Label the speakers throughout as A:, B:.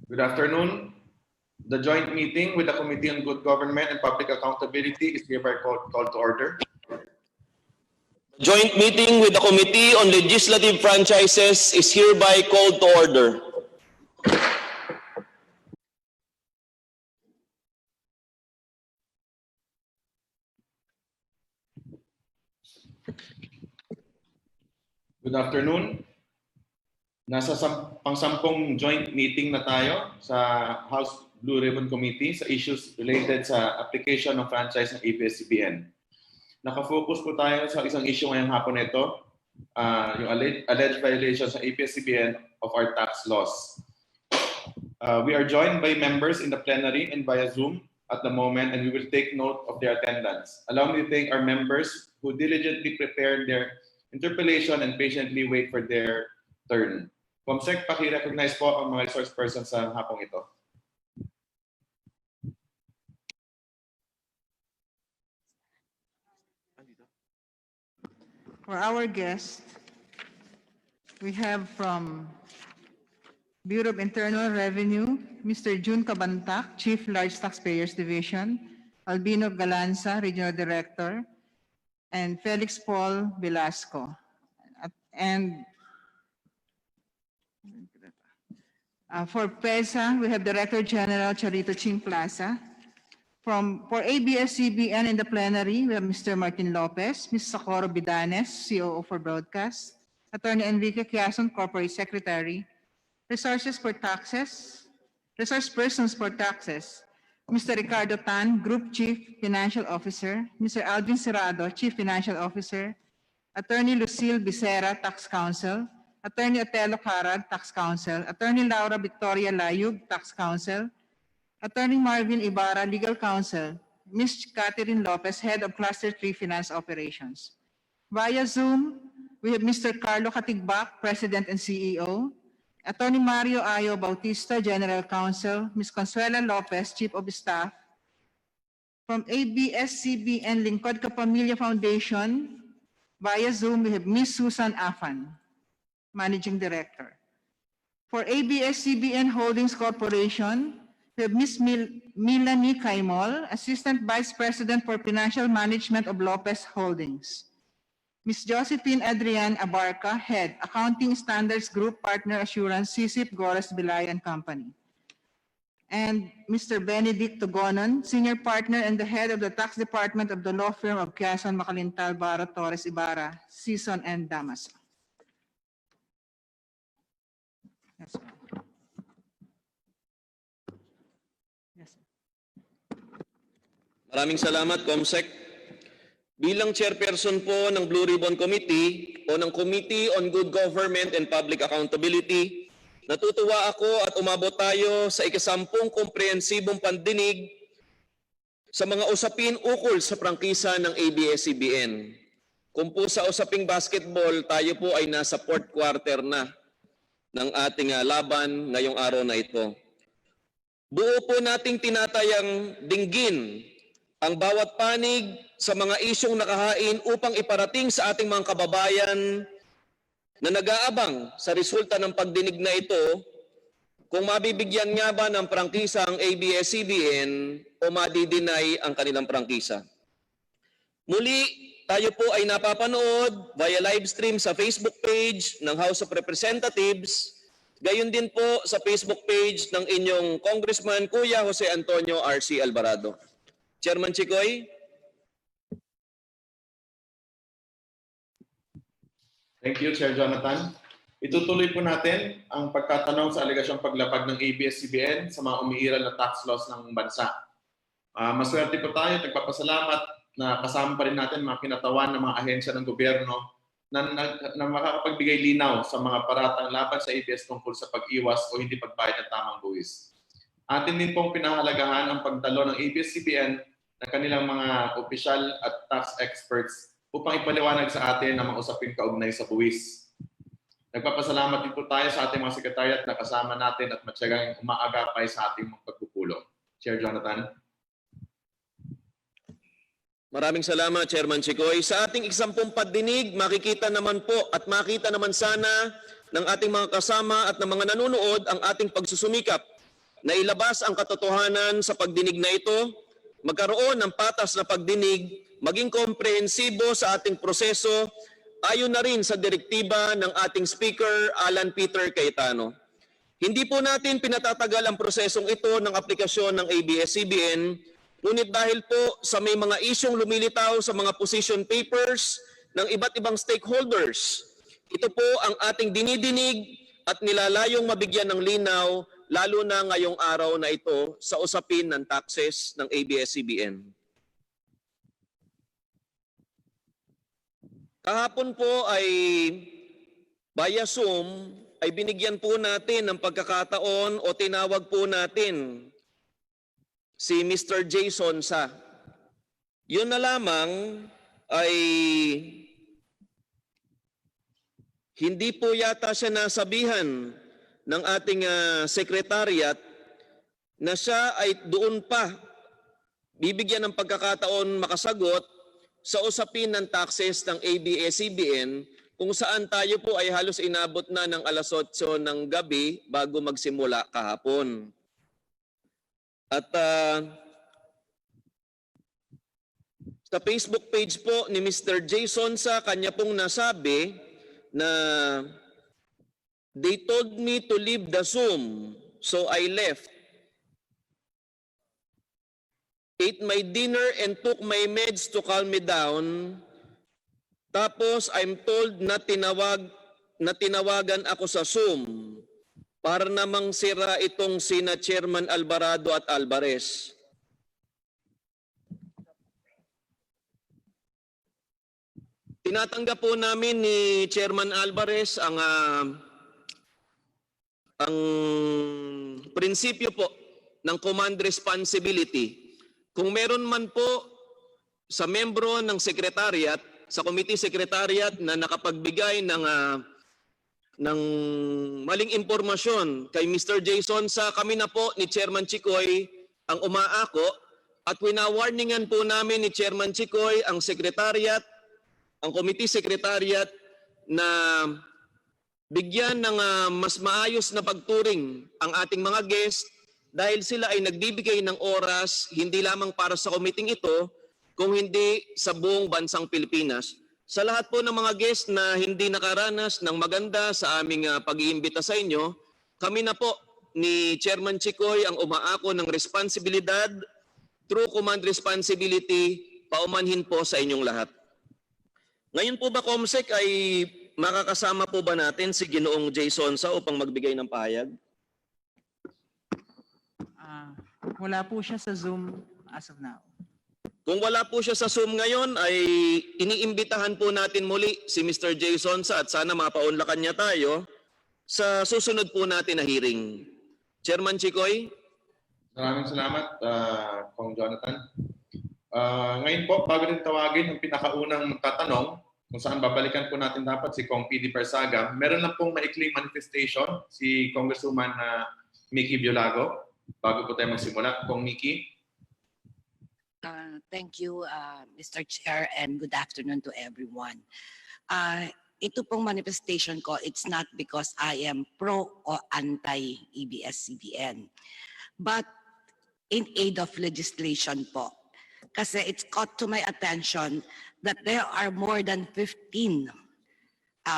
A: Good afternoon. The joint meeting with the Committee on Good Government and Public Accountability is hereby called to order.
B: Joint meeting with the Committee on Legislative Franchises is hereby called to order.
A: Good afternoon. Nasa pang-sampung joint meeting na tayo sa House Blue Ribbon Committee sa issues related sa application ng franchise ng ABS-CBN. Nakafocus po tayo sa isang issue ngayong hapon nito, yung alleged violations ng ABS-CBN of our tax laws. We are joined by members in the plenary and via Zoom at the moment, and we will take note of their attendance. Allow me to thank our members who diligently prepared their interpellation and patiently wait for their turn. Comsec, paki-recognize po ang mga resource persons sa hapong ito.
C: For our guests, we have from Bureau of Internal Revenue, Mr. June Cabantac, Chief Large Taxpayers Division, Albino Galanza, Regional Director, and Felix Paul Velasco. And for PESA, we have Director General Charito Ching Plaza. For ABS-CBN in the plenary, we have Mr. Martin Lopez, Ms. Socorro Bidanes, COO for Broadcast, Attorney Enrique Quiason, Corporate Secretary, Resource Persons for Taxes, Mr. Ricardo Tan, Group Chief Financial Officer, Mr. Alvin Serrado, Chief Financial Officer, Attorney Lucille Becerra, Tax Counsel, Attorney Otelo Carag, Tax Counsel, Attorney Laura Victoria Layug, Tax Counsel, Attorney Marvin Ibarra, Legal Counsel, Ms. Catherine Lopez, Head of Cluster 3 Finance Operations. Via Zoom, we have Mr. Carlo Katigbak, President and CEO, Attorney Mario Ayo Bautista, General Counsel, Ms. Consuela Lopez, Chief of Staff. From ABS-CBN Lingkod Kapamilya Foundation, via Zoom, we have Ms. Susan Afan, Managing Director. For ABS-CBN Holdings Corporation, we have Ms. Melanie Caimol, Assistant Vice President for Financial Management of Lopez Holdings. Ms. Josephine Adrian Abarca, Head, Accounting Standards Group Partner Assurance, CISIP Gores Bilay and Company. And Mr. Benedict Togonon, Senior Partner and the Head of the Tax Department of the law firm of Quezon Macalintal Barra Torres Ibarra, Season and Damaso. Yes, sir. Yes, sir.
B: Maraming salamat, Comsec. Bilang chairperson po ng Blue Ribbon Committee o ng Committee on Good Government and Public Accountability, natutuwa ako at umabot tayo sa ikasampung komprehensibong pandinig sa mga usapin ukol sa prangkisa ng ABS-CBN. Kung po sa usaping basketball, tayo po ay nasa fourth quarter na ng ating laban ngayong araw na ito. Buo po nating tinatayang dinggin ang bawat panig sa mga isyong nakahain upang iparating sa ating mga kababayan na nag-aabang sa resulta ng pagdinig na ito kung mabibigyan nga ba ng prangkisa ang ABS-CBN o madidinay ang kanilang prangkisa. Muli, tayo po ay napapanood via live stream sa Facebook page ng House of Representatives, gayon din po sa Facebook page ng inyong Congressman Kuya Jose Antonio R.C. Alvarado. Chairman Chikoy.
A: Thank you, Chair Jonathan. Itutuloy po natin ang pagtatanong sa alegasyong paglapag ng ABS-CBN sa mga umiiral na tax laws ng bansa. Maswerte po tayo, nagpapasalamat na kasama pa rin natin mga kinatawan ng mga ahensya ng gobyerno na makakapagbigay linaw sa mga paratang laban sa ABS tungkol sa pag-iwas o hindi pagbayad ng tamang buwis. Atin din pong pinahalagahan ang pagdalo ng ABS-CBN ng kanilang mga opisyal at tax experts upang ipaliwanag sa atin ang mga usaping kaugnay sa buwis. Nagpapasalamat din po tayo sa ating mga sekretariat na kasama natin at matyagang umaagapay sa ating mga pagpupulong. Chair Jonathan.
B: Maraming salamat, Chairman Chikoy. Sa ating isampung pagdinig, makikita naman po at makita naman sana ng ating mga kasama at ng mga nanonood ang ating pagsusumikap na ilabas ang katotohanan sa pagdinig na ito, magkaroon ng patas na pagdinig, maging komprehensibo sa ating proseso, ayon na rin sa direktiba ng ating Speaker, Alan Peter Cayetano. Hindi po natin pinatatagal ang prosesong ito ng aplikasyon ng ABS-CBN, ngunit dahil po sa may mga isyong lumilitaw sa mga position papers ng iba't ibang stakeholders, ito po ang ating dinidinig at nilalayong mabigyan ng linaw, lalo na ngayong araw na ito sa usapin ng taxes ng ABS-CBN. Kahapon po ay via Zoom ay binigyan po natin ng pagkakataon o tinawag po natin si Mr. Jason Sa. Yun na lamang ay hindi po yata siya nasabihan ng ating secretariat na siya ay doon pa bibigyan ng pagkakataon makasagot sa usapin ng taxes ng ABS-CBN, kung saan tayo po ay halos inabot na ng alas 8 ng gabi bago magsimula kahapon. At sa Facebook page po ni Mr. Jason Sa, kanya pong nasabi na they told me to leave the Zoom, so I left. Ate my dinner and took my meds to calm me down. Tapos I'm told na tinawagan ako sa Zoom para namang sira itong sina Chairman Alvarado at Alvarez. Tinatanggap po namin ni Chairman Alvarez ang prinsipyo po ng command responsibility. Kung meron man po sa membro ng secretariat, sa committee secretariat na nakapagbigay ng maling impormasyon kay Mr. Jason Sa, kami na po ni Chairman Chikoy ang umaako at winawarningan po namin ni Chairman Chikoy ang secretariat, ang committee secretariat na bigyan ng mas maayos na pagturing ang ating mga guest dahil sila ay nagbibigay ng oras hindi lamang para sa committee ito, kung hindi sa buong bansang Pilipinas. Sa lahat po ng mga guest na hindi nakaranas ng maganda sa aming pag-iimbita sa inyo, kami na po ni Chairman Chikoy ang umaako ng responsibilidad through command responsibility paumanhin po sa inyong lahat. Ngayon po ba, Comsec, ay makakasama po ba natin si Ginoong Jason Sa upang magbigay ng pahayag?
C: Wala po siya sa Zoom as of now.
B: Kung wala po siya sa Zoom ngayon, ay iniimbitahan po natin muli si Mr. Jason Sa at sana mapaunlakan niya tayo sa susunod po natin na hearing. Chairman Chikoy?
A: Maraming salamat, Kong Jonathan. Ngayon po, bago din tawagin ang pinakaunang magtatanong, kung saan babalikan po natin dapat si Kong PD Persaga, meron lang pong maikling manifestation si Congresswoman Mickey Biolago. Bago po tayo magsimula, Kong Mickey.
D: Thank you, Mr. Chair, and good afternoon to everyone. Ito pong manifestation ko, it's not because I am pro or anti-ABS-CBN, but in aid of legislation po. Kasi it's caught to my attention that there are more than 15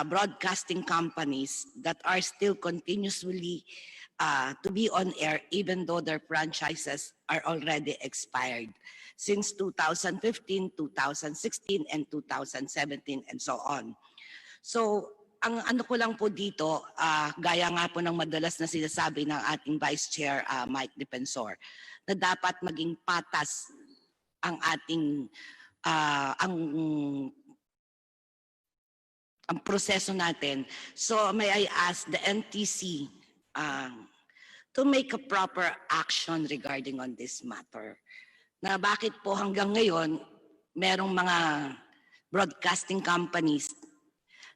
D: broadcasting companies that are still continuously to be on air even though their franchises are already expired since 2015, 2016, and 2017, and so on. So, ang ano ko lang po dito, gaya nga po ng madalas na sinasabi ng ating Vice Chair Mike Defensor, na dapat maging patas ang ating ang proseso natin. So, may I ask the NTC to make a proper action regarding on this matter? Na bakit po hanggang ngayon merong mga broadcasting companies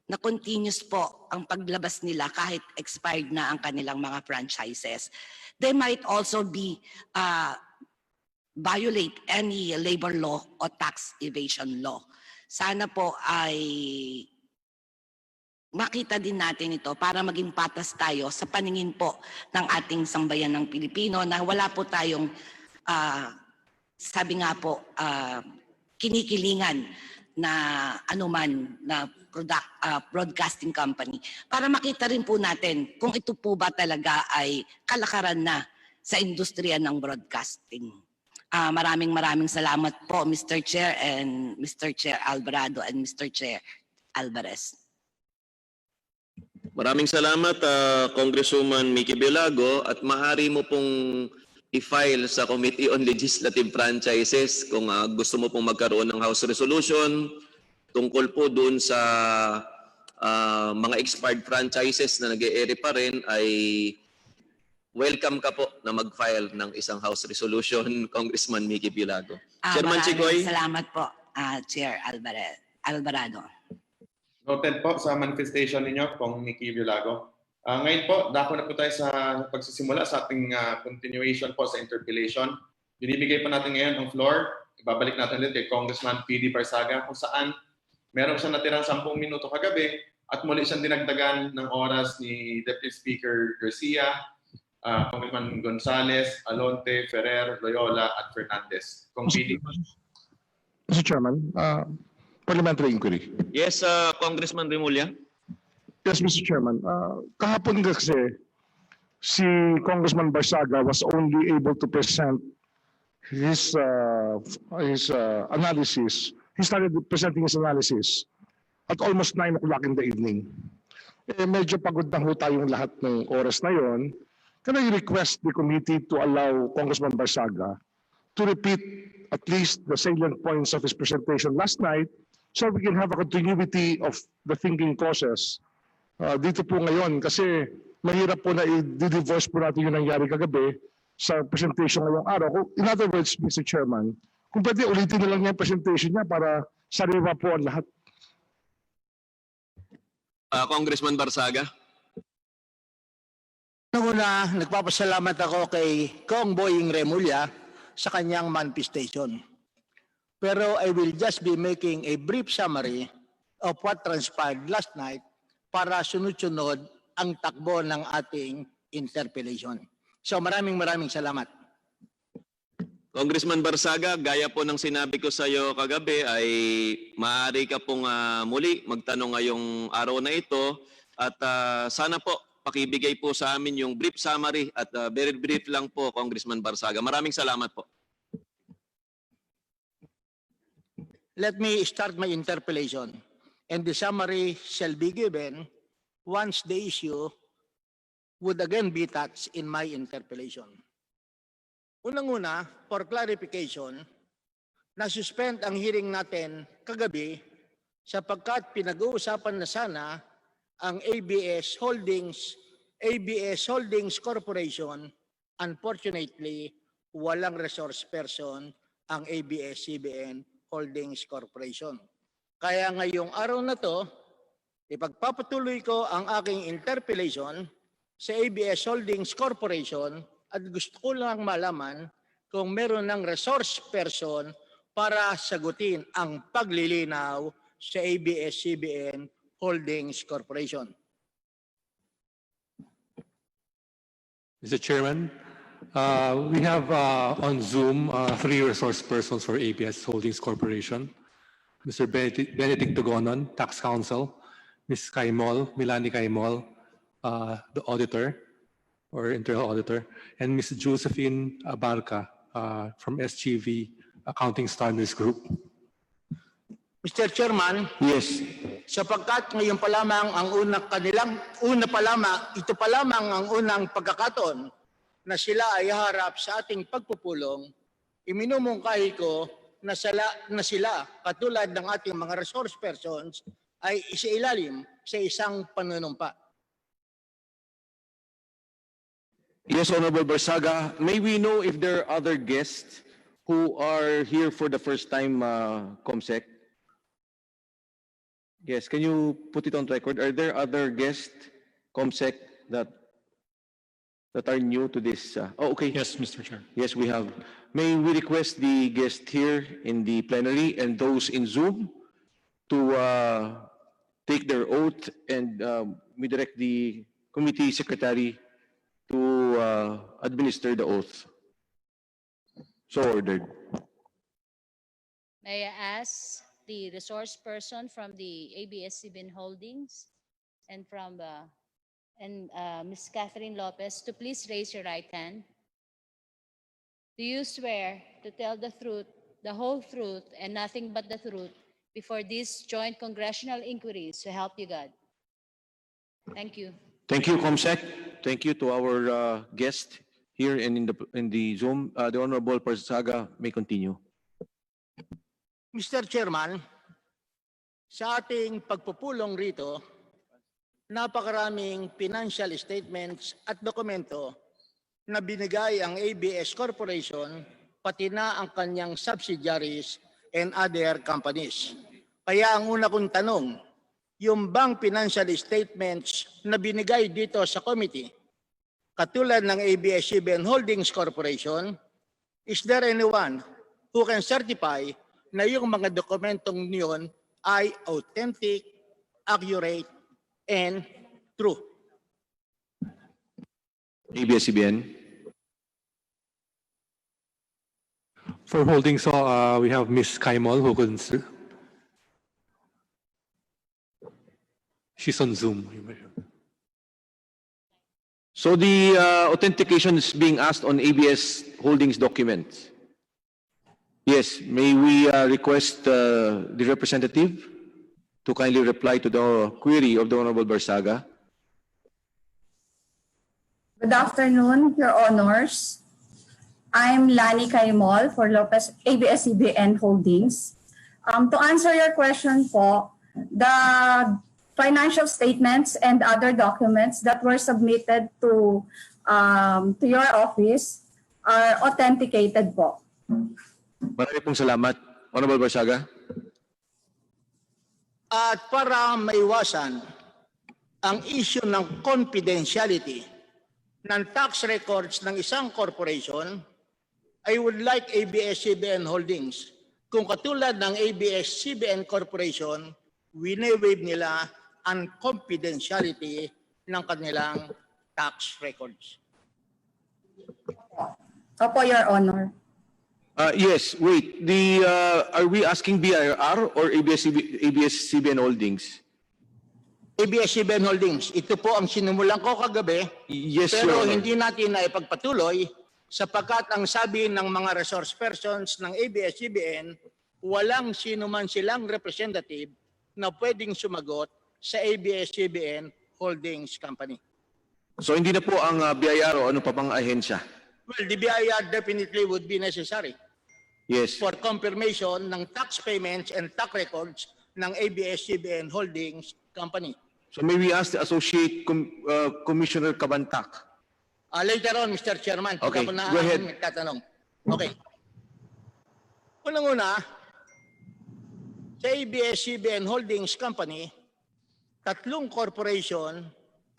D: na continuous po ang paglabas nila kahit expired na ang kanilang mga franchises. They might also be violate any labor law o tax evasion law. Sana po ay makita din natin ito para maging patas tayo sa paningin po ng ating sambayan ng Pilipino na wala po tayong sabi nga po kinikilingan na anuman na broadcasting company para makita rin po natin kung ito po ba talaga ay kalakaran na sa industriya ng broadcasting. Maraming salamat po Mr. Chair and Mr. Chair Alvarado and Mr. Chair Alvarez.
B: Maraming salamat, Congresswoman Mickey Belago, at maaari mo pong i-file sa Committee on Legislative Franchises kung gusto mo pong magkaroon ng House Resolution tungkol po doon sa mga expired franchises na nag-e-ere pa rin, ay welcome ka po na mag-file ng isang House Resolution, Congressman Mickey Belago. Chairman Chicoy.
D: Salamat po, Chair Alvarado.
A: Noted po sa manifestation ninyo, Kong Mickey Belago. Ngayon po, dako na po tayo sa pagsisimula sa ating continuation po sa interpellation. Binibigay po natin ngayon ang floor. Ibabalik natin ulit kay Congressman P.D. Barsaga kung saan meron siyang natirang 10 minuto kagabi at muli siyang dinagdagan ng oras ni Deputy Speaker Garcia, Congressman Gonzales, Alonte, Ferrer, Loyola at Fernandez. Kong PD.
E: Mr. Chairman, parliamentary inquiry.
B: Yes, Congressman Remulla.
E: Yes, Mr. Chairman. Kahapon kasi si Congressman Barsaga was only able to present his analysis. He started presenting his analysis at almost 9 o'clock in the evening. Medyo pagod na ho tayong lahat ng oras na yon. Can I request the committee to allow Congressman Barsaga to repeat at least the salient points of his presentation last night so we can have a continuity of the thinking process dito po ngayon, kasi mahirap po na i-divorce po natin yung nangyari kagabi sa presentation ngayong araw. In other words, Mr. Chairman, kung pwede ulitin na lang niya yung presentation niya para sariwa po ang lahat.
B: Congressman Barsaga.
F: Una, nagpapasalamat ako kay Kong Boying Remulla sa kanyang manifestation. Pero I will just be making a brief summary of what transpired last night para sunod-sunod ang takbo ng ating interpellation. So maraming salamat.
B: Congressman Barsaga, gaya po ng sinabi ko sa iyo kagabi, ay maaari ka pong muli magtanong ngayong araw na ito at sana po pakibigay po sa amin yung brief summary at very brief lang po, Congressman Barsaga. Maraming salamat po.
F: Let me start my interpellation, and the summary shall be given once the issue would again be touched in my interpellation. Unang-una, for clarification, na-suspend ang hearing natin kagabi sapagkat pinag-uusapan na sana ang ABS Holdings Corporation. Unfortunately, walang resource person ang ABS-CBN Holdings Corporation. Kaya ngayong araw na to, ipagpapatuloy ko ang aking interpellation sa ABS Holdings Corporation at gusto ko lang malaman kung meron ng resource person para sagutin ang paglilinaw sa ABS-CBN Holdings Corporation.
G: Mr. Chairman, we have on Zoom 3 resource persons for ABS Holdings Corporation. Mr. Benedict Tugonon, Tax Counsel, Ms. Milani Caimol, the auditor or internal auditor, and Ms. Josephine Abarca from SGV Accounting Standards Group.
F: Mr. Chairman,
G: Yes.
F: sapagkat ngayon pa lamang ang ito pa lamang ang unang pagkakataon na sila ay harap sa ating pagpupulong, iminumungkahi ko na sila, katulad ng ating mga resource persons, ay isailalim sa isang panunumpa.
H: Yes, Honorable Barsaga. May we know if there are other guests who are here for the first time, Comsec? Yes, can you put it on record? Are there other guests, Comsec, that are new to this? Okay.
G: Yes, Mr. Chair.
H: Yes, we have. May we request the guest here in the plenary and those in Zoom to take their oath, and we direct the committee secretary to administer the oath. So ordered.
I: May I ask the resource person from the ABS-CBN Holdings and from Ms. Catherine Lopez to please raise your right hand. Do you swear to tell the truth, the whole truth, and nothing but the truth before these joint congressional inquiries to help you God? Thank you.
H: Thank you, Comsec. Thank you to our guest here and in the Zoom. The Honorable Parsaga may continue.
F: Mr. Chairman, sa ating pagpupulong rito, napakaraming financial statements at dokumento na binigay ang ABS Corporation pati na ang kanyang subsidiaries and other companies. Kaya ang una kong tanong, yung bang financial statements na binigay dito sa committee, katulad ng ABS-CBN Holdings Corporation, is there anyone who can certify na yung mga dokumentong niyon ay authentic, accurate, and true?
H: ABS-CBN.
G: For holding, so we have Ms. Kaimol who can. She's on Zoom.
H: So the authentication is being asked on ABS Holdings documents. Yes, may we request the representative to kindly reply to the query of the Honorable Barsaga.
J: Good afternoon, Your Honors. I'm Lani Kaimol for ABS-CBN Holdings. To answer your question po, the financial statements and other documents that were submitted to your office are authenticated po.
H: Marami pong salamat, Honorable Barsaga.
F: At para maiwasan ang issue ng confidentiality ng tax records ng isang corporation, I would like ABS-CBN Holdings, kung katulad ng ABS-CBN Corporation, wine-waive nila ang confidentiality ng kanilang tax records.
J: Opo, Your Honor.
H: Yes, wait. Are we asking BIR or ABS-CBN Holdings?
F: ABS-CBN Holdings, ito po ang sinimulan ko kagabi,
H: Yes,
F: pero
H: Your Honor.
F: hindi natin na ipagpatuloy sapagkat ang sabi ng mga resource persons ng ABS-CBN, walang sino man silang representative na pwedeng sumagot sa ABS-CBN Holdings Company.
H: So hindi na po ang BIR o ano pa pang ahensya?
F: Well, the BIR definitely would be necessary
H: Yes.
F: for confirmation ng tax payments and tax records ng ABS-CBN Holdings Company.
H: So may we ask the Associate Commissioner Cabantac?
F: Later on, Mr. Chairman, pag
H: Okay,
F: ako na
H: go ahead.
F: nagtatanong. Okay. Unang-una, sa ABS-CBN Holdings Company, tatlong corporation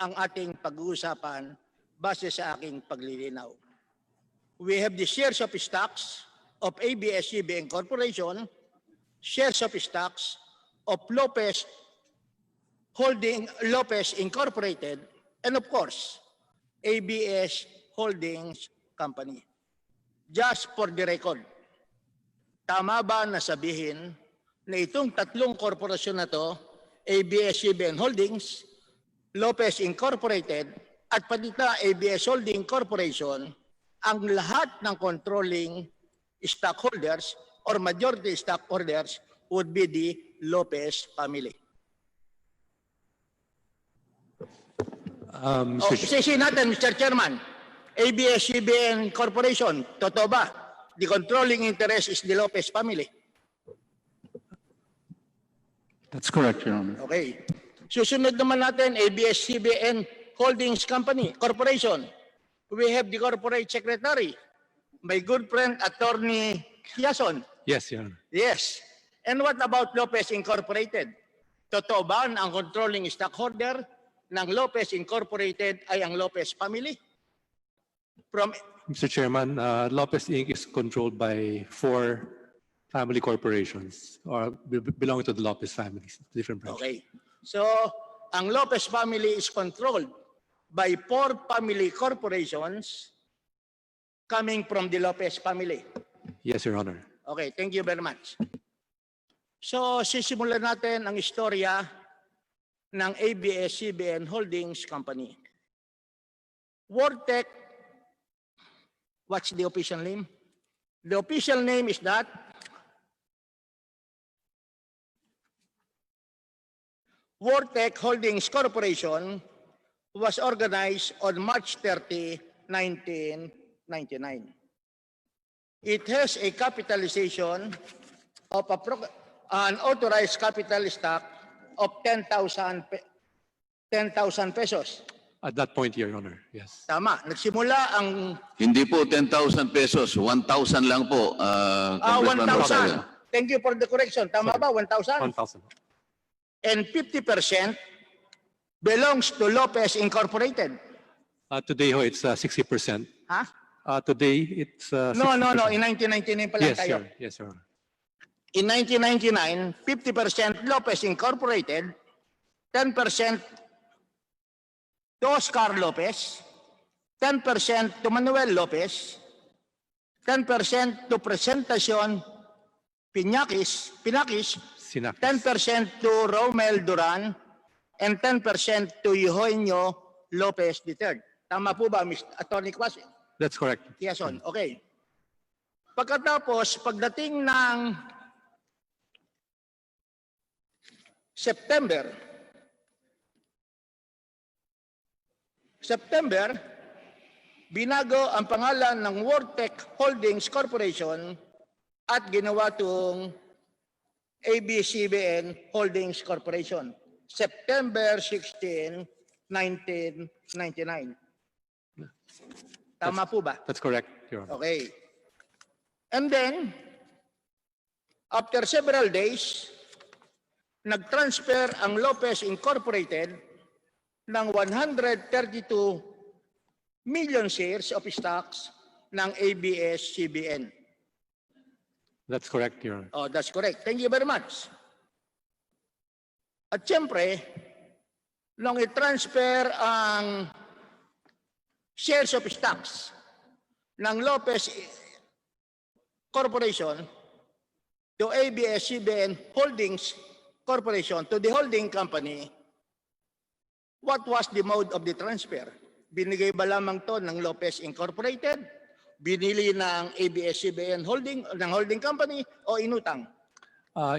F: ang ating pag-uusapan base sa aking paglilinaw. We have the shares of stocks of ABS-CBN Corporation, shares of stocks of Lopez Incorporated, and of course, ABS Holdings Company. Just for the record, tama ba na sabihin na itong tatlong korporasyon na to, ABS-CBN Holdings, Lopez Incorporated, at pati na ABS Holding Corporation, ang lahat ng controlling stockholders or majority stockholders would be the Lopez family? Sisi natin, Mr. Chairman, ABS-CBN Corporation, totoo ba? The controlling interest is the Lopez family.
G: That's correct, Your Honor.
F: Okay. Susunod naman natin, ABS-CBN Holdings Company, Corporation. We have the corporate secretary, my good friend, Attorney Yason.
G: Yes, Your Honor.
F: Yes. And what about Lopez Incorporated? Totoo ba na ang controlling stockholder ng Lopez Incorporated ay ang Lopez family?
G: Mr. Chairman, Lopez Inc. is controlled by 4 family corporations or belonging to the Lopez families, different branches.
F: Okay. So, ang Lopez family is controlled by 4 family corporations coming from the Lopez family.
G: Yes, Your Honor.
F: Okay, thank you very much. So, sisimulan natin ang istorya ng ABS-CBN Holdings Company. Wartech, what's the official name? The official name is that Wartech Holdings Corporation was organized on March 30, 1999. It has a capitalization of an authorized capital stock of 10,000 pesos.
G: At that point, Your Honor, yes.
F: Tama. Nagsimula ang
K: Hindi po 10,000 pesos, 1,000 lang po.
F: 1,000. Thank you for the correction. Tama ba? 1,000?
G: 1,000.
F: And 50% belongs to Lopez Incorporated.
G: Today, ho, it's 60%.
F: Ha?
G: Today, it's 60%.
F: No. In 1999 pa lang
G: Yes,
F: tayo.
G: Yes, Your Honor.
F: In 1999, 50% Lopez Incorporated, 10% to Oscar Lopez, 10% to Manuel Lopez, 10% to Presentacion Pinakis,
G: Sinakis.
F: 10% to Romel Duran, and 10% to Eugenio Lopez III. Tama po ba, Mr. Attorney Kwasi?
G: That's correct.
F: Yes, on. Okay. Pagkatapos, pagdating ng September, binago ang pangalan ng Wartech Holdings Corporation at ginawa itong ABS-CBN Holdings Corporation. September 16, 1999. Tama po ba?
G: That's correct, Your Honor.
F: Okay. And then, after several days, nag-transfer ang Lopez Incorporated ng 132 million shares of stocks ng ABS-CBN.
G: That's correct, Your Honor.
F: Oh, that's correct. Thank you very much. At siyempre, nung i-transfer ang shares of stocks ng Lopez Corporation to ABS-CBN Holdings Corporation, to the holding company, what was the mode of the transfer? Binigay ba lamang to ng Lopez Incorporated? Binili ng ABS-CBN holding company o inutang?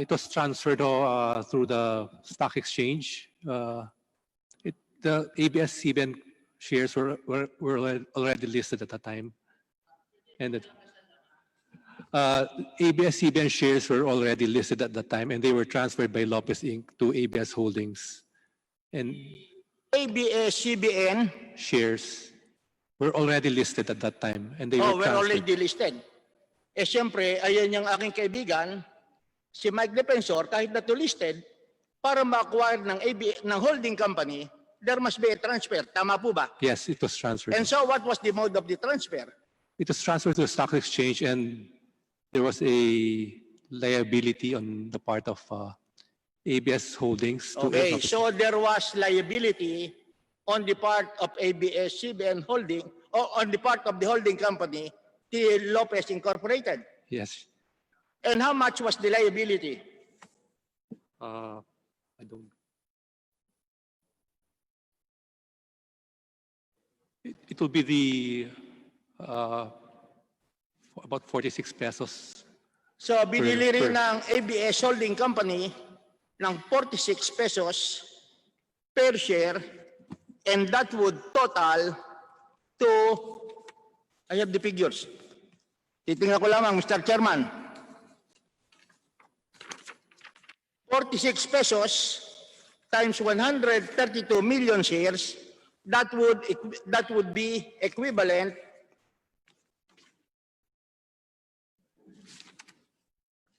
G: It was transferred through the stock exchange. The ABS-CBN shares were already listed at the time. And ABS-CBN shares were already listed at that time, and they were transferred by Lopez Inc. to ABS Holdings. And
F: ABS-CBN
G: shares were already listed at that time, and they were
F: were
G: transferred.
F: already listed. Eh siyempre, ayan yung aking kaibigan, si Mike Defensor, kahit na to listed, para ma-acquire ng holding company, there must be a transfer. Tama po ba?
G: Yes, it was transferred.
F: And so what was the mode of the transfer?
G: It was transferred to the stock exchange, and there was a liability on the part of ABS Holdings.
F: Okay, so there was liability on the part of ABS-CBN Holding, or on the part of the holding company, the Lopez Incorporated.
G: Yes.
F: And how much was the liability?
G: I don't. It will be the about 46 pesos.
F: So binili rin
G: per-
F: ng ABS Holding Company ng 46 pesos per share, and that would total to, I have the figures. Titingnan ko lamang, Mr. Chairman. 46 pesos times 132 million shares, that would be equivalent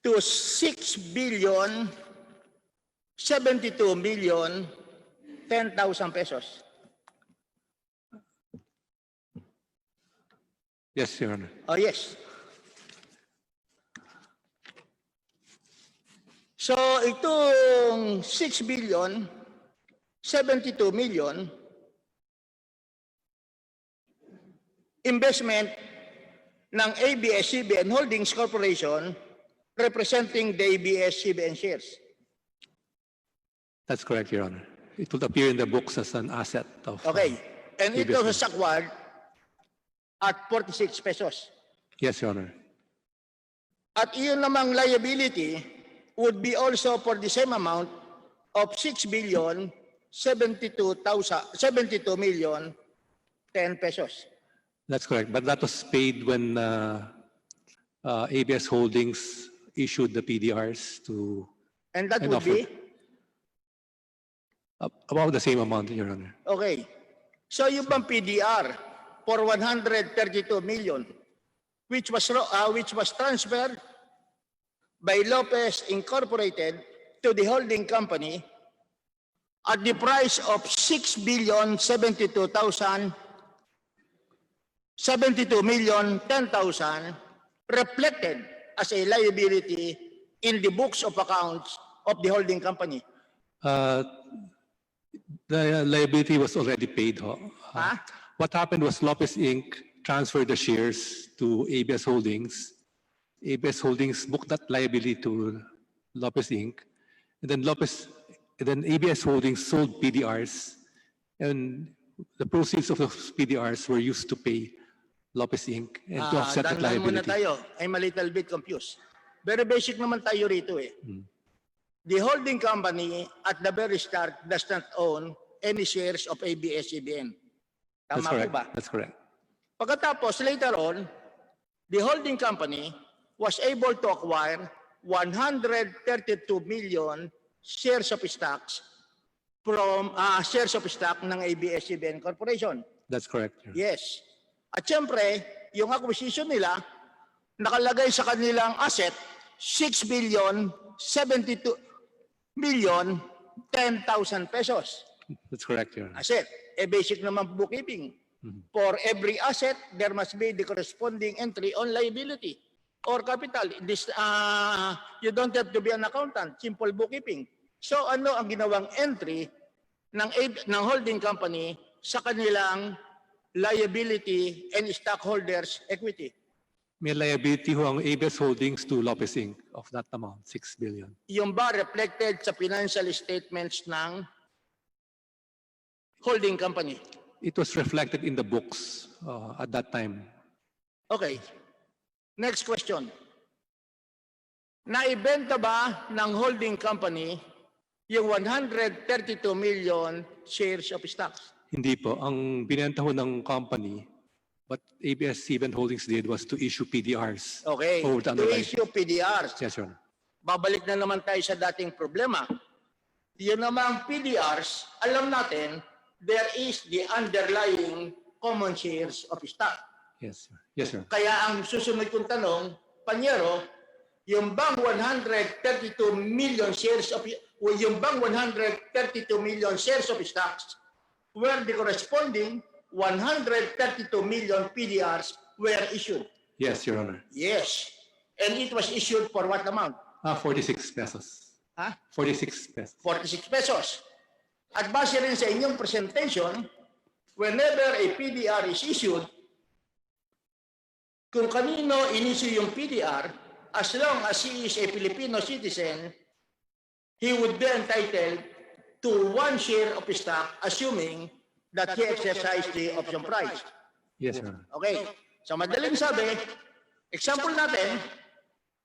F: to 6,072,010,000 pesos.
G: Yes, Your Honor.
F: Oh, yes. So, itong 6 billion 72 million investment ng ABS-CBN Holdings Corporation representing the ABS-CBN shares.
G: That's correct, Your Honor. It will appear in the books as an asset of...
F: Okay. And it
G: ABS-CBN.
F: was acquired at 46 pesos.
G: Yes, Your Honor.
F: At iyon namang liability would be also for the same amount of 6,072,000 million 10 pesos.
G: That's correct. But that was paid when ABS Holdings issued the PDRs to...
F: And that
G: and
F: would be?
G: About the same amount, Your Honor.
F: Okay. So yung bang PDR for 132 million which was transferred by Lopez Incorporated to the holding company at the price of 6,072,010,000 reflected as a liability in the books of accounts of the holding company.
G: The liability was already paid.
F: Huh?
G: What happened was Lopez Inc. transferred the shares to ABS Holdings. ABS Holdings booked that liability to Lopez Inc. And then ABS Holdings sold PDRs, and the proceeds of those PDRs were used to pay Lopez Inc. and to offset that
F: Dandahan muna
G: liability.
F: tayo. I'm a little bit confused. Very basic naman tayo rito eh. The holding company at the very start does not own any shares of ABS-CBN.
G: That's
F: Tama po
G: correct.
F: ba?
G: That's correct.
F: Pagkatapos, later on, the holding company was able to acquire 132 million shares of stocks from shares of stock ng ABS-CBN Corporation.
G: That's correct.
F: Yes. At syempre, yung acquisition nila, nakalagay sa kanilang asset, 6,072,010,000 pesos.
G: That's correct, Your Honor.
F: Asset. Basic naman bookkeeping. For every asset, there must be the corresponding entry on liability or capital. This, you don't have to be an accountant. Simple bookkeeping. So ano ang ginawang entry ng holding company sa kanilang liability and stockholders equity?
G: May liability ho ang ABS Holdings to Lopez Inc. of that amount, 6 billion.
F: Yung ba reflected sa financial statements ng holding company?
G: It was reflected in the books at that time.
F: Okay. Next question. Naibenta ba ng holding company yung 132 million shares of stocks?
G: Hindi po. Ang binenta ho ng company, what ABS-CBN Holdings did was to issue PDRs.
F: Okay.
G: over the
F: To
G: underlying-
F: issue PDRs.
G: Yes, Your Honor.
F: Babalik na naman tayo sa dating problema. Yun namang PDRs, alam natin, there is the underlying common shares of stock.
G: Yes, sir. Yes, sir.
F: Kaya ang susunod kong tanong, Panyero, yung bang 132 million shares of stocks where the corresponding 132 million PDRs were issued?
G: Yes, Your Honor.
F: Yes. And it was issued for what amount?
G: 46 pesos.
F: Huh?
G: 46 pesos.
F: 46 pesos. At base rin sa inyong presentation, whenever a PDR is issued, kung kanino in-issue yung PDR, as long as he is a Filipino citizen, he would be entitled to 1 share of stock, assuming that he exercised the option price.
G: Yes, Your Honor.
F: Okay. So madaling sabi, example natin,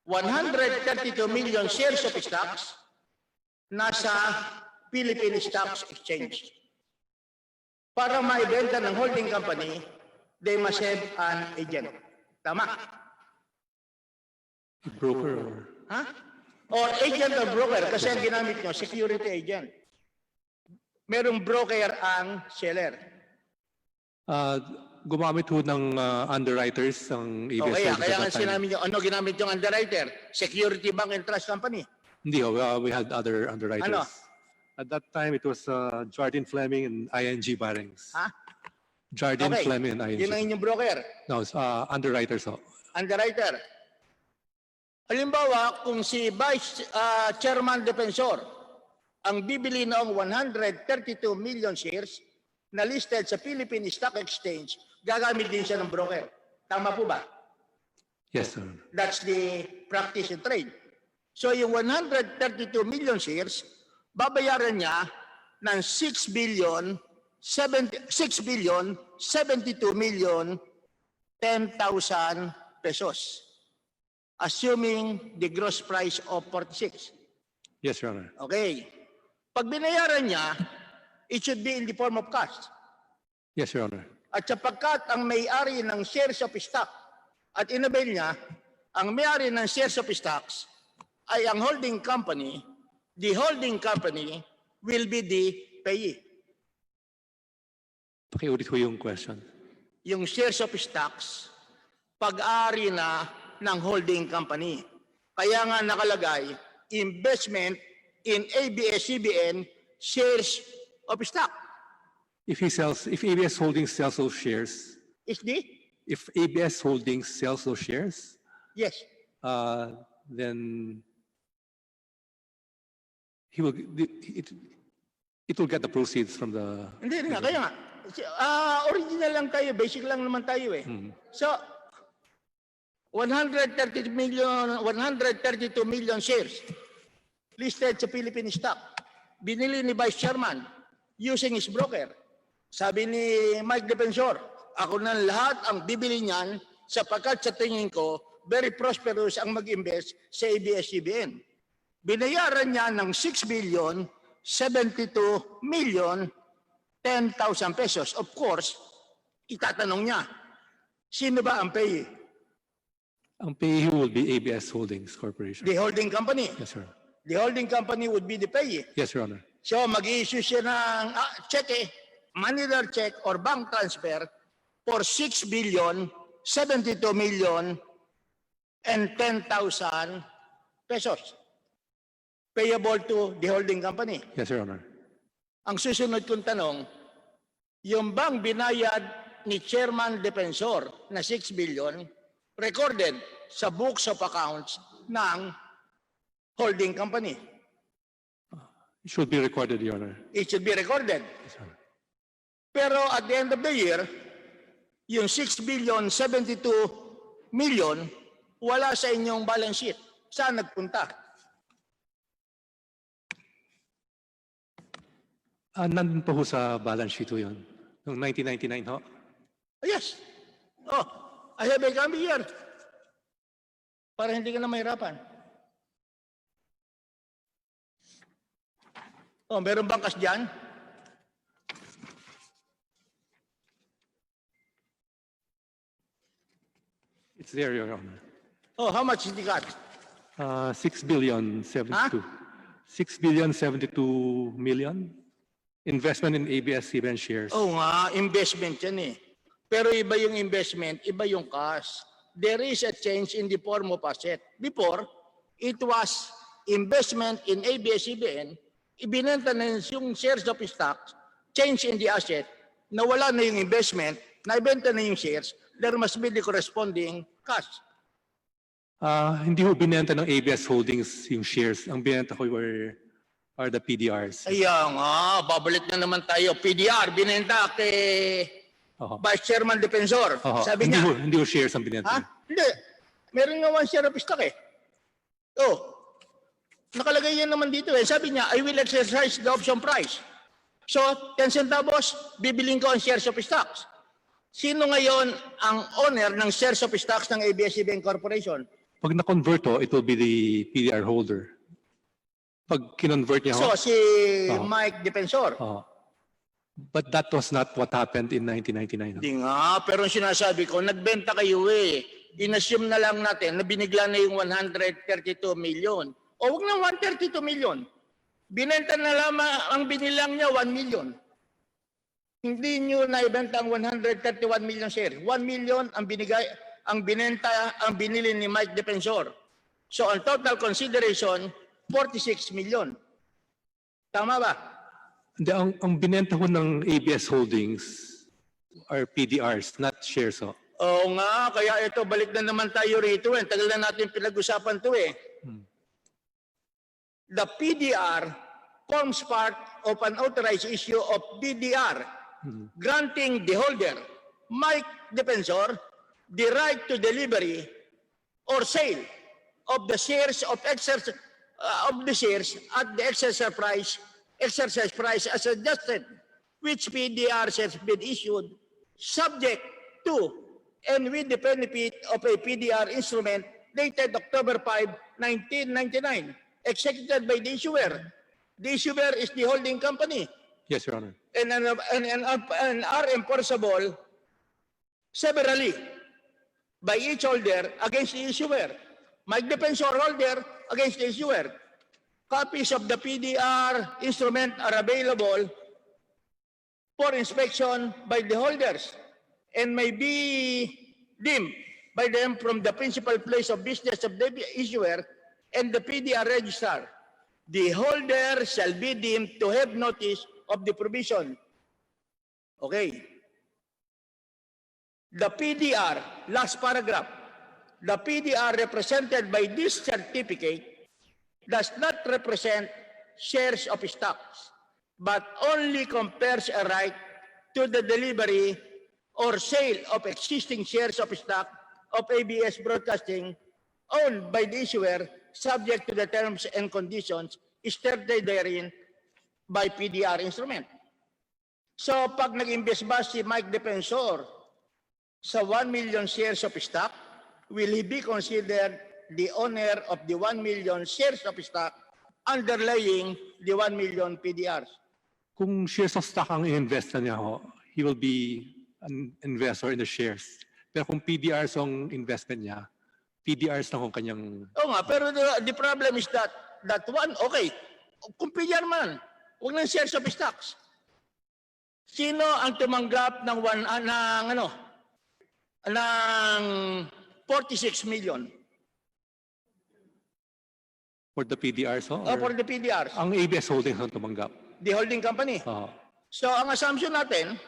F: 132 million shares of stocks nasa Philippine Stock Exchange. Para maibenta ng holding company, they must have an agent. Tama?
G: Broker or...
F: Huh? Or agent or broker, kasi ang ginamit nyo, security agent. Merong broker ang seller.
G: Gumamit ho ng underwriters ang ABS
F: Okay,
G: Holdings
F: kaya
G: at
F: nga
G: that time.
F: sinabi nyo, ano ginamit yung underwriter? Security Bank and Trust Company.
G: Hindi ho, we had other underwriters.
F: Ano?
G: At that time, it was Jardine Fleming and ING Barings.
F: Ha?
G: Jardine
F: Okay,
G: Fleming and ING.
F: yun ang inyong broker.
G: No, it's, underwriters ho.
F: Underwriter. Halimbawa, kung si Vice Chairman Defensor ang bibili ng 132 million shares na listed sa Philippine Stock Exchange, gagamit din siya ng broker. Tama po ba?
G: Yes, sir.
F: That's the practice in trade. So yung 132 million shares, babayaran niya ng 6 billion 72 million 10,000 pesos. Assuming the gross price of 46.
G: Yes, Your Honor.
F: Okay. Pag binayaran niya, it should be in the form of cash.
G: Yes, Your Honor.
F: At sapagkat ang may-ari ng shares of stock at inabail niya, ang may-ari ng shares of stocks ay ang holding company, the holding company will be the payee.
G: Pakiulit ko yung question.
F: Yung shares of stocks, pag-ari na ng holding company. Kaya nga nakalagay, investment in ABS-CBN shares of stock.
G: If ABS Holdings sells those shares, if ABS Holdings sells those shares,
F: Yes.
G: then it will get the proceeds from the.
F: Hindi nga, kaya nga. Original lang tayo, basic lang naman tayo eh. So, 132 million shares listed sa Philippine stock. Binili ni Vice Chairman using his broker. Sabi ni Mike Defensor, ako na lahat ang bibili niyan sapagkat sa tingin ko, very prosperous ang mag-invest sa ABS-CBN. Binayaran niya ng 6 billion 72 million 10,000 pesos. Of course, itatanong niya, sino ba ang payee?
G: Ang payee will be ABS Holdings Corporation.
F: The holding company.
G: Yes, sir.
F: The holding company would be the payee.
G: Yes, Your Honor.
F: So mag-i-issue siya ng cheque, money order check or bank transfer for 6 billion 72 million and 10,000 pesos payable to the holding company.
G: Yes, Your Honor.
F: Ang susunod kong tanong, yung bang binayad ni Chairman Defensor na 6 billion recorded sa books of accounts ng holding company?
G: It should be recorded, Your Honor.
F: It should be recorded.
G: Yes, Your Honor.
F: Pero at the end of the year, yung 6 billion 72 million wala sa inyong balance sheet. Saan nagpunta?
G: Nandun po ho sa balance sheet ho yun. Noong 1999 ho.
F: Yes. Oh, I have a copy here. Para hindi ka na mahirapan. Oh, meron bang cash dyan?
G: It's there, Your Honor.
F: Oh, how much is the cash?
G: 6 billion 72. 6 billion 72 million. Investment in ABS-CBN shares.
F: Oh nga, investment yan eh. Pero iba yung investment, iba yung cash. There is a change in the form of asset. Before, it was investment in ABS-CBN, ibinenta na yung shares of stocks, change in the asset, nawala na yung investment, naibenta na yung shares, there must be the corresponding cash.
G: Hindi ho binenta ng ABS Holdings yung shares. Ang binenta ko are the PDRs.
F: Ayan nga, babalik na naman tayo. PDR, binenta kay Vice Chairman Defensor. Sabi niya,
G: hindi ho shares ang binenta.
F: Hindi. Meron nga one share of stock eh. Oh, nakalagay yan naman dito eh. Sabi niya, I will exercise the option price. So, 10 centavos, bibiling ko ang shares of stocks. Sino ngayon ang owner ng shares of stocks ng ABS-CBN Corporation?
G: Pag na-convert ho, it will be the PDR holder. Pag kinonvert niya ho.
F: So, si Mike Defensor.
G: But that was not what happened in 1999.
F: Hindi nga, pero sinasabi ko, nagbenta kayo eh. Inassume na lang natin na binigla na yung 132 million. O wag na 132 million. Binenta na lamang, ang binilang niya 1 million. Hindi nyo naibenta ang 131 million shares. 1 million ang binigay, ang binenta, ang binili ni Mike Defensor. So ang total consideration, 46 million. Tama ba?
G: Ang binenta ko ng ABS Holdings are PDRs, not shares ho.
F: Oo nga, kaya ito, balik na naman tayo rito eh. Tagal na natin pinag-usapan to eh. The PDR forms part of an authorized issue of BDR, granting the holder, Mike Defensor, the right to delivery or sale of the shares of the shares at the exercise price as adjusted, which PDRs has been issued subject to and with the benefit of a PDR instrument dated October 5, 1999, executed by the issuer. The issuer is the holding company
G: Yes, Your Honor.
F: and are enforceable severally by each holder against the issuer. Mike Defensor holder against the issuer. Copies of the PDR instrument are available for inspection by the holders and may be deemed by them from the principal place of business of the issuer and the PDR registrar. The holder shall be deemed to have notice of the provision. Okay. The PDR, last paragraph, the PDR represented by this certificate does not represent shares of stocks, but only confers a right to the delivery or sale of existing shares of stock of ABS Broadcasting owned by the issuer, subject to the terms and conditions stated therein by PDR instrument. So pag nag-invest ba si Mike Defensor sa 1 million shares of stock, will he be considered the owner of the 1 million shares of stock underlying the 1 million PDRs?
G: Kung shares of stock ang i-invest na niya ho, he will be an investor in the shares. Pero kung PDRs ang investment niya, PDRs lang ang kanyang...
F: Oo nga, pero the problem is that one, okay, kung PDR man, huwag ng shares of stocks. Sino ang tumanggap ng ng 46 million?
G: For the PDRs ho?
F: For the PDRs.
G: Ang ABS Holdings ang tumanggap.
F: The holding company. So ang assumption natin,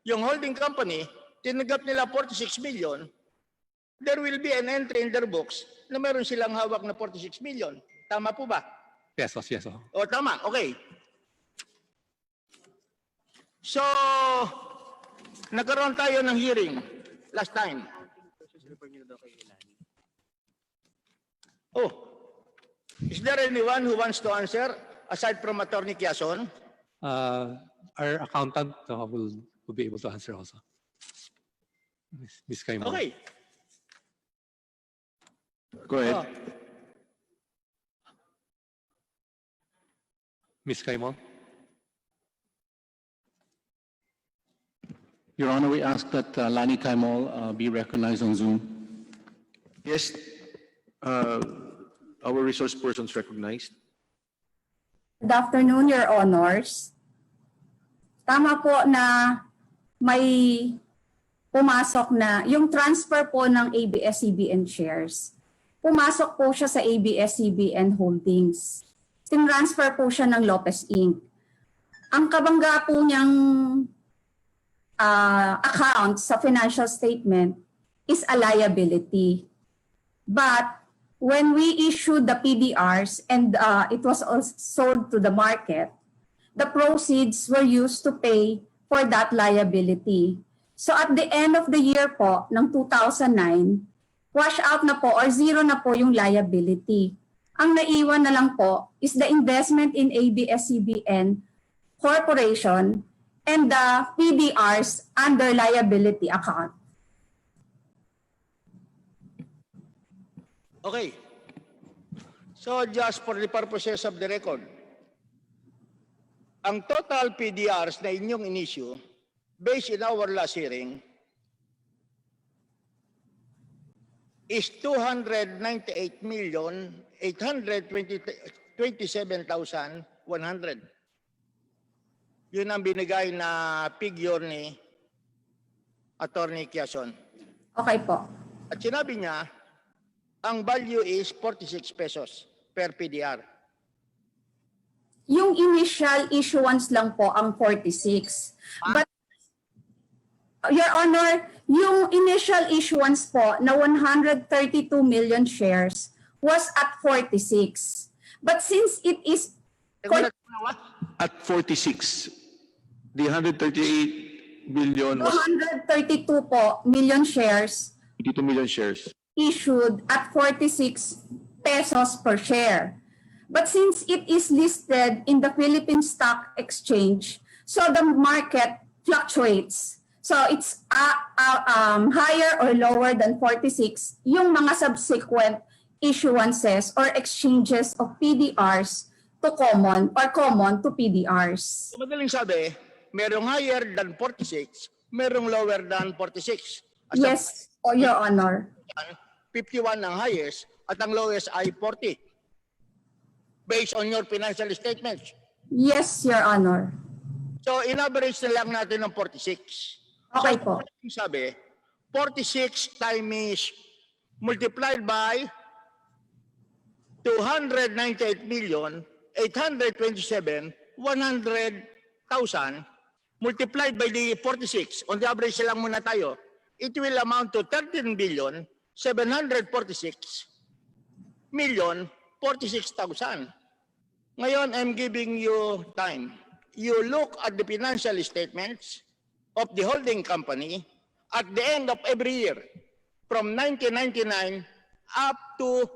F: yung holding company, tinanggap nila 46 million, there will be an entry in their books na meron silang hawak na 46 million. Tama po ba?
G: Pesos, yes ho.
F: O tama, okay. So, nagkaroon tayo ng hearing last time. Oh, is there anyone who wants to answer aside from Attorney Quezon?
G: Our accountant will be able to answer also. Ms. Caimon.
F: Okay.
H: Go ahead.
G: Ms. Caimon.
L: Your Honor, we ask that Lani Kaimol be recognized on Zoom.
H: Yes, our resource persons recognized.
J: Good afternoon, Your Honors. Tama po na may pumasok na yung transfer po ng ABS-CBN shares. Pumasok po siya sa ABS-CBN Holdings. Tinransfer po siya ng Lopez Inc. Ang kabangga po niyang account sa financial statement is a liability. But when we issued the PDRs and it was also sold to the market, the proceeds were used to pay for that liability. So at the end of the year po, ng 2009, wash out na po or zero na po yung liability. Ang naiwan na lang po is the investment in ABS-CBN Corporation and the PDRs under liability account.
F: Okay. So just for the purposes of the record, ang total PDRs na inyong in-issue, based in our last hearing, is 298,827,100. Yun ang binigay na figure ni Attorney Quezon.
J: Okay po.
F: At sinabi niya, ang value is 46 pesos per PDR.
J: Yung initial issuance lang po ang 46. But Your Honor, yung initial issuance po na 132 million shares was at 46. But since it is 46
F: What?
H: At 46. The 138 billion was
J: 232 po million shares
H: 82 million shares.
J: issued at 46 pesos per share. But since it is listed in the Philippine Stock Exchange, so the market fluctuates. So it's higher or lower than 46 yung mga subsequent issuances or exchanges of PDRs to common or common to PDRs.
F: So, madaling sabi, merong higher than 46, merong lower than 46.
J: Yes, Your Honor.
F: 51 ang highest at ang lowest ay 40. Based on your financial statements.
J: Yes, Your Honor.
F: So, in-average na lang natin ng 46.
J: Okay
F: So,
J: po.
F: sabi, 46 times multiplied by 298,827,100,000 multiplied by the 46. On the average lang muna tayo. It will amount to 13,746,046,000. Ngayon, I'm giving you time. You look at the financial statements of the holding company at the end of every year from 1999 up to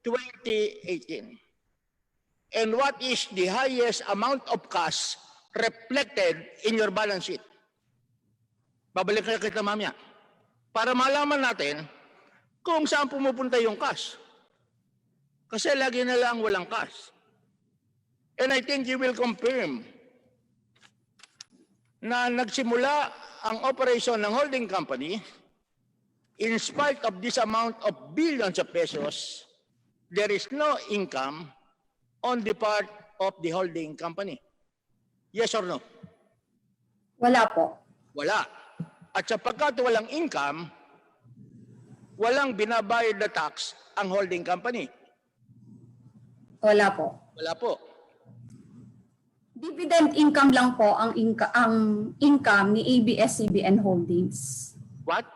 F: 2018. And what is the highest amount of cash reflected in your balance sheet? Babalik na kita mamaya. Para malaman natin kung saan pumupunta yung cash. Kasi lagi na lang walang cash. And I think you will confirm na nagsimula ang operation ng holding company in spite of this amount of billions of pesos, there is no income on the part of the holding company. Yes or no?
J: Wala po.
F: Wala. At sapagkat walang income, walang binabayad na tax ang holding company.
J: Wala po.
F: Wala po.
J: Dividend income lang po ang income ni ABS-CBN Holdings.
F: What?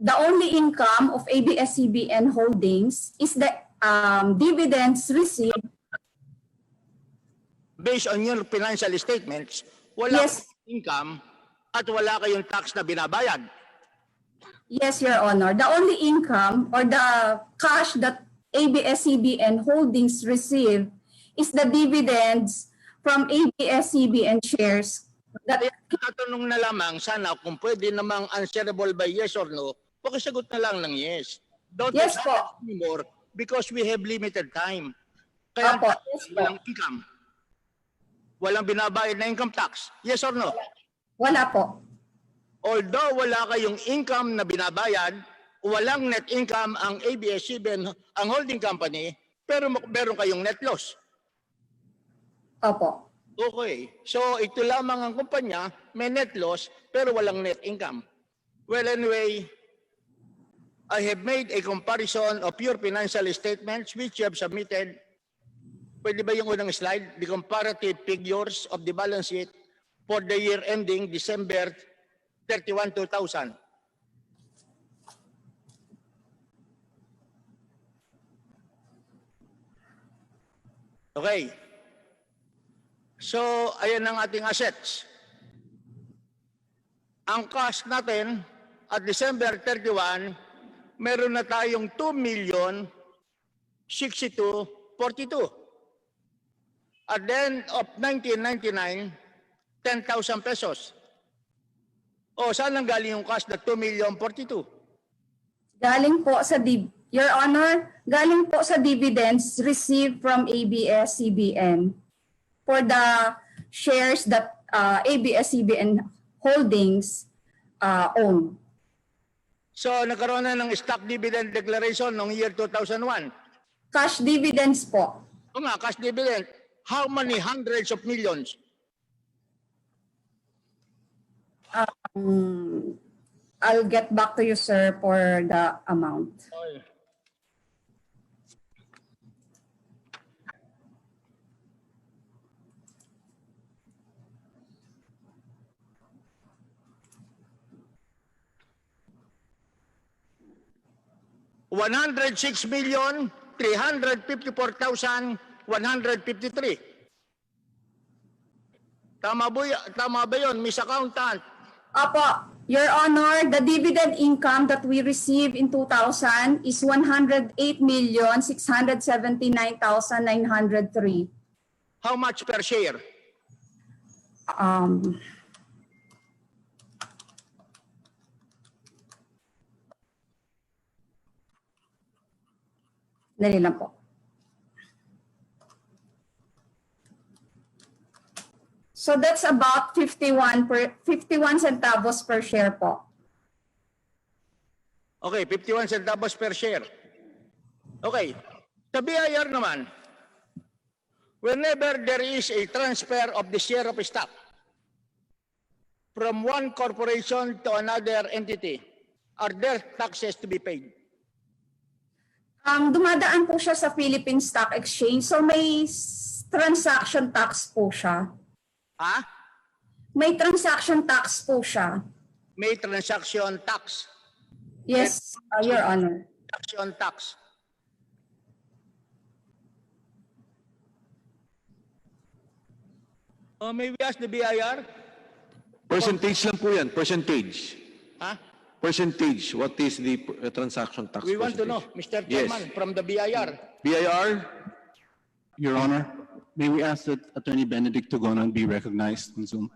J: The only income of ABS-CBN Holdings is the dividends received.
F: Based on your financial statements, wala
J: Yes.
F: kayong income at wala kayong tax na binabayad.
J: Yes, Your Honor. The only income or the cash that ABS-CBN Holdings receive is the dividends from ABS-CBN shares.
F: Kaya tatanong na lamang sana kung pwede namang answerable by yes or no, pakisagot na lang ng yes. Don't
J: Yes
F: ask
J: po.
F: anymore because we have limited time. Kaya
J: Opo, yes po.
F: walang income. Walang binabayad na income tax. Yes or no?
J: Wala po.
F: Although wala kayong income na binabayad, walang net income ang ABS-CBN, ang holding company, pero meron kayong net loss.
J: Opo.
F: Okay. So ito lamang ang kumpanya, may net loss, pero walang net income. Well, anyway, I have made a comparison of your financial statements which you have submitted. Pwede ba yung unang slide? The comparative figures of the balance sheet for the year ending December 31, 2000. Okay. So, ayan ang ating assets. Ang cash natin at December 31, meron na tayong 2,062,42. At the end of 1999, 10,000 pesos. O, saan ang galing yung cash na 2,042,000?
J: Galing po sa Your Honor, galing po sa dividends received from ABS-CBN for the shares that ABS-CBN Holdings own.
F: So, nagkaroon na ng stock dividend declaration noong year 2001.
J: Cash dividends po.
F: O nga, cash dividend. How many hundreds of millions?
J: I'll get back to you, sir, for the amount.
F: Okay. $106,354,153. Tama ba yun, Miss Accountant?
J: Opo, Your Honor, the dividend income that we received in 2000 is 108,679,903.
F: How much per share?
J: Dali lang po. So that's about 51 centavos per share po.
F: Okay, 51 centavos per share. Okay, sa BIR naman, whenever there is a transfer of the share of stock from one corporation to another entity, are there taxes to be paid?
J: Dumadaan po siya sa Philippine Stock Exchange, so may transaction tax po siya.
F: Ha?
J: May transaction tax po siya.
F: May transaction tax.
J: Yes, Your Honor.
F: Transaction tax. May we ask the BIR?
H: Percentage lang po yan, percentage.
F: Ha?
H: Percentage, what is the transaction tax
F: We want to know,
H: percentage?
F: Mr. Chairman, from the BIR.
H: BIR?
L: Your Honor, may we ask that Attorney Benedict Togonon be recognized on Zoom?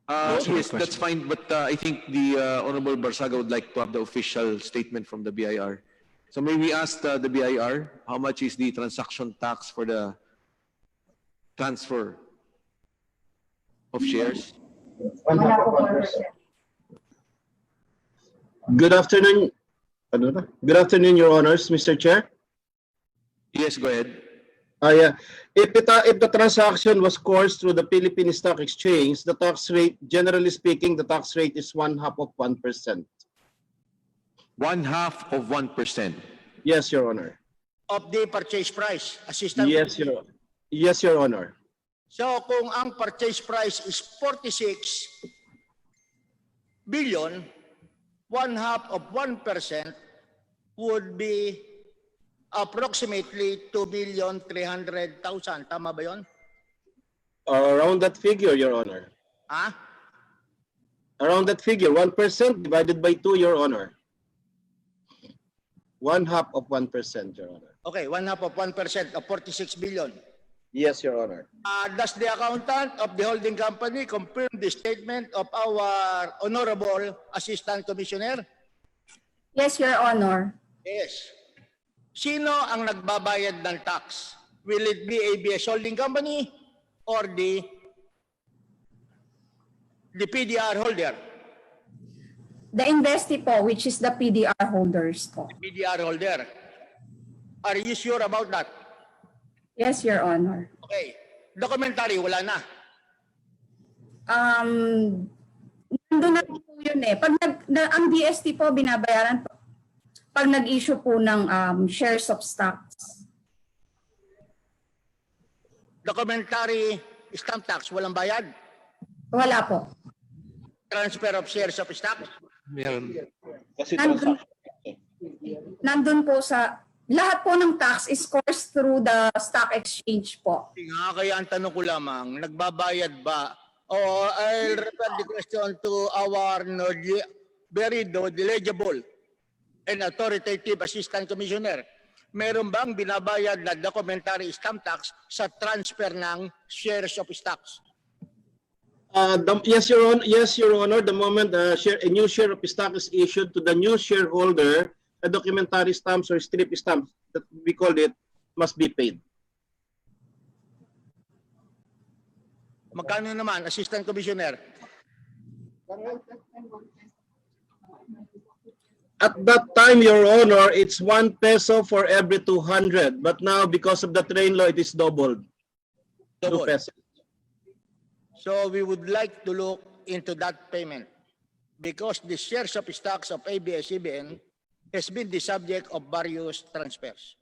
H: Yes, that's fine, but I think the Honorable Barsaga would like to have the official statement from the BIR. So may we ask the BIR, how much is the transaction tax for the transfer of shares?
M: Good afternoon. Good afternoon, Your Honors, Mr. Chair.
H: Yes, go ahead.
M: Yeah. If the transaction was coursed through the Philippine Stock Exchange, the tax rate, generally speaking, the tax rate is 1/2 of 1%.
H: 1/2 of 1%.
M: Yes, Your Honor.
F: Of the purchase price, assistant.
M: Yes, Your Honor.
F: So kung ang purchase price is 46 billion, 1/2 of 1% would be approximately 2,300,000. Tama ba yun?
M: Around that figure, Your Honor.
F: Ha?
M: Around that figure, 1% divided by 2, Your Honor. 1/2 of 1%, Your Honor.
F: Okay, 1/2 of 1% of 46 billion.
M: Yes, Your Honor.
F: Does the accountant of the holding company confirm the statement of our Honorable Assistant Commissioner?
J: Yes, Your Honor.
F: Yes. Sino ang nagbabayad ng tax? Will it be ABS Holding Company or the PDR holder?
J: The investee po, which is the PDR holders po.
F: PDR holder. Are you sure about that?
J: Yes, Your Honor.
F: Okay. Documentary, wala na.
J: Nandun na po yun eh. Ang DST po binabayaran po pag nag-issue po ng shares of stocks.
F: Documentary stamp tax, walang bayad?
J: Wala po.
F: Transfer of shares of stocks?
G: Meron.
M: Kasi
J: Nandun po sa, lahat po ng tax is coursed through the stock exchange po.
F: Kaya ang tanong ko lamang, nagbabayad ba? I'll refer the question to our very knowledgeable and authoritative Assistant Commissioner. Meron bang binabayad na documentary stamp tax sa transfer ng shares of stocks?
M: Yes, Your Honor. The moment a new share of stock is issued to the new shareholder, a documentary stamps or strip stamps that we called it must be paid.
F: Magkano naman, Assistant Commissioner?
M: At that time, Your Honor, it's 1 peso for every 200. But now, because of the train law, it is doubled. 2 pesos.
F: So we would like to look into that payment because the shares of stocks of ABS-CBN has been the subject of various transfers.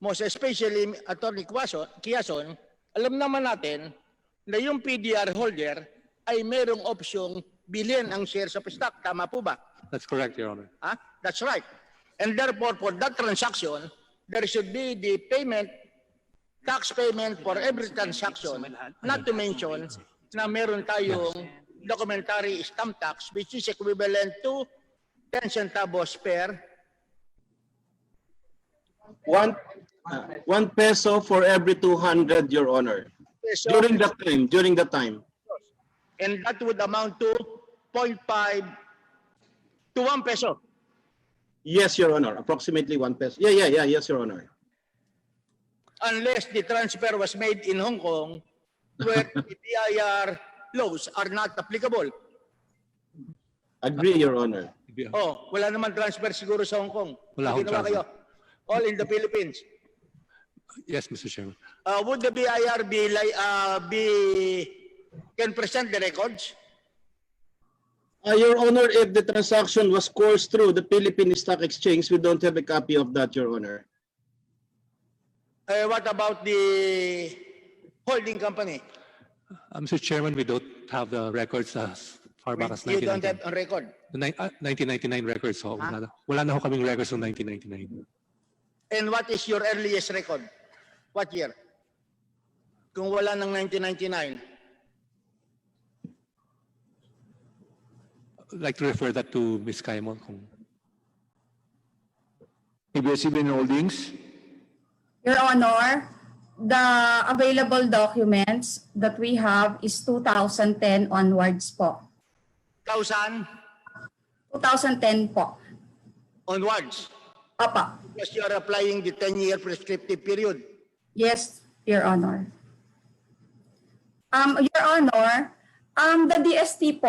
F: Most especially, Attorney Quezon, alam naman natin na yung PDR holder ay merong opsyong bilhin ang shares of stock. Tama po ba?
G: That's correct, Your Honor.
F: That's right. And therefore, for that transaction, there should be the payment tax payment for every transaction, not to mention na meron tayong documentary stamp tax which is equivalent to 10 centavos per
M: 1 peso for every 200, Your Honor.
F: peso.
M: During that time.
F: And that would amount to 0.5 to 1 peso.
M: Yes, Your Honor. Approximately 1 peso. Yes, Your Honor.
F: Unless the transfer was made in Hong Kong, where the BIR laws are not applicable.
M: Agree, Your Honor.
F: Oh, wala naman transfer siguro sa Hong Kong.
G: Wala akong
F: Ginawa
G: transfer.
F: kayo. All in the Philippines.
G: Yes, Mr. Chairman.
F: Would the BIR can present the records?
M: Your Honor, if the transaction was coursed through the Philippine Stock Exchange, we don't have a copy of that, Your Honor.
F: What about the holding company?
G: Mr. Chairman, we don't have the records as far back as
F: You don't
G: 1999.
F: have a record.
G: The 1999 records, so wala na ho kaming records ng 1999.
F: And what is your earliest record? What year? Kung wala ng 1999.
G: I'd like to refer that to Ms. Caimon.
H: ABS-CBN Holdings.
J: Your Honor, the available documents that we have is 2010 onwards po.
F: 1,000
J: 2010 po.
F: onwards.
J: Apa.
F: Because you are applying the 10-year prescriptive period.
J: Yes, Your Honor. Your Honor, the DST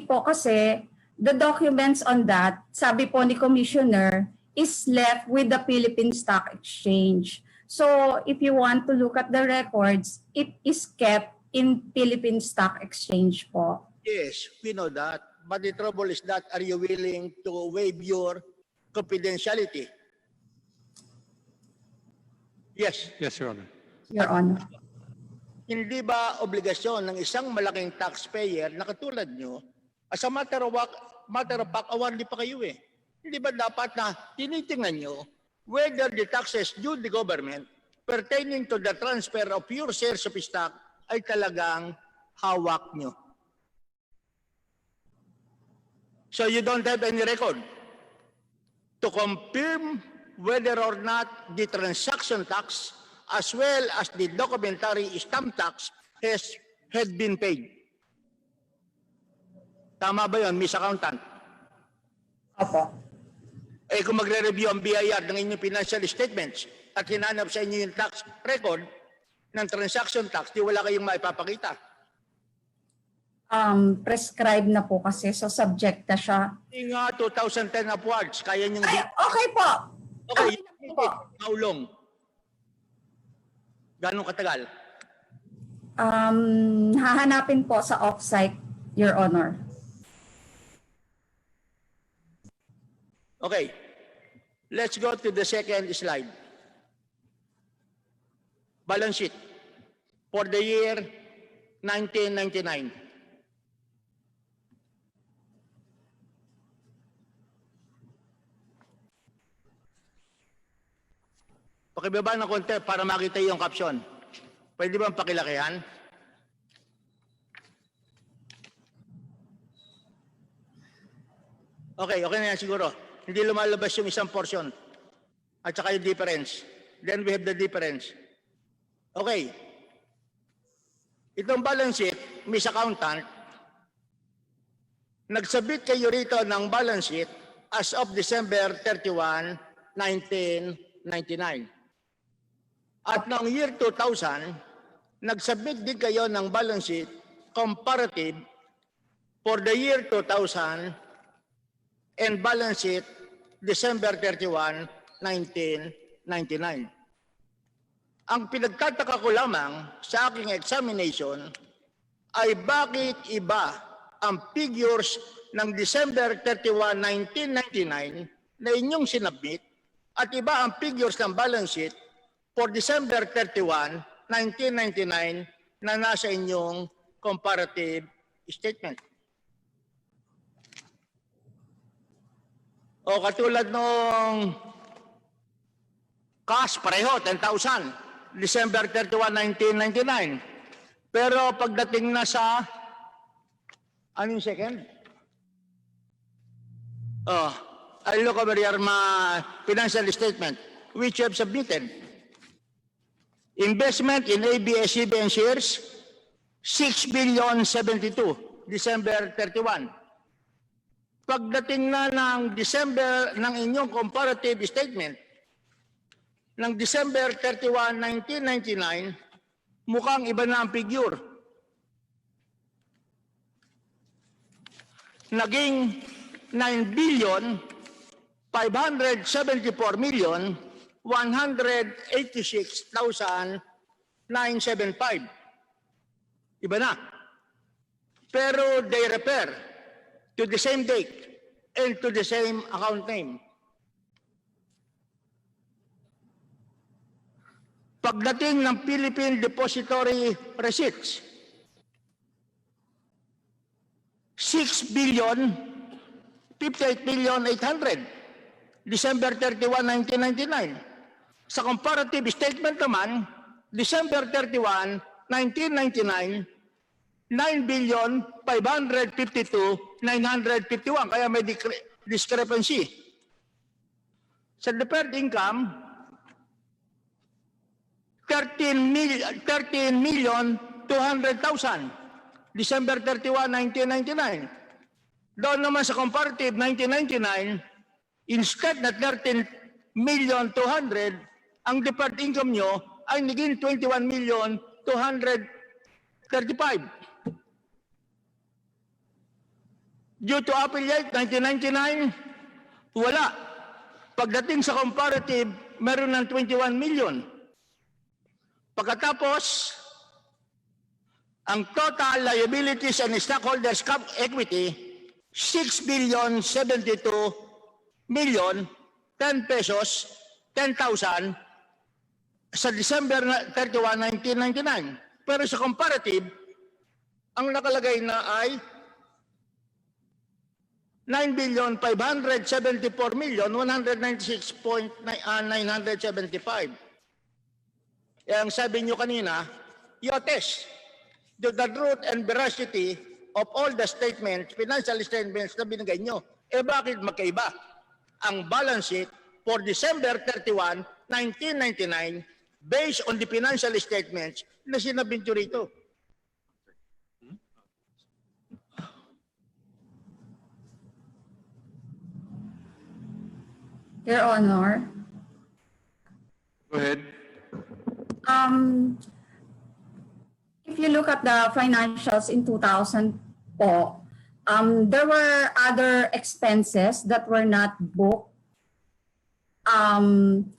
J: po kasi, the documents on that, sabi po ni Commissioner, is left with the Philippine Stock Exchange. So if you want to look at the records, it is kept in Philippine Stock Exchange po.
F: Yes, we know that. But the trouble is that, are you willing to waive your confidentiality? Yes.
G: Yes, Your Honor.
J: Your Honor.
F: Hindi ba obligasyon ng isang malaking taxpayer na katulad nyo, as a matter of fact, awardee pa kayo eh. Hindi ba dapat na tinitingnan nyo whether the taxes due the government pertaining to the transfer of your shares of stock ay talagang hawak nyo? So you don't have any record to confirm whether or not the transaction tax as well as the documentary stamp tax had been paid. Tama ba yun, Miss Accountant?
J: Opo.
F: Eh kung magre-review ang BIR ng inyong financial statements at hinanap sa inyo yung tax record ng transaction tax, di wala kayong maipapakita.
J: Prescribed na po kasi, so subject na siya.
F: Hindi nga, 2010 upwards, kaya niyong...
J: Ay, okay po.
F: Okay,
J: po.
F: how long? Gano'ng katagal?
J: Hahanapin po sa offsite, Your Honor.
F: Okay, let's go to the second slide. Balance sheet for the year 1999. Pakibaba ng konti para makita yung caption. Pwede bang pakilakihan? Okay na yan siguro. Hindi lumalabas yung isang portion. At saka yung difference. Then we have the difference. Okay. Itong balance sheet, Miss Accountant, nagsabit kayo rito ng balance sheet as of December 31, 1999. At noong year 2000, nagsubmit din kayo ng balance sheet comparative for the year 2000 and balance sheet December 31, 1999. Ang pinagtataka ko lamang sa aking examination ay bakit iba ang figures ng December 31, 1999 na inyong sinabit at iba ang figures ng balance sheet for December 31, 1999 na nasa inyong comparative statement. O katulad nung Cash, pareho, 10,000. December 31, 1999. Pero pagdating na sa, ano yung second? I look over your financial statement, which you have submitted. Investment in ABS-CBN shares, 6,072,000,000, December 31. Pagdating na ng December ng inyong comparative statement, ng December 31, 1999, mukhang iba na ang figure. Naging 9,574,186,975. Iba na. Pero they refer to the same date and to the same account name. Pagdating ng Philippine Depository Receipts, 6,058,800,000, December 31, 1999. Sa comparative statement naman, December 31, 1999, 9,552,951. Kaya may discrepancy. Sa deferred income, 13,200,000, December 31, 1999. Doon naman sa comparative 1999, instead na 13,200,000, ang deferred income nyo ay naging 21,235,000. Due to affiliate 1999, wala. Pagdating sa comparative, meron ng 21 million. Pagkatapos, ang total liabilities and stockholders' equity, 6,072,000,000, 10 pesos, 10,000 sa December 31, 1999. Pero sa comparative, ang nakalagay na ay 9,574,196,975. Ang sabi nyo kanina, you attest to the truth and veracity of all the statements, financial statements na binigay nyo. Bakit magkaiba? Ang balance sheet for December 31, 1999, based on the financial statements na sinabi nyo rito.
J: Your Honor.
H: Go ahead.
J: If you look at the financials in 2000 po, there were other expenses that were not booked and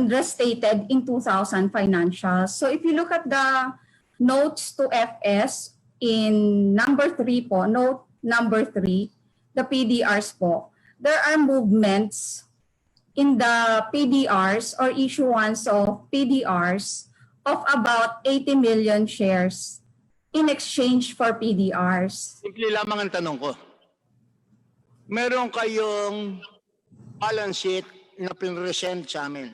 J: restated in 2000 financials. So if you look at the notes to FS in number 3 po, note number 3, the PDRs po, there are movements in the PDRs or issuance of PDRs of about 80 million shares in exchange for PDRs.
F: Simple lamang ang tanong ko. Meron kayong balance sheet na pinresent sa amin.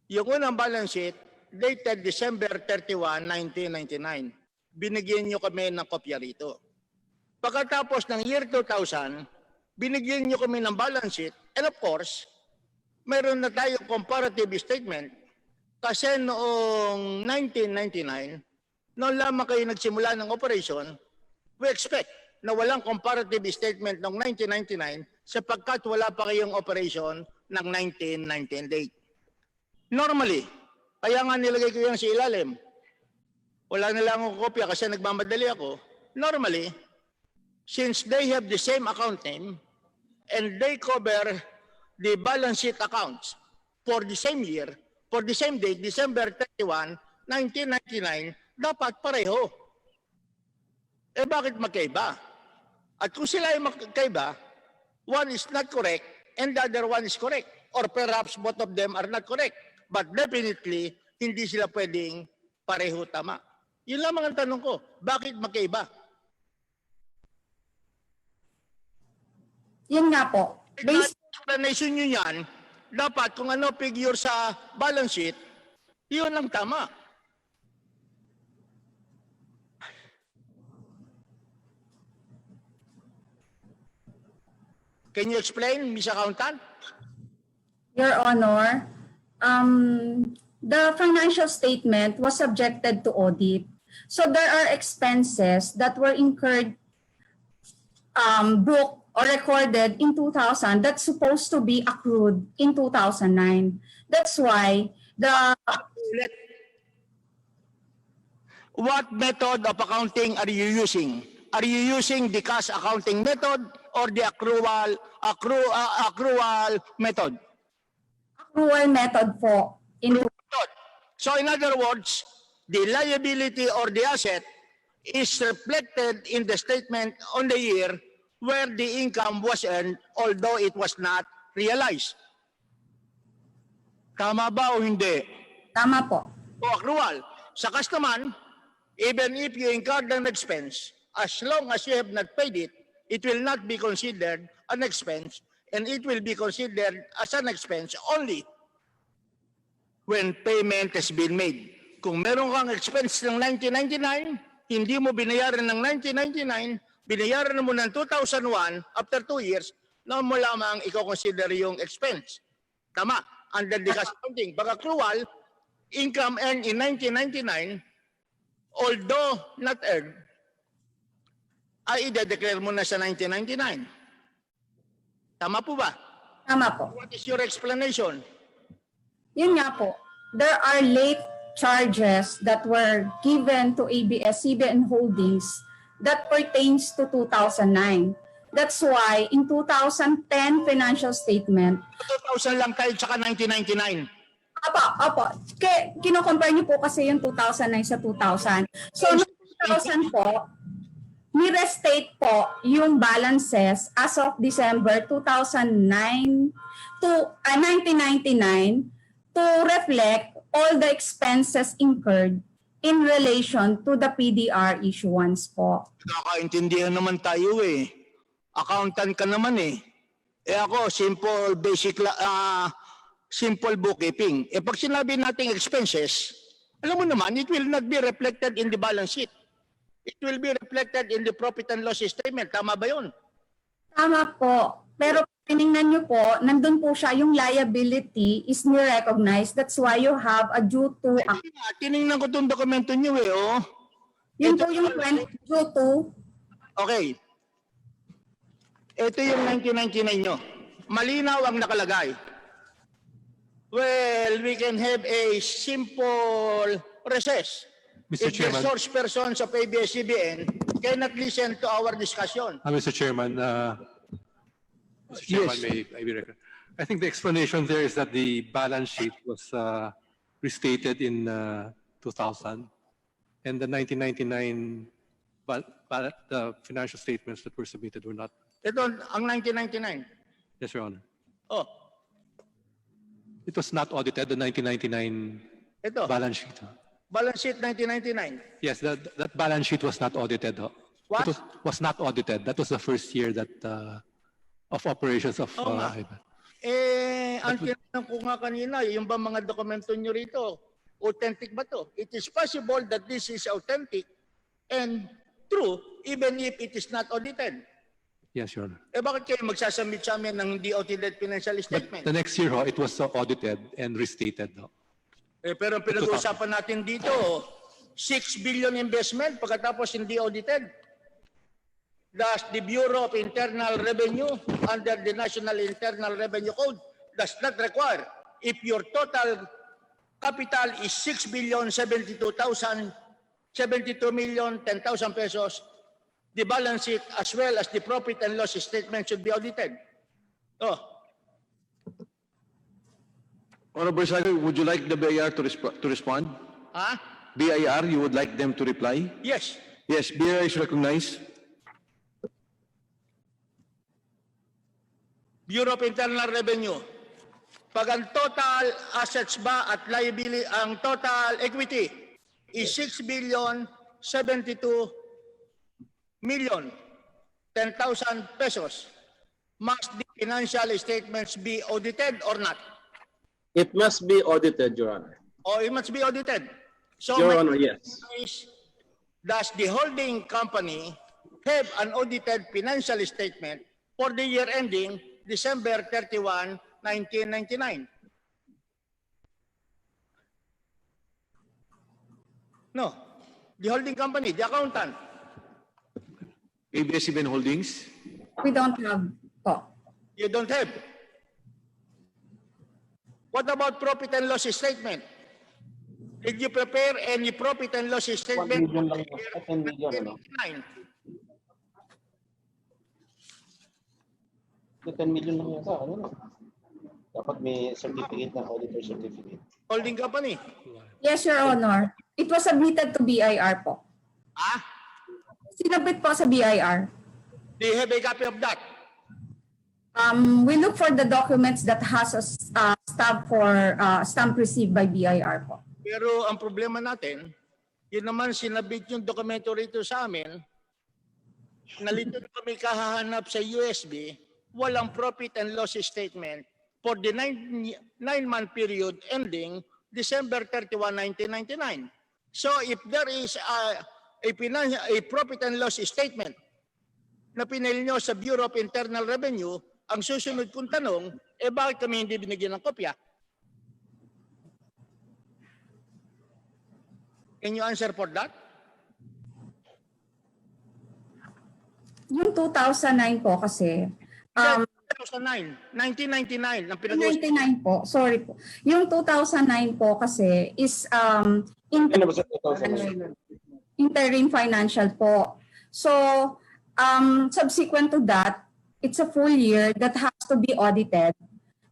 F: Yung unang balance sheet, dated December 31, 1999. Binigyan nyo kami ng kopya rito. Pagkatapos ng year 2000, binigyan nyo kami ng balance sheet, and of course, meron na tayong comparative statement kasi noong 1999, noong lamang kayo nagsimula ng operation, we expect na walang comparative statement noong 1999 sapagkat wala pa kayong operation ng 1998. Normally, kaya nga nilagay ko yan sa ilalim. Wala na lang akong kopya kasi nagmamadali ako. Normally, since they have the same account name and they cover the balance sheet accounts for the same year, for the same date, December 31, 1999, dapat pareho. Bakit magkaiba? At kung sila ay magkaiba, one is not correct and the other one is correct. Or perhaps both of them are not correct. But definitely, hindi sila pwedeng pareho tama. Yun lamang ang tanong ko, bakit magkaiba?
J: Yun nga po.
F: Based explanation nyo yan, Dapat kung ano figure sa balance sheet, yun ang tama. Can you explain, Ms. Accountant?
J: Your Honor, the financial statement was subjected to audit. So there are expenses that were incurred, booked or recorded in 2000 that's supposed to be accrued in 2009. That's why the...
F: What method of accounting are you using? Are you using the cash accounting method or the accrual method?
J: Accrual method po.
F: So in other words, the liability or the asset is reflected in the statement on the year where the income was earned, although it was not realized. Tama ba o hindi?
J: Tama po.
F: O accrual. Sa cash naman, even if you incurred an expense, as long as you have not paid it, it will not be considered an expense and it will be considered as an expense only when payment has been made. Kung meron kang expense ng 1999, hindi mo binayaran ng 1999, binayaran mo ng 2001, after 2 years, na mo lamang i-consider yung expense. Tama, under the cash accounting. Pag accrual, income earned in 1999, although not earned, ay i-declare mo na sa 1999. Tama po ba?
J: Tama po.
F: What is your explanation?
J: Yun nga po. There are late charges that were given to ABS-CBN Holdings that pertains to 2009. That's why in 2010 financial statement,
F: 2000 lang tayo tsaka 1999.
J: Apo. Kino-compare niyo po kasi yung 2009 sa 2000. So, noong 2000 po, ni-restate po yung balances as of December 2009 to 1999 to reflect all the expenses incurred in relation to the PDR issuance po.
F: Nakakaintindihan naman tayo eh. Accountant ka naman eh. Eh ako, simple bookkeeping. Eh pag sinabi nating expenses, alam mo naman, it will not be reflected in the balance sheet. It will be reflected in the profit and loss statement. Tama ba yun?
J: Tama po. Pero tinignan niyo po, nandun po siya, yung liability is ni-recognize. That's why you have a due to...
F: Tinignan ko itong dokumento niyo eh, oh.
J: Yun po yung due to...
F: Okay. Ito yung 1999 nyo. Malinaw ang nakalagay. Well, we can have a simple recess.
G: Mr.
F: If
G: Chairman.
F: the source persons of ABS-CBN cannot listen to our discussion.
G: Mr. Chairman,
F: Yes.
G: may I be recognized? I think the explanation there is that the balance sheet was restated in 2000, and the 1999 the financial statements that were submitted were not.
F: Ito ang 1999.
G: Yes, Your Honor.
F: Oh,
G: It was not audited, the 1999
F: ito.
G: balance sheet.
F: Balance sheet 1999.
G: Yes, that balance sheet was not audited.
F: What?
G: It was not audited. That was the first year that of operations of IBAN.
F: Ang tinanong ko nga kanina, yung ba mga dokumento nyo rito, authentic ba to? It is possible that this is authentic and true even if it is not audited.
G: Yes, Your Honor.
F: Eh bakit kayo magsasubmit sa amin ng hindi audited financial statement?
G: But the next year, it was audited and restated.
F: Pero ang pinag-uusapan natin dito, 6 billion investment pagkatapos hindi audited. Does the Bureau of Internal Revenue under the National Internal Revenue Code does not require if your total capital is 6,072,010,000 pesos, the balance sheet as well as the profit and loss statement should be audited. Oh.
H: Honorable Secretary, would you like the BIR to respond?
F: Huh?
H: BIR, you would like them to reply?
F: Yes.
H: Yes, BIR is recognized.
F: Bureau of Internal Revenue. Pag ang total assets ba at liability, ang total equity is 6,072,010,000 pesos, must the financial statements be audited or not?
M: It must be audited, Your Honor.
F: Or it must be audited. So
M: Your
F: my
M: Honor, yes.
F: question is, does the holding company have an audited financial statement for the year ending December 31, 1999? No. The holding company, the accountant.
H: ABS-CBN Holdings?
J: We don't have po.
F: You don't have. What about profit and loss statement? Did you prepare any profit and loss statement for the year 1999?
N: 10 million lang yata, ano no? Dapat may certificate na auditor certificate.
F: Holding company.
J: Yes, Your Honor. It was submitted to BIR po.
F: Ah?
J: Sinabit po sa BIR.
F: Do you have a copy of that?
J: We look for the documents that has a stamp received by BIR po.
F: Pero ang problema natin, yun naman sinabit yung dokumento rito sa amin, nalito na kami kahahanap sa USB, walang profit and loss statement for the 9-month period ending December 31, 1999. So if there is a profit and loss statement na pinail nyo sa Bureau of Internal Revenue, ang susunod kong tanong, bakit kami hindi binigyan ng kopya? Can you answer for that?
J: Yung 2009 po kasi,
F: 2009, 1999 ang pinag-uusapan.
J: 1999 po, sorry po. Yung 2009 po kasi is interim financial po. So, subsequent to that, it's a full year that has to be audited.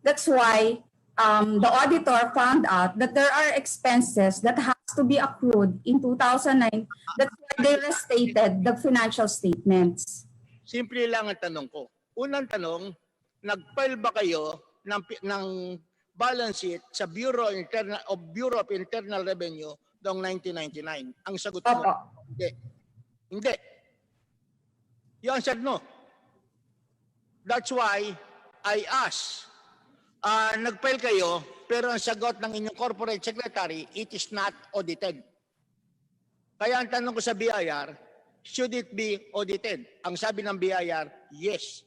J: That's why the auditor found out that there are expenses that has to be accrued in 2009. That's why they restated the financial statements.
F: Simple lang ang tanong ko. Unang tanong, nag-file ba kayo ng balance sheet sa Bureau of Internal Revenue noong 1999? Ang sagot mo, hindi. Hindi. You answered no. That's why I asked, nag-file kayo, pero ang sagot ng inyong corporate secretary, it is not audited. Kaya ang tanong ko sa BIR, should it be audited? Ang sabi ng BIR, yes.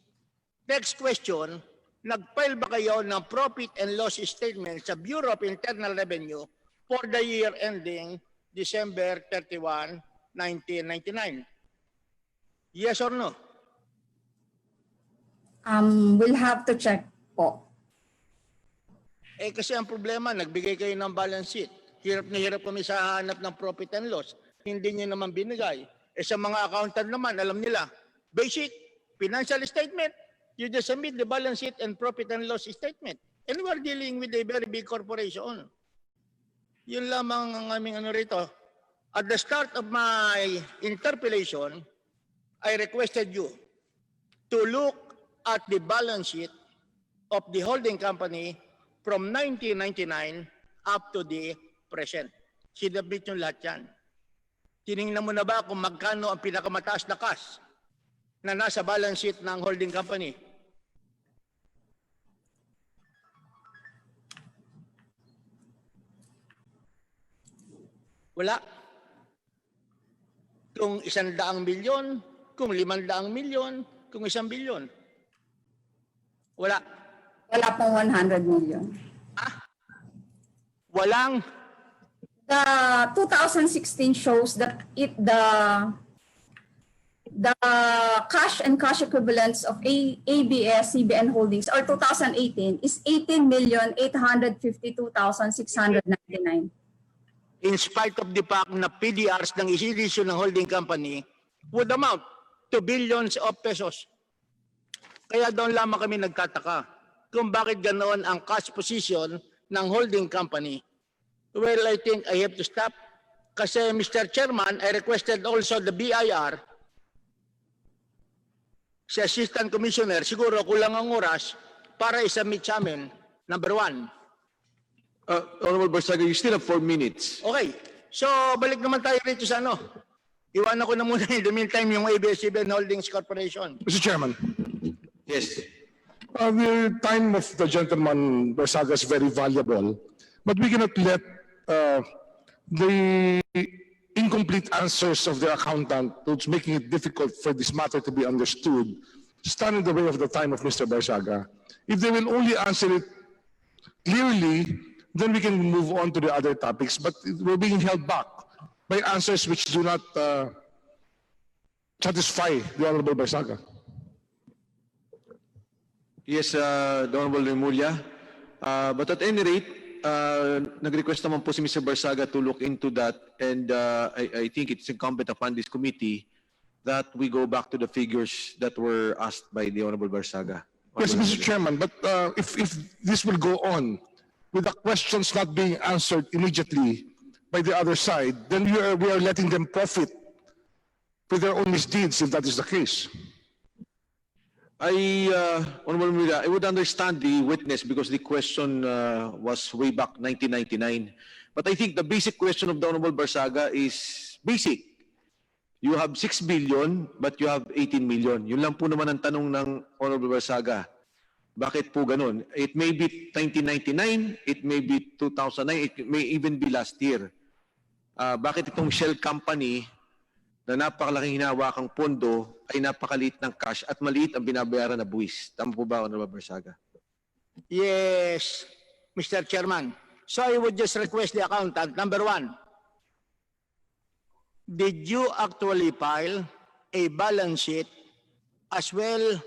F: Next question, nag-file ba kayo ng profit and loss statement sa Bureau of Internal Revenue for the year ending December 31, 1999? Yes or no?
J: We'll have to check po.
F: Kasi ang problema, nagbigay kayo ng balance sheet. Hirap na hirap kami sa hanap ng profit and loss. Hindi nyo naman binigay. Sa mga accountant naman, alam nila, basic financial statement, you just submit the balance sheet and profit and loss statement. And we're dealing with a very big corporation. Yun lamang ang aming ano rito. At the start of my interpellation, I requested you to look at the balance sheet of the holding company from 1999 up to the present. Sinabit yung lahat yan. Tinignan mo na ba kung magkano ang pinakamataas na cash na nasa balance sheet ng holding company? Wala. Kung 100 milyon, kung 500 milyon, kung 1 bilyon. Wala.
J: Wala pong 100 million.
F: Walang.
J: The 2016 shows that the cash and cash equivalents of ABS-CBN Holdings or 2018 is 18,852,699.
F: In spite of the fact na PDRs ng issue ng holding company would amount to billions of pesos. Kaya doon lamang kami nagtataka kung bakit ganoon ang cash position ng holding company. Well, I think I have to stop kasi Mr. Chairman, I requested also the BIR, si Assistant Commissioner, siguro kulang ang oras para isubmit sa amin, number 1.
H: Honorable Barsaga, you still have 4 minutes.
F: Okay, so balik naman tayo rito sa ano. Iwanan ko na muna in the meantime yung ABS-CBN Holdings Corporation.
E: Mr. Chairman.
H: Yes.
E: The time of the gentleman Barsaga is very valuable, but we cannot let the incomplete answers of the accountant, which making it difficult for this matter to be understood, stand in the way of the time of Mr. Barsaga. If they will only answer it clearly, then we can move on to the other topics, but we're being held back by answers which do not satisfy the Honorable Barsaga.
H: Yes, the Honorable Remulla. But at any rate, nag-request naman po si Mr. Barsaga to look into that, and I think it's incumbent upon this committee that we go back to the figures that were asked by the Honorable Barsaga.
E: Yes, Mr. Chairman, but if this will go on with the questions not being answered immediately by the other side, then we are letting them profit for their own misdeeds, if that is the case.
H: Honorable Remulla, I would understand the witness because the question was way back 1999. But I think the basic question of the Honorable Barsaga is basic. You have 6 billion, but you have 18 million. Yun lang po naman ang tanong ng Honorable Barsaga. Bakit po ganun? It may be 1999, it may be 2009, it may even be last year. Bakit itong shell company na napakalaking hinawakang pondo ay napakaliit ng cash at maliit ang binabayaran na buwis? Tama po ba, Honorable Barsaga?
F: Yes, Mr. Chairman. So I would just request the accountant, number one, did you actually file a balance sheet as well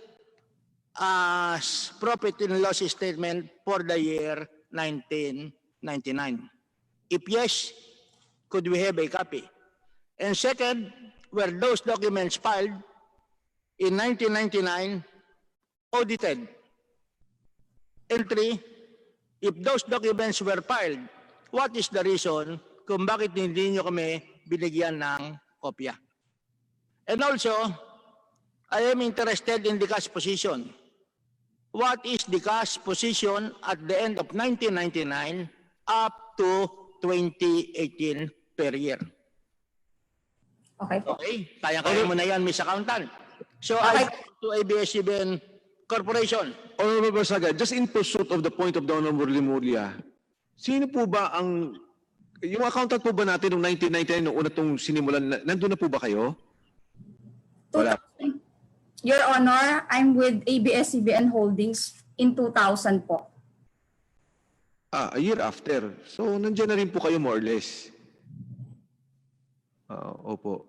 F: as profit and loss statement for the year 1999? If yes, could we have a copy? And second, were those documents filed in 1999 audited? And three, if those documents were filed, what is the reason kung bakit hindi nyo kami binigyan ng kopya? And also, I am interested in the cash position. What is the cash position at the end of 1999 up to 2018 per year?
J: Okay po.
F: Okay, kaya mo na yan, Ms. Accountant. So, I go to ABS-CBN Corporation.
H: Honorable Barsaga, just in pursuit of the point of the Honorable Remulla, sino po ba ang, yung accountant po ba natin noong 1999, noong una itong sinimulan, nandun na po ba kayo? Wala.
J: Your Honor, I'm with ABS-CBN Holdings in 2000 po.
H: A year after. So, nandiyan na rin po kayo more or less. Opo.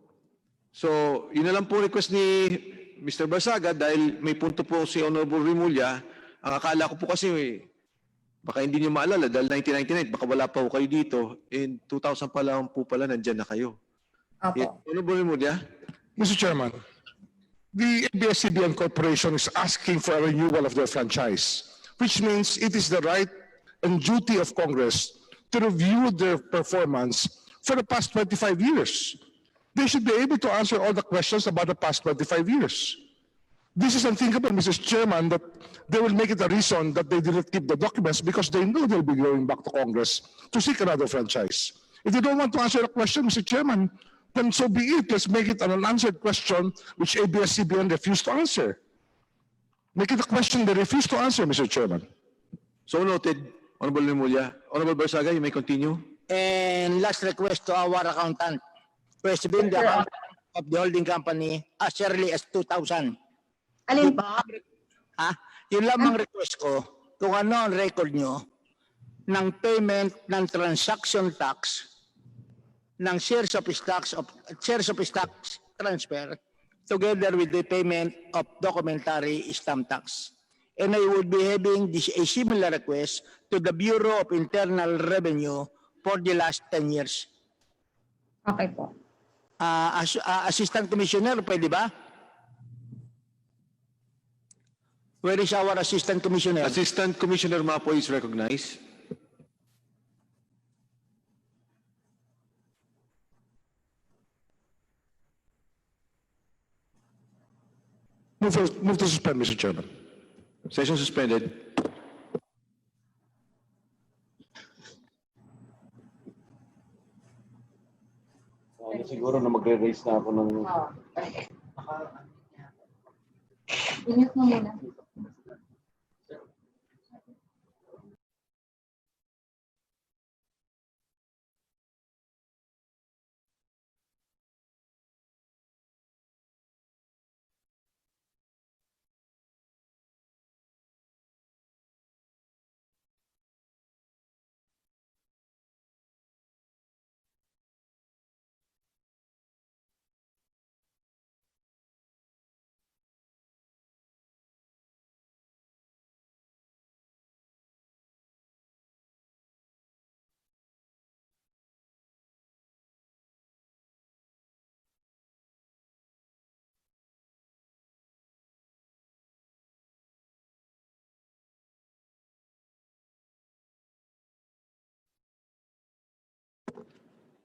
H: So, yun na lang po request ni Mr. Barsaga dahil may punto po si Honorable Remulla. Ang akala ko po kasi baka hindi niyo maalala dahil 1999, baka wala pa po kayo dito. In 2000 pa lang po pala, nandyan na kayo.
J: Apo.
H: Honorable Remulla?
E: Mr. Chairman, the ABS-CBN Corporation is asking for a renewal of their franchise, which means it is the right and duty of Congress to review their performance for the past 25 years. They should be able to answer all the questions about the past 25 years. This is unthinkable, Mr. Chairman, that they will make it a reason that they didn't keep the documents because they know they'll be going back to Congress to seek another franchise. If they don't want to answer the question, Mr. Chairman, then so be it. Let's make it an unanswered question which ABS-CBN refused to answer. Make it a question they refuse to answer, Mr. Chairman.
H: So noted, Honorable Remulla. Honorable Barsaga, you may continue.
F: And last request to our accountant, who has been the accountant of the holding company as early as 2000.
J: Alin po?
F: Yun lamang request ko, kung ano ang record nyo ng payment ng transaction tax ng shares of stocks transfer together with the payment of documentary stamp tax. And I would be having a similar request to the Bureau of Internal Revenue for the last 10 years.
J: Okay po.
F: Assistant Commissioner, pwede ba? Where is our Assistant Commissioner?
H: Assistant Commissioner Mapo is recognized.
E: Move to suspend, Mr. Chairman.
H: Session suspended.
N: Siguro na magre-raise na ako ng...
J: Ingat mo muna.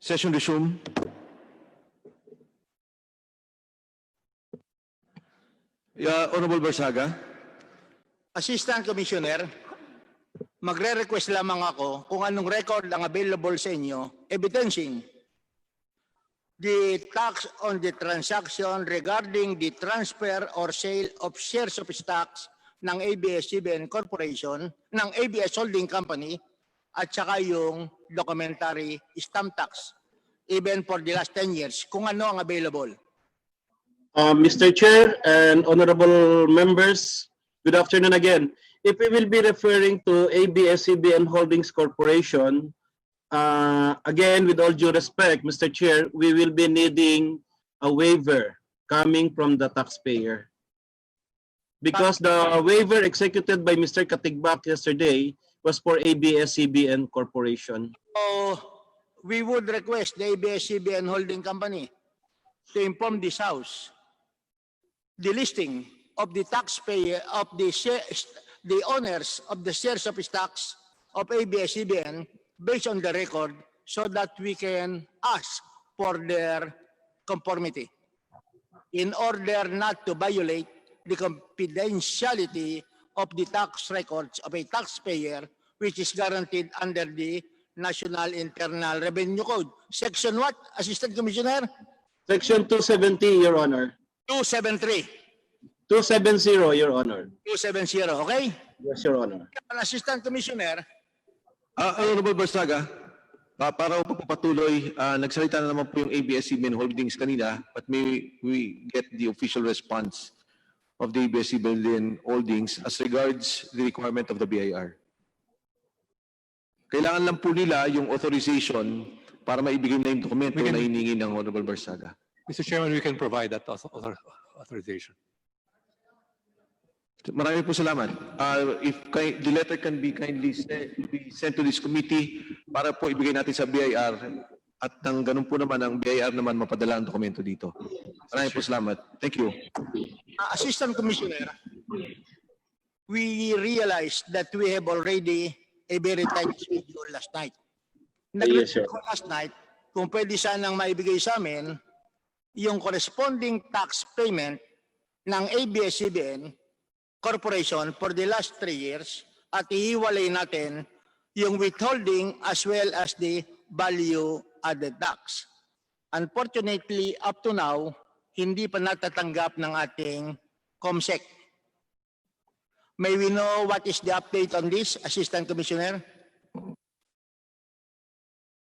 H: Session resume. Honorable Barsaga.
F: Assistant Commissioner, magre-request lamang ako kung anong record ang available sa inyo evidencing the tax on the transaction regarding the transfer or sale of shares of stocks ng ABS-CBN Corporation, ng ABS Holding Company, at saka yung documentary stamp tax, even for the last 10 years, kung ano ang available.
M: Mr. Chair and honorable members, good afternoon again. If we will be referring to ABS-CBN Holdings Corporation, again, with all due respect, Mr. Chair, we will be needing a waiver coming from the taxpayer. Because the waiver executed by Mr. Katigbak yesterday was for ABS-CBN Corporation.
F: So, we would request the ABS-CBN Holding Company to inform this House the listing of the taxpayer of the owners of the shares of stocks of ABS-CBN based on the record, so that we can ask for their conformity in order not to violate the confidentiality of the tax records of a taxpayer, which is guaranteed under the National Internal Revenue Code. Section what, Assistant Commissioner?
M: Section 270, Your Honor.
F: 273.
M: 270, Your Honor.
F: 270, okay?
M: Yes, Your Honor.
F: Assistant Commissioner.
H: Honorable Barsaga, para pagpapatuloy, nagsalita na naman po yung ABS-CBN Holdings kanina, but may we get the official response of the ABS-CBN Holdings as regards the requirement of the BIR. Kailangan lang po nila yung authorization para maibigay na yung dokumento na hiningi ng Honorable Barsaga.
G: Mr. Chairman, we can provide that authorization.
H: Maraming po salamat. If the letter can be kindly sent to this committee para po ibigay natin sa BIR at nang ganun po naman ang BIR naman mapadala ang dokumento dito. Maraming po salamat. Thank you.
F: Assistant Commissioner, we realized that we have already a very tight schedule last night.
M: Yes, sir.
F: Last night, kung pwede sanang maibigay sa amin yung corresponding tax payment ng ABS-CBN Corporation for the last 3 years at ihiwalay natin yung withholding as well as the value added tax. Unfortunately, up to now, hindi pa natatanggap ng ating COMSEC. May we know what is the update on this, Assistant Commissioner?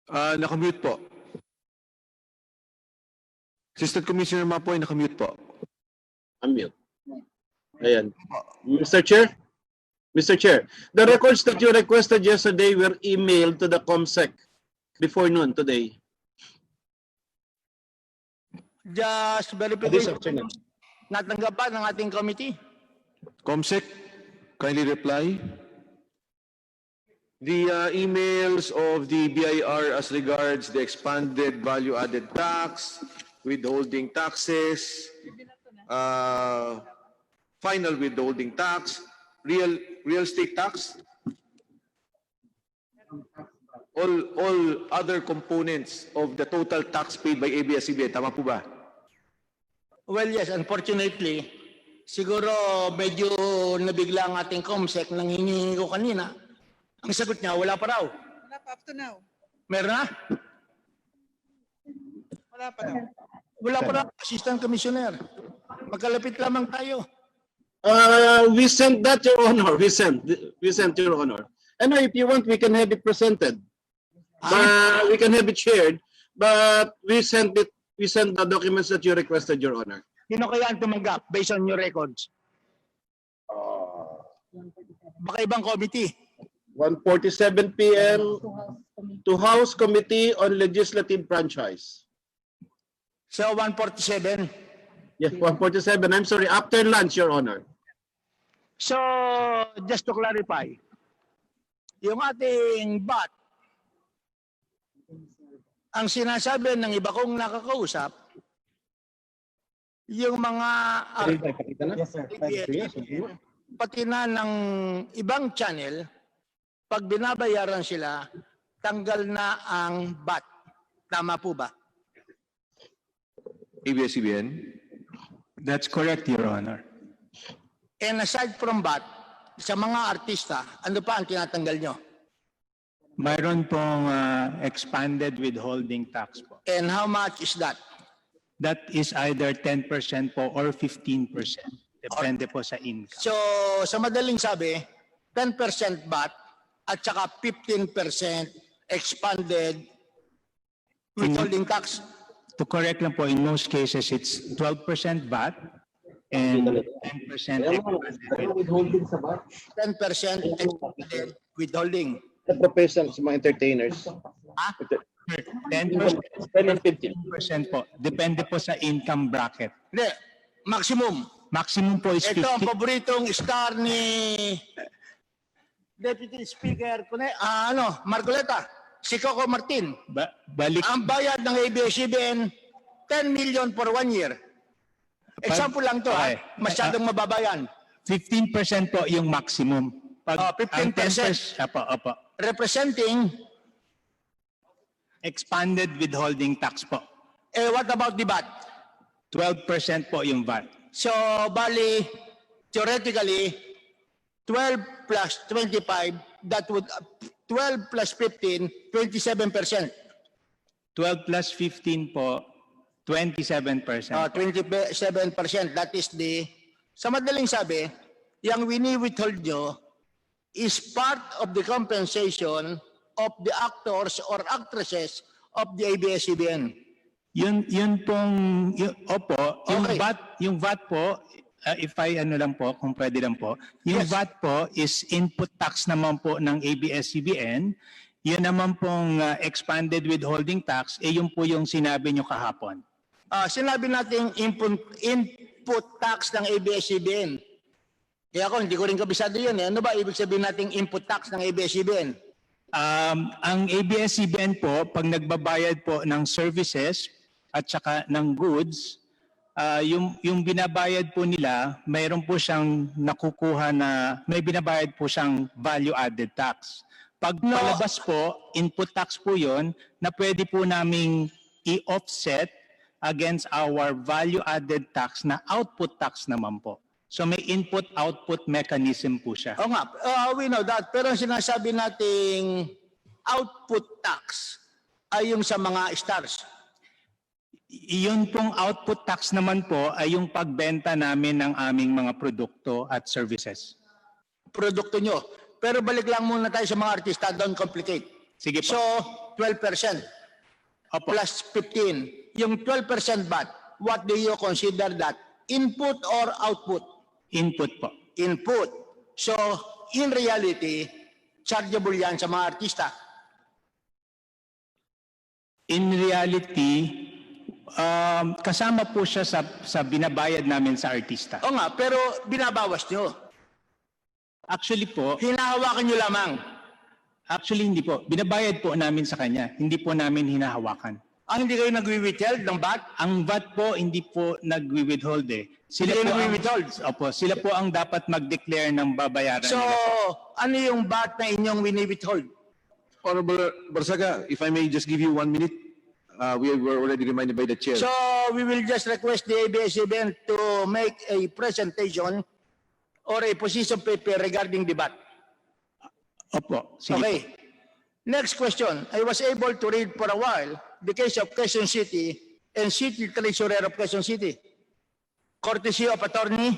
H: Nakamute po. Assistant Commissioner Mapoy, nakamute po.
M: Unmute. Ayan. Mr. Chair, the records that you requested yesterday were emailed to the COMSEC before noon today.
F: Just verification. Natanggap ba ng ating committee?
H: COMSEC, kindly reply. The emails of the BIR as regards the expanded value-added tax, withholding taxes, final withholding tax, real estate tax, all other components of the total tax paid by ABS-CBN. Tama po ba?
F: Well, yes, unfortunately, siguro medyo nabigla ang ating COMSEC nang hinihingi ko kanina. Ang sagot niya, wala pa raw.
C: Wala pa up to now.
F: Meron na?
C: Wala pa daw.
F: Wala pa raw, Assistant Commissioner. Magkalapit lamang tayo.
M: We sent that, Your Honor. We sent, Your Honor. And if you want, we can have it presented. We can have it shared. But we sent the documents that you requested, Your Honor.
F: Sino kaya ang tumanggap based on your records? Baka ibang committee.
M: 1:47 p.m. to House Committee on Legislative Franchise.
F: So 147.
M: Yes, 1:47. I'm sorry, after lunch, Your Honor.
F: So just to clarify, yung ating BAT, ang sinasabi ng iba kong nakakausap, yung mga pati na ng ibang channel, pag binabayaran sila, tanggal na ang BAT. Tama po ba?
H: ABS-CBN.
L: That's correct, Your Honor.
F: And aside from that, sa mga artista, ano pa ang tinatanggal nyo?
L: Mayroon pong expanded withholding tax po.
F: And how much is that?
L: That is either 10% po or 15%. Depende po sa income.
F: So, sa madaling sabi, 10% VAT at saka 15% expanded withholding tax.
L: To correct lang po, in most cases, it's 12% VAT and 10%
N: Withholding sa ba?
F: 10% expanded withholding.
N: Sa professional, sa mga entertainers.
L: 10%
N: 10 and 15.
L: po. Depende po sa income bracket.
F: Hindi, maximum.
L: Maximum po is
F: Ito ang
L: 50.
F: paboritong star ni Deputy Speaker Marcoleta, si Coco Martin.
L: Balik.
F: Ang bayad ng ABS-CBN, 10 million for 1 year. Example lang to,
L: Okay.
F: masyadong mababayan.
L: 15% po yung maximum. Pag
F: 15%.
L: Opo.
F: Representing,
L: Expanded withholding tax po.
F: what about the VAT?
L: 12% po yung VAT.
F: So, bali, theoretically, 12 plus 25, that would, 12 plus 15, 27%.
L: 12 plus 15 po, 27%.
F: 27%, that is the, sa madaling sabi, yung wini-withhold nyo is part of the compensation of the actors or actresses of the ABS-CBN.
L: Yun pong, opo,
F: Okay.
L: yung VAT po, if I lang po, kung pwede lang po, yung
F: Yes.
L: VAT po is input tax naman po ng ABS-CBN. Yun naman pong expanded withholding tax, yun po yung sinabi nyo kahapon.
F: Sinabi natin input tax ng ABS-CBN. Kaya ako, hindi ko rin kabisado yun. Ano ba ibig sabihin natin input tax ng ABS-CBN?
L: Ang ABS-CBN po, pag nagbabayad po ng services at saka ng goods, yung binabayad po nila, mayroon po siyang nakukuha na, may binabayad po siyang value-added tax. Pag palabas po, input tax po yon na pwede po naming i-offset against our value-added tax na output tax naman po. So may input-output mechanism po siya.
F: Oo nga, we know that. Pero ang sinasabi nating output tax ay yung sa mga stars.
L: Iyon pong output tax naman po ay yung pagbenta namin ng aming mga produkto at services.
F: Produkto nyo. Pero balik lang muna tayo sa mga artista, don't complicate.
L: Sige po.
F: So, 12%
L: Opo.
F: plus 15. Yung 12% VAT, what do you consider that? Input or output?
L: Input po.
F: Input. So, in reality, chargeable yan sa mga artista.
L: In reality, kasama po siya sa binabayad namin sa artista.
F: O nga, pero binabawas nyo.
L: Actually po,
F: Hinahawakan nyo lamang.
L: actually hindi po. Binabayad po namin sa kanya. Hindi po namin hinahawakan.
F: Hindi kayo nagwi-withhold ng VAT?
L: Ang VAT po, hindi po nagwi-withhold eh.
F: Hindi kayo
L: po
F: nagwi-withhold?
L: Opo, sila po ang dapat mag-declare ng babayaran
F: So,
L: nila po.
F: ano yung VAT na inyong wini-withhold?
H: Honorable Barsaga, if I may just give you 1 minute, we were already reminded by the chair.
F: So, we will just request the ABS-CBN to make a presentation or a position paper regarding the VAT.
L: Opo, sige po.
F: Okay. Next question. I was able to read for a while the case of Quezon City and City Treasurer of Quezon City. Courtesy of Attorney.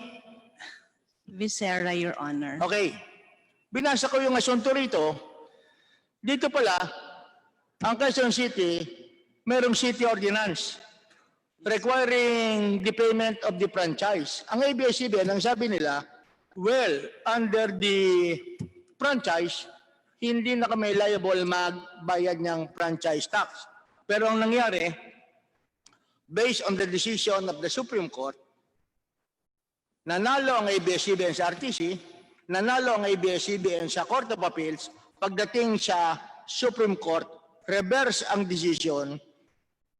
O: Visera, Your Honor.
F: Okay. Binasa ko yung asunto rito. Dito pala, ang Quezon City, merong city ordinance requiring the payment of the franchise. Ang ABS-CBN, ang sabi nila, well, under the franchise, hindi na kami liable magbayad ng franchise tax. Pero ang nangyari, based on the decision of the Supreme Court, nanalo ang ABS-CBN sa RTC, nanalo ang ABS-CBN sa Court of Appeals, pagdating sa Supreme Court, reverse ang decision,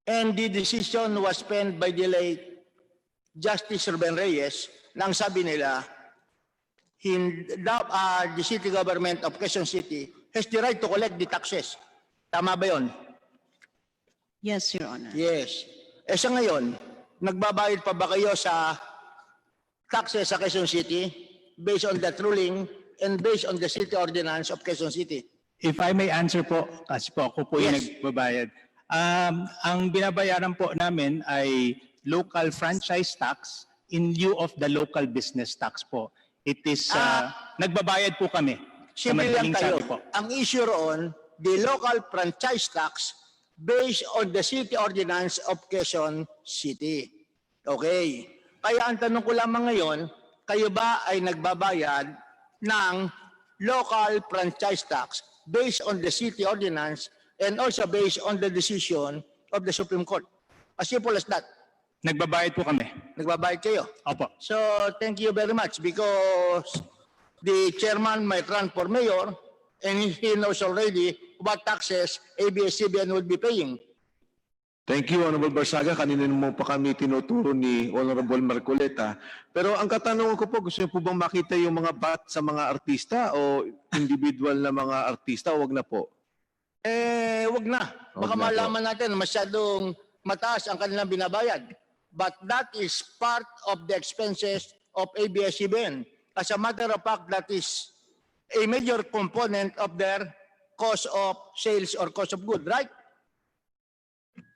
F: and the decision was penned by the late Justice Ruben Reyes, nang sabi nila, the city government of Quezon City has the right to collect the taxes. Tama ba yun?
O: Yes, Your Honor.
F: Yes. Eh sa ngayon, nagbabayad pa ba kayo sa taxes sa Quezon City based on that ruling and based on the city ordinance of Quezon City?
L: If I may answer po, kasi po ako po yung
F: Yes.
L: nagbabayad. Ang binabayaran po namin ay local franchise tax in lieu of the local business tax po. It is, nagbabayad po kami. Sa
F: Simple lang
L: madaling
F: tayo.
L: sabi po.
F: Ang issue roon, the local franchise tax based on the city ordinance of Quezon City. Okay. Kaya ang tanong ko lamang ngayon, kayo ba ay nagbabayad ng local franchise tax based on the city ordinance and also based on the decision of the Supreme Court? As simple as that.
L: Nagbabayad po kami.
F: Nagbabayad kayo.
L: Opo.
F: So, thank you very much because the chairman might run for mayor and he knows already what taxes ABS-CBN will be paying.
H: Thank you, Honorable Barsaga. Kanina mo pa kami tinuturo ni Honorable Marcoleta. Pero ang katanungan ko po, gusto niyo po bang makita yung mga bat sa mga artista o individual na mga artista o wag na po?
F: Eh, wag na. Baka
H: Wag na
F: malaman natin masyadong mataas ang kanilang binabayad. But that is part of the expenses of ABS-CBN. As a matter of fact, that is a major component of their cost of sales or cost of good, right?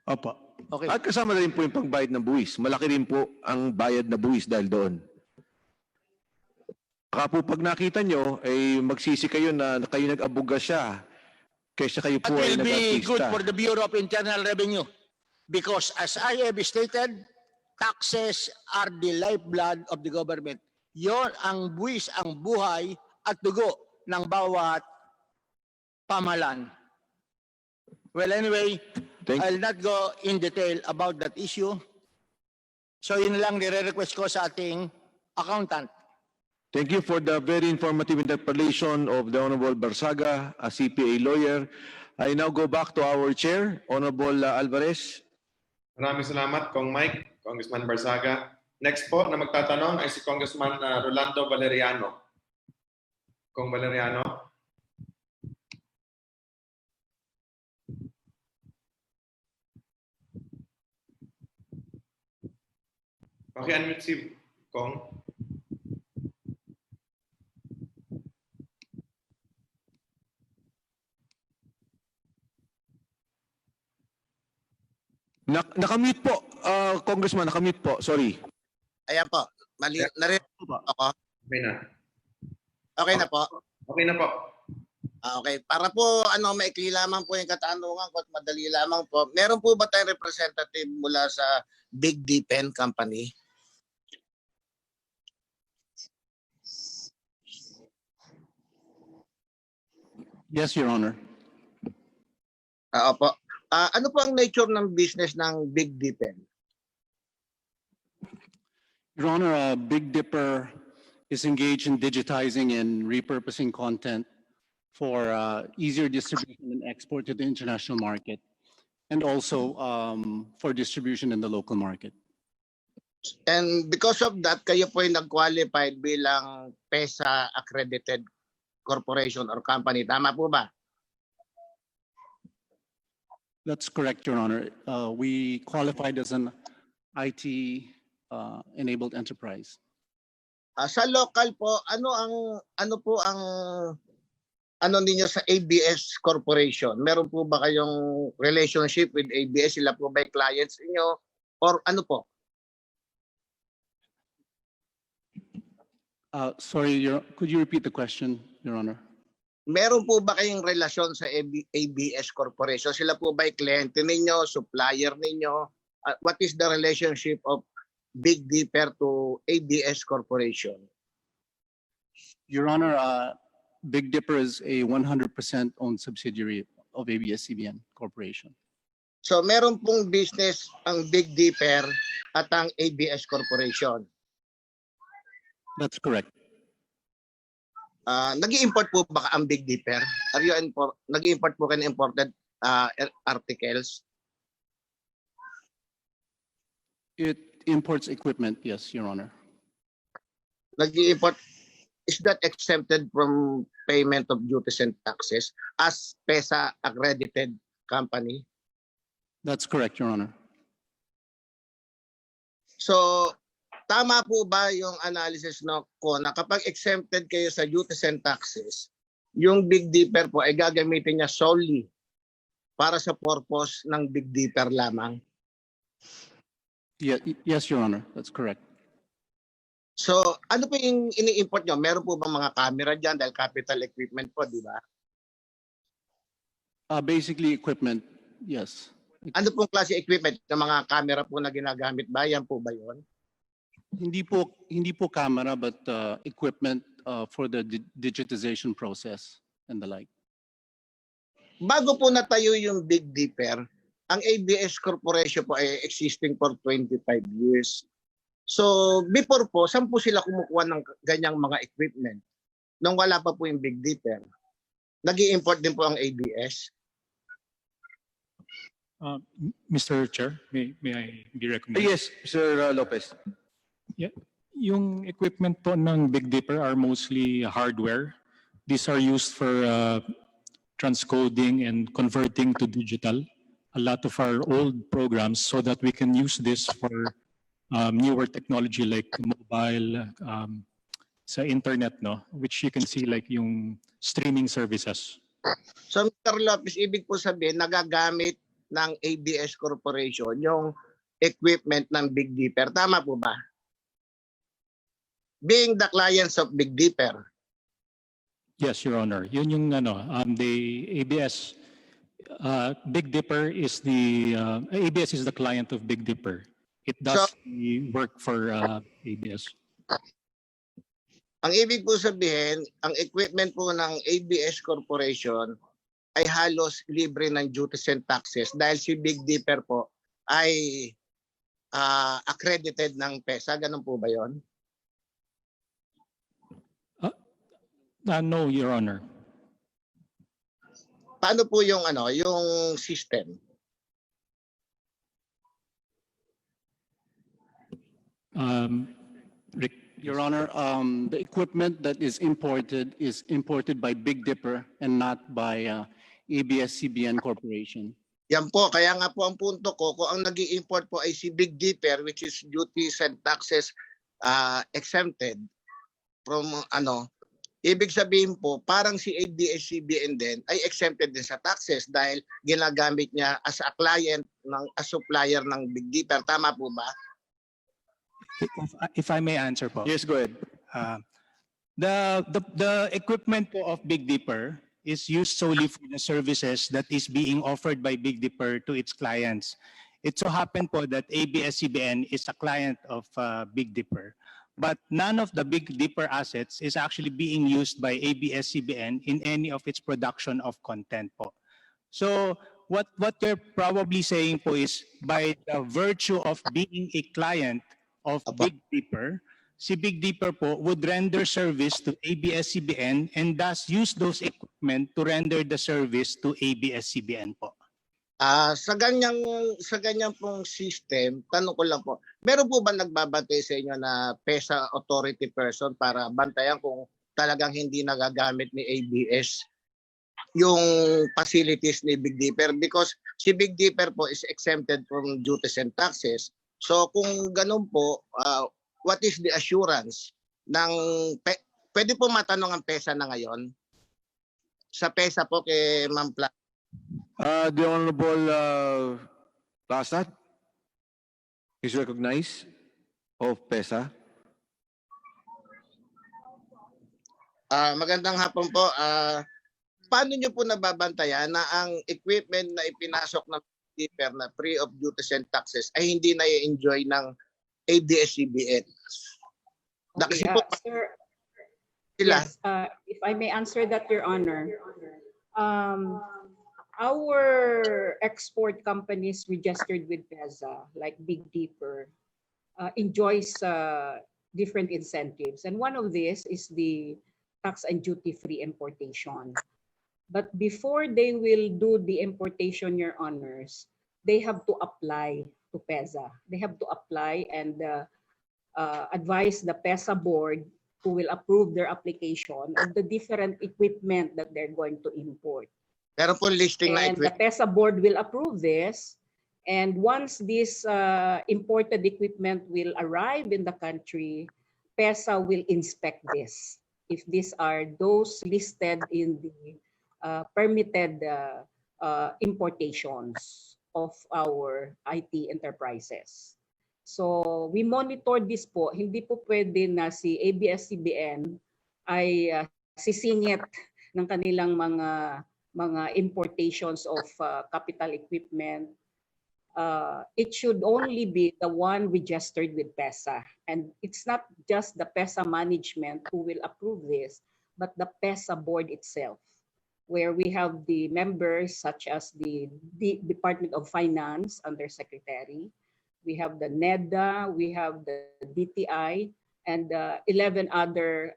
L: Opo.
F: Okay.
H: At kasama na rin po yung pagbayad ng buwis. Malaki rin po ang bayad na buwis dahil doon. Baka po pag nakita nyo, ay magsisi kayo na kayo nag-abuga siya kaysa kayo po
F: That
H: ay
F: will be good
H: nag-artista.
F: for the Bureau of Internal Revenue because as I have stated, taxes are the lifeblood of the government. Yon ang buwis, ang buhay at dugo ng bawat pamahalaan. Well, anyway, I'll not go in detail about that issue. So yun lang nire-request ko sa ating accountant.
H: Thank you for the very informative interpellation of the Honorable Barsaga, a CPA lawyer. I now go back to our chair, Honorable Alvarez.
A: Maraming salamat, Kong Mike, Congressman Barsaga. Next po na magtatanong ay si Congressman Rolando Valeriano. Kong Valeriano. Paki-unmute si Kong.
H: Nakamute po, Congressman, nakamute po. Sorry.
P: Ayan po. Narinig po ako.
A: Okay na.
P: Okay na po.
A: Okay na po.
P: Okay. Para po maikli lamang po yung katanungan ko at madali lamang po. Meron po ba tayong representative mula sa Big D Pen Company?
L: Yes, Your Honor.
P: Opo. Ano po ang nature ng business ng Big D Pen?
Q: Your Honor, Big Dipper is engaged in digitizing and repurposing content for easier distribution and export to the international market, and also for distribution in the local market.
P: And because of that, kayo po ay nag-qualified bilang PESA accredited corporation or company. Tama po ba?
Q: That's correct, Your Honor. We qualified as an IT enabled enterprise.
P: Sa local po, ano po ang ninyo sa ABS Corporation? Meron po ba kayong relationship with ABS? Sila po ba yung clients niyo or ano po?
Q: Sorry, could you repeat the question, Your Honor?
P: Meron po ba kayong relasyon sa ABS Corporation? Sila po ba yung kliyente ninyo, supplier ninyo? What is the relationship of Big Dipper to ABS Corporation?
Q: Your Honor, Big Dipper is a 100% owned subsidiary of ABS-CBN Corporation.
P: So meron pong business ang Big Dipper at ang ABS Corporation.
Q: That's correct.
P: Nag-i-import po ba ang Big Dipper? Nag-i-import po kayo ng imported articles?
Q: It imports equipment, yes, Your Honor.
P: Nag-i-import, is that exempted from payment of duties and taxes as PESA accredited company?
Q: That's correct, Your Honor.
P: So, tama po ba yung analysis ko na kapag exempted kayo sa duties and taxes, yung Big Dipper po ay gagamitin niya solely para sa purpose ng Big Dipper lamang?
Q: Yeah, yes, Your Honor. That's correct.
P: So, ano po yung ini-import nyo? Meron po ba mga camera dyan dahil capital equipment po, di ba?
Q: Basically, equipment, yes.
P: Ano pong klase equipment? Yung mga camera po na ginagamit ba? Yan po ba yun?
Q: Hindi po camera, but equipment for the digitization process and the like.
P: Bago po natayo yung Big Dipper, ang ABS Corporation po ay existing for 25 years. So, before po, saan po sila kumukuha ng ganyang mga equipment? Nung wala pa po yung Big Dipper. Nag-i-import din po ang ABS.
R: Mr. Chair, may I be recognized?
H: Yes, Mr. Lopez.
R: Yeah. Yung equipment po ng Big Dipper are mostly hardware. These are used for transcoding and converting to digital a lot of our old programs so that we can use this for newer technology like mobile, sa internet, no? Which you can see like yung streaming services.
P: So, Mr. Lopez, ibig po sabihin, nagagamit ng ABS Corporation yung equipment ng Big Dipper. Tama po ba? Being the clients of Big Dipper.
R: Yes, Your Honor. Yun yung the ABS, Big Dipper is the, ABS is the client of Big Dipper. It does the work for ABS.
P: Ang ibig po sabihin, ang equipment po ng ABS Corporation ay halos libre ng duties and taxes dahil si Big Dipper po ay accredited ng PESA. Ganun po ba yun?
R: No, Your Honor.
P: Paano po yung yung system?
Q: Your Honor, the equipment that is imported by Big Dipper and not by ABS-CBN Corporation.
P: Yan po, kaya nga po ang punto ko, kung ang nag-i-import po ay si Big Dipper, which is duties and taxes exempted from ibig sabihin po, parang si ABS-CBN din ay exempted din sa taxes dahil ginagamit niya as a client, as supplier ng Big Dipper. Tama po ba?
L: If I may answer po.
H: Yes, go ahead.
L: The equipment po of Big Dipper is used solely for the services that is being offered by Big Dipper to its clients. It so happened po that ABS-CBN is a client of Big Dipper. But none of the Big Dipper assets is actually being used by ABS-CBN in any of its production of content po. So what they're probably saying po is by the virtue of being a client of Big Dipper, si Big Dipper po would render service to ABS-CBN and thus use those equipment to render the service to ABS-CBN po.
P: Sa ganyang pong system, tanong ko lang po, meron po ba nagbabantay sa inyo na PESA authority person para bantayan kung talagang hindi nagagamit ni ABS yung facilities ni Big Dipper? Because si Big Dipper po is exempted from duties and taxes. So kung ganun po, what is the assurance ng, pwede po matanong ang PESA na ngayon? Sa PESA po kay Ma'am Pla.
H: The Honorable Lasat is recognized of PESA.
P: Magandang hapon po. Paano nyo po nababantayan na ang equipment na ipinasok ng Dipper na free of duties and taxes ay hindi na-enjoy ng ABS-CBN?
S: Okay, sir, yes, if I may answer that, Your Honor. Our export companies registered with PESA, like Big Dipper, enjoys different incentives. And one of these is the tax and duty-free importation. But before they will do the importation, Your Honors, they have to apply to PESA. They have to apply and advise the PESA board who will approve their application of the different equipment that they're going to import.
P: Meron po listing na
S: And the PESA board will approve this, And once this imported equipment will arrive in the country, PESA will inspect this. If these are those listed in the permitted importations of our IT enterprises. So we monitor this po. Hindi po pwede na si ABS-CBN ay sisingit ng kanilang mga importations of capital equipment. It should only be the one registered with PESA. And it's not just the PESA management who will approve this, but the PESA board itself, where we have the members such as the Department of Finance Undersecretary, we have the NEDA, we have the DTI, and 11 other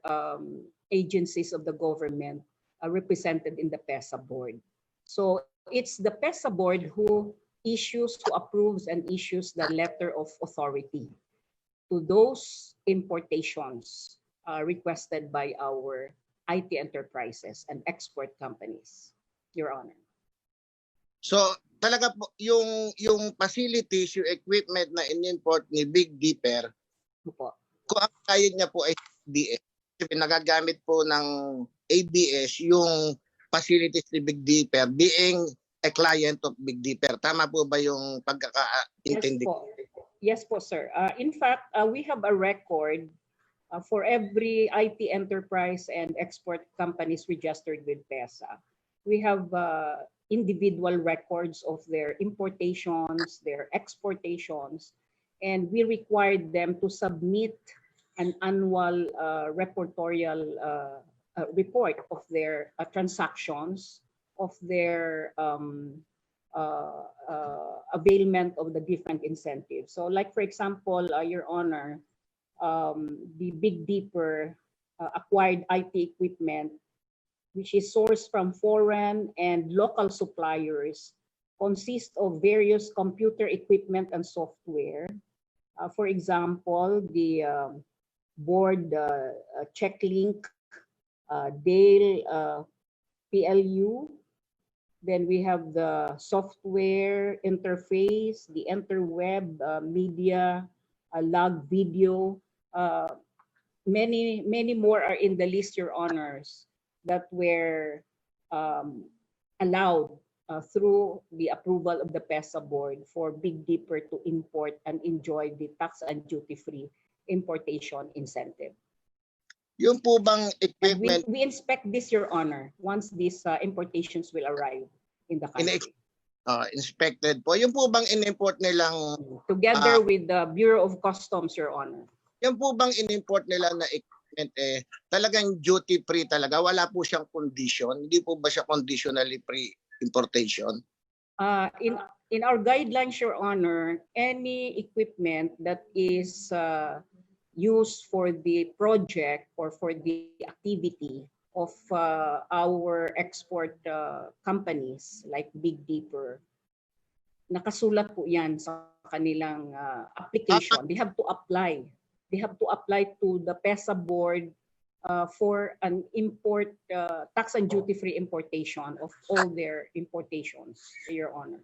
S: agencies of the government represented in the PESA board. So it's the PESA board who issues, who approves and issues the letter of authority to those importations requested by our IT enterprises and export companies, Your Honor.
P: So talaga po yung facilities, yung equipment na in-import ni Big Dipper, kung ang kaya niya po ay ABS, nagagamit po ng ABS yung facilities ni Big Dipper being a client of Big Dipper. Tama po ba yung pagkakaintindi?
S: Yes po, sir. In fact, we have a record for every IT enterprise and export companies registered with PESA. We have individual records of their importations, their exportations, and we required them to submit an annual reportorial report of their transactions, of their availment of the different incentives. So like, for example, Your Honor, the Big Dipper acquired IT equipment, which is sourced from foreign and local suppliers, consists of various computer equipment and software. For example, the board checklink, Dale PLU. Then we have the software interface, the interweb media, log video. Many more are in the list, Your Honors, that were allowed through the approval of the PESA board for Big Dipper to import and enjoy the tax and duty-free importation incentive.
P: Yung po bang equipment?
S: We inspect this, Your Honor, once these importations will arrive in the country.
P: Inspected po. Yung po bang in-import nilang...
S: Together with the Bureau of Customs, Your Honor.
P: Yung po bang in-import nila na equipment talagang duty-free talaga? Wala po siyang condition? Hindi po ba siya conditionally free importation?
S: In our guidelines, Your Honor, any equipment that is used for the project or for the activity of our export companies like Big Dipper, nakasulat po yan sa kanilang application. They have to apply. They have to apply to the PESA board for an import tax and duty-free importation of all their importations, Your Honor.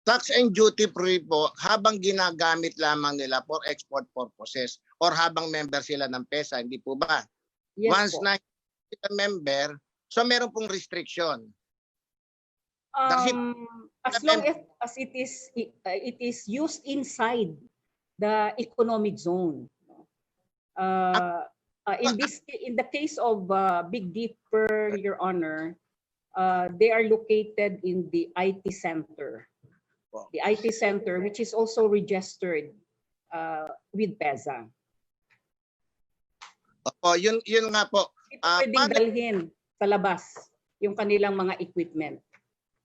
P: Tax and duty-free po habang ginagamit lamang nila for export purposes or habang member sila ng PESA, hindi po ba?
S: Yes,
P: once
S: po.
P: na sila member, so meron pong restriction.
S: As long as it is used inside the economic zone. In the case of Big Dipper, Your Honor, they are located in the IT center. The IT center, which is also registered with PESA.
P: Yun nga po.
S: Pwedeng dalhin sa labas yung kanilang mga equipment.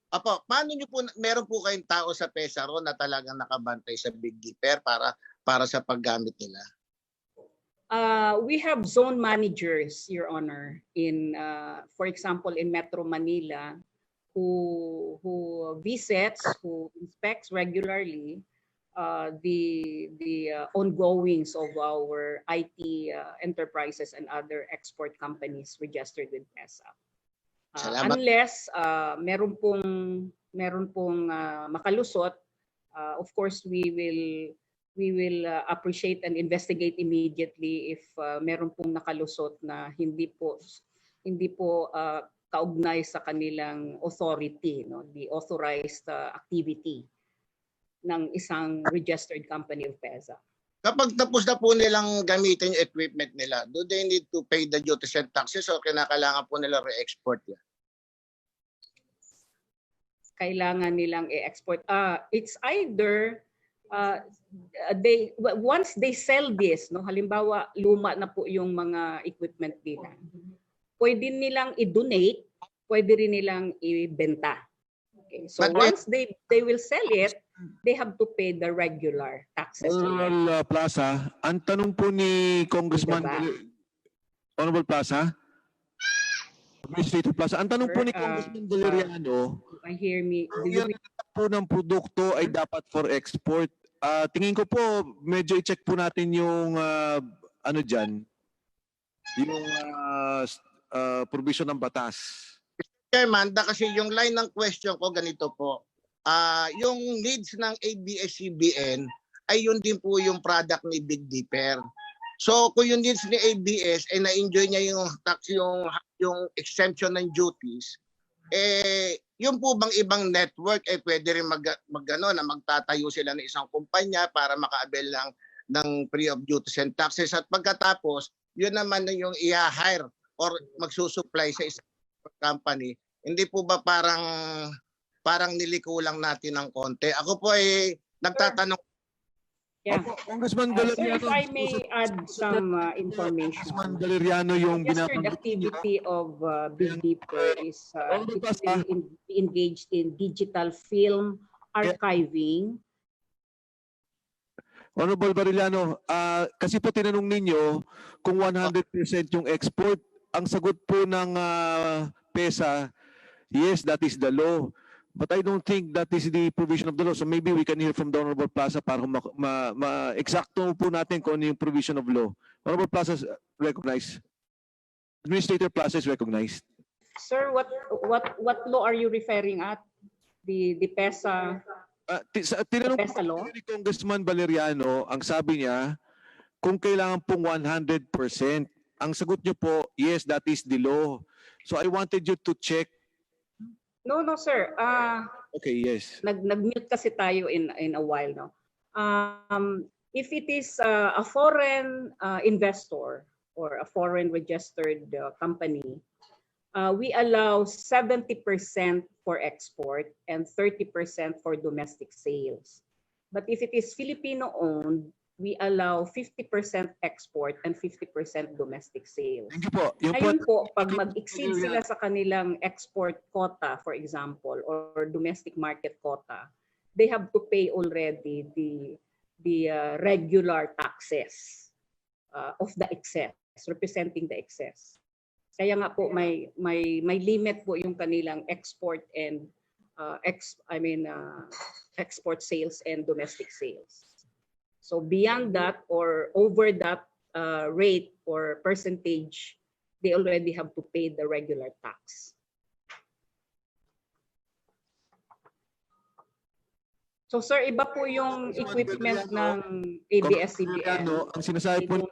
P: Paano nyo po, meron po kayong tao sa PESA ro na talagang nakabantay sa Big Dipper para sa paggamit nila?
S: We have zone managers, Your Honor, in, for example, in Metro Manila, who visits, who inspects regularly the ongoings of our IT enterprises and other export companies registered with PESA. Unless meron pong makalusot Of course, we will appreciate and investigate immediately if meron pong nakalusot na hindi po kaugnay sa kanilang authority, no, the authorized activity ng isang registered company of PEZA.
P: Kapag tapos na po nilang gamitin yung equipment nila, do they need to pay the duties and taxes o kinakailangan po nila re-export yan?
S: Kailangan nilang i-export. It's either once they sell this, no, halimbawa luma na po yung mga equipment nila, pwede nilang i-donate, pwede rin nilang ibenta. Okay. So once they will sell it, they have to pay the regular taxes.
H: Honorable Plaza, ang tanong po ni Congressman Honorable Plaza, Administrator Plaza, ang tanong po ni Congressman Valeriano, yung po ng produkto ay dapat for export. Tingin ko po, medyo i-check po natin yung ano dyan, yung provision ng batas.
P: Chairman, kasi yung line ng question ko ganito po. Yung needs ng ABS-CBN ay yun din po yung product ni Big Dipper. So kung yung needs ni ABS ay na-enjoy niya yung tax, yung exemption ng duties, yung po bang ibang network pwede rin na magtatayo sila ng isang kumpanya para maka-avail ng free of duties and taxes, at pagkatapos yun naman yung i-hire or magsusupply sa isang company. Hindi po ba parang niliko lang natin ng konti? Ako po ay nagtatanong.
S: Yeah.
H: Congressman
S: Sir,
H: Valeriano,
S: if I may add some information.
H: Congressman Valeriano, yung
S: Registered activity of Big Dipper is engaged in digital film archiving.
H: Honorable Valeriano, kasi po tinanong ninyo kung 100% yung export, ang sagot po ng PESA, yes, that is the law. But I don't think that is the provision of the law. So maybe we can hear from the Honorable Plaza para ma-exacto po natin kung ano yung provision of law. Honorable Plaza is recognized. Administrator Plaza is recognized.
S: Sir, what law are you referring at? The PESA?
H: Tinanong po ni Congressman Valeriano, ang sabi niya, kung kailangan pong 100%. Ang sagot niyo po, yes, that is the law. So I wanted you to check.
S: No, sir.
H: Okay, yes.
S: Nag-mute kasi tayo in a while, no. If it is a foreign investor or a foreign registered company, we allow 70% for export and 30% for domestic sales. But if it is Filipino-owned, we allow 50% export and 50% domestic sales.
H: Thank you po.
S: Ngayon po, pag mag-exceed sila sa kanilang export quota, for example, or domestic market quota, they have to pay already the regular taxes of the excess, representing the excess. Kaya nga po may limit po yung kanilang export and export sales and domestic sales. So beyond that or over that rate or percentage, they already have to pay the regular tax. So sir, iba po yung equipment ng ABS-CBN.
H: Ang sinasabi po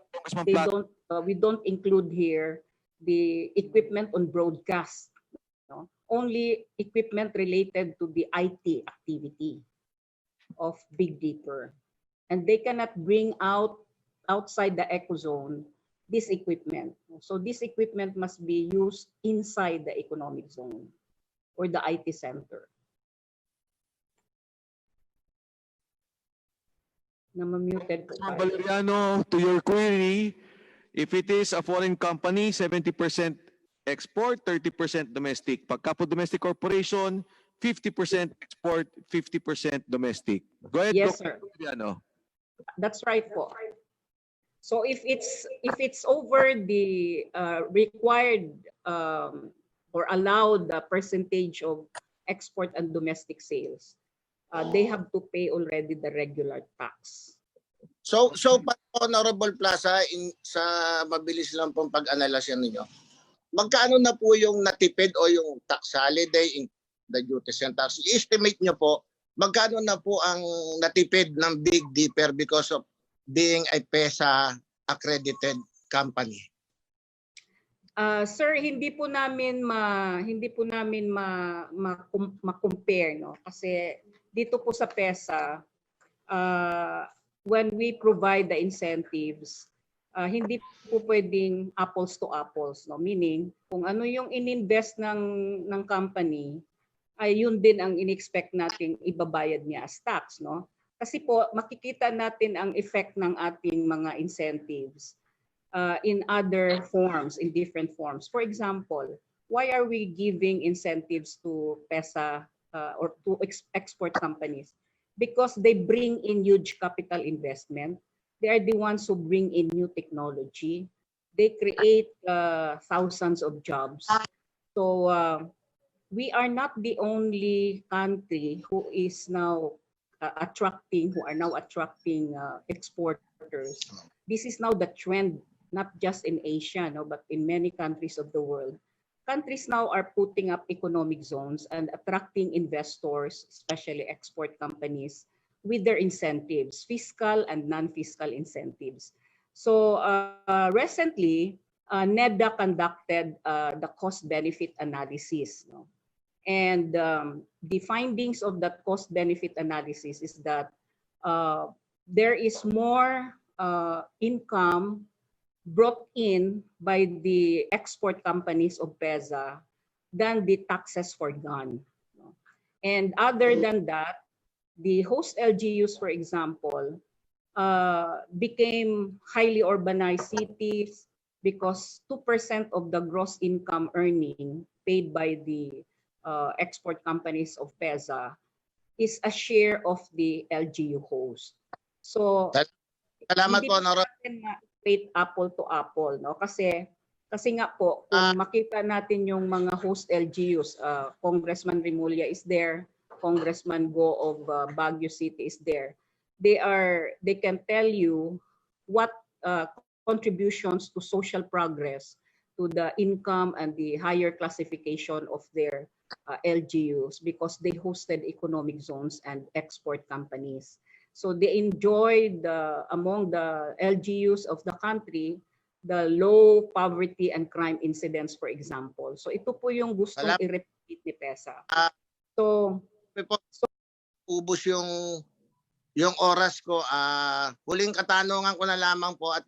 S: we don't include here the equipment on broadcast. No? Only equipment related to the IT activity of Big Dipper. And they cannot bring outside the ecozone this equipment. So this equipment must be used inside the economic zone or the IT center. Na-muted po tayo.
H: Valeriano, to your query, if it is a foreign company, 70% export, 30% domestic. Pagka po domestic corporation, 50% export, 50% domestic. Go ahead,
S: Yes, sir.
H: Valeriano.
S: That's right po. So if it's over the required or allowed percentage of export and domestic sales, they have to pay already the regular tax.
P: So Honorable Plaza, sa mabilis lang pong pag-analyze ninyo, magkano na po yung natipid o yung tax holiday in the duties and tax? I-estimate nyo po magkano na po ang natipid ng Big Dipper because of being a PESA accredited company?
S: Sir, hindi po namin ma-compare, no, kasi dito po sa PESA, when we provide the incentives, hindi po pwedeng apples to apples, no, meaning kung ano yung ininvest ng company ay yun din ang inexpect nating ibabayad niya as tax, no? Kasi po makikita natin ang effect ng ating mga incentives in other forms, in different forms. For example, why are we giving incentives to PESA or to export companies? Because they bring in huge capital investment. They are the ones who bring in new technology. They create thousands of jobs. So we are not the only country who is now attracting exporters. This is now the trend, not just in Asia, no, but in many countries of the world. Countries now are putting up economic zones and attracting investors, especially export companies, with their incentives, fiscal and non-fiscal incentives. So recently, NEDA conducted the cost-benefit analysis, no? And the findings of that cost-benefit analysis is that there is more income brought in by the export companies of PESA than the taxes forgone. And other than that, the host LGUs, for example, became highly urbanized cities because 2% of the gross income earning paid by the export companies of PESA is a share of the LGU host. So,
P: salamat po,
S: wait apple to apple, no, kasi nga po kung makita natin yung mga host LGUs, Congressman Remulla is there, Congressman Go of Baguio City is there. They can tell you what contributions to social progress, to the income and the higher classification of their LGUs, because they hosted economic zones and export companies. So they enjoyed among the LGUs of the country the low poverty and crime incidents, for example. So ito po yung gustong i-repeat ni PESA. So
P: ubos yung oras ko. Huling katanungan ko na lamang po at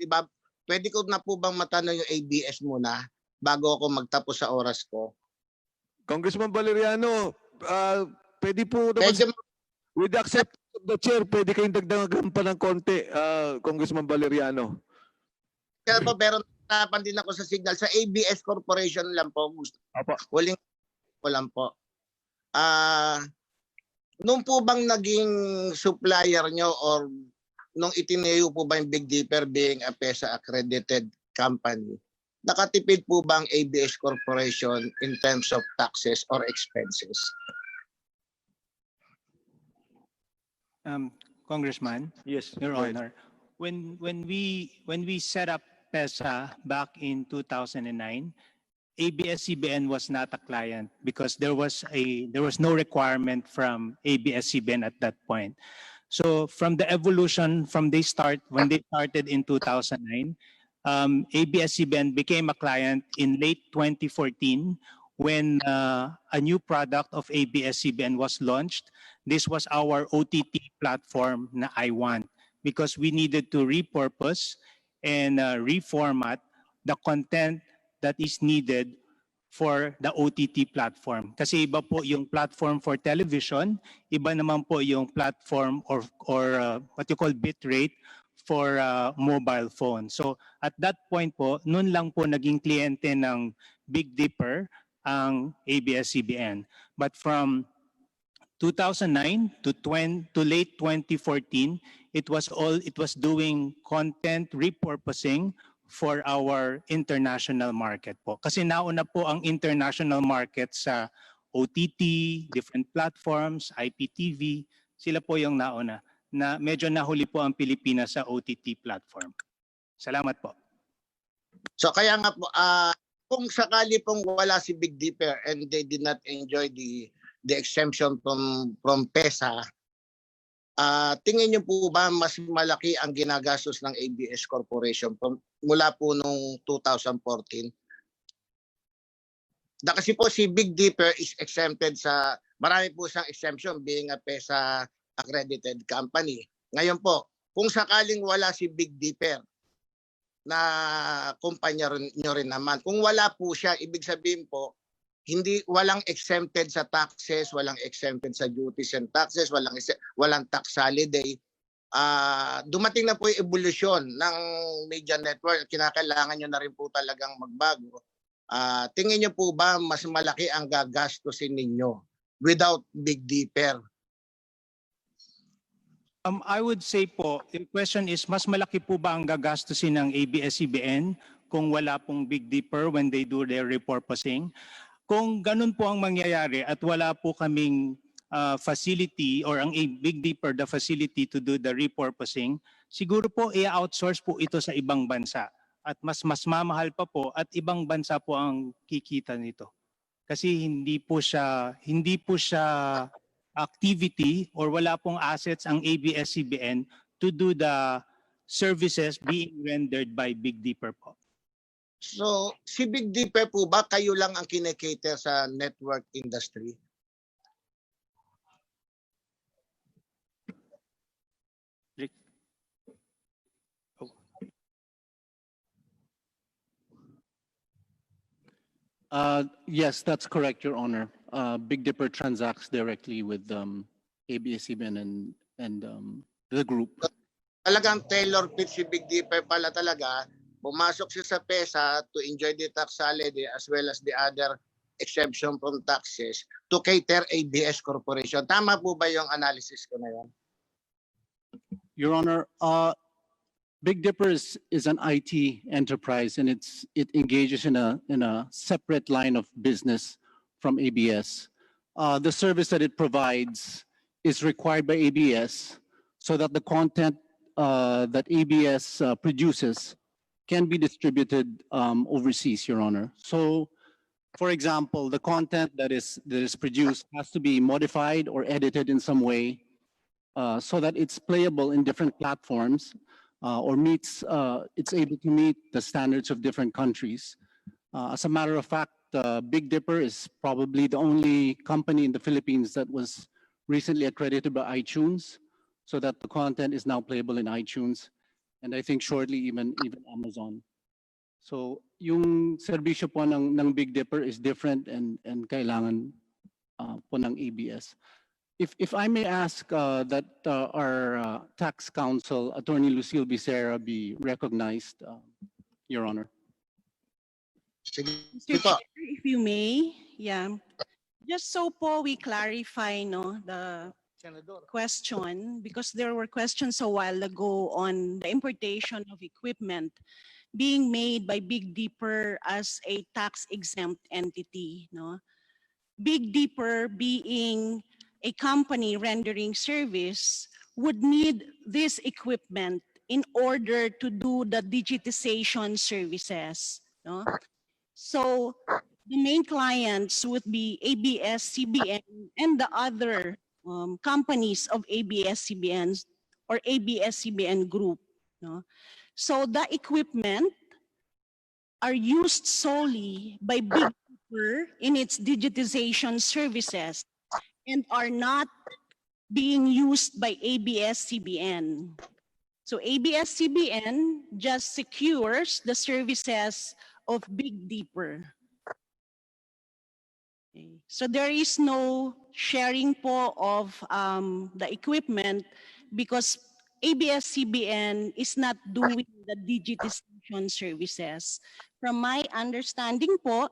P: pwede ko na po bang matanong yung ABS muna bago ako magtapos sa oras ko?
H: Congressman Valeriano, pwede po naman, with the acceptance of the chair, pwede kayong dagdagan pa ng konti, Congressman Valeriano.
P: Pero narapan din ako sa signal. Sa ABS Corporation lang po. Huling ko lang po. Nung po bang naging supplier nyo or nung itinayo po ba yung Big Dipper being a PESA accredited company, nakatipid po bang ABS Corporation in terms of taxes or expenses?
L: Congressman,
H: yes,
L: Your Honor, when we set up PESA back in 2009, ABS-CBN was not a client because there was no requirement from ABS-CBN at that point. So from the evolution when they started in 2009, ABS-CBN became a client in late 2014 when a new product of ABS-CBN was launched. This was our OTT platform na I Want, because we needed to repurpose and reformat the content that is needed for the OTT platform. Kasi iba po yung platform for television, iba naman po yung platform or what you call bitrate for mobile phone. So at that point po, nun lang po naging kliyente ng Big Dipper ang ABS-CBN. But from 2009 to late 2014, it was doing content repurposing for our international market po. Kasi nauna po ang international market sa OTT, different platforms, IPTV, sila po yung nauna. Na medyo nahuli po ang Pilipinas sa OTT platform. Salamat po.
P: So kaya nga po, kung sakali pong wala si Big Dipper and they did not enjoy the exemption from PESA, tingin niyo po ba mas malaki ang ginagastos ng ABS Corporation mula po nung 2014? Kasi po si Big Dipper is exempted sa, marami po siyang exemption being a PESA accredited company. Ngayon po, kung sakaling wala si Big Dipper na kumpanya nyo rin naman, kung wala po siya, ibig sabihin po, walang exempted sa taxes, walang exempted sa duties and taxes, walang tax holiday. Dumating na po yung evolusyon ng media network. Kinakailangan nyo na rin po talagang magbago. Tingin nyo po ba mas malaki ang gagastusin ninyo without Big Dipper?
L: I would say po, the question is, mas malaki po ba ang gagastusin ng ABS-CBN kung wala pong Big Dipper when they do their repurposing? Kung ganun po ang mangyayari at wala po kaming facility or ang Big Dipper the facility to do the repurposing, siguro po i-outsource po ito sa ibang bansa at mas mamahal pa po at ibang bansa po ang kikita nito. Kasi hindi po siya activity or wala pong assets ang ABS-CBN to do the services being rendered by Big Dipper po.
P: So, si Big Dipper po ba kayo lang ang kinikater sa network industry?
Q: Yes, that's correct, Your Honor. Big Dipper transacts directly with ABS-CBN and the group.
P: Talagang tailor fit si Big Dipper pala talaga. Pumasok siya sa PESA to enjoy the tax holiday as well as the other exemption from taxes to cater ABS Corporation. Tama po ba yung analysis ko na yun?
Q: Your Honor, Big Dipper is an IT enterprise, and it engages in a separate line of business from ABS. The service that it provides is required by ABS so that the content that ABS produces can be distributed overseas, Your Honor. So, for example, the content that is produced has to be modified or edited in some way so that it's playable in different platforms or it's able to meet the standards of different countries. As a matter of fact, Big Dipper is probably the only company in the Philippines that was recently accredited by iTunes, so that the content is now playable in iTunes, and I think shortly even Amazon. So yung serbisyo po ng Big Dipper is different and kailangan po ng ABS. If I may ask that our tax counsel, Attorney Lucille Becerra, be recognized, Your Honor.
O: Mr. Chair, if you may, yeah. Just so po we clarify the question, because there were questions a while ago on the importation of equipment being made by Big Dipper as a tax-exempt entity. Big Dipper being a company rendering service would need this equipment in order to do the digitization services. So the main clients would be ABS-CBN and the other companies of ABS-CBN or ABS-CBN group. So the equipment are used solely by Big Dipper in its digitization services and are not being used by ABS-CBN. So ABS-CBN just secures the services of Big Dipper. Okay. So there is no sharing po of the equipment because ABS-CBN is not doing the digitization services. From my understanding po,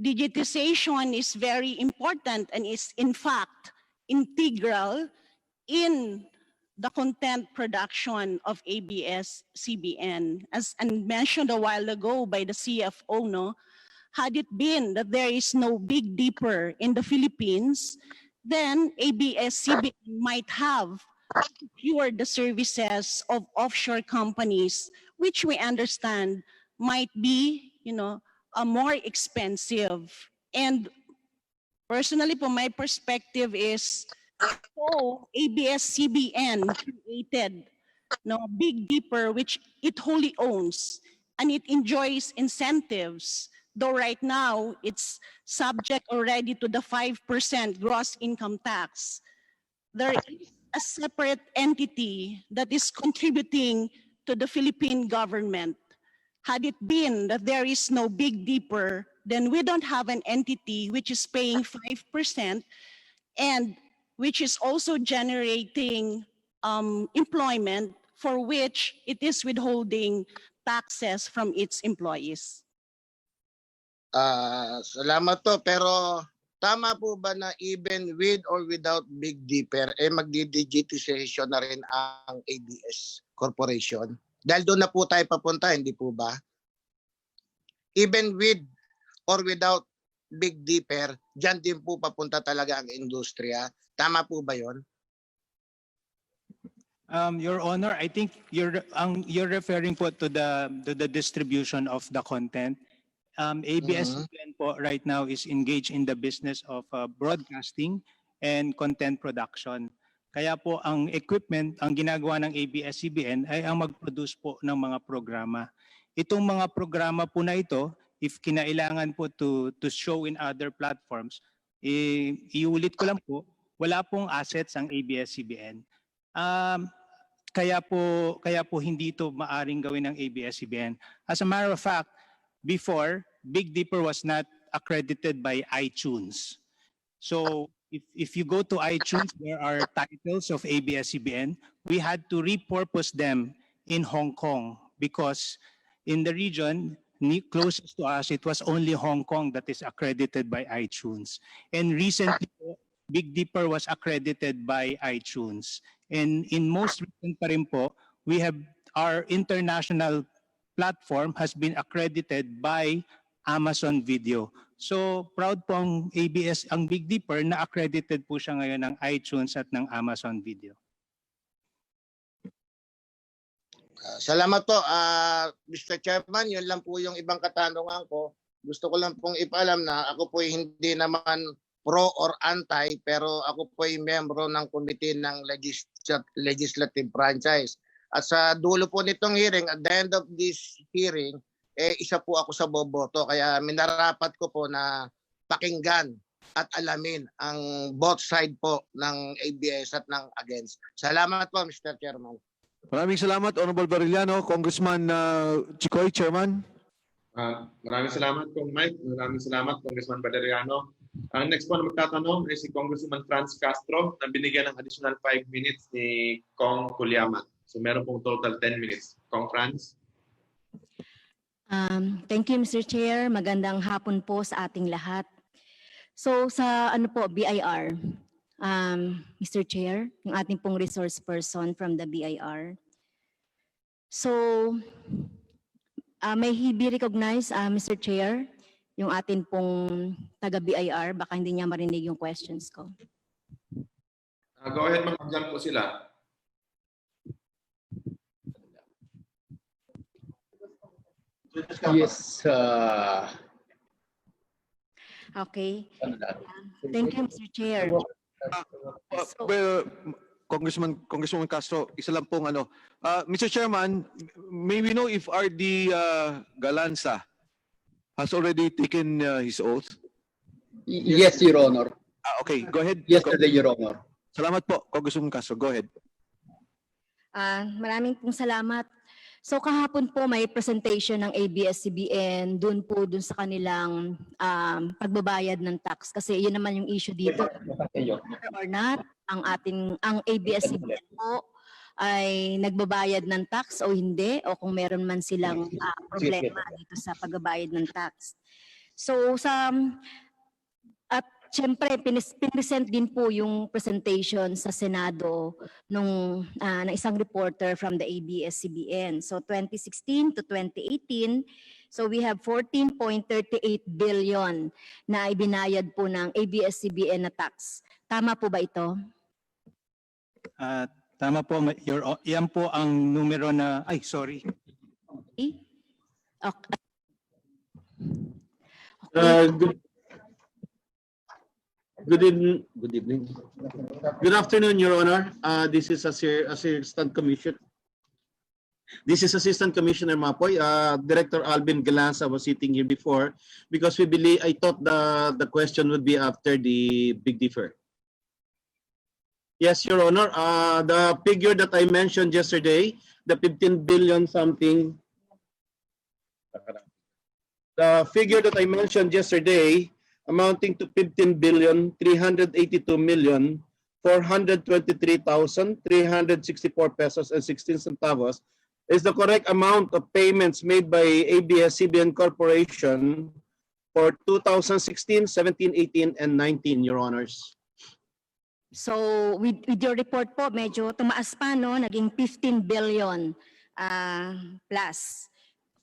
O: digitization is very important and is in fact integral in the content production of ABS-CBN. As mentioned a while ago by the CFO, had it been that there is no Big Dipper in the Philippines, then ABS-CBN might have secured the services of offshore companies, which we understand might be, more expensive. And personally, from my perspective is So ABS-CBN created Big Dipper, which it wholly owns, and it enjoys incentives, though right now it's subject already to the 5% gross income tax. There is a separate entity that is contributing to the Philippine government. Had it been that there is no Big Dipper, then we don't have an entity which is paying 5% and which is also generating employment for which it is withholding taxes from its employees.
P: Salamat to, pero tama po ba na even with or without Big Dipper, magdi-digitization na rin ang ABS Corporation? Dahil doon na po tayo papunta, hindi po ba? Even with or without Big Dipper, dyan din po papunta talaga ang industriya. Tama po ba yon?
L: Your Honor, I think you're referring po to the distribution of the content. ABS-CBN po right now is engaged in the business of broadcasting and content production. Kaya po ang equipment, ang ginagawa ng ABS-CBN ay ang mag-produce po ng mga programa. Itong mga programa po na ito, if kinailangan po to show in other platforms, iulit ko lang po, wala pong assets ang ABS-CBN. Kaya po hindi ito maaring gawin ng ABS-CBN. As a matter of fact, before, Big Dipper was not accredited by iTunes. So if you go to iTunes, there are titles of ABS-CBN. We had to repurpose them in Hong Kong because in the region closest to us, it was only Hong Kong that is accredited by iTunes. And recently, Big Dipper was accredited by iTunes. And in most recent pa rin po, we have our international platform has been accredited by Amazon Video. So proud po ang Big Dipper na accredited po siya ngayon ng iTunes at ng Amazon Video.
P: Salamat po, Mr. Chairman. Yun lang po yung ibang katanungan ko. Gusto ko lang pong ipaalam na ako po hindi naman pro or anti, pero ako po ay membro ng committee ng legislative franchise. At sa dulo po nitong hearing, at the end of this hearing, isa po ako sa boboto. Kaya minarapat ko po na pakinggan at alamin ang both side po ng ABS at ng against. Salamat po, Mr. Chairman.
H: Maraming salamat, Honorable Barillano. Congressman Chicoy, Chairman.
A: Maraming salamat, Kong Mike. Maraming salamat, Congressman Badariano. Ang next po na magtatanong ay si Congressman Franz Castro na binigyan ng additional 5 minutes ni Kong Kulyamat. So meron pong total 10 minutes. Kong Franz.
T: Thank you, Mr. Chair. Magandang hapon po sa ating lahat. So sa BIR, Mr. Chair, yung ating pong resource person from the BIR. So may he be recognized, Mr. Chair, yung atin pong taga-BIR, baka hindi niya marinig yung questions ko.
A: Go ahead, mag-jump po sila.
N: Yes.
T: Okay. Thank you, Mr. Chair.
H: Well, Congressman Castro, isa lang pong Mr. Chairman, may we know if RD Galanza has already taken his oath?
N: Yes, Your Honor.
H: Okay, go ahead.
N: Yesterday, Your Honor.
H: Salamat po, Congressman Castro. Go ahead.
T: Maraming pong salamat. So kahapon po may presentation ng ABS-CBN dun sa kanilang pagbabayad ng tax kasi yun naman yung issue dito. Or not, ang ABS-CBN po ay nagbabayad ng tax o hindi o kung meron man silang problema dito sa pagbabayad ng tax. So at syempre pinesent din po yung presentation sa Senado ng isang reporter from the ABS-CBN. So 2016 to 2018, so we have 14.38 billion na ibinayad po ng ABS-CBN na tax. Tama po ba ito?
L: Tama po, yan po ang numero na, sorry.
T: Okay.
M: Good. Good evening. Good evening. Good afternoon, Your Honor. This is Assistant Commissioner. This is Assistant Commissioner Mapoy. Director Alvin Galanza was sitting here before because I thought the question would be after the Big Differ. Yes, Your Honor. The figure that I mentioned yesterday, the 15 billion something. The figure that I mentioned yesterday, amounting to 15,382,423,364 pesos and 16 centavos, is the correct amount of payments made by ABS-CBN Corporation for 2016, 17, 18, and 19, Your Honors.
T: So with your report po, medyo tumaas pa, no? Naging 15 billion plus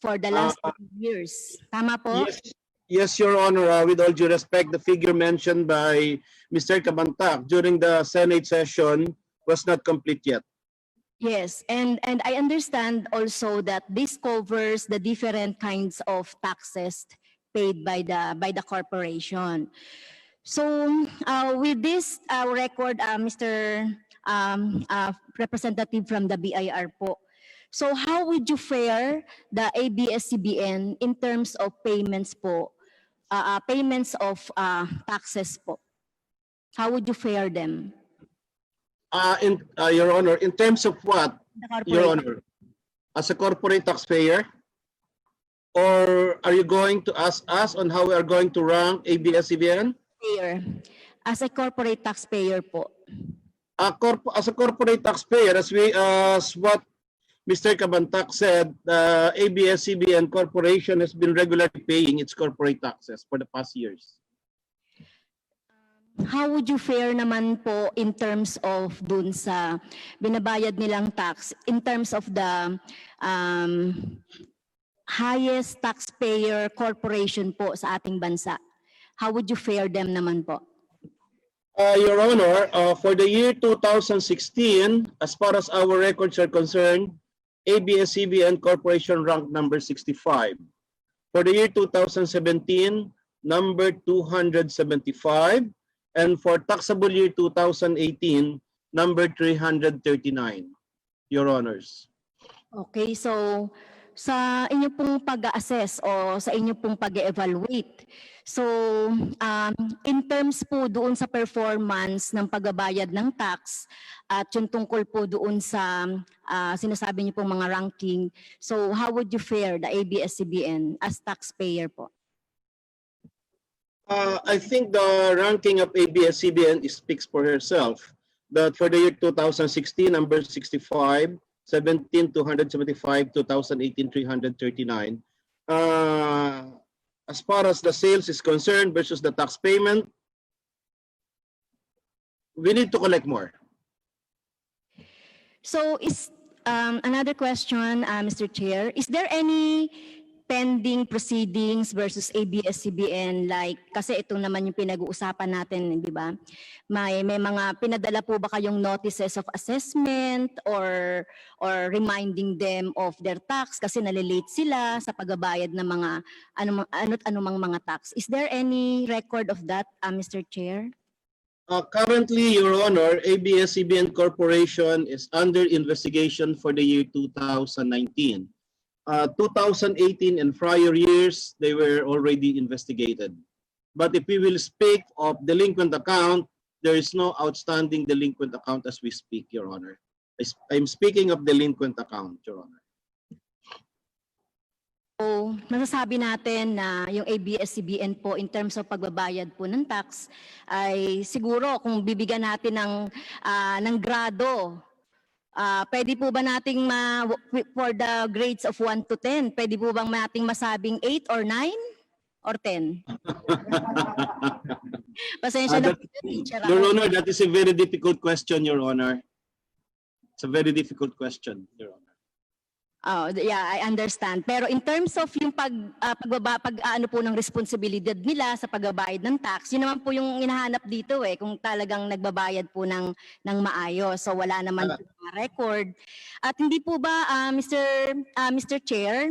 T: for the last 2 years. Tama po?
M: Yes, Your Honor. With all due respect, the figure mentioned by Mr. Cabantac during the Senate session was not complete yet.
T: Yes, and I understand also that this covers the different kinds of taxes paid by the corporation. So with this record, Mr. Representative from the BIR po, so how would you fare the ABS-CBN in terms of payments po, payments of taxes po? How would you fare them?
M: Your Honor, in terms of what, Your Honor? As a corporate taxpayer? Or are you going to ask us on how we are going to rank ABS-CBN?
T: As a corporate taxpayer po.
M: As a corporate taxpayer, as what Mr. Cabantac said, the ABS-CBN Corporation has been regularly paying its corporate taxes for the past years.
T: How would you fare naman po in terms of dun sa binabayad nilang tax, in terms of the highest taxpayer corporation po sa ating bansa? How would you fare them naman po?
M: Your Honor, for the year 2016, as far as our records are concerned, ABS-CBN Corporation ranked number 65. For the year 2017, number 275. And for taxable year 2018, number 339, Your Honors.
T: Okay, so sa inyo pong pag-assess o sa inyo pong pag-evaluate, so in terms po doon sa performance ng pagbabayad ng tax at yung tungkol po doon sa sinasabi niyo pong mga ranking, so how would you fare the ABS-CBN as taxpayer po?
M: I think the ranking of ABS-CBN speaks for herself. That for the year 2016, number 65, 17, 275, 2018, 339. As far as the sales is concerned versus the tax payment, we need to collect more.
T: So is another question, Mr. Chair, is there any pending proceedings versus ABS-CBN, like kasi ito naman yung pinag-uusapan natin, di ba? May mga pinadala po ba kayong notices of assessment or reminding them of their tax kasi nalilate sila sa pagbabayad ng mga anumang mga tax? Is there any record of that, Mr. Chair?
M: Currently, Your Honor, ABS-CBN Corporation is under investigation for the year 2019. 2018 and prior years, they were already investigated. But if we will speak of delinquent account, there is no outstanding delinquent account as we speak, Your Honor. I'm speaking of delinquent account, Your Honor.
T: So, masasabi natin na yung ABS-CBN po in terms of pagbabayad po ng tax ay siguro kung bibigyan natin ng grado, pwede po ba nating for the grades of 1 to 10, pwede po bang nating masabing 8 or 9 or 10? Pasensya na po, teacher.
M: Your Honor, that is a very difficult question, Your Honor. It's a very difficult question, Your Honor.
T: Oh, yeah, I understand. Pero in terms of yung pag-ano po ng responsibilidad nila sa pagbabayad ng tax, yun naman po yung hinahanap dito kung talagang nagbabayad po ng maayos. So wala naman po record. At hindi po ba, Mr. Chair,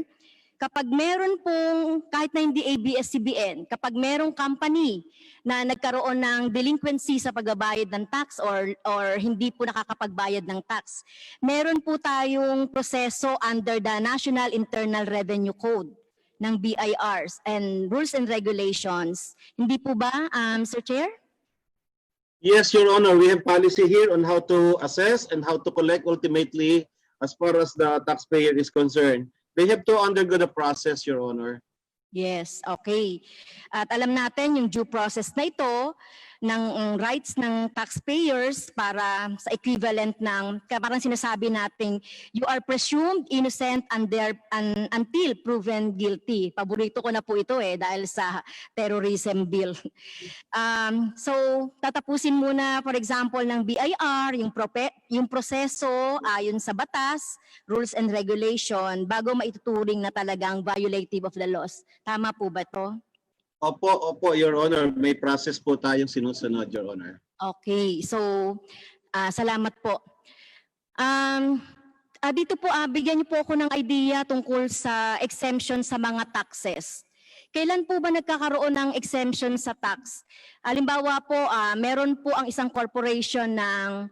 T: kapag meron pong, kahit na hindi ABS-CBN, kapag merong company na nagkaroon ng delinquency sa pagbabayad ng tax or hindi po nakakapagbayad ng tax, meron po tayong proseso under the National Internal Revenue Code ng BIRs and rules and regulations. Hindi po ba, Sir Chair?
M: Yes, Your Honor, we have policy here on how to assess and how to collect ultimately as far as the taxpayer is concerned. They have to undergo the process, Your Honor.
T: Yes, okay. At alam natin yung due process na ito ng rights ng taxpayers para sa equivalent ng, parang sinasabi natin, you are presumed innocent until proven guilty. Paborito ko na po ito dahil sa terrorism bill. So, tatapusin muna, for example, ng BIR, yung proseso ayon sa batas, rules and regulation, bago maituturing na talagang violative of the laws. Tama po ba ito?
M: Opo, Your Honor. May process po tayong sinusunod, Your Honor.
T: Okay, so salamat po. Dito po, bigyan niyo po ako ng idea tungkol sa exemption sa mga taxes. Kailan po ba nagkakaroon ng exemption sa tax? Halimbawa po, meron po ang isang corporation ng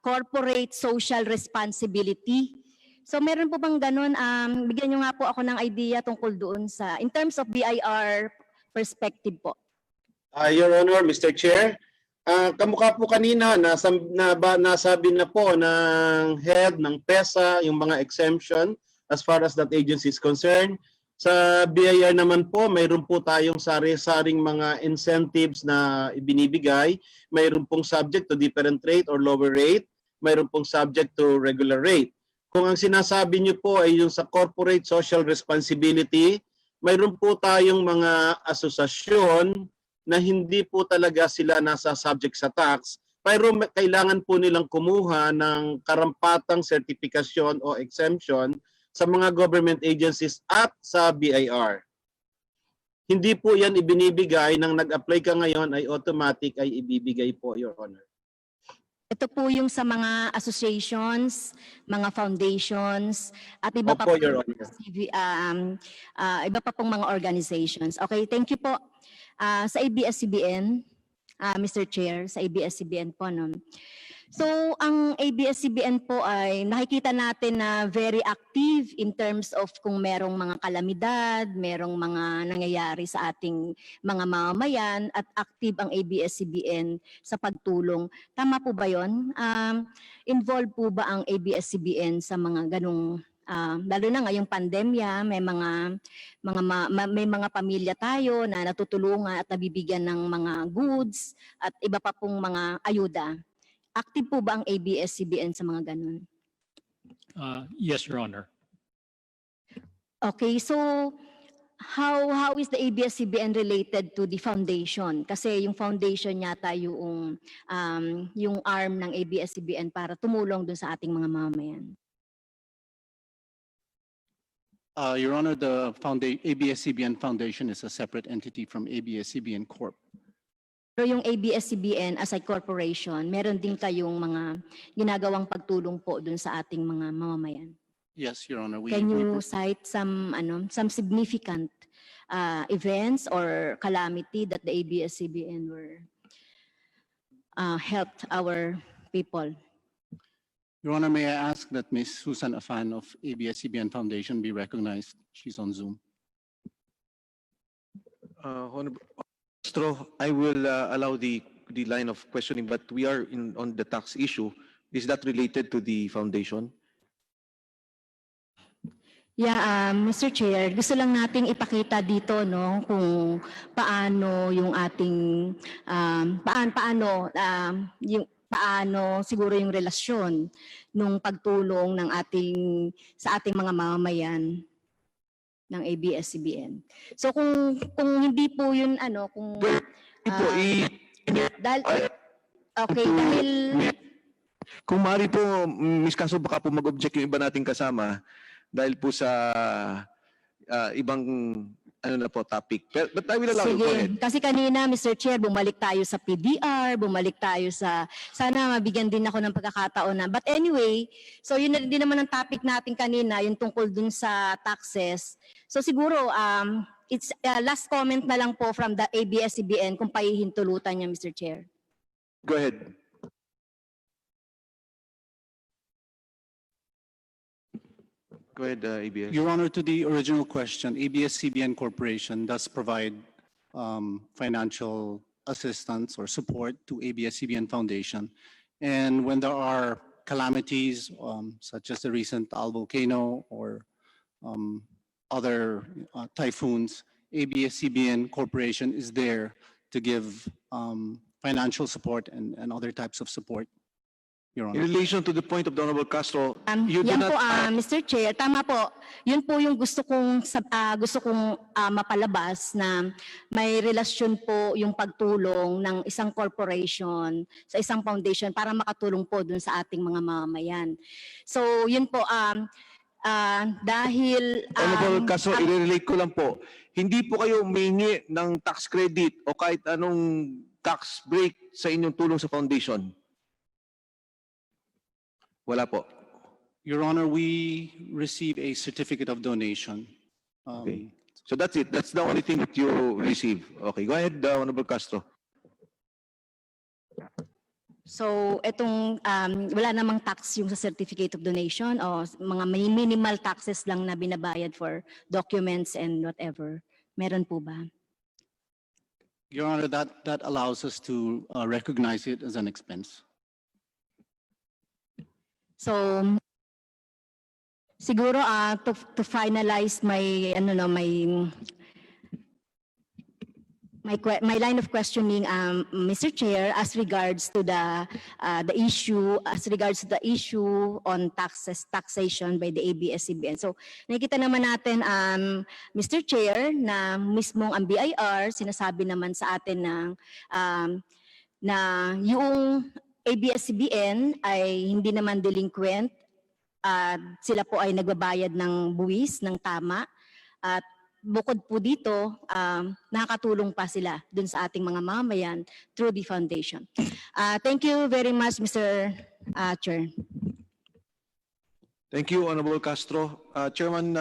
T: corporate social responsibility. So meron po bang ganun? Bigyan niyo nga po ako ng idea tungkol doon sa, in terms of BIR perspective po.
M: Your Honor, Mr. Chair, kamukha po kanina, nasabi na po ng head ng PESA yung mga exemption as far as that agency is concerned. Sa BIR naman po, mayroon po tayong sari-saring mga incentives na ibinibigay. Mayroon pong subject to different rate or lower rate. Mayroon pong subject to regular rate. Kung ang sinasabi niyo po ay yung sa corporate social responsibility, mayroon po tayong mga asosasyon na hindi po talaga sila nasa subject sa tax, pero kailangan po nilang kumuha ng karampatang sertifikasyon o exemption sa mga government agencies at sa BIR. Hindi po yan ibinibigay nang nag-apply ka ngayon ay automatic ay ibibigay po, Your Honor.
T: Ito po yung sa mga associations, mga foundations, at iba pa
M: Opo,
T: po,
M: Your Honor.
T: iba pa pong mga organizations. Okay, thank you po. Sa ABS-CBN, Mr. Chair, sa ABS-CBN po. No? So, ang ABS-CBN po ay nakikita natin na very active in terms of kung merong mga kalamidad, merong mga nangyayari sa ating mga mamamayan, at active ang ABS-CBN sa pagtulong. Tama po ba yun? Involved po ba ang ABS-CBN sa mga ganong, lalo na ngayong pandemya, may mga pamilya tayo na natutulungan at nabibigyan ng mga goods at iba pa pong mga ayuda. Active po ba ang ABS-CBN sa mga ganun?
R: Yes, Your Honor.
T: Okay, so how is the ABS-CBN related to the foundation? Kasi yung foundation yata yung arm ng ABS-CBN para tumulong dun sa ating mga mamamayan.
Q: Your Honor, the ABS-CBN Foundation is a separate entity from ABS-CBN Corp.
T: Pero yung ABS-CBN as a corporation, meron din kayong mga ginagawang pagtulong po dun sa ating mga mamamayan.
Q: Yes, Your Honor.
T: Can you cite some significant events or calamity that the ABS-CBN were helped our people?
Q: Your Honor, may I ask that Ms. Susan Afan of ABS-CBN Foundation be recognized? She's on Zoom.
H: Honorable Ministro, I will allow the line of questioning, but we are on the tax issue. Is that related to the foundation?
T: Yeah, Mr. Chair, gusto lang nating ipakita dito no kung paano yung ating paano siguro yung relasyon nung pagtulong ng sa ating mga mamamayan ng ABS-CBN. So kung hindi po yun dahil
H: Kung maaari po, Ms. Canso, baka po mag-object yung iba nating kasama dahil po sa ibang topic. But I will allow you. Go ahead.
T: Sige, kasi kanina, Mr. Chair, bumalik tayo sa PDR, bumalik tayo sa, sana mabigyan din ako ng pagkakataon na. But anyway, so yun na din naman ang topic natin kanina, yung tungkol dun sa taxes. So siguro, it's last comment na lang po from the ABS-CBN kung pahihintulutan niya, Mr. Chair.
H: Go ahead. Go ahead, ABS.
Q: Your Honor, to the original question, ABS-CBN Corporation does provide financial assistance or support to ABS-CBN Foundation. And when there are calamities such as the recent Al volcano or other typhoons, ABS-CBN Corporation is there to give financial support and other types of support, Your Honor.
H: In relation to the point of the Honorable Castro, you do
T: Yan
H: not...
T: po, Mr. Chair, tama po. Yun po yung gusto kong mapalabas na may relasyon po yung pagtulong ng isang corporation sa isang foundation para makatulong po dun sa ating mga mamamayan. So yun po, dahil...
H: Honorable Castro, i-relate ko lang po. Hindi po kayo humingi ng tax credit o kahit anong tax break sa inyong tulong sa foundation? Wala po.
Q: Your Honor, we receive a certificate of donation.
H: Okay. So that's it. That's the only thing that you receive. Okay, go ahead, Honorable Castro.
T: So itong wala namang tax yung sa certificate of donation o mga minimal taxes lang na binabayad for documents and whatever. Meron po ba?
Q: Your Honor, that allows us to recognize it as an expense.
T: So siguro to finalize my my line of questioning, Mr. Chair, as regards to the issue on taxation by the ABS-CBN. So nakikita naman natin, Mr. Chair, na mismong ang BIR sinasabi naman sa atin na yung ABS-CBN ay hindi naman delinquent at sila po ay nagbabayad ng buwis ng tama at bukod po dito, nakakatulong pa sila dun sa ating mga mamayan through the foundation. Thank you very much, Mr. Chair.
H: Thank you, Honorable Castro. Chairman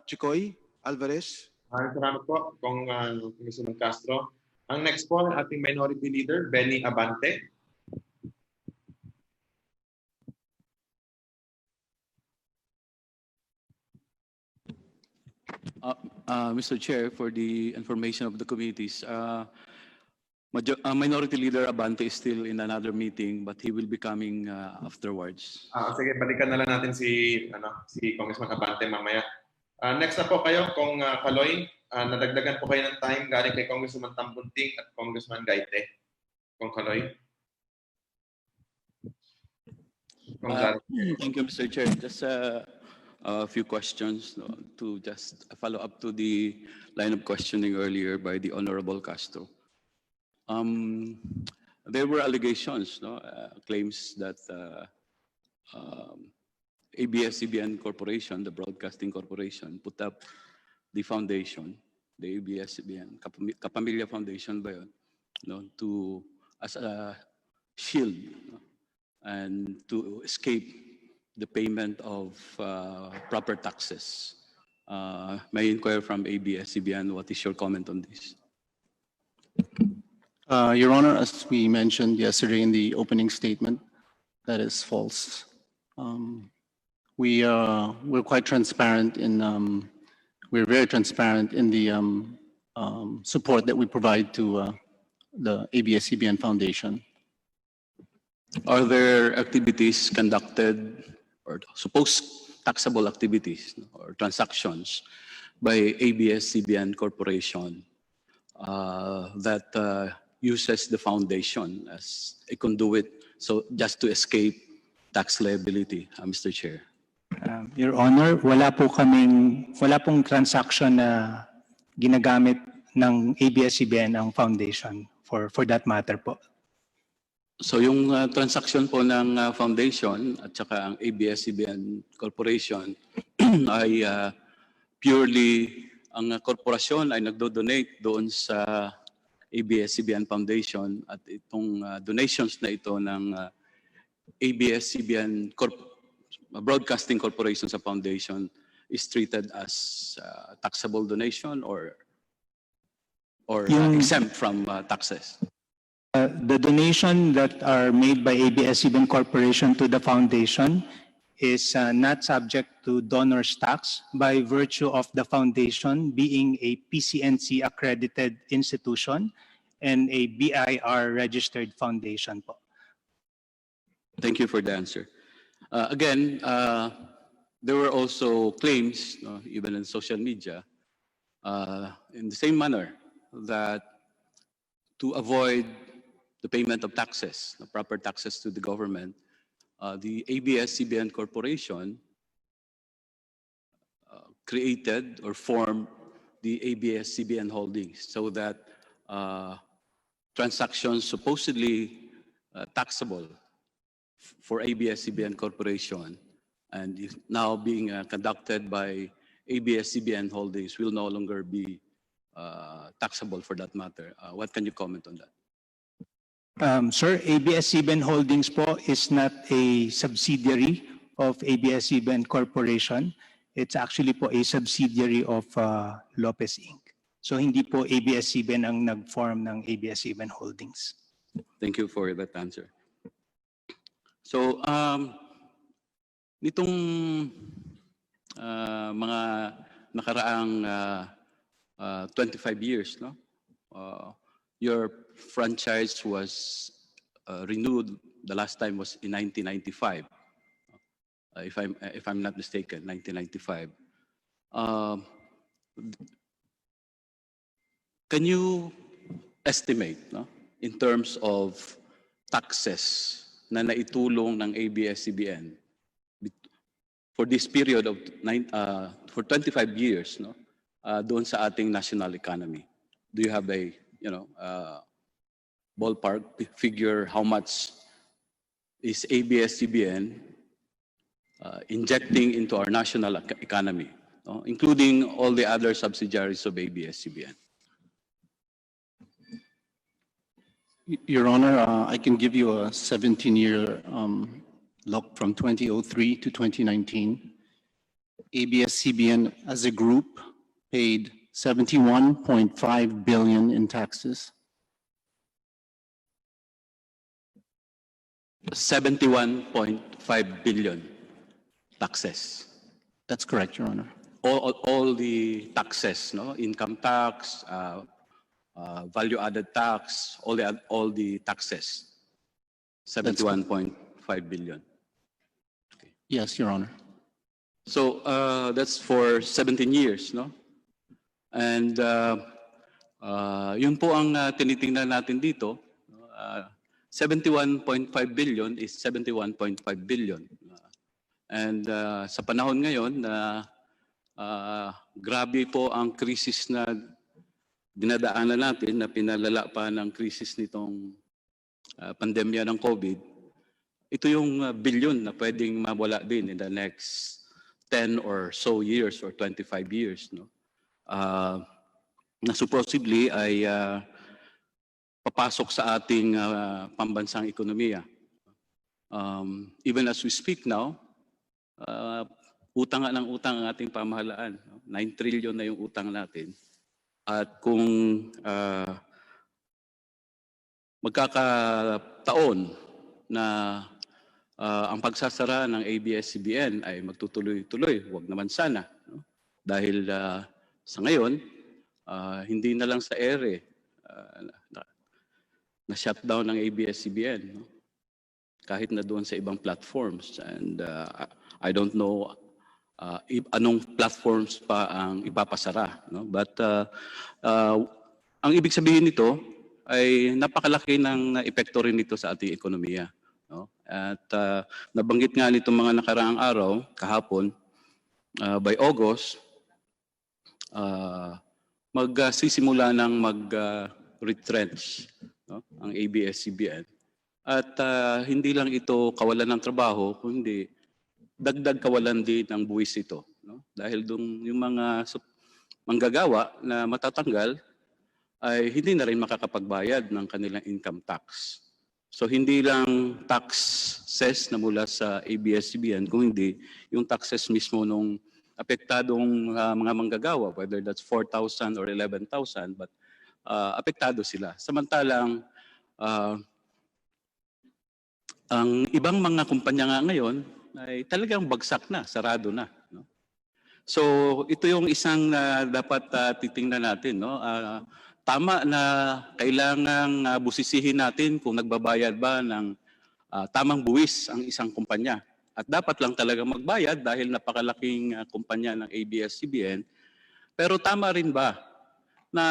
H: Chicoy Alvarez.
A: Salamat po, Congressman Castro. Ang next po, ang ating Minority Leader, Benny Abante.
U: Mr. Chair, for the information of the committees, Minority Leader Abante is still in another meeting, but he will be coming afterwards.
A: Sige, balikan na lang natin si Congressman Abante mamaya. Next na po kayo, Kong Kaloy. Nadagdagan po kayo ng time galing kay Congressman Tambunting at Congressman Gaite. Kong Kaloy.
U: Thank you, Mr. Chair. Just a few questions to just follow up to the line of questioning earlier by the Honorable Castro. There were allegations, claims that ABS-CBN Corporation, the Broadcasting Corporation, put up the foundation, the ABS-CBN, Kapamilya Foundation ba yun, as a shield and to escape the payment of proper taxes. May I inquire from ABS-CBN, what is your comment on this?
Q: Your Honor, as we mentioned yesterday in the opening statement, that is false. We're quite transparent in we're very transparent in the support that we provide to the ABS-CBN Foundation.
U: Are there activities conducted or supposed taxable activities or transactions by ABS-CBN Corporation that uses the foundation as a conduit, so just to escape tax liability, Mr. Chair?
L: Your Honor, wala pong transaction na ginagamit ng ABS-CBN ang foundation for that matter po.
U: So yung transaction po ng foundation at saka ang ABS-CBN Corporation ay purely ang korporasyon ay nagdo-donate doon sa ABS-CBN Foundation at itong donations na ito ng ABS-CBN Broadcasting Corporation sa foundation is treated as taxable donation or exempt from taxes.
L: The donation that are made by ABS-CBN Corporation to the foundation is not subject to donor's tax by virtue of the foundation being a PCNC accredited institution and a BIR registered foundation po.
U: Thank you for the answer. Again, there were also claims, even in social media, in the same manner that to avoid the payment of taxes, the proper taxes to the government, the ABS-CBN Corporation created or formed the ABS-CBN Holdings so that transactions supposedly taxable for ABS-CBN Corporation and is now being conducted by ABS-CBN Holdings will no longer be taxable for that matter. What can you comment on that?
L: Sir, ABS-CBN Holdings po is not a subsidiary of ABS-CBN Corporation. It's actually po a subsidiary of Lopez Inc. So hindi po ABS-CBN ang nag-form ng ABS-CBN Holdings.
U: Thank you for that answer. So, nitong mga nakaraang 25 years, no? Your franchise was renewed. The last time was in 1995, if I'm not mistaken, 1995. Can you estimate, no, in terms of taxes na naitulong ng ABS-CBN for this period of for 25 years, no, doon sa ating national economy? Do you have a ballpark figure how much is ABS-CBN injecting into our national economy, no, including all the other subsidiaries of ABS-CBN?
Q: Your Honor, I can give you a 17-year look from 2003 to 2019. ABS-CBN as a group paid 71.5 billion in taxes.
U: 71.5 billion taxes.
Q: That's correct, Your Honor.
U: All the taxes, no, income tax, value-added tax, all the taxes. 71.5 billion. Okay.
Q: Yes, Your Honor.
U: So that's for 17 years, no? And yun po ang tinitingnan natin dito. 71.5 billion is 71.5 billion. And sa panahon ngayon na grabe po ang krisis na dinadaanan natin, na pinalala pa ng krisis nitong pandemya ng COVID, ito yung billion na pwedeng mawala din in the next 10 or so years or 25 years, no? Na supposedly ay papasok sa ating pambansang ekonomiya. Even as we speak now, utang ng utang ang ating pamahalaan. 9 trillion na yung utang natin. At kung magkakataon na ang pagsasara ng ABS-CBN ay magtutuloy-tuloy, huwag naman sana, no? Dahil sa ngayon, hindi na lang sa ere na shutdown ng ABS-CBN, no? Kahit na doon sa ibang platforms. And I don't know anong platforms pa ang ipapasara, no? But ang ibig sabihin nito ay napakalaki ng epekto rin nito sa ating ekonomiya, no? At nabanggit nga nitong mga nakaraang araw, kahapon, by August, magsisimula ng mag-retrench, no, ang ABS-CBN. At hindi lang ito kawalan ng trabaho, kundi dagdag kawalan din ng buwis ito, no? Dahil yung mga manggagawa na matatanggal ay hindi na rin makakapagbayad ng kanilang income tax. So hindi lang taxes na mula sa ABS-CBN, kung hindi yung taxes mismo nung apektadong mga manggagawa, whether that's 4,000 or 11,000, but apektado sila. Samantalang ang ibang mga kumpanya nga ngayon ay talagang bagsak na, sarado na. No? So ito yung isang dapat titingnan natin. No? Tama na kailangang busisihin natin kung nagbabayad ba ng tamang buwis ang isang kumpanya. At dapat lang talaga magbayad dahil napakalaking kumpanya ng ABS-CBN. Pero tama rin ba na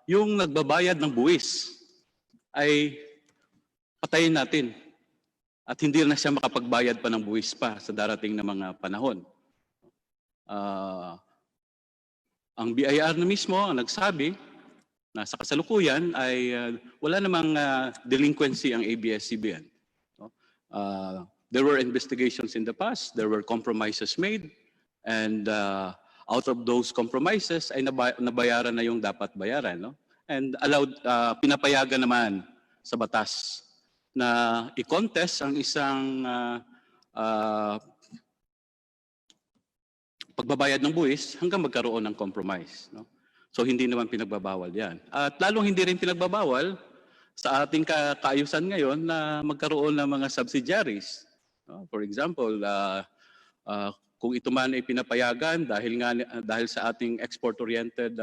U: yung nagbabayad ng buwis ay patayin natin at hindi na siya makapagbayad pa ng buwis pa sa darating na mga panahon? Ang BIR na mismo ang nagsabi na sa kasalukuyan ay wala namang delinquency ang ABS-CBN. No? There were investigations in the past, there were compromises made, and out of those compromises ay nabayaran na yung dapat bayaran. No? And allowed, pinapayagan naman sa batas na i-contest ang isang pagbabayad ng buwis hanggang magkaroon ng compromise. No? So hindi naman pinagbabawal yan. At lalong hindi rin pinagbabawal sa ating kaayusan ngayon na magkaroon ng mga subsidiaries. No? For example, kung ito man ay pinapayagan dahil sa ating export-oriented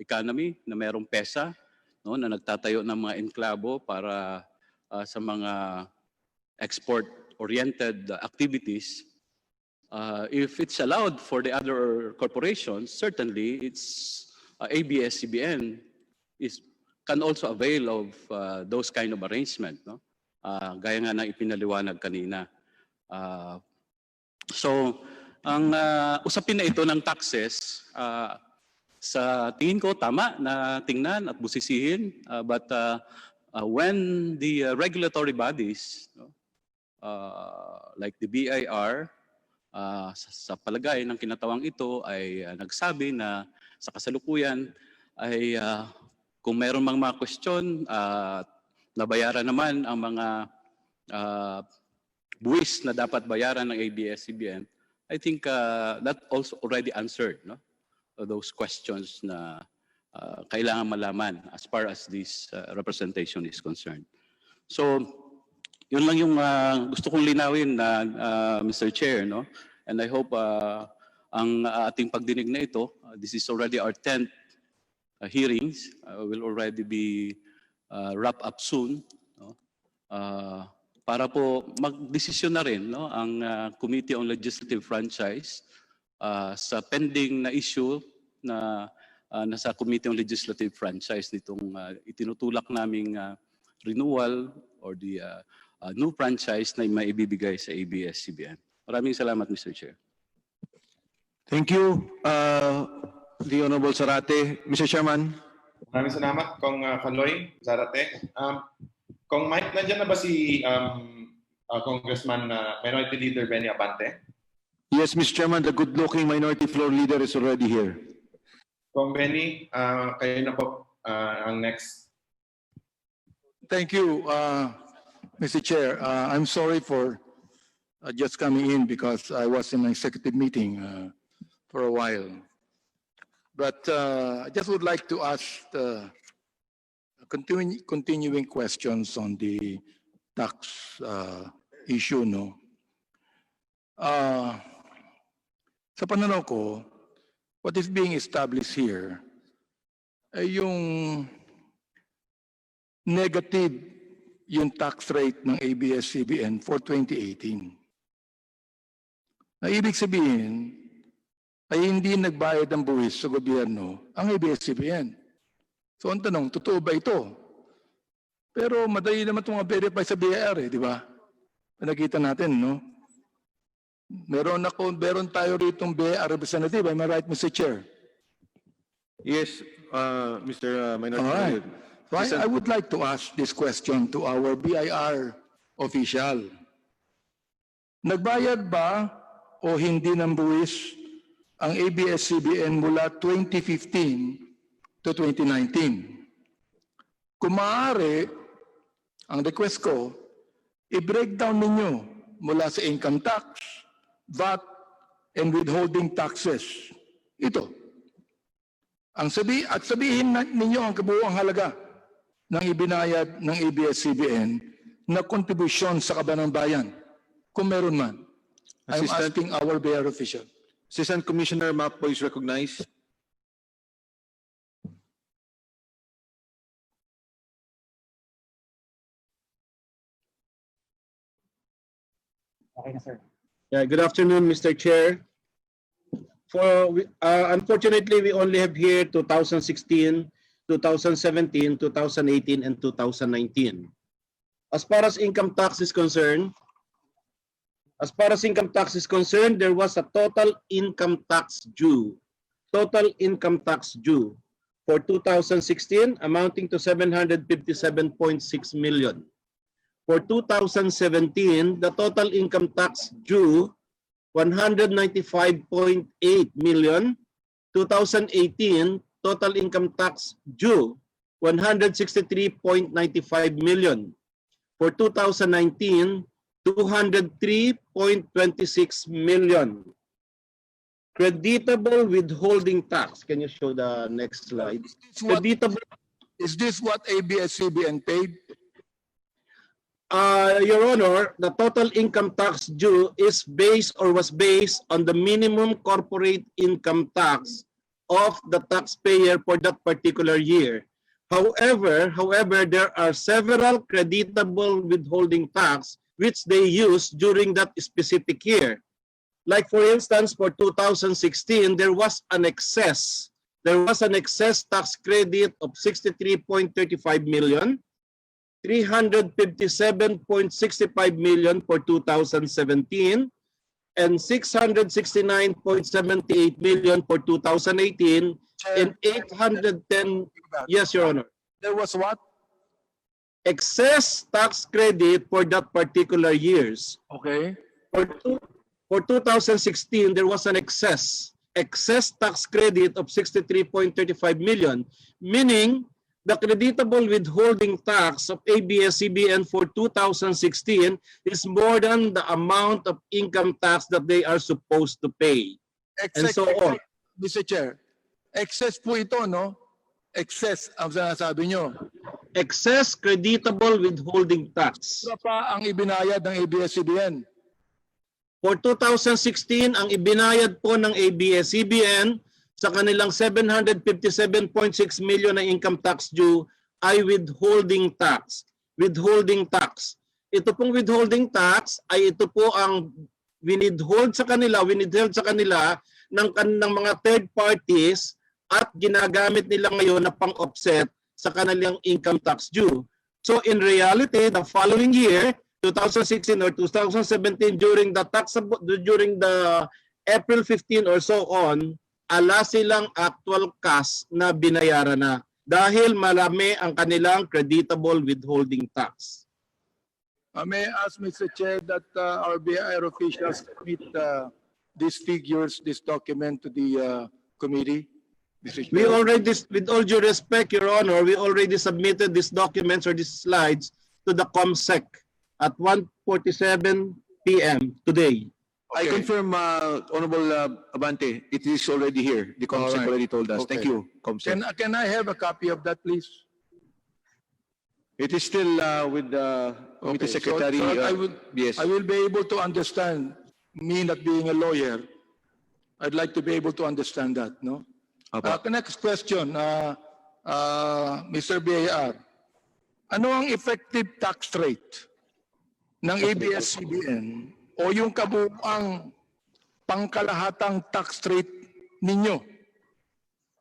U: economy na mayroong PESA, no, na nagtatayo ng mga enklabo para sa mga export-oriented activities, if it's allowed for the other corporations, certainly it's ABS-CBN can also avail of those kind of arrangement. No? Gaya nga na ipinaliwanag kanina. So, ang usapin na ito ng taxes, sa tingin ko tama na tingnan at busisihin, but when the regulatory bodies, no, like the BIR, sa palagay ng kinatawang ito ay nagsabi na sa kasalukuyan ay kung mayroon mga question, nabayaran naman ang mga buwis na dapat bayaran ng ABS-CBN, I think that also already answered, no? Those questions na kailangan malaman as far as this representation is concerned. So, yun lang yung gusto kong linawin na Mr. Chair, no? And I hope ang ating pagdinig na ito, this is already our 10th hearings, will already be wrap up soon, no? Para po magdesisyon na rin, no, ang Committee on Legislative Franchise sa pending na issue na nasa Committee on Legislative Franchise nitong itinutulak naming renewal or the new franchise na maibibigay sa ABS-CBN. Maraming salamat, Mr. Chair.
H: Thank you, the Honorable Zarate. Mr. Chairman.
A: Maraming salamat, Kong Kaloy Zarate. Kong Mike, nandiyan na ba si Congressman Minority Leader Benny Abante?
H: Yes, Mr. Chairman, the good-looking Minority Floor Leader is already here.
A: Kong Benny, kayo na po ang next.
D: Thank you, Mr. Chair. I'm sorry for just coming in because I was in an executive meeting for a while. But I just would like to ask continuing questions on the tax issue. No? Sa pananaw ko, what is being established here ay yung negative yung tax rate ng ABS-CBN for 2018. Na ibig sabihin ay hindi nagbayad ng buwis sa gobyerno ang ABS-CBN. So ang tanong, totoo ba ito? Pero madali naman itong verify sa BIR, di ba? Nakita natin, no? Meron tayo rito ng BIR representative. Am I right, Mr. Chair?
H: Yes, Mr. Minority.
D: All right. So I would like to ask this question to our BIR official. Nagbayad ba o hindi ng buwis ang ABS-CBN mula 2015 to 2019. Kung maaari, ang request ko, i-breakdown ninyo mula sa income tax, VAT, and withholding taxes. Ito. Sabihin ninyo ang kabuuang halaga ng ibinayad ng ABS-CBN na kontribusyon sa kaban ng bayan, kung meron man. I'm asking our BIR official.
H: Assistant Commissioner Mapo is recognized.
N: Okay na, sir.
M: Yeah, good afternoon, Mr. Chair. Unfortunately, we only have here 2016, 2017, 2018, and 2019. As far as income tax is concerned, there was a total income tax due for 2016 amounting to 757.6 million. For 2017, the total income tax due 195.8 million. 2018, total income tax due 163.95 million. For 2019, 203.26 million. Creditable withholding tax. Can you show the next slide?
D: Is this what ABS-CBN paid?
M: Your Honor, the total income tax due is based or was based on the minimum corporate income tax of the taxpayer for that particular year. However, there are several creditable withholding tax which they use during that specific year. Like for instance, for 2016, there was an excess tax credit of 63.35 million. 357.65 million for 2017 and 669.78 million for 2018 and 810. Yes, Your Honor.
D: There was what?
M: Excess tax credit for that particular years.
D: Okay.
M: For 2016, there was an excess tax credit of 63.35 million, meaning the creditable withholding tax of ABS-CBN for 2016 is more than the amount of income tax that they are supposed to pay. And so on.
D: Mr. Chair, excess po ito, no? Excess ang sinasabi nyo.
M: Excess creditable withholding tax.
D: Ano pa ang ibinayad ng ABS-CBN?
M: For 2016, ang ibinayad po ng ABS-CBN sa kanilang 757.6 million na income tax due ay withholding tax. Ito pong withholding tax ay ito po ang winidhold sa kanila ng mga third parties at ginagamit nila ngayon na pang-offset sa kanilang income tax due. So in reality, the following year, 2016 or 2017, during the April 15 or so on, ala silang actual cash na binayaran na dahil marami ang kanilang creditable withholding tax.
D: May I ask, Mr. Chair, that our BIR officials submit these figures, this document to the committee?
M: We already, with all due respect, Your Honor, we already submitted these documents or these slides to the COMSEC at 1:47 p.m. today.
H: Okay. I confirm, Honorable Abante, it is already here. The COMSEC already told us.
D: Okay.
H: Thank you, COMSEC.
D: Can I have a copy of that, please?
H: It is still with the Committee Secretary. Yes.
D: I will be able to understand, me not being a lawyer, I'd like to be able to understand that, no? Next question, Mr. BIR. Ano ang effective tax rate ng ABS-CBN o yung kabuuang pangkalahatang tax rate ninyo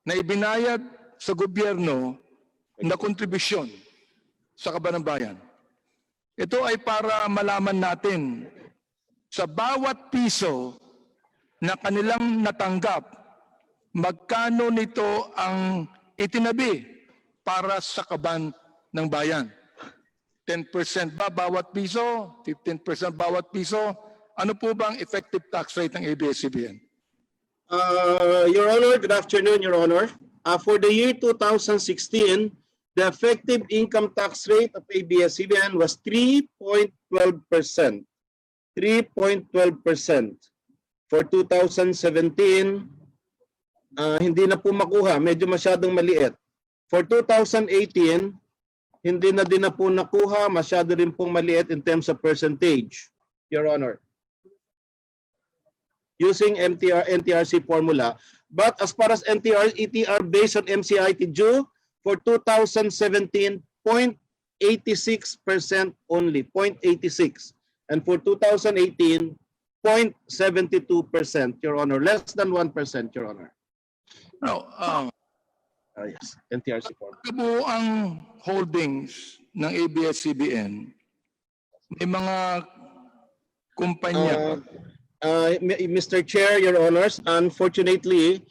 D: na ibinayad sa gobyerno na kontribusyon sa kaban ng bayan? Ito ay para malaman natin sa bawat piso na kanilang natanggap, magkano nito ang itinabi para sa kaban ng bayan. 10% ba bawat piso? 15% bawat piso? Ano po bang effective tax rate ng ABS-CBN?
M: Your Honor, good afternoon, Your Honor. For the year 2016, the effective income tax rate of ABS-CBN was 3.12%. 3.12%. For 2017, hindi na po makuha, medyo masyadong maliit. For 2018, hindi na din na po nakuha, masyado rin pong maliit in terms of percentage, Your Honor. Using NTRC formula. But as far as ETR based on MCIT due, for 2017, 0.86% only, 0.86. And for 2018, 0.72%, Your Honor. Less than 1%, Your Honor.
D: Now,
M: Yes, NTRC formula.
D: kabuuang holdings ng ABS-CBN, may mga kumpanya.
M: Mr. Chair, Your Honors, unfortunately,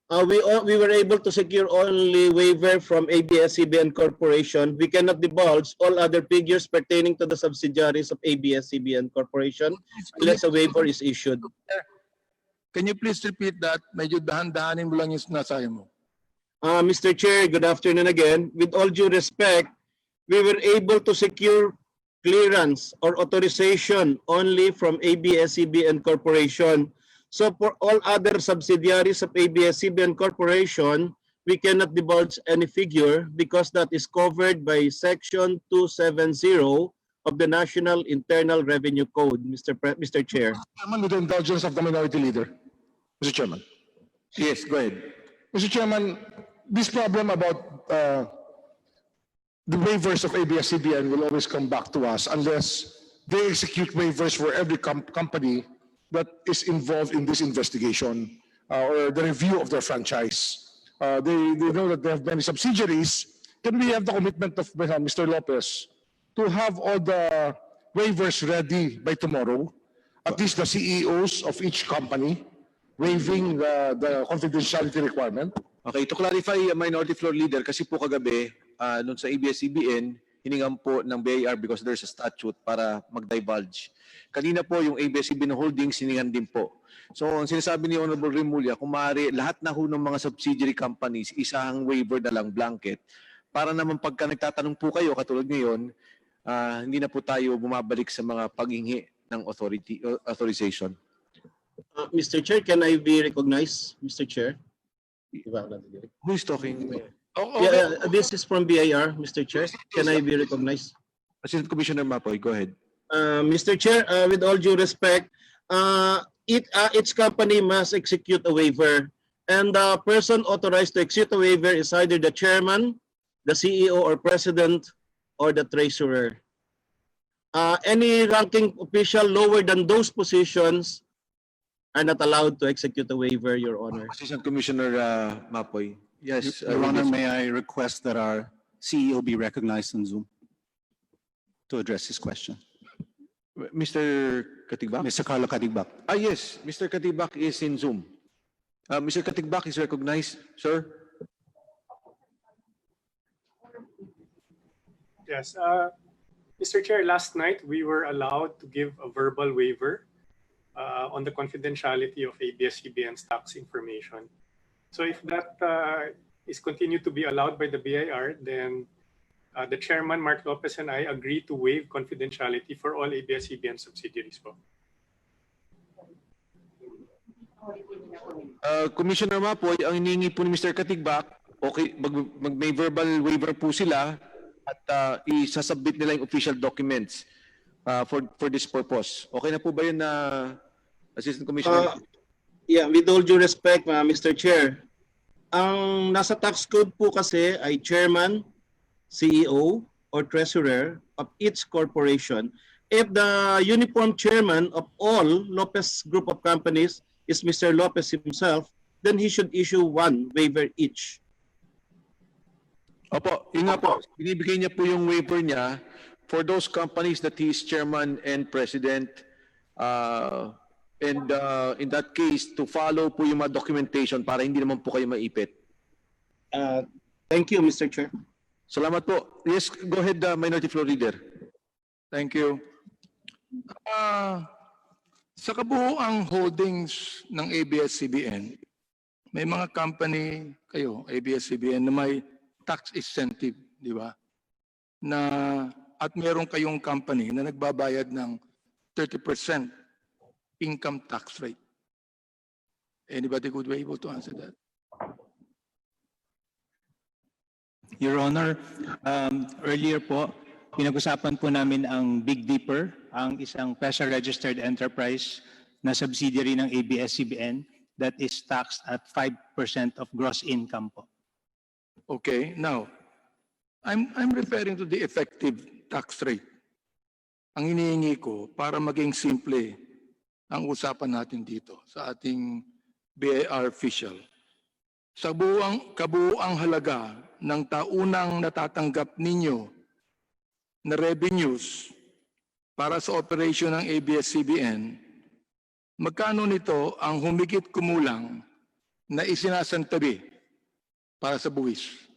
M: we were able to secure only waiver from ABS-CBN Corporation. We cannot divulge all other figures pertaining to the subsidiaries of ABS-CBN Corporation unless a waiver is issued.
D: Can you please repeat that? Medyo dahan-dahanin mo lang yung sinasabi mo.
M: Mr. Chair, good afternoon again. With all due respect, we were able to secure clearance or authorization only from ABS-CBN Corporation. So for all other subsidiaries of ABS-CBN Corporation, we cannot divulge any figure because that is covered by Section 270 of the National Internal Revenue Code, Mr. Chair.
E: Chairman, with the indulgence of the Minority Leader. Mr. Chairman.
H: Yes, go ahead.
E: Mr. Chairman, this problem about the waivers of ABS-CBN will always come back to us unless they execute waivers for every company that is involved in this investigation or the review of their franchise. They know that they have many subsidiaries. Can we have the commitment of Mr. Lopez to have all the waivers ready by tomorrow? At least the CEOs of each company waiving the confidentiality requirement?
H: Okay, to clarify, Minority Floor Leader, kasi po kagabi, nun sa ABS-CBN, hiningan po ng BIR because there's a statute para mag-divulge. Kanina po yung ABS-CBN Holdings, hiningan din po. So, ang sinasabi ni Honorable Remulla, kung maaari, lahat na ho ng mga subsidiary companies, isang waiver na lang, blanket, para naman pagka nagtatanong po kayo, katulad ngayon, hindi na po tayo bumabalik sa mga paghingi ng authorization.
M: Mr. Chair, can I be recognized, Mr. Chair?
H: Who is talking?
M: This is from BIR, Mr. Chair. Can I be recognized?
H: Assistant Commissioner Mapoy, go ahead.
M: Mr. Chair, with all due respect, each company must execute a waiver, and the person authorized to execute a waiver is either the chairman, the CEO or president, or the treasurer. Any ranking official lower than those positions are not allowed to execute a waiver, Your Honor.
H: Assistant Commissioner Mapoy. Yes.
Q: Your Honor, may I request that our CEO be recognized on Zoom to address his question?
H: Mr. Katigbak?
Q: Mr. Carlo Katigbak.
H: Yes. Mr. Katigbak is in Zoom. Mr. Katigbak is recognized, sir.
B: Yes. Mr. Chair, last night we were allowed to give a verbal waiver on the confidentiality of ABS-CBN's tax information. So if that is continued to be allowed by the BIR, then the chairman, Mark Lopez, and I agree to waive confidentiality for all ABS-CBN subsidiaries po.
H: Commissioner Mapoy, ang hiningi po ni Mr. Katigbak, okay, may verbal waiver po sila at isasubmit nila yung official documents for this purpose. Okay na po ba yun na Assistant Commissioner?
M: Yeah, with all due respect, Mr. Chair, ang nasa tax code po kasi ay chairman, CEO, or treasurer of each corporation. If the uniform chairman of all Lopez Group of Companies is Mr. Lopez himself, then he should issue one waiver each.
H: Opo, yun nga po. Binibigay niya po yung waiver niya for those companies that he is chairman and president. And in that case, to follow po yung mga documentation para hindi naman po kayo maipit.
M: Thank you, Mr. Chair.
H: Salamat po. Yes, go ahead, Minority Floor Leader.
D: Thank you. Sa kabuuang holdings ng ABS-CBN, may mga company kayo, ABS-CBN, na may tax incentive, di ba? Na, at meron kayong company na nagbabayad ng 30% income tax rate. Anybody would be able to answer that?
L: Your Honor, earlier po, pinag-usapan po namin ang Big Dipper, ang isang PESA-registered enterprise na subsidiary ng ABS-CBN that is taxed at 5% of gross income po.
D: Okay, now, I'm referring to the effective tax rate. Ang hinihingi ko para maging simple ang usapan natin dito sa ating BIR official. Sa kabuuang halaga ng taunang natatanggap ninyo na revenues para sa operation ng ABS-CBN, magkano nito ang humigit kumulang na isinasantabi para sa buwis?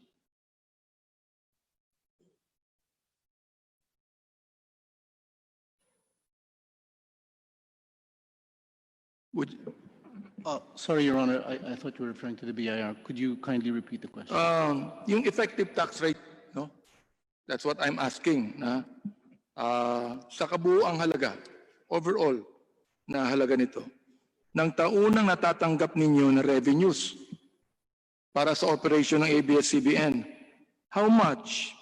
Q: Sorry, Your Honor, I thought you were referring to the BIR. Could you kindly repeat the question?
D: Yung effective tax rate, no? That's what I'm asking. Na, sa kabuuang halaga, overall na halaga nito, ng taunang natatanggap ninyo na revenues para sa operation ng ABS-CBN, how much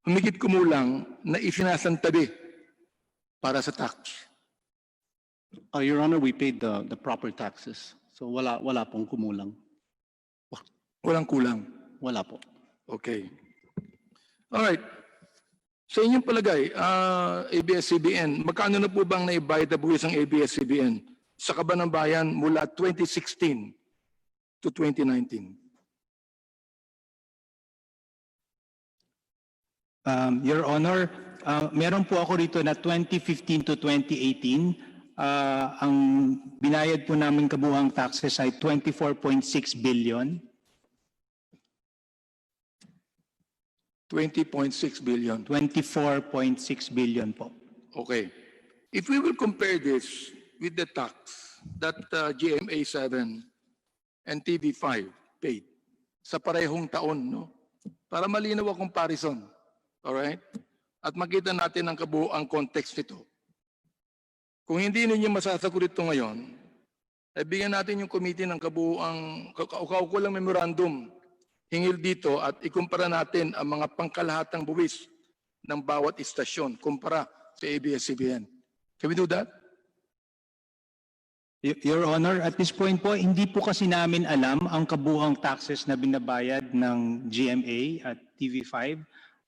D: humigit kumulang na isinasantabi para sa tax?
Q: Your Honor, we paid the proper taxes. So wala pong kumulang.
D: Walang kulang?
Q: Wala po.
D: Okay. All right. Sa inyong palagay, ABS-CBN, magkano na po bang naibayad na buwis ang ABS-CBN sa Kaban ng Bayan mula 2016 to 2019?
L: Your Honor, meron po ako rito na 2015 to 2018. Ang binayad po namin kabuuang taxes ay 24.6 billion.
D: 20.6 billion.
L: 24.6 billion po.
D: Okay. If we will compare this with the tax that GMA 7 and TV5 paid sa parehong taon, no? Para malinaw ang comparison. All right? At makita natin ang kabuuang context nito. Kung hindi ninyo masasagot ito ngayon, ay bigyan natin yung committee ng kabuuang kaukulang memorandum hingil dito at ikumpara natin ang mga pangkalahatang buwis ng bawat istasyon kumpara sa ABS-CBN. Can we do that?
L: Your Honor, at this point po, hindi po kasi namin alam ang kabuuang taxes na binabayad ng GMA at TV5.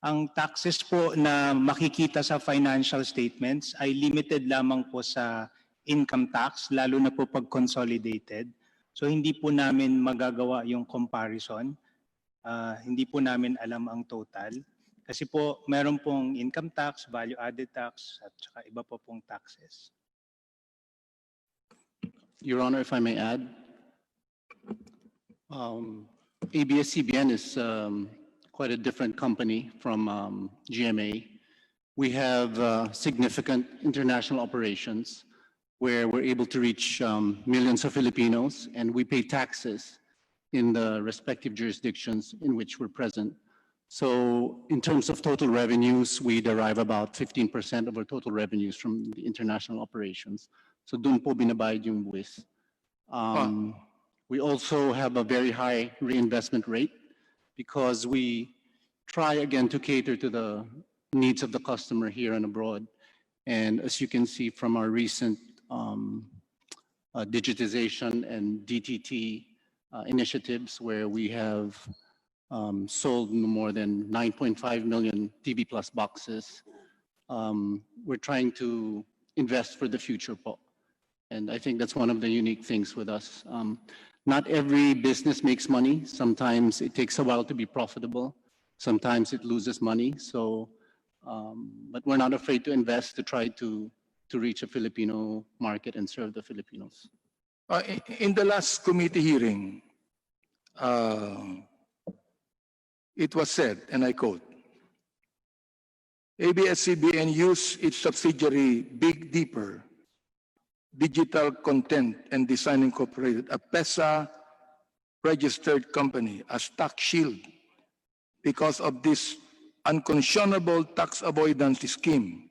L: Ang taxes po na makikita sa financial statements ay limited lamang po sa income tax, lalo na po pag consolidated. So hindi po namin magagawa yung comparison. Hindi po namin alam ang total. Kasi po meron pong income tax, value added tax, at saka iba po pong taxes.
Q: Your Honor, if I may add, ABS-CBN is quite a different company from GMA. We have significant international operations where we're able to reach millions of Filipinos, and we pay taxes in the respective jurisdictions in which we're present. So in terms of total revenues, we derive about 15% of our total revenues from the international operations. So dun po binabayad yung buwis. We also have a very high reinvestment rate because we try again to cater to the needs of the customer here and abroad. And as you can see from our recent digitization and DTT initiatives where we have sold more than 9.5 million TV Plus boxes, we're trying to invest for the future po. And I think that's one of the unique things with us. Not every business makes money. Sometimes it takes a while to be profitable. Sometimes it loses money. So, but we're not afraid to invest to try to reach a Filipino market and serve the Filipinos.
D: In the last committee hearing, it was said, and I quote, ABS-CBN used its subsidiary Big Dipper Digital Content and Design Incorporated, a PESA registered company as tax shield because of this unconscionable tax avoidance scheme.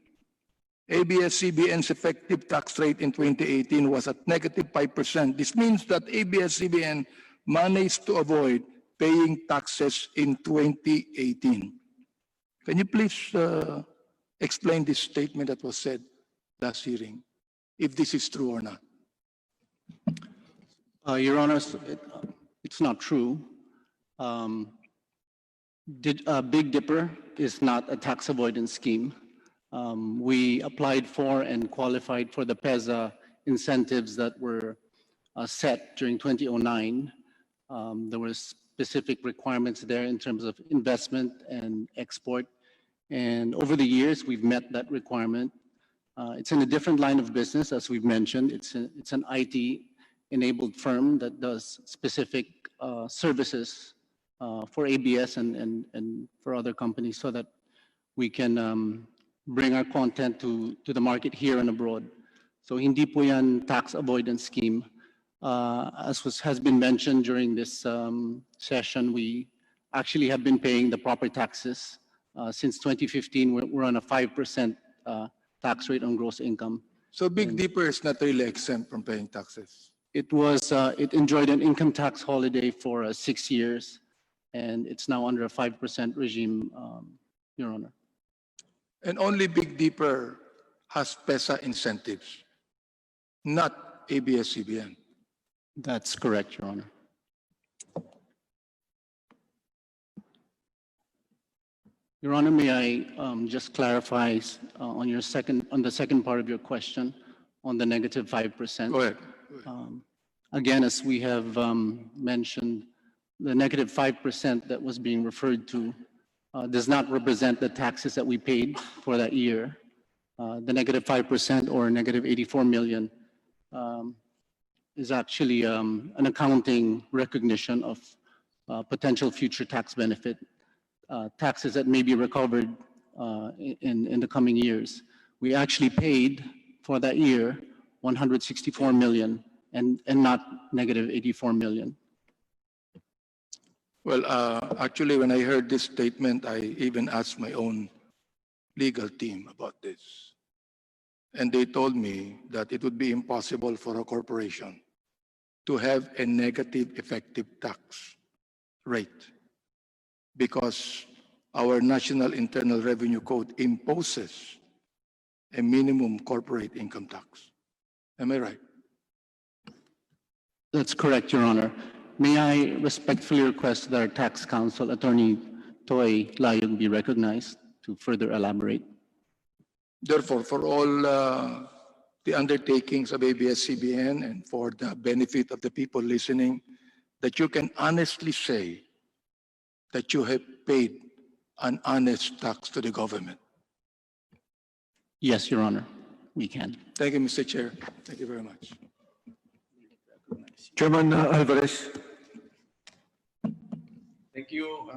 D: ABS-CBN's effective tax rate in 2018 was at -5%. This means that ABS-CBN managed to avoid paying taxes in 2018. Can you please explain this statement that was said last hearing, if this is true or not?
Q: Your Honor, it's not true. Big Dipper is not a tax avoidance scheme. We applied for and qualified for the PEZA incentives that were set during 2009. There were specific requirements there in terms of investment and export. And over the years, we've met that requirement. It's in a different line of business, as we've mentioned. It's an IT-enabled firm that does specific services for ABS and for other companies so that we can bring our content to the market here and abroad. So hindi po yan tax avoidance scheme. Has been mentioned during this session, we actually have been paying the proper taxes. Since 2015, we're on a 5% tax rate on gross income.
D: So Big Dipper is not really exempt from paying taxes?
Q: It enjoyed an income tax holiday for 6 years, and it's now under a 5% regime, Your Honor.
D: And only Big Dipper has PESA incentives, not ABS-CBN.
Q: That's correct, Your Honor. Your Honor, may I just clarify on the second part of your question on the negative 5%?
D: Go ahead.
Q: Again, as we have mentioned, the negative 5% that was being referred to does not represent the taxes that we paid for that year. The negative 5% or negative 84 million is actually an accounting recognition of potential future tax benefit, taxes that may be recovered in the coming years. We actually paid for that year 164 million and not negative 84 million.
D: Well, actually, when I heard this statement, I even asked my own legal team about this. And they told me that it would be impossible for a corporation to have a negative effective tax rate because our National Internal Revenue Code imposes a minimum corporate income tax. Am I right?
Q: That's correct, Your Honor. May I respectfully request that our tax counsel, Attorney Toy Layog, be recognized to further elaborate?
D: Therefore, for all the undertakings of ABS-CBN and for the benefit of the people listening, that you can honestly say that you have paid an honest tax to the government.
Q: Yes, Your Honor, we can.
D: Thank you, Mr. Chair. Thank you very much.
H: Chairman Alvarez.
A: Thank you,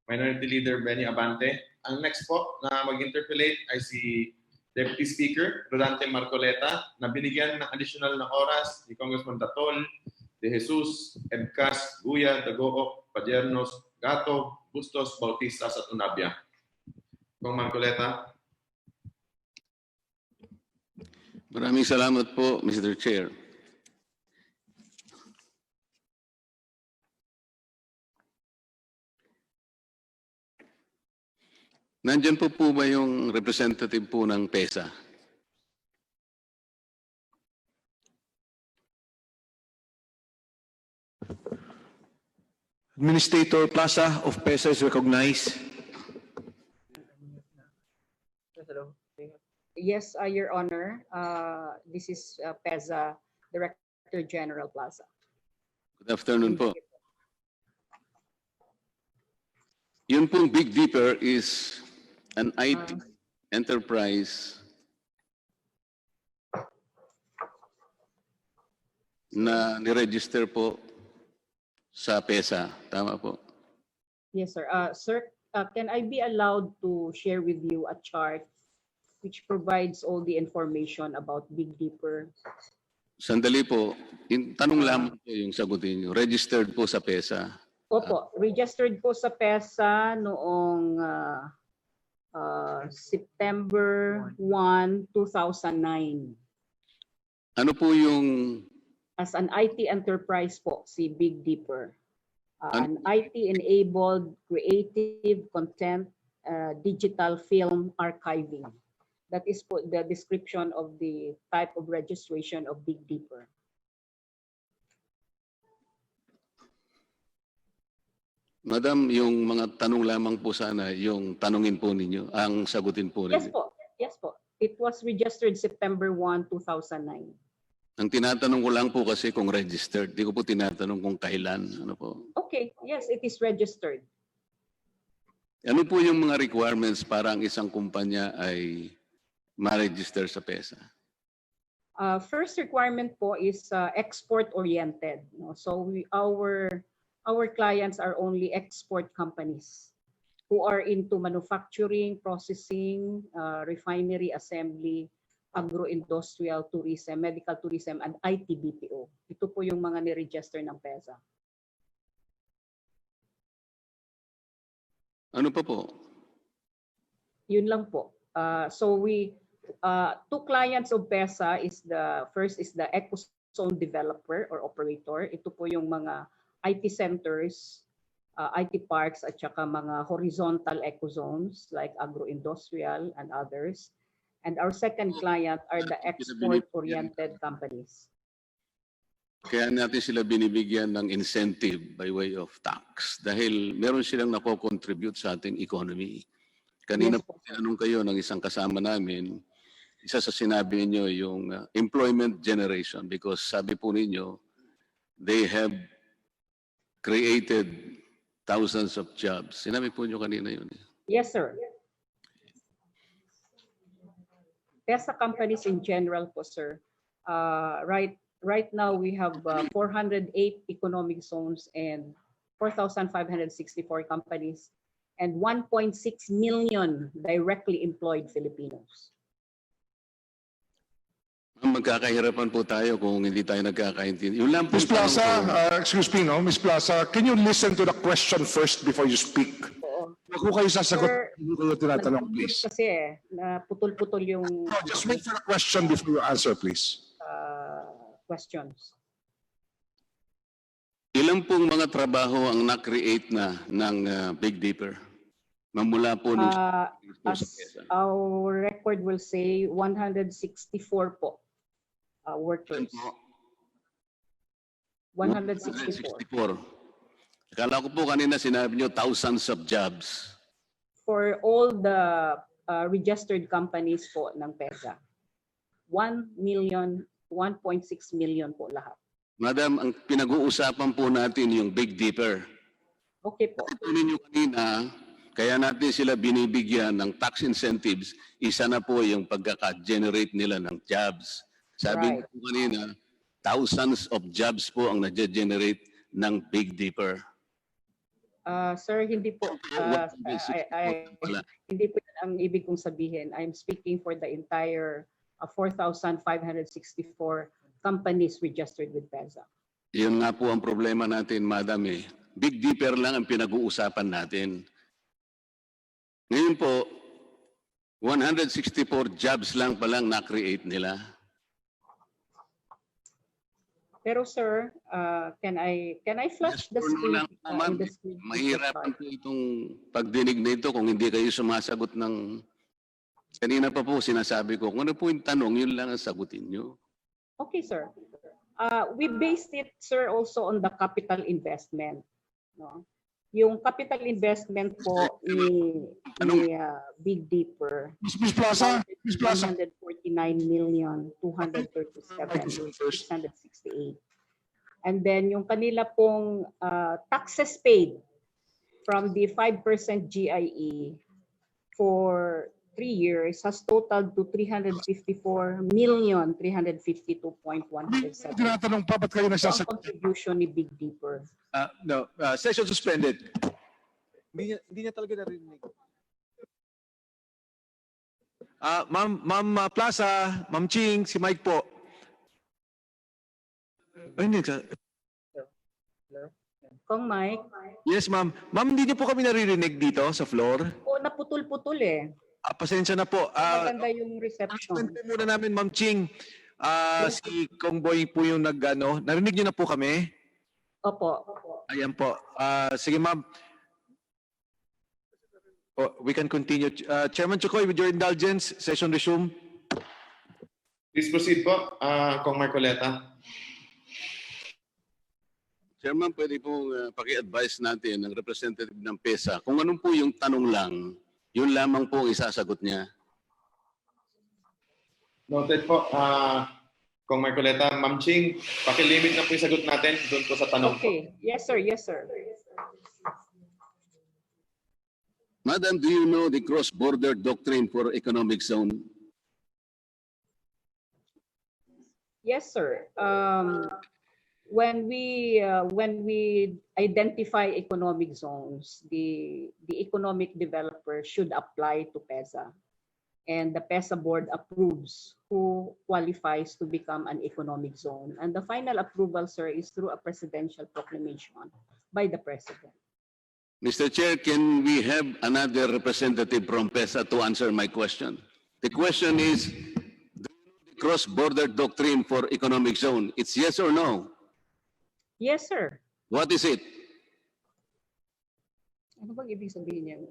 A: Minority Leader Benny Abante. Ang next po na mag-interpellate ay si Deputy Speaker Rodante Marcoleta na binigyan ng additional na oras ni Congressman Datol, De Jesus, Edcas, Guya, Dagook, Padernos, Gato, Bustos, Bautista at Unabia. Kong Marcoleta.
K: Maraming salamat po, Mr. Chair. Nandyan po ba yung representative po ng PESA?
H: Administrator Plaza of PESA is recognized.
S: Yes, Your Honor. This is PESA Director General Plaza.
K: Good afternoon po. Yun pong Big Dipper is an IT enterprise na niregister po sa PESA. Tama po?
S: Yes, sir. Sir, can I be allowed to share with you a chart which provides all the information about Big Dipper?
K: Sandali po. Tanong lamang po yung sagutin nyo. Registered po sa PESA.
S: Opo, registered po sa PESA noong September 1, 2009.
K: Ano po yung...
S: As an IT enterprise po, si Big Dipper. An IT-enabled creative content digital film archiving. That is po the description of the type of registration of Big Dipper.
K: Madam, yung mga tanong lamang po sana, yung tanungin po ninyo, ang sagutin po ninyo.
S: Yes po, yes po. It was registered September 1, 2009.
K: Ang tinatanong ko lang po kasi kung registered. Di ko po tinatanong kung kailan. Ano po?
S: Okay, yes, it is registered.
K: Ano po yung mga requirements para ang isang kumpanya ay ma-register sa PESA?
S: First requirement po is export-oriented. No? So our clients are only export companies who are into manufacturing, processing, refinery, assembly, agro-industrial, tourism, medical tourism, and IT BPO. Ito po yung mga ni-register ng PESA.
K: Ano pa po?
S: Yun lang po. So two clients of PESA is first is the ecozone developer or operator. Ito po yung mga IT centers, IT parks at saka mga horizontal ecozones like agro-industrial and others. And our second client are the export-oriented companies.
K: Kaya natin sila binibigyan ng incentive by way of tax dahil meron silang nako-contribute sa ating economy. Kanina po tinanong kayo ng isang kasama namin, isa sa sinabi niyo yung employment generation because sabi po ninyo, they have created thousands of jobs. Sinabi po niyo kanina yun.
S: Yes, sir. PESA companies in general po, sir. Right now, we have 408 economic zones and 4,564 companies and 1.6 million directly employed Filipinos.
K: Magkakahirapan po tayo kung hindi tayo nagkakaintindi. Yung lang po
E: Ms. Plaza, excuse me, no? Ms. Plaza, can you listen to the question first before you speak? Huwag ko kayo sasagot. Hindi ko tinatanong, please.
S: Kasi naputol-putol yung...
E: No, just wait for the question before you answer, please.
S: Questions.
K: Ilan pong mga trabaho ang na-create na ng Big Dipper? Mamula po nung...
S: As our record will say, 164 po workers. 164.
K: Akala ko po kanina sinabi niyo thousands of jobs.
S: For all the registered companies po ng PESA. 1.6 million po lahat.
K: Madam, ang pinag-uusapan po natin yung Big Dipper.
S: Okay po.
K: Ito ninyo kanina, kaya natin sila binibigyan ng tax incentives, isa na po yung pagkaka-generate nila ng jobs. Sabi niyo po kanina, thousands of jobs po ang na-generate ng Big Dipper.
S: Sir, hindi po hindi po yan ang ibig kong sabihin. I'm speaking for the entire 4,564 companies registered with PESA.
K: Yun nga po ang problema natin, Madam. Big Dipper lang ang pinag-uusapan natin. Ngayon po, 164 jobs lang palang na-create nila.
S: Pero sir, can I flash the screen?
K: Mahirapan po itong pagdinig na ito kung hindi kayo sumasagot ng... Kanina pa po sinasabi ko, kung ano po yung tanong, yun lang ang sagutin nyo.
S: Okay, sir. We based it, sir, also on the capital investment. No? Yung capital investment po ni Big Dipper,
E: Ms. Plaza,
S: 149,237,668. And then yung kanila pong taxes paid from the 5% GIE for 3 years has totaled to 354,352,107.
E: Tinatanong pa, ba't kayo nagsasagot?
S: Ang contribution ni Big Dipper.
H: No, session suspended. Hindi niya talaga narinig. Ma'am Plaza, Ma'am Ching, si Mike po. Ay, hindi.
S: Kong Mike.
H: Yes, ma'am. Ma'am, hindi niyo po kami naririnig dito sa floor.
S: O, naputol-putol eh.
H: Pasensya na po.
S: Maganda yung reception.
H: Kwento muna namin, Ma'am Ching. Si Kong Boy po yung narinig niyo na po kami?
S: Opo.
H: Ayan po. Sige, ma'am. We can continue. Chairman Chukoy, with your indulgence, session resume.
A: Please proceed po, Kong Marcoleta.
K: Chairman, pwede pong paki-advise natin ng representative ng PESA kung anong po yung tanong lang, yun lamang po ang isasagot niya.
A: Noted po, Kong Marcoleta. Ma'am Ching, pakilimit na po yung sagot natin doon po sa tanong.
S: Okay. Yes, sir. Yes, sir.
K: Madam, do you know the cross-border doctrine for economic zone?
S: Yes, sir. When we identify economic zones, the economic developer should apply to PESA, and the PESA board approves who qualifies to become an economic zone. And the final approval, sir, is through a presidential proclamation by the president.
K: Mr. Chair, can we have another representative from PESA to answer my question? The question is, do you know the cross-border doctrine for economic zone? It's yes or no?
S: Yes, sir.
K: What is it?
S: Ano bang ibig sabihin niya?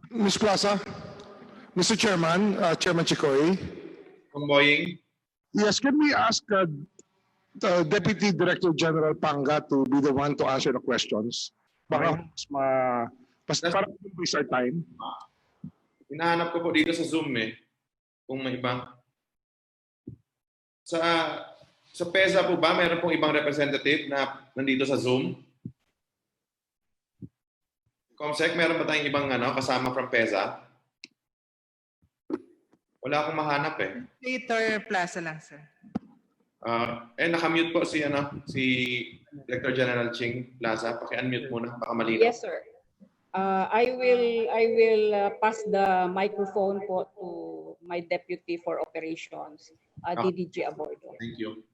E: Ms. Plaza, Mr. Chairman, Chairman Chikoy.
A: Kong Boying.
E: Yes, can we ask Deputy Director General Panga to be the one to answer the questions? Baka para waste our time.
A: Hinahanap ko po dito sa Zoom kung may ibang. Sa PESA po ba, mayroon pong ibang representative na nandito sa Zoom? Comsec, meron ba tayong ibang kasama from PESA? Wala akong mahanap
C: Later Plaza lang, sir.
A: Nakamute po si Director General Ching Plaza. Paki-unmute muna, baka malinaw.
S: Yes, sir. I will pass the microphone po to my Deputy for Operations, DDG Abordo.
A: Thank you.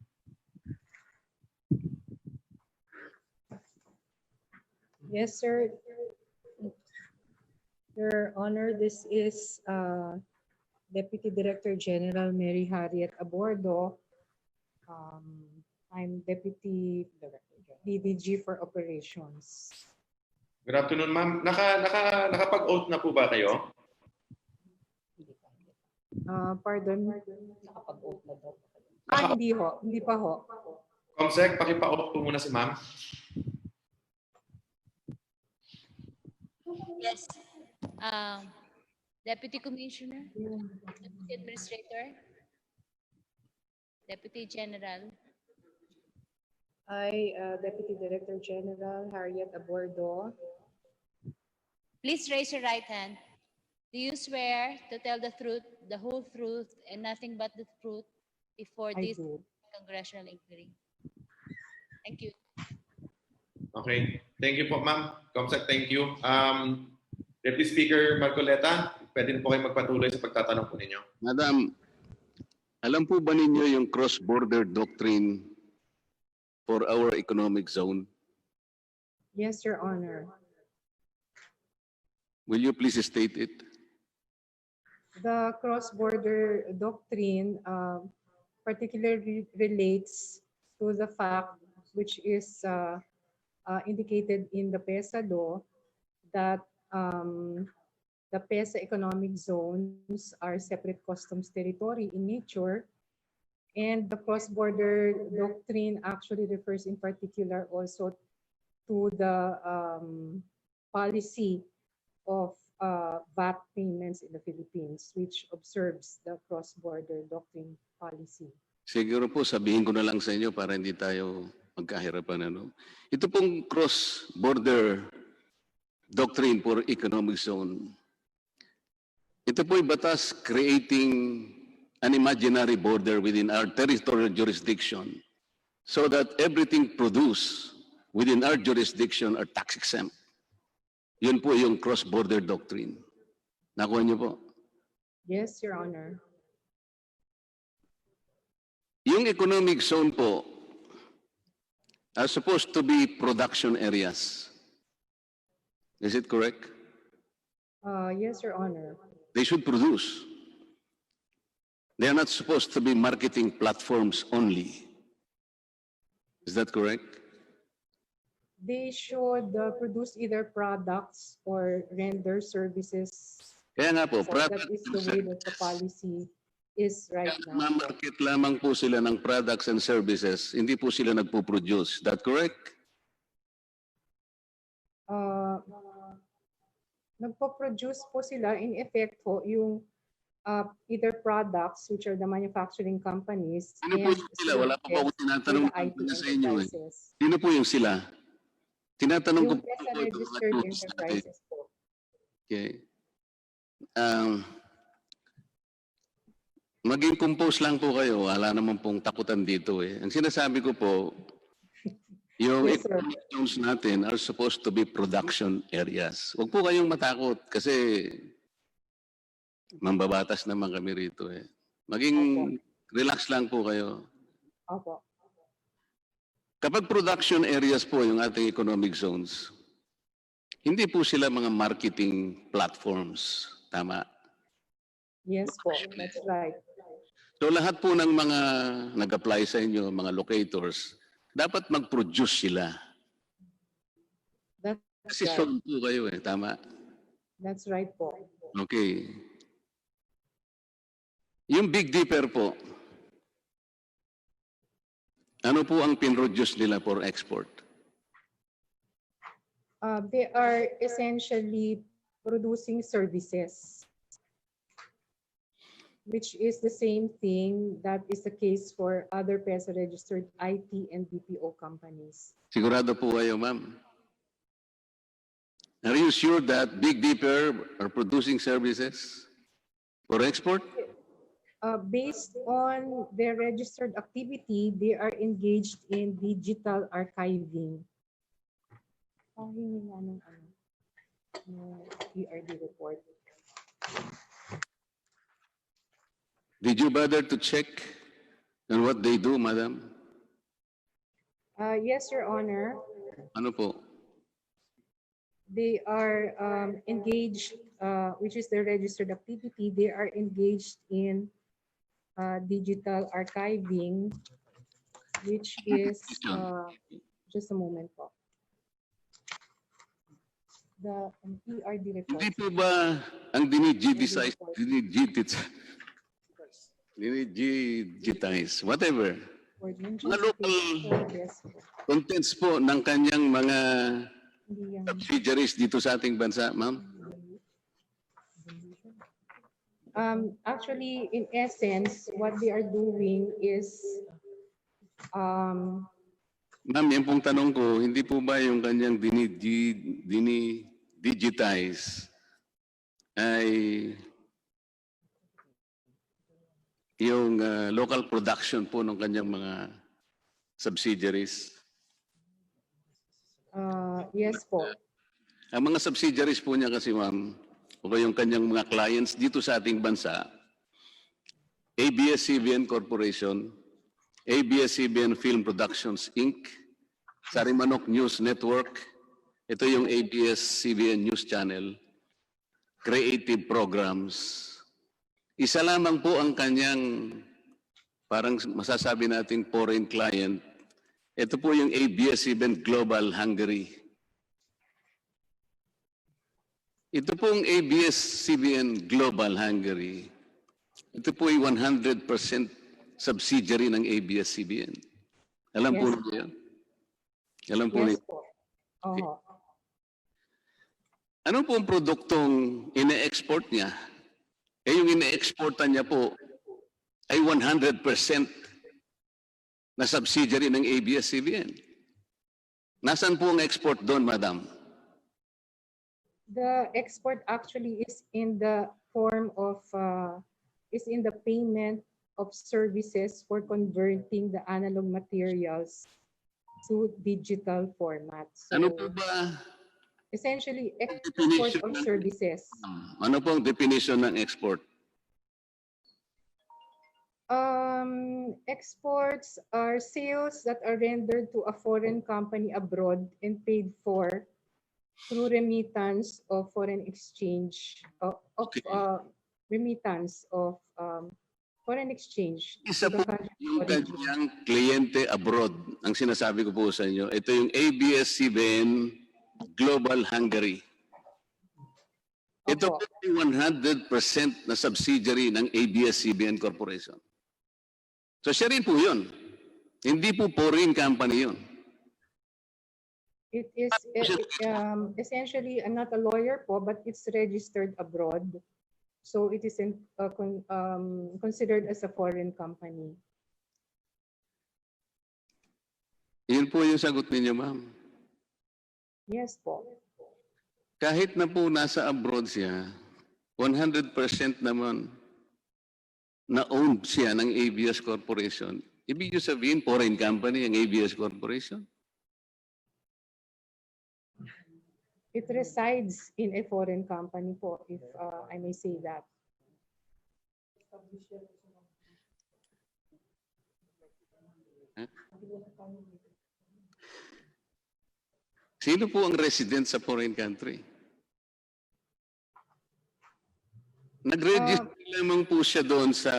S: Yes, sir. Your Honor, this is Deputy Director General Mary Harriet Abordo. I'm Deputy Director, DDG for Operations.
A: Good afternoon, ma'am. Nakapag-oath na po ba kayo?
S: Pardon? Nakapag-oath na daw. Hindi ho. Hindi pa ho.
A: Comsec, pakipa-oath po muna si ma'am.
I: Yes. Deputy Commissioner, Deputy Administrator, Deputy General.
S: I, Deputy Director General Harriet Abordo.
I: Please raise your right hand. Do you swear to tell the truth, the whole truth, and nothing but the truth before this congressional inquiry? Thank you.
A: Okay. Thank you po, ma'am. Comsec, thank you. Deputy Speaker Marcoleta, pwede po kayo magpatuloy sa pagtatanong po ninyo.
K: Madam, alam po ba ninyo yung cross-border doctrine for our economic zone?
S: Yes, Your Honor.
K: Will you please state it?
S: The cross-border doctrine particularly relates to the fact, which is indicated in the PESA law, that the PESA economic zones are separate customs territory in nature, and the cross-border doctrine actually refers in particular also to the policy of VAT payments in the Philippines, which observes the cross-border doctrine policy.
K: Siguro po sabihin ko na lang sa inyo para hindi tayo magkahirapan. Ito pong cross-border doctrine for economic zone. Ito po'y batas creating an imaginary border within our territorial jurisdiction so that everything produced within our jurisdiction are tax exempt. Yun po yung cross-border doctrine. Nakuha niyo po?
S: Yes, Your Honor.
K: Yung economic zone po are supposed to be production areas. Is it correct?
S: Yes, Your Honor.
K: They should produce. They are not supposed to be marketing platforms only. Is that correct?
S: They should produce either products or render services.
K: Kaya nga po,
S: So that is the way that the policy is right now.
K: market lamang po sila ng products and services, hindi po sila nagpo-produce. That correct?
S: Nagpo-produce po sila, in effect po, yung either products, which are the manufacturing companies,
K: Sino po
S: and
K: yung sila? Wala pa po ako tinatanong
S: the IT
K: sa inyo.
S: enterprises.
K: Sino po yung sila? Tinatanong ko
S: Yung
K: po
S: PESA
K: ito,
S: registered
K: mga tools natin.
S: enterprises po.
K: Okay. Maging compose lang po kayo. Wala naman pong takutan dito eh. Ang sinasabi ko po, yung
S: Yes, sir.
K: economic zones natin are supposed to be production areas. Huwag po kayong matakot kasi mambabatas naman kami rito eh. Maging relax lang po kayo.
S: Opo.
K: Kapag production areas po yung ating economic zones, hindi po sila mga marketing platforms. Tama?
S: Yes po, that's right.
K: So lahat po ng mga nag-apply sa inyo, mga locators, dapat mag-produce sila.
S: That's
K: Kasi
S: right.
K: zone po kayo eh. Tama?
S: That's right po.
K: Okay. Yung Big Dipper po, ano po ang pinroduce nila for export?
S: They are essentially producing services, which is the same thing that is the case for other PESA registered IT and BPO companies.
K: Sigurado po kayo, ma'am? Are you sure that Big Dipper are producing services for export?
S: Based on their registered activity, they are engaged in digital archiving. Hingi nga ng PRD report.
K: Did you bother to check on what they do, madam?
S: Yes, Your Honor.
K: Ano po?
S: They are engaged, which is their registered activity, they are engaged in digital archiving, which is, just a moment po. The PRD report.
K: Hindi po ba ang dinigitize, whatever, mga local contents po ng kanyang mga subsidiaries dito sa ating bansa, ma'am?
S: Actually, in essence, what they are doing is
K: Ma'am, yan pong tanong ko, hindi po ba yung kanyang digitize ay yung local production po ng kanyang mga subsidiaries?
S: yes po.
K: Ang mga subsidiaries po niya kasi, ma'am, o yung kanyang mga clients dito sa ating bansa, ABS-CBN Corporation, ABS-CBN Film Productions, Inc., Sarimanok News Network, ito yung ABS-CBN News Channel, Creative Programs. Isa lamang po ang kanyang, parang masasabi nating foreign client, ito po yung ABS-CBN Global Hungary. Ito pong ABS-CBN Global Hungary, ito po ay 100% subsidiary ng ABS-CBN. Alam po niyo yan? Alam po niyo?
S: Yes po. Oo.
K: Ano po ang produktong ine-export niya? Eh yung ine-exportan niya po ay 100% na subsidiary ng ABS-CBN. Nasaan po ang export doon, madam?
S: The export actually is in the form of, is in the payment of services for converting the analog materials to digital formats. So,
K: Ano po ba?
S: Essentially, export of services.
K: Ano po ang definition ng export?
S: Exports are sales that are rendered to a foreign company abroad and paid for through remittance of foreign exchange remittance of foreign exchange
K: Isa
S: to
K: po
S: the country of
K: yung
S: origin.
K: kanyang kliyente abroad. Ang sinasabi ko po sa inyo, ito yung ABS-CBN Global Hungary. Ito po yung 100% na subsidiary ng ABS-CBN Corporation. So siya rin po yun. Hindi po foreign company yun.
S: It is essentially not a lawyer po, but it's registered abroad. So it isn't considered as a foreign company.
K: Yun po yung sagot ninyo, ma'am.
S: Yes po.
K: Kahit na po nasa abroad siya, 100% naman na-owned siya ng ABS Corporation. Ibig sabihin, foreign company ang ABS Corporation?
S: It resides in a foreign company po, if I may say that.
K: Sino po ang resident sa foreign country? Nag-register lamang po siya doon sa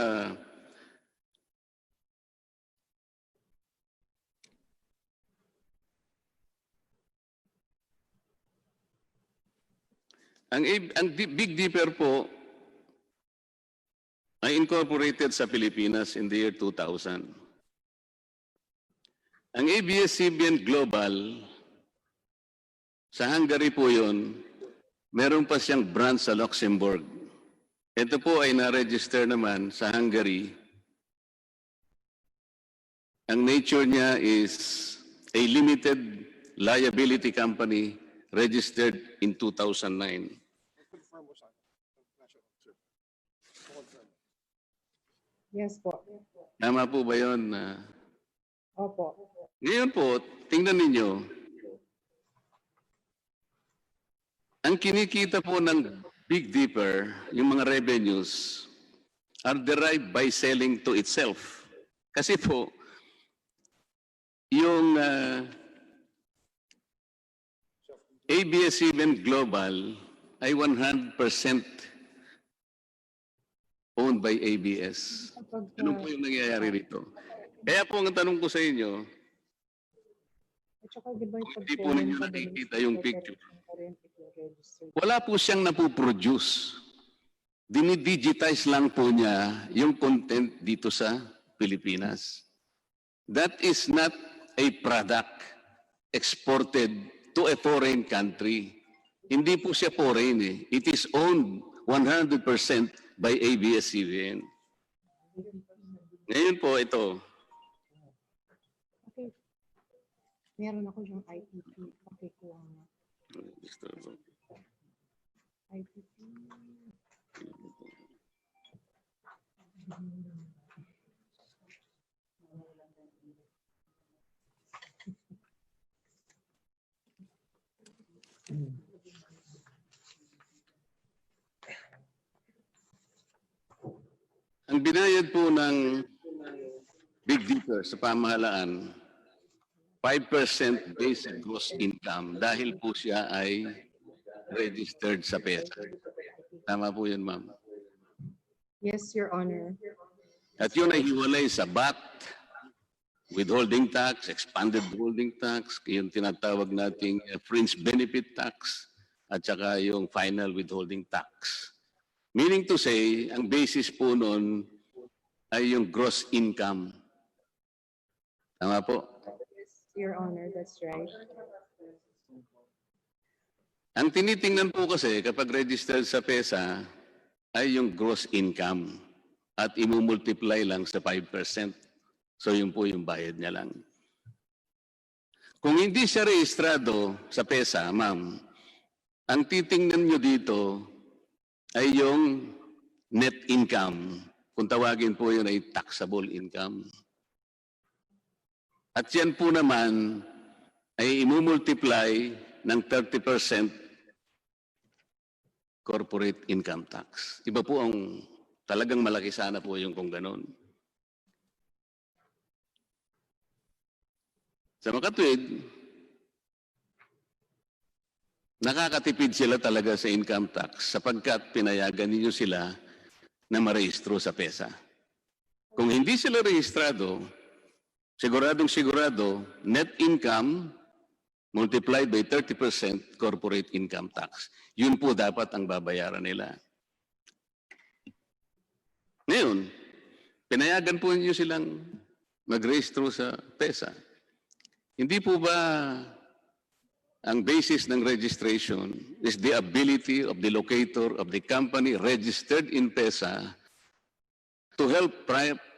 K: ang Big Dipper po ay incorporated sa Pilipinas in the year 2000. Ang ABS-CBN Global, sa Hungary po yun, meron pa siyang branch sa Luxembourg. Ito po ay na-register naman sa Hungary. Ang nature niya is a limited liability company registered in 2009.
S: Yes po.
K: Tama po ba yun?
S: Opo.
K: Ngayon po, tingnan ninyo, ang kinikita po ng Big Dipper, yung mga revenues, are derived by selling to itself. Kasi po, yung ABS-CBN Global ay 100% owned by ABS. Ano po yung nangyayari rito? Kaya po ang tanong ko sa inyo, hindi po ninyo nakikita yung picture. Wala po siyang napoproduce. Dinidigitize lang po niya yung content dito sa Pilipinas. That is not a product exported to a foreign country. Hindi po siya foreign eh. It is owned 100% by ABS-CBN. Ngayon po ito.
S: Okay. Meron ako yung IPP. Okay, kuha na. IPP.
K: Ang binayad po ng Big Dipper sa pamahalaan, 5% basic gross income dahil po siya ay registered sa PESA. Tama po yun, ma'am.
S: Yes, Your Honor.
K: At yun ay hiwalay sa VAT, withholding tax, expanded withholding tax, yung tinatawag nating fringe benefit tax, at saka yung final withholding tax. Meaning to say, ang basis po nun ay yung gross income. Tama po?
S: Yes, Your Honor, that's right.
K: Ang tinitingnan po kasi kapag registered sa PESA ay yung gross income at imumultiply lang sa 5%. So yun po yung bayad niya lang. Kung hindi siya rehistrado sa PESA, ma'am, ang titingnan nyo dito ay yung net income. Kung tawagin po yun ay taxable income. At yan po naman ay imumultiply ng 30% corporate income tax. Iba po ang talagang malaki sana po yung kung ganun. Sa makatwid, nakakatipid sila talaga sa income tax sapagkat pinayagan ninyo sila na marehistro sa PESA. Kung hindi sila rehistrado, siguradong sigurado, net income multiplied by 30% corporate income tax. Yun po dapat ang babayaran nila. Ngayon, pinayagan po niyo silang mag-rehistro sa PESA. Hindi po ba ang basis ng registration is the ability of the locator of the company registered in PESA to help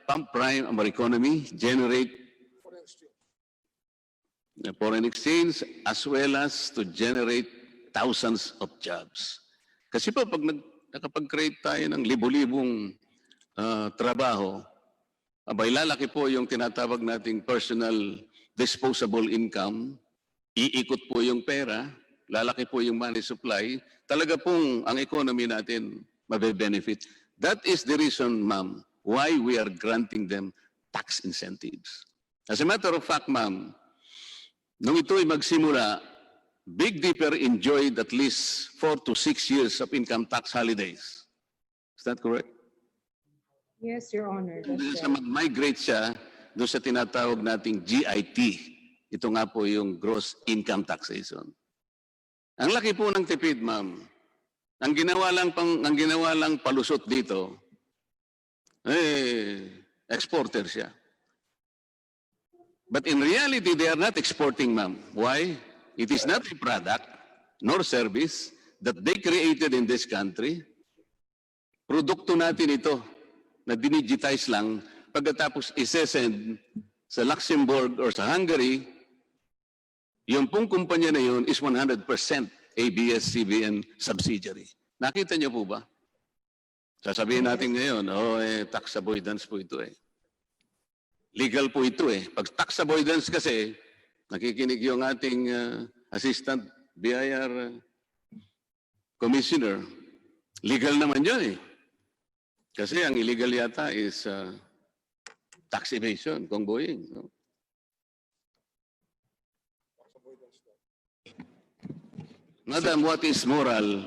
K: pump prime our economy, generate foreign exchange, as well as to generate thousands of jobs. Kasi po, pag nakapag-create tayo ng libo-libong trabaho, abay lalaki po yung tinatawag nating personal disposable income, iikot po yung pera, lalaki po yung money supply, talaga pong ang economy natin mabe-benefit. That is the reason, ma'am, why we are granting them tax incentives. As a matter of fact, ma'am, nung ito'y magsimula, Big Dipper enjoyed at least 4 to 6 years of income tax holidays. Is that correct?
S: Yes, Your Honor.
K: Sa mag-migrate siya doon sa tinatawag nating GIT. Ito nga po yung gross income taxation. Ang laki po ng tipid, ma'am. Ang ginawa lang palusot dito, exporter siya. But in reality, they are not exporting, ma'am. Why? It is not a product nor service that they created in this country. Produkto natin ito na dinigitize lang pagkatapos isesend sa Luxembourg or sa Hungary, yung pong kumpanya na yun is 100% ABS-CBN subsidiary. Nakita niyo po ba? Sasabihin natin ngayon, tax avoidance po ito eh. Legal po ito eh. Pag tax avoidance kasi, nakikinig yung ating assistant BIR commissioner, legal naman yun eh. Kasi ang illegal yata is tax evasion, convoying. No? Madam, what is moral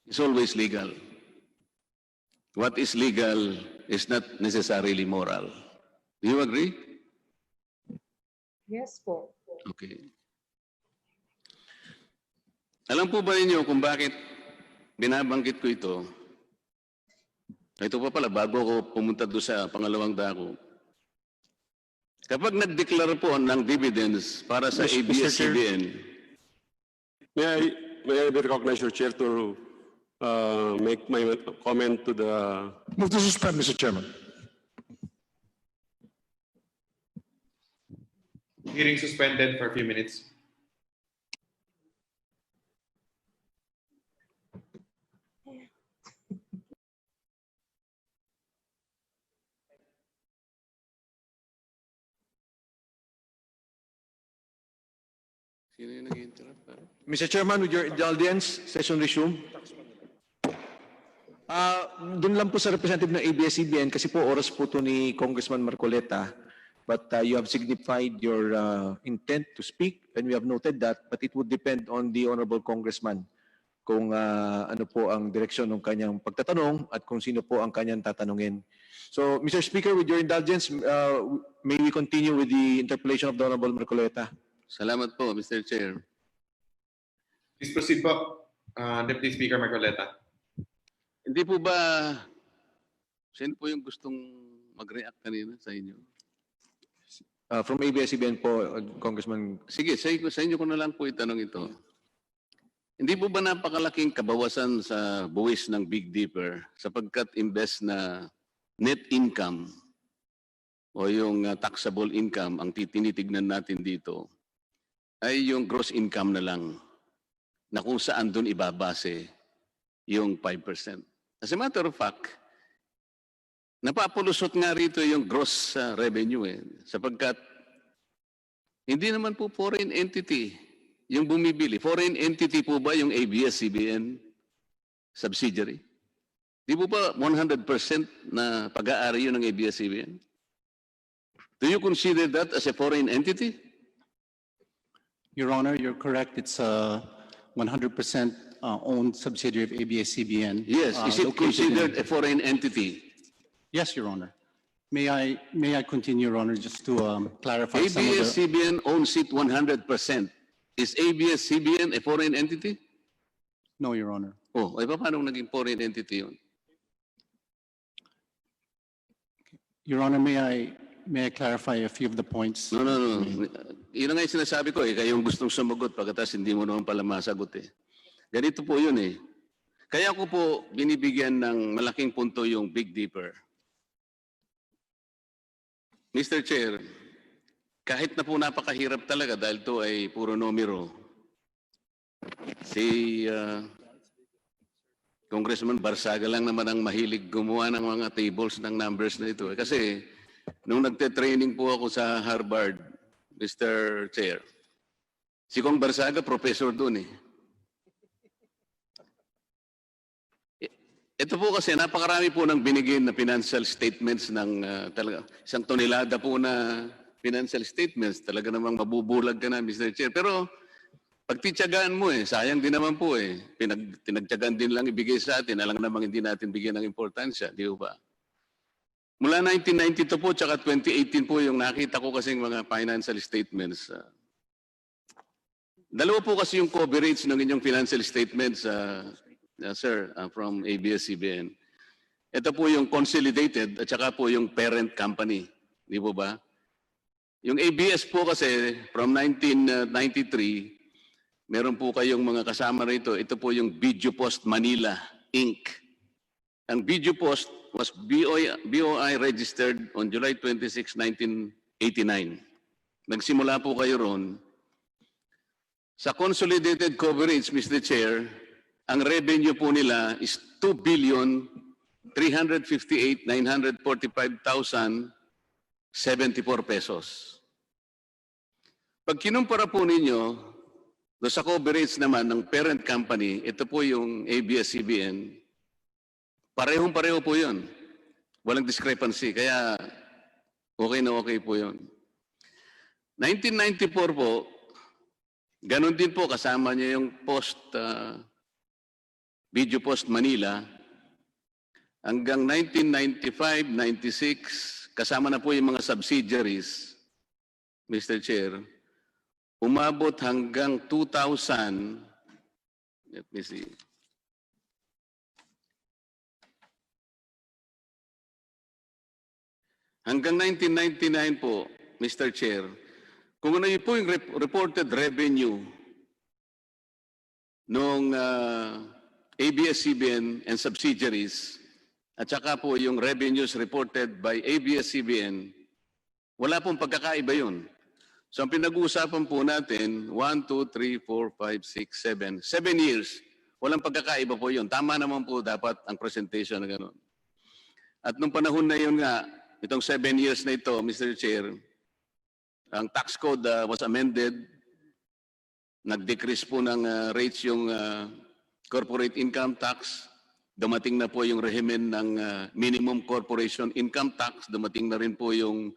K: is always legal. What is legal is not necessarily moral. Do you agree?
S: Yes po.
K: Okay. Alam po ba ninyo kung bakit binabanggit ko ito? Ito pa pala, bago ako pumunta doon sa pangalawang dako. Kapag nag-declare po ng dividends para sa ABS-CBN,
J: may I recognize your chair to make my comment to the...
E: Move to suspend, Mr. Chairman.
A: Hearing suspended for a few minutes.
H: Mr. Chairman, with your indulgence, session resume. Doon lang po sa representative ng ABS-CBN kasi po oras po to ni Congressman Marcoleta, but you have signified your intent to speak and we have noted that, but it would depend on the Honorable Congressman kung ano po ang direksyon ng kanyang pagtatanong at kung sino po ang kanyang tatanungin. So, Mr. Speaker, with your indulgence, may we continue with the interpellation of the Honorable Marcoleta.
K: Salamat po, Mr. Chair.
A: Please proceed po, Deputy Speaker Marcoleta.
K: Hindi po ba, sino po yung gustong mag-react kanina sa inyo?
H: From ABS-CBN po, Congressman.
K: Sige, sa inyo ko na lang po itanong ito. Hindi po ba napakalaking kabawasan sa buwis ng Big Dipper sapagkat imbes na net income o yung taxable income ang tinitignan natin dito, ay yung gross income na lang na kung saan doon ibabase yung 5%. As a matter of fact, napapulusot nga rito yung gross revenue sapagkat hindi naman po foreign entity yung bumibili. Foreign entity po ba yung ABS-CBN subsidiary? Di po ba 100% na pag-aari yun ng ABS-CBN? Do you consider that as a foreign entity?
Q: Your Honor, you're correct. It's a 100% owned subsidiary of ABS-CBN.
K: Yes. Is it
Q: located
K: considered
Q: in-
K: a foreign entity?
Q: Yes, Your Honor. May I continue, Your Honor, just to clarify some of the...
K: ABS-CBN owns it 100%. Is ABS-CBN a foreign entity?
Q: No, Your Honor.
K: Oh, ay paano naging foreign entity yun?
Q: Your Honor, may I clarify a few of the points?
K: No. Yun nga yung sinasabi ko eh, kayong gustong sumagot pagkatas hindi mo naman pala masagot eh. Ganito po yun eh. Kaya ko po binibigyan ng malaking punto yung Big Dipper. Mr. Chair, kahit na po napakahirap talaga dahil to ay puro numero, si Congressman Barsaga lang naman ang mahilig gumawa ng mga tables ng numbers na ito. Kasi nung nagte-training po ako sa Harvard, Mr. Chair, si Kong Barsaga, professor doon eh. Ito po kasi napakarami po ng binigay na financial statements ng talaga isang tonelada po na financial statements. Talaga namang mabubulag ka na, Mr. Chair. Pero pag tityagaan mo eh, sayang din naman po eh. Pinagtyagaan din lang ibigay sa atin. Alam namang hindi natin bigyan ng importansya. Di ba? Mula 1992 po, tsaka 2018 po yung nakita ko kasing mga financial statements. Dalawa po kasi yung coverage ng inyong financial statements, sir, from ABS-CBN. Ito po yung consolidated at saka po yung parent company. Di po ba? Yung ABS po kasi from 1993, meron po kayong mga kasama rito. Ito po yung Video Post Manila, Inc. Ang Video Post was BOI registered on July 26, 1989. Nagsimula po kayo ron. Sa consolidated coverage, Mr. Chair, ang revenue po nila is 2,358,945,074 pesos. Pag kinumpara po ninyo do sa coverage naman ng parent company, ito po yung ABS-CBN, parehong-pareho po yun. Walang discrepancy, kaya okay na okay po yun. 1994 po, ganun din po, kasama niya yung Video Post Manila. Hanggang 1995-96, kasama na po yung mga subsidiaries, Mr. Chair, umabot hanggang 2000, let me see, hanggang 1999 po, Mr. Chair, kung ano yun po yung reported revenue nung ABS-CBN and subsidiaries, at saka po yung revenues reported by ABS-CBN, wala pong pagkakaiba yun. So ang pinag-uusapan po natin, 1, 2, 3, 4, 5, 6, 7, 7 years, walang pagkakaiba po yun. Tama naman po dapat ang presentation na gano'n. At nung panahon na yun nga, itong 7 years na ito, Mr. Chair, ang tax code was amended, nag-decrease po ng rates yung corporate income tax, dumating na po yung rehimen ng minimum corporation income tax, dumating na rin po yung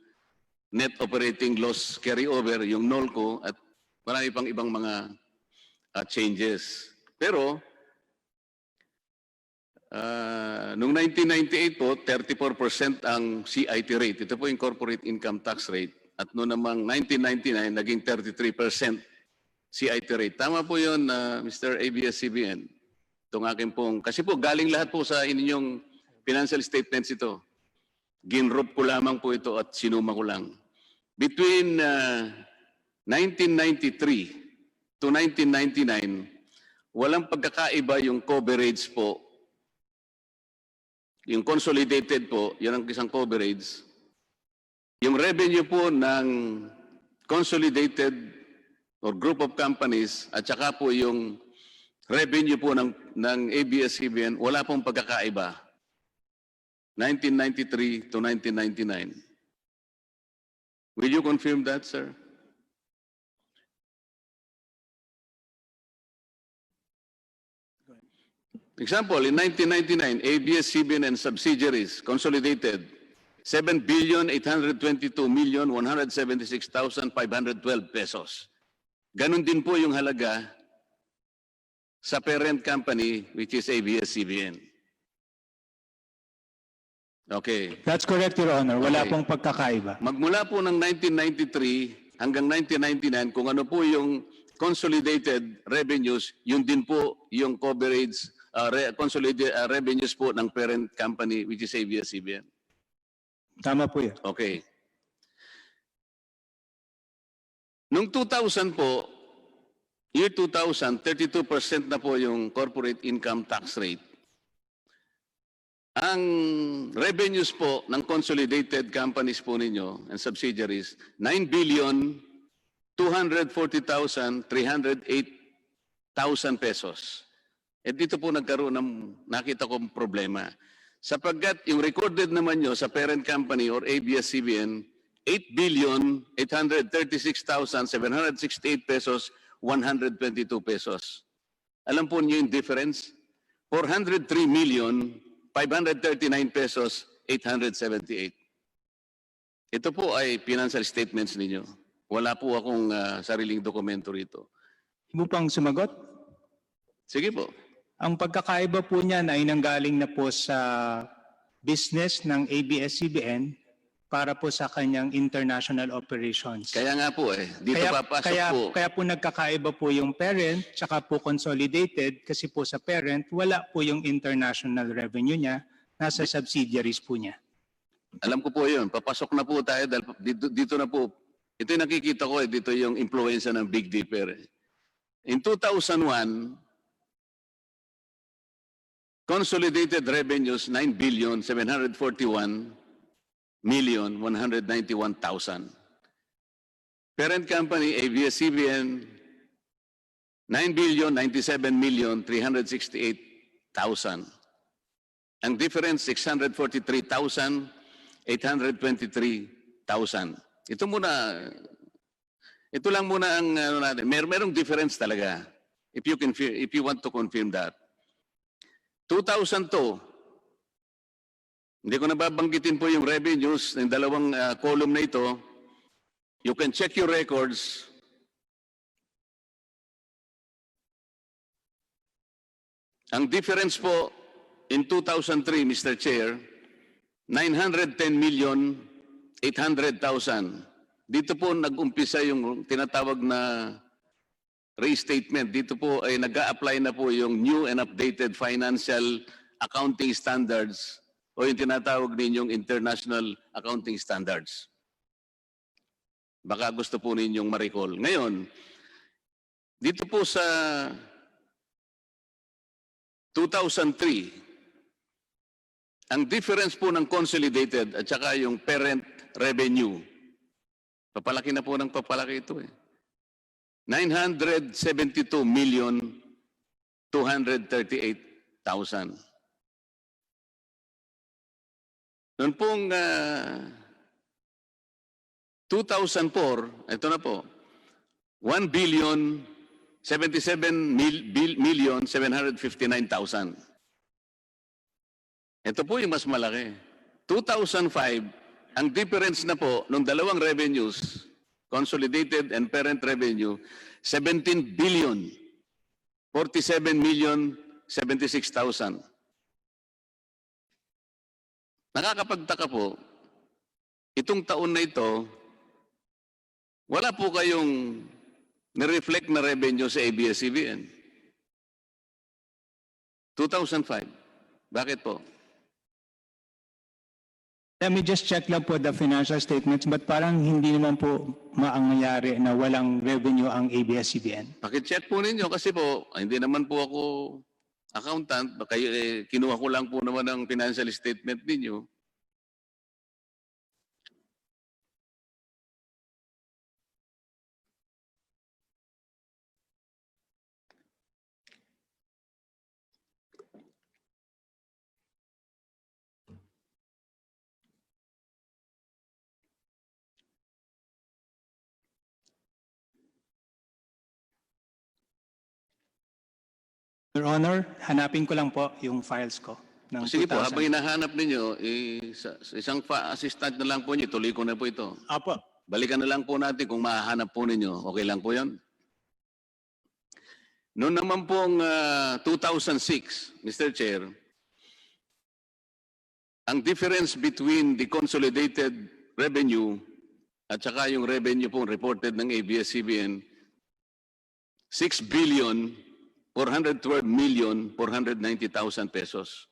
K: net operating loss carryover, yung NOLCO, at marami pang ibang mga changes. Pero, noong 1998 po, 34% ang CIT rate. Ito po yung corporate income tax rate. At noong namang 1999, naging 33% CIT rate. Tama po yun, Mr. ABS-CBN. Itong akin pong, kasi po galing lahat po sa inyong financial statements ito. Ginroup ko lamang po ito at sinuma ko lang. Between 1993 to 1999, walang pagkakaiba yung coverage po. Yung consolidated po, yan ang isang coverage. Yung revenue po ng consolidated or group of companies at saka po yung revenue po ng ABS-CBN, wala pong pagkakaiba. 1993 to 1999. Will you confirm that, sir? Example, in 1999, ABS-CBN and subsidiaries, consolidated, 7,822,176,512 pesos. Ganon din po yung halaga sa parent company, which is ABS-CBN. Okay.
L: That's correct, Your Honor. Wala
K: Okay.
L: pong pagkakaiba.
K: Magmula po ng 1993 hanggang 1999, kung ano po yung consolidated revenues, yun din po yung coverage, consolidated revenues po ng parent company, which is ABS-CBN.
L: Tama po yan.
K: Okay. Noong 2000 po, year 2000, 32% na po yung corporate income tax rate. Ang revenues po ng consolidated companies po ninyo and subsidiaries, 9,240,308,000 pesos. At dito po nagkaroon ng nakita kong problema. Sapagkat yung recorded naman nyo sa parent company or ABS-CBN, 8,836,768 pesos, 122 pesos. Alam po niyo yung difference? 403,539 pesos, 878. Ito po ay financial statements ninyo. Wala po akong sariling dokumento rito.
L: Mo pang sumagot?
K: Sige po.
L: Ang pagkakaiba po niyan ay nanggaling na po sa business ng ABS-CBN para po sa kanyang international operations.
K: Kaya nga po dito papasok po.
L: Kaya po nagkakaiba po yung parent tsaka po consolidated kasi po sa parent wala po yung international revenue niya, nasa subsidiaries po niya.
K: Alam ko po yun. Papasok na po tayo dahil dito na po. Ito yung nakikita ko dito yung influensya ng Big Dipper. In 2001, consolidated revenues 9,741,191,000. Parent company ABS-CBN 9,097,368,000. Ang difference 643,823,000. Ito lang muna ang natin. Merong difference talaga. If you want to confirm that. 2002, hindi ko nababanggitin po yung revenues ng dalawang column na ito. You can check your records. Ang difference po in 2003, Mr. Chair, 910,800,000. Dito po nag-umpisa yung tinatawag na restatement. Dito po ay nag-a-apply na po yung new and updated financial accounting standards o yung tinatawag ninyong international accounting standards. Baka gusto po ninyong ma-recall. Ngayon, dito po sa 2003, ang difference po ng consolidated at saka yung parent revenue, papalaki na po ng papalaki ito 972,238,000. Noon pong 2004, ito na po, 1,077,759,000. Ito po yung mas malaki. 2005, ang difference na po ng dalawang revenues, consolidated and parent revenue, 17,047,076,000. Nakakapagtaka po, itong taon na ito, wala po kayong nireflect na revenue sa ABS-CBN. 2005. Bakit po?
L: Let me just check lang po the financial statements, but parang hindi naman po maangyayari na walang revenue ang ABS-CBN.
K: Pakicheck po ninyo kasi po, hindi naman po ako accountant. Kayo, kinuha ko lang po naman ang financial statement ninyo.
L: Your Honor, hanapin ko lang po yung files ko. ng
K: Sige po,
L: 2000.
K: habang hinahanap ninyo, isang assistant na lang po niyo, tuloy ko na po ito.
L: Apo.
K: Balikan na lang po natin kung mahahanap po ninyo. Okay lang po yan? Noon naman pong 2006, Mr. Chair, ang difference between the consolidated revenue at saka yung revenue pong reported ng ABS-CBN, 6,412,490,000 pesos.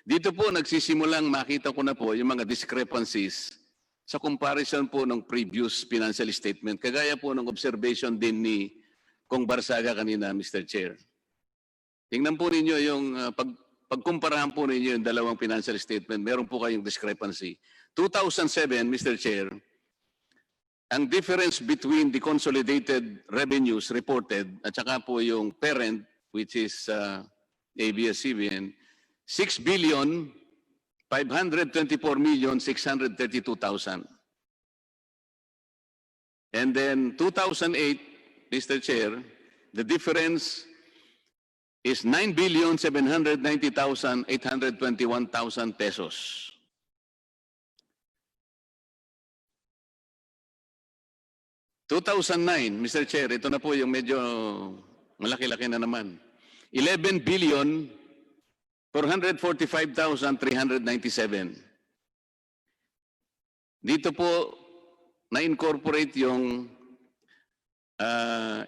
K: Dito po nagsisimulang makita ko na po yung mga discrepancies sa comparison po ng previous financial statement. Kagaya po ng observation din ni Kong Barsaga kanina, Mr. Chair. Tingnan po ninyo yung pagkumparahan po ninyo yung dalawang financial statement, meron po kayong discrepancy. 2007, Mr. Chair, ang difference between the consolidated revenues reported at saka po yung parent, which is ABS-CBN, 6,524,632,000. And then 2008, Mr. Chair, the difference is 9,790,821,000 pesos. (2009), Mr. Chair, ito na po yung medyo malaki-laki na naman. 11,445,397. Dito po na-incorporate yung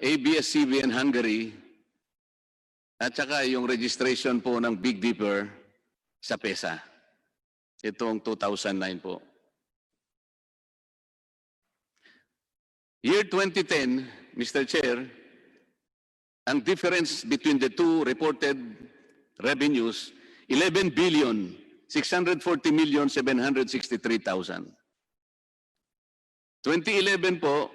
K: ABS-CBN Hungary at saka yung registration po ng Big Dipper sa PESA. Itong 2009 po. Year 2010, Mr. Chair, ang difference between the two reported revenues, 11,640,763,000. 2011 po,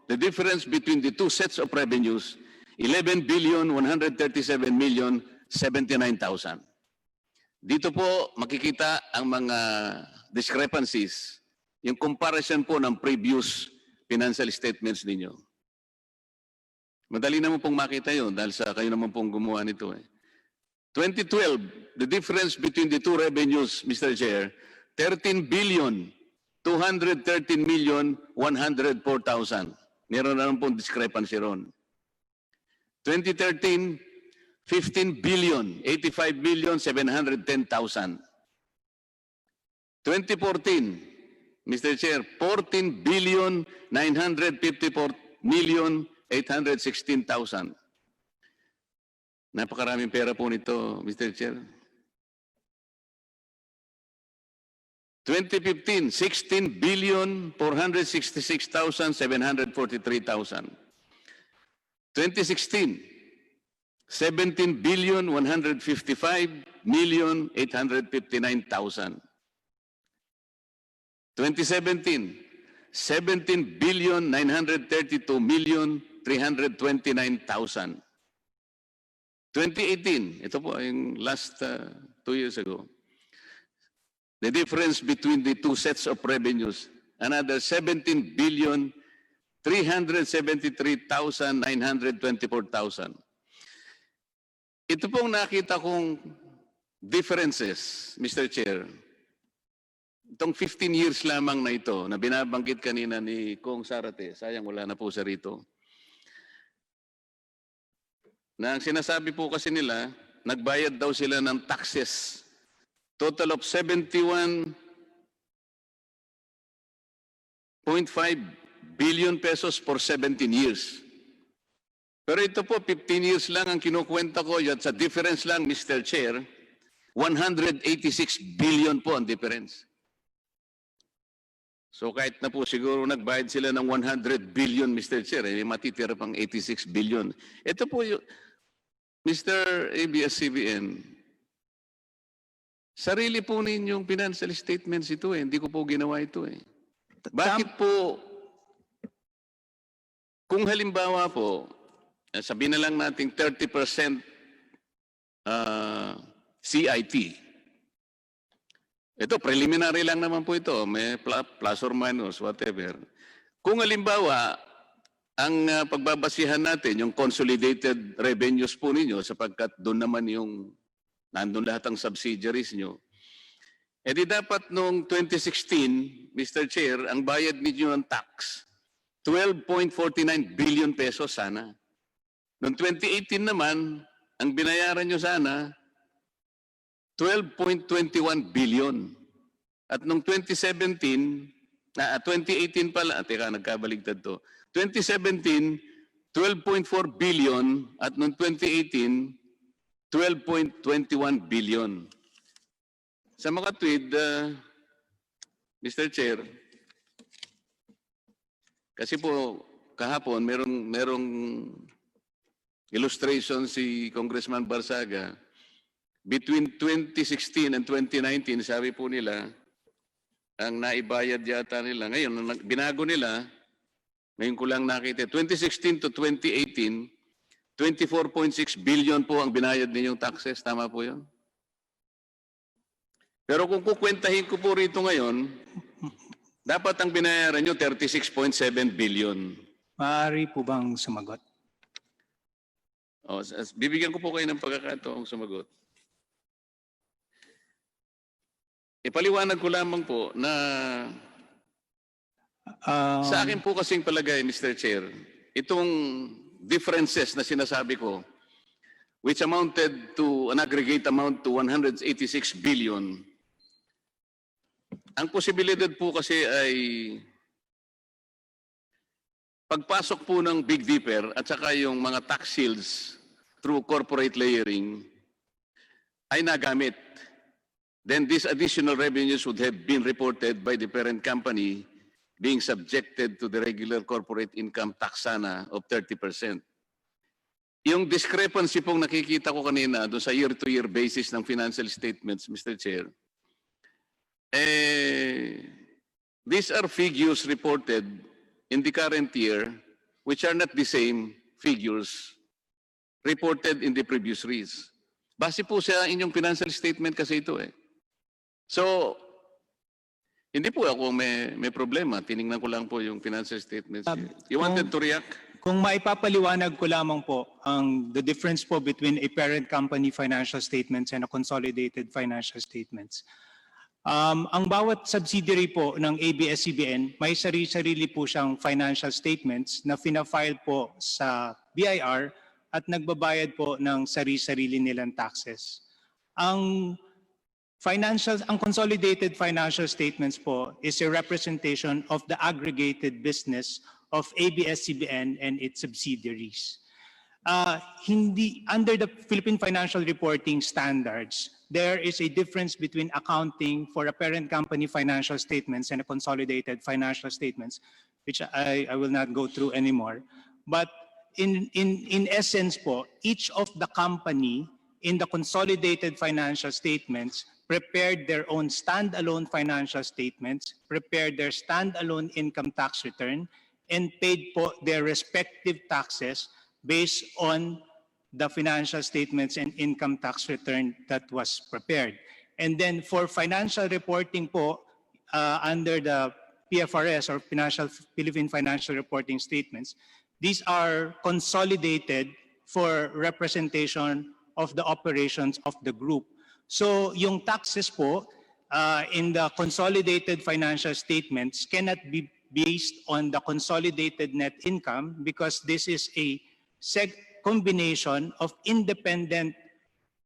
K: the difference between the two sets of revenues, 11,137,079,000. Dito po makikita ang mga discrepancies, yung comparison po ng previous financial statements ninyo. Madali naman pong makita yun dahil sa kayo naman pong gumawa nito. 2012, the difference between the two revenues, Mr. Chair, 13,213,104,000. Meron na naman pong discrepancy ron. 2013, 15,085,710,000. 2014, Mr. Chair, 14,954,816,000. Napakaraming pera po nito, Mr. Chair. 2015, 16,466,743,000. 2016, 17,155,859,000. 2017, 17,932,329,000. 2018, ito po yung last 2 years ago. The difference between the two sets of revenues, another 17,373,924,000. Ito pong nakita kong differences, Mr. Chair. Itong 15 years lamang na ito, na binabanggit kanina ni Kong Sarate, sayang wala na po sa rito, na ang sinasabi po kasi nila, nagbayad daw sila ng taxes. Total of 71.5 billion pesos for 17 years. Pero ito po, 15 years lang ang kinukwenta ko, at sa difference lang, Mr. Chair, 186 billion po ang difference. So kahit na po siguro nagbayad sila ng 100 billion, Mr. Chair, matitira pang 86 billion. Ito po yung, Mr. ABS-CBN, sarili po ninyong financial statements ito eh. Hindi ko po ginawa ito eh. Bakit po, kung halimbawa po, sabihin na lang natin 30% CIT, ito, preliminary lang naman po ito. May plus or minus, whatever. Kung halimbawa, ang pagbabasihan natin, yung consolidated revenues po ninyo, sapagkat doon naman yung Nandun lahat ang subsidiaries nyo. E di dapat noong 2016, Mr. Chair, ang bayad ninyo ng tax, 12.49 billion pesos sana. Noong 2018 naman, ang binayaran nyo sana, 12.21 billion. At noong 2018 pala, teka, nagkabaligtad to. 2017, 12.4 billion at noong 2018, 12.21 billion. Sa mga tweet, Mr. Chair, kasi po kahapon merong illustration si Congressman Barsaga. Between 2016 and 2019, sabi po nila, ang naibayad yata nila. Ngayon, binago nila, ngayon ko lang nakita, 2016 to 2018, 24.6 billion po ang binayad ninyong taxes. Tama po yun? Pero kung kukwentahin ko po rito ngayon, dapat ang binayaran nyo 36.7 billion.
L: Maaari po bang sumagot?
K: Bibigyan ko po kayo ng pagkakataong sumagot. Ipaliwanag ko lamang po na sa akin po kasing palagay, Mr. Chair, itong differences na sinasabi ko, which amounted to an aggregate amount to 186 billion, ang posibilidad po kasi ay pagpasok po ng Big Dipper at saka yung mga tax shields through corporate layering ay nagamit. Then these additional revenues would have been reported by the parent company being subjected to the regular corporate income tax sana of 30%. Yung discrepancy pong nakikita ko kanina doon sa year-to-year basis ng financial statements, Mr. Chair, these are figures reported in the current year which are not the same figures reported in the previous years. Base po sa inyong financial statement kasi ito eh. So, hindi po ako may problema. Tiningnan ko lang po yung financial statements. You wanted to react?
L: Kung maipapaliwanag ko lamang po the difference po between a parent company financial statements and a consolidated financial statements. Ang bawat subsidiary po ng ABS-CBN, may sarili-sarili po siyang financial statements na fina-file po sa BIR at nagbabayad po ng sarili-sarili nilang taxes. Ang consolidated financial statements po is a representation of the aggregated business of ABS-CBN and its subsidiaries. Under the Philippine Financial Reporting Standards, there is a difference between accounting for a parent company financial statements and a consolidated financial statements, which I will not go through anymore. But in essence po, each of the company in the consolidated financial statements prepared their own standalone financial statements, prepared their standalone income tax return, and paid po their respective taxes based on the financial statements and income tax return that was prepared. And then for financial reporting po, under the PFRS or Philippine Financial Reporting Statements, these are consolidated for representation of the operations of the group. So yung taxes po in the consolidated financial statements cannot be based on the consolidated net income because this is a combination of independent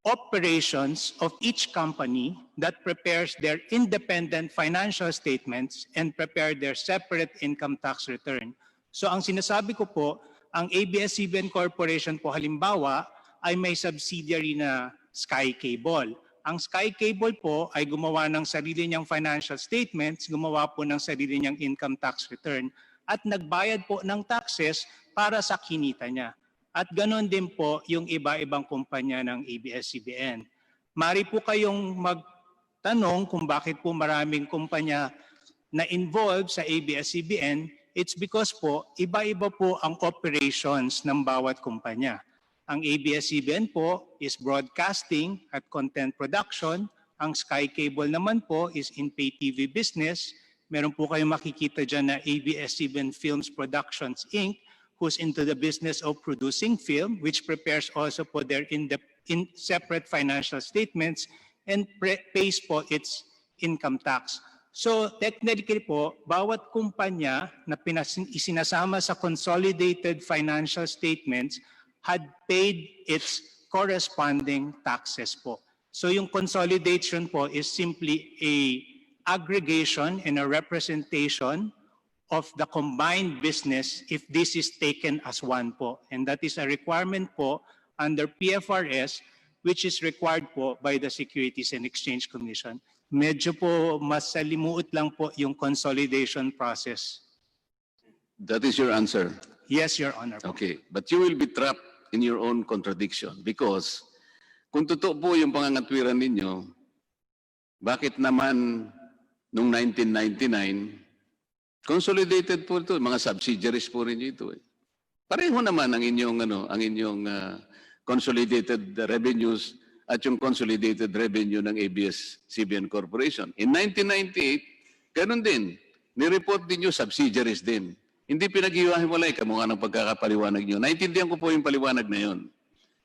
L: operations of each company that prepares their independent financial statements and prepare their separate income tax return. So ang sinasabi ko po, ang ABS-CBN Corporation po halimbawa ay may subsidiary na Sky Cable. Ang Sky Cable po ay gumawa ng sarili niyang financial statements, gumawa po ng sarili niyang income tax return, at nagbayad po ng taxes para sa kinita niya. At ganoon din po yung iba-ibang kumpanya ng ABS-CBN. Mari po kayong magtanong kung bakit po maraming kumpanya na involved sa ABS-CBN. It's because po, iba-iba po ang operations ng bawat kumpanya. Ang ABS-CBN po is broadcasting at content production. Ang Sky Cable naman po is in pay TV business. Meron po kayong makikita dyan na ABS-CBN Films Productions Inc., who's into the business of producing film, which prepares also for their in separate financial statements and pays po its income tax. So technically po, bawat kumpanya na isinasama sa consolidated financial statements had paid its corresponding taxes po. So yung consolidation po is simply a aggregation and a representation of the combined business if this is taken as one po. And that is a requirement po under PFRS, which is required po by the Securities and Exchange Commission. Medyo po mas salimuot lang po yung consolidation process.
K: That is your answer?
L: Yes, Your Honor.
K: Okay, but you will be trapped in your own contradiction because kung totoo po yung pangangatwiran ninyo, bakit naman noong 1999, consolidated po ito, mga subsidiaries po rin ito. Pareho naman ang inyong consolidated revenues at yung consolidated revenue ng ABS-CBN Corporation. In 1998, ganun din. Nireport din yung subsidiaries din. Hindi pinag-iwahiwalay kamukha ng pagkakapaliwanag nyo. Naintindihan ko po yung paliwanag na yun.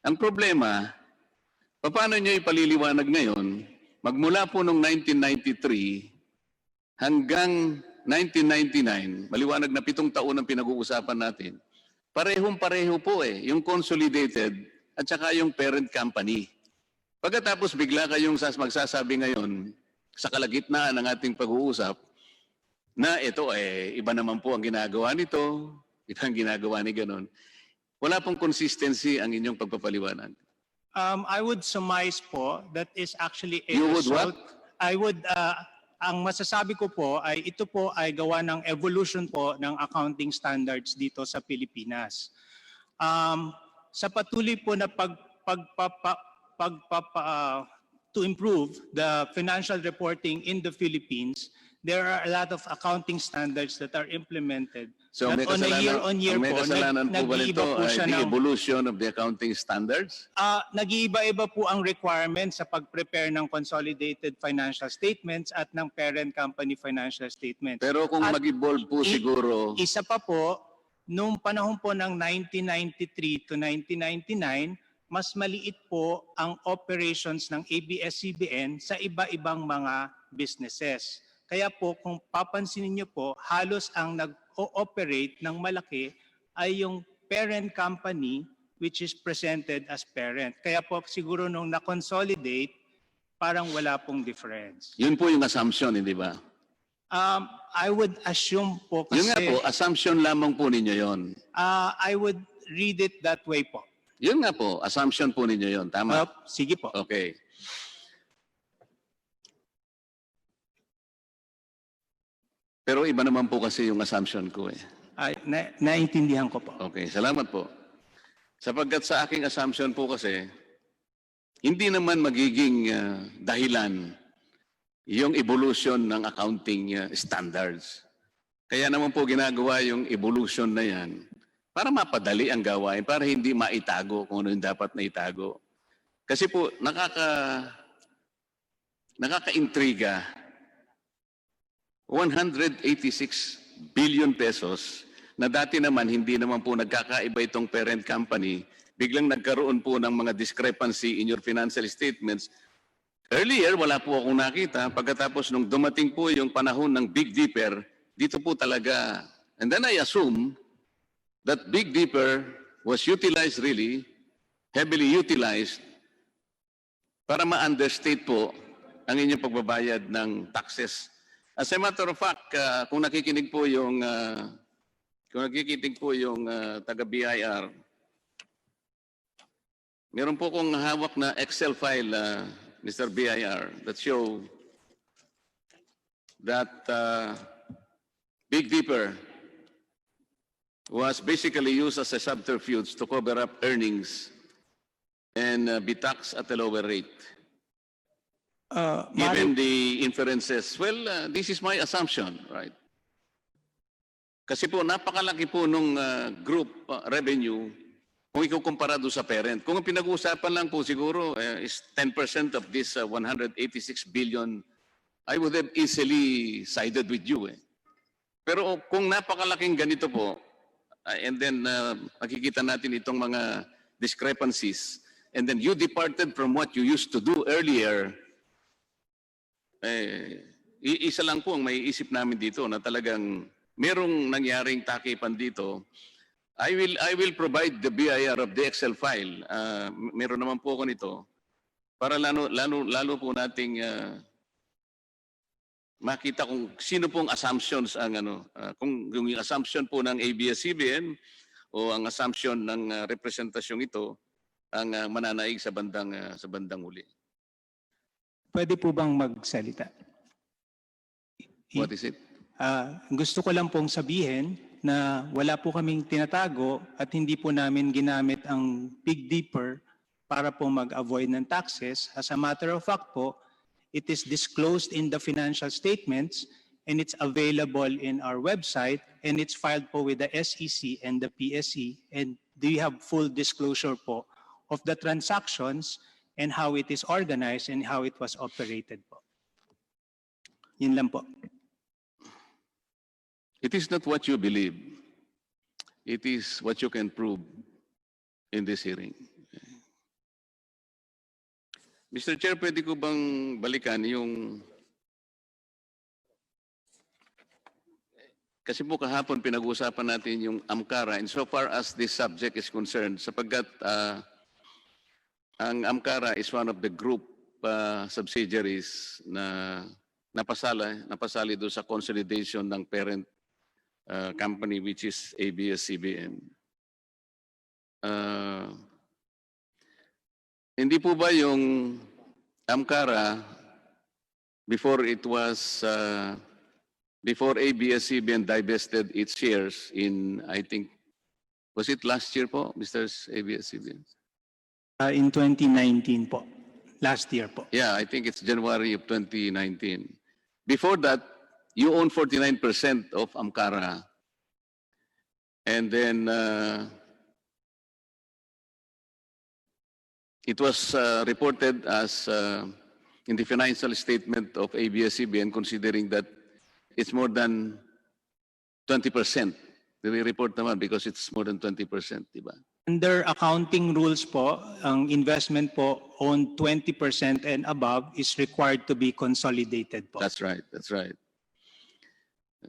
K: Ang problema, paano nyo ipaliliwanag ngayon, magmula po noong 1993 hanggang 1999, maliwanag na 7 taon ang pinag-uusapan natin, parehong-pareho po yung consolidated at saka yung parent company. Pagkatapos bigla kayong magsasabi ngayon sa kalagitnaan ng ating pag-uusap na ito iba naman po ang ginagawa nito, iba ang ginagawa ni ganon. Wala pong consistency ang inyong pagpapaliwanag.
L: I would surmise po that is actually a
K: You would
L: result.
K: what?
L: I would ang masasabi ko po ay ito po ay gawa ng evolution po ng accounting standards dito sa Pilipinas. Sa patuloy po na to improve the financial reporting in the Philippines, there are a lot of accounting standards that are implemented.
K: So
L: Not on a year-on-year
K: may
L: po,
K: kasalanan po ba
L: nag-iiba
K: nito
L: po
K: ay
L: siya
K: the
L: ng
K: evolution of the accounting standards?
L: nag-iiba-iba po ang requirements sa pag-prepare ng consolidated financial statements at ng parent company financial statements.
K: Pero kung
L: At
K: mag-evolve po siguro,
L: isa pa po, noong panahon po ng 1993 to 1999, mas maliit po ang operations ng ABS-CBN sa iba-ibang mga businesses. Kaya po, kung papansinin niyo po, halos ang nag-ooperate ng malaki ay yung parent company which is presented as parent. Kaya po, siguro nung na-consolidate, parang wala pong difference.
K: yun po yung assumption, hindi ba?
L: I would assume po kasi...
K: Yun nga po, assumption lamang po ninyo yon.
L: I would read it that way po.
K: Yun nga po, assumption po ninyo yon. Tama?
L: Sige po.
K: Okay. Pero iba naman po kasi yung assumption ko
L: Naintindihan ko po.
K: Okay, salamat po. Sapagkat sa aking assumption po kasi, hindi naman magiging dahilan yung evolution ng accounting standards. Kaya naman po ginagawa yung evolution na yan para mapadali ang gawain, para hindi maitago kung ano yung dapat na itago. Kasi po, nakaka-intriga. 186 billion pesos na dati naman hindi naman po nagkakaiba itong parent company, biglang nagkaroon po ng mga discrepancy in your financial statements. Earlier, wala po akong nakita. Pagkatapos nung dumating po yung panahon ng Big Dipper, dito po talaga. And then I assume that Big Dipper was utilized really, heavily utilized, para ma-understate po ang inyong pagbabayad ng taxes. As a matter of fact, kung nakikinig po yung taga-BIR, meron po kong hawak na Excel file, Mr. BIR, that show that Big Dipper was basically used as a subterfuge to cover up earnings and be taxed at a lower rate. Given the inferences, well, this is my assumption, right? Kasi po, napakalaki po nung group revenue kung ikukumpara doon sa parent. Kung ang pinag-uusapan lang po siguro is 10% of this 186 billion, I would have easily sided with you. Pero kung napakalaking ganito po, and then makikita natin itong mga discrepancies, and then you departed from what you used to do earlier, isa lang po ang may isip namin dito na talagang merong nangyaring takipan dito. I will provide the BIR of the Excel file. Meron naman po ako nito para lalo po nating makita kung sino pong assumptions ang kung yung assumption po ng ABS-CBN o ang assumption ng representasyong ito ang mananaig sa bandang huli.
L: Pwede po bang magsalita?
K: What is it?
L: Gusto ko lang pong sabihin na wala po kaming tinatago at hindi po namin ginamit ang Big Dipper para po mag-avoid ng taxes. As a matter of fact po, it is disclosed in the financial statements and it's available in our website and it's filed po with the SEC and the PSE, and we have full disclosure po of the transactions and how it is organized and how it was operated po. Yun lang po.
K: It is not what you believe. It is what you can prove in this hearing. Mr. Chair, pwede ko bang balikan yung... Kasi po kahapon pinag-uusapan natin yung AMCARA insofar as this subject is concerned, sapagkat ang AMCARA is one of the group subsidiaries na napasali doon sa consolidation ng parent company which is ABS-CBN. Hindi po ba yung AMCARA before ABS-CBN divested its shares in, I think, was it last year po, Mr. ABS-CBN?
L: In 2019 po. Last year po.
K: Yeah, I think it's January of 2019. Before that, you own 49% of AMCARA. And then it was reported as in the financial statement of ABS-CBN, considering that it's more than 20%. They report naman because it's more than 20%, diba?
L: Under accounting rules po, ang investment po owned 20% and above is required to be consolidated po.
K: That's right, that's right.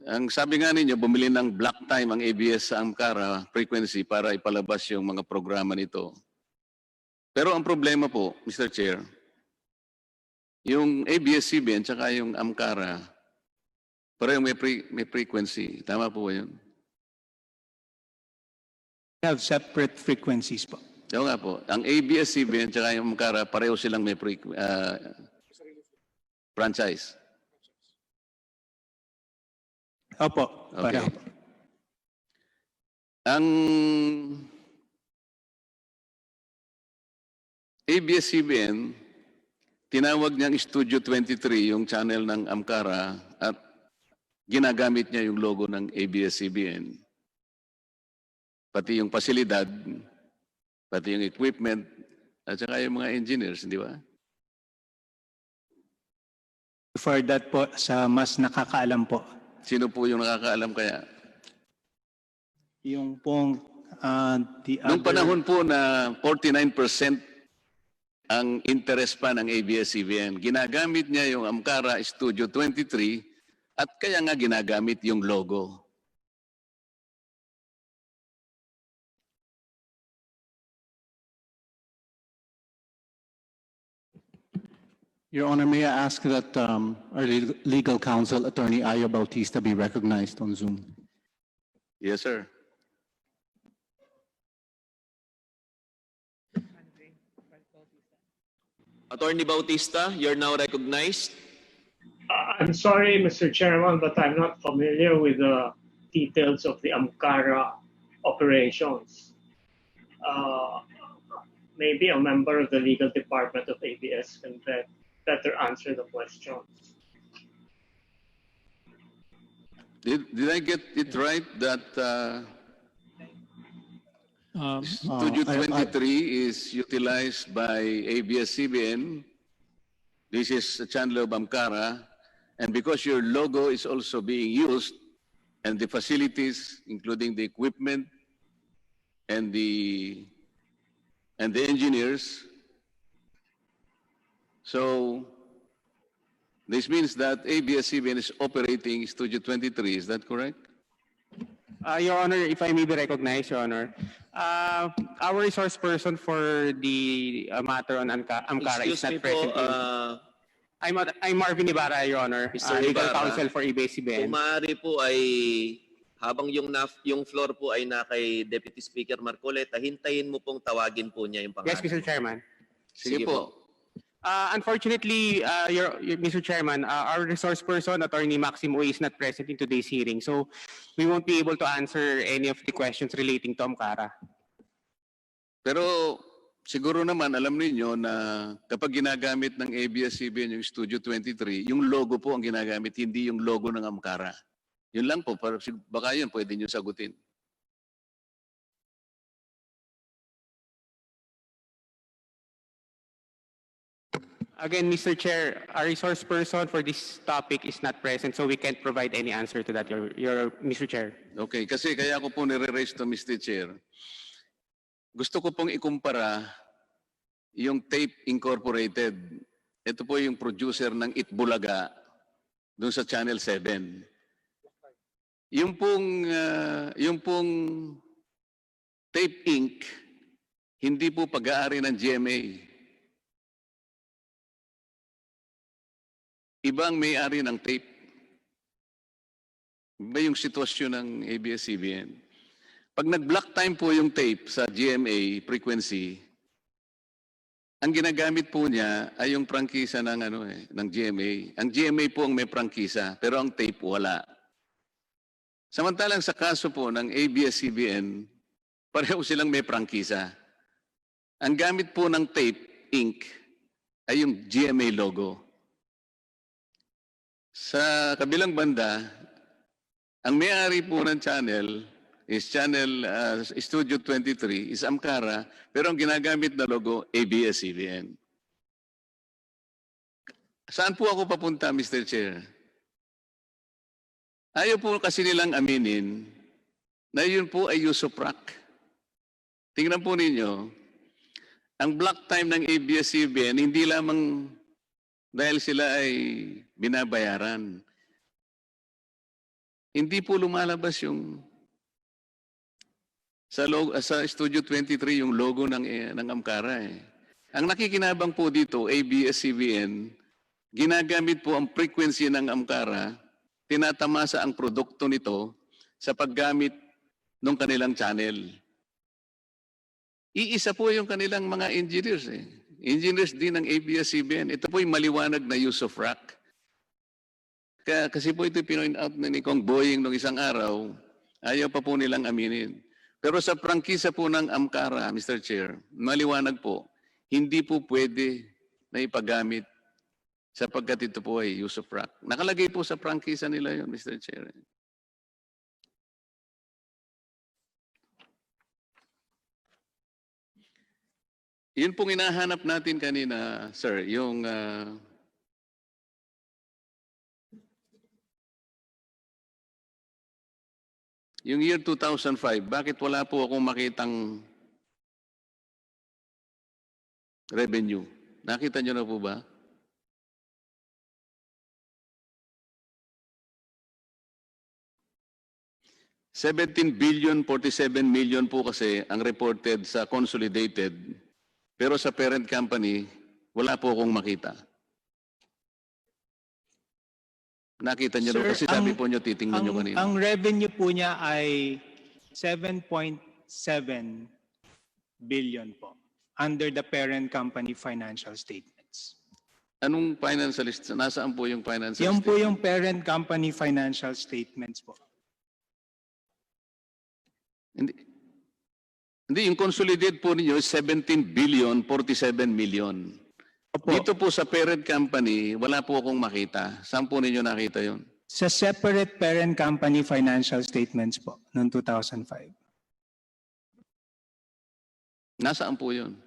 K: Ang sabi nga ninyo, bumili ng block time ang ABS sa AMCARA frequency para ipalabas yung mga programa nito. Pero ang problema po, Mr. Chair, yung ABS-CBN tsaka yung AMCARA, parehong may frequency. Tama po ba yun?
L: We have separate frequencies po.
K: Oo nga po. Ang ABS-CBN tsaka yung AMCARA, pareho silang may franchise.
L: Opo, pareho po.
K: Ang ABS-CBN, tinawag niyang Studio 23 yung channel ng AMCARA at ginagamit niya yung logo ng ABS-CBN. Pati yung pasilidad, pati yung equipment, at saka yung mga engineers, di ba?
L: For that po, sa mas nakakaalam po.
K: Sino po yung nakakaalam kaya?
L: Yung pong
K: Noong panahon po na 49% ang interest pa ng ABS-CBN, ginagamit niya yung AMCARA Studio 23 at kaya nga ginagamit yung logo.
Q: Your Honor, may I ask that our legal counsel, Attorney Ayo Bautista, be recognized on Zoom?
K: Yes, sir.
G: Attorney Bautista, you're now recognized.
V: I'm sorry, Mr. Chairman, but I'm not familiar with the details of the AMCARA operations. Maybe a member of the legal department of ABS can better answer the questions.
K: Did I get it right that Studio 23 is utilized by ABS-CBN? This is a channel of AMCARA, and because your logo is also being used, and the facilities, including the equipment and the engineers, So this means that ABS-CBN is operating Studio 23, is that correct?
F: Your Honor, if I may be recognized, Your Honor, our resource person for the matter on Amcara is
G: Excuse
F: not
G: me po,
F: present. I'm Marvin Ibarra, Your Honor,
G: Mr.
F: legal
G: Ibarra,
F: counsel for ABS-CBN.
G: kung maaari po ay habang yung floor po ay na kay Deputy Speaker Marcoleta, hintayin mo pong tawagin po niya yung pangalan.
F: Yes, Mr. Chairman.
G: Sige po.
F: Unfortunately, Mr. Chairman, our resource person, Attorney Maximo, is not present in today's hearing, so we won't be able to answer any of the questions relating to Amcara.
K: Pero siguro naman alam niyo na kapag ginagamit ng ABS-CBN yung Studio 23, yung logo po ang ginagamit, hindi yung logo ng Amcara. Yun lang po, baka yun pwede niyo sagutin.
F: Again, Mr. Chair, our resource person for this topic is not present, so we can't provide any answer to that, your Mr. Chair.
K: Okay, kasi kaya ko po nire-raise to Mr. Chair. Gusto ko pong ikumpara yung Tape Incorporated. Ito po yung producer ng Itbulaga doon sa Channel 7. Yung pong Tape Inc., hindi po pag-aari ng GMA. Ibang may-ari ng tape. Iba yung sitwasyon ng ABS-CBN. Pag nag-block time po yung tape sa GMA frequency, ang ginagamit po niya ay yung prangkisa ng ng GMA. Ang GMA po ang may prangkisa, pero ang tape wala. Samantalang sa kaso po ng ABS-CBN, pareho silang may prangkisa. Ang gamit po ng Tape Inc. ay yung GMA logo. Sa kabilang banda, ang may-ari po ng channel is Studio 23 is Amcara, pero ang ginagamit na logo ABS-CBN. Saan po ako papunta, Mr. Chair? Ayaw po kasi nilang aminin na yun po ay use of rock. Tingnan po ninyo, ang block time ng ABS-CBN hindi lamang dahil sila ay binabayaran. Hindi po lumalabas yung sa Studio 23 yung logo ng Amcara eh. Ang nakikinabang po dito, ABS-CBN, ginagamit po ang frequency ng Amcara, tinatamasa ang produkto nito sa paggamit ng kanilang channel. Iisa po yung kanilang mga engineers eh. Engineers din ng ABS-CBN. Ito po yung maliwanag na use of rock. Kasi po ito pinoint out na ni Kong Boying nung isang araw, ayaw pa po nilang aminin. Pero sa prangkisa po ng Amcara, Mr. Chair, maliwanag po, hindi po pwede na ipagamit sapagkat ito po ay use of rock. Nakalagay po sa prangkisa nila yun, Mr. Chair. Yun pong hinahanap natin kanina, sir, yung year 2005, bakit wala po akong makitang revenue? Nakita nyo na po ba? $17,047,000,000 po kasi ang reported sa consolidated. Pero sa parent company, wala po akong makita. Nakita niyo kasi sabi po niyo titingnan niyo kanina.
L: Ang revenue po niya ay 7.7 billion po under the parent company financial statements.
K: Anong financial statements? Nasaan po yung financial
L: Yan
K: statements?
L: po yung parent company financial statements po.
K: Hindi, yung consolidated po ninyo is 17,047,000,000. Dito po sa parent company, wala po akong makita. Saan po ninyo nakita yun?
L: Sa separate parent company financial statements po noong 2005.
K: Nasaan po yun?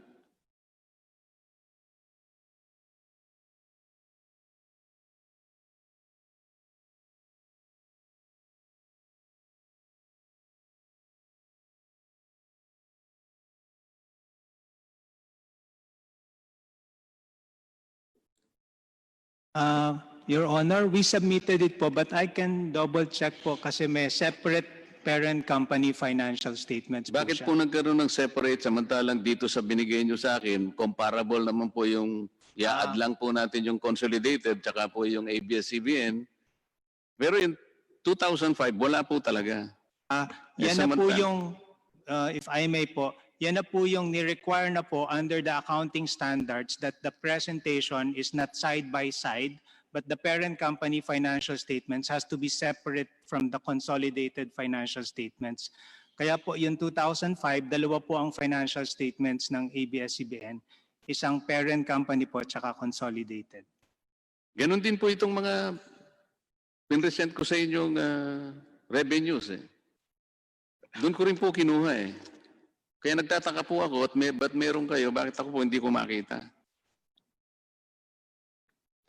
L: Your Honor, we submitted it po, but I can double check po kasi may separate parent company financial statements po
K: Bakit
L: siya.
K: po nagkaroon ng separate samantalang dito sa binigay nyo sa akin, comparable naman po yung i-add lang po natin yung consolidated tsaka po yung ABS-CBN. Pero yung 2005, wala po talaga.
L: Yan na po yung, if I may po, yan na po yung ni-require na po under the accounting standards that the presentation is not side by side, but the parent company financial statements has to be separate from the consolidated financial statements. Kaya po yung 2005, dalawa po ang financial statements ng ABS-CBN, isang parent company po tsaka consolidated.
K: Ganon din po itong mga pinresent ko sa inyong revenues. Doon ko rin po kinuha eh. Kaya nagtataka po ako at ba't meron kayo, bakit ako po hindi ko makita?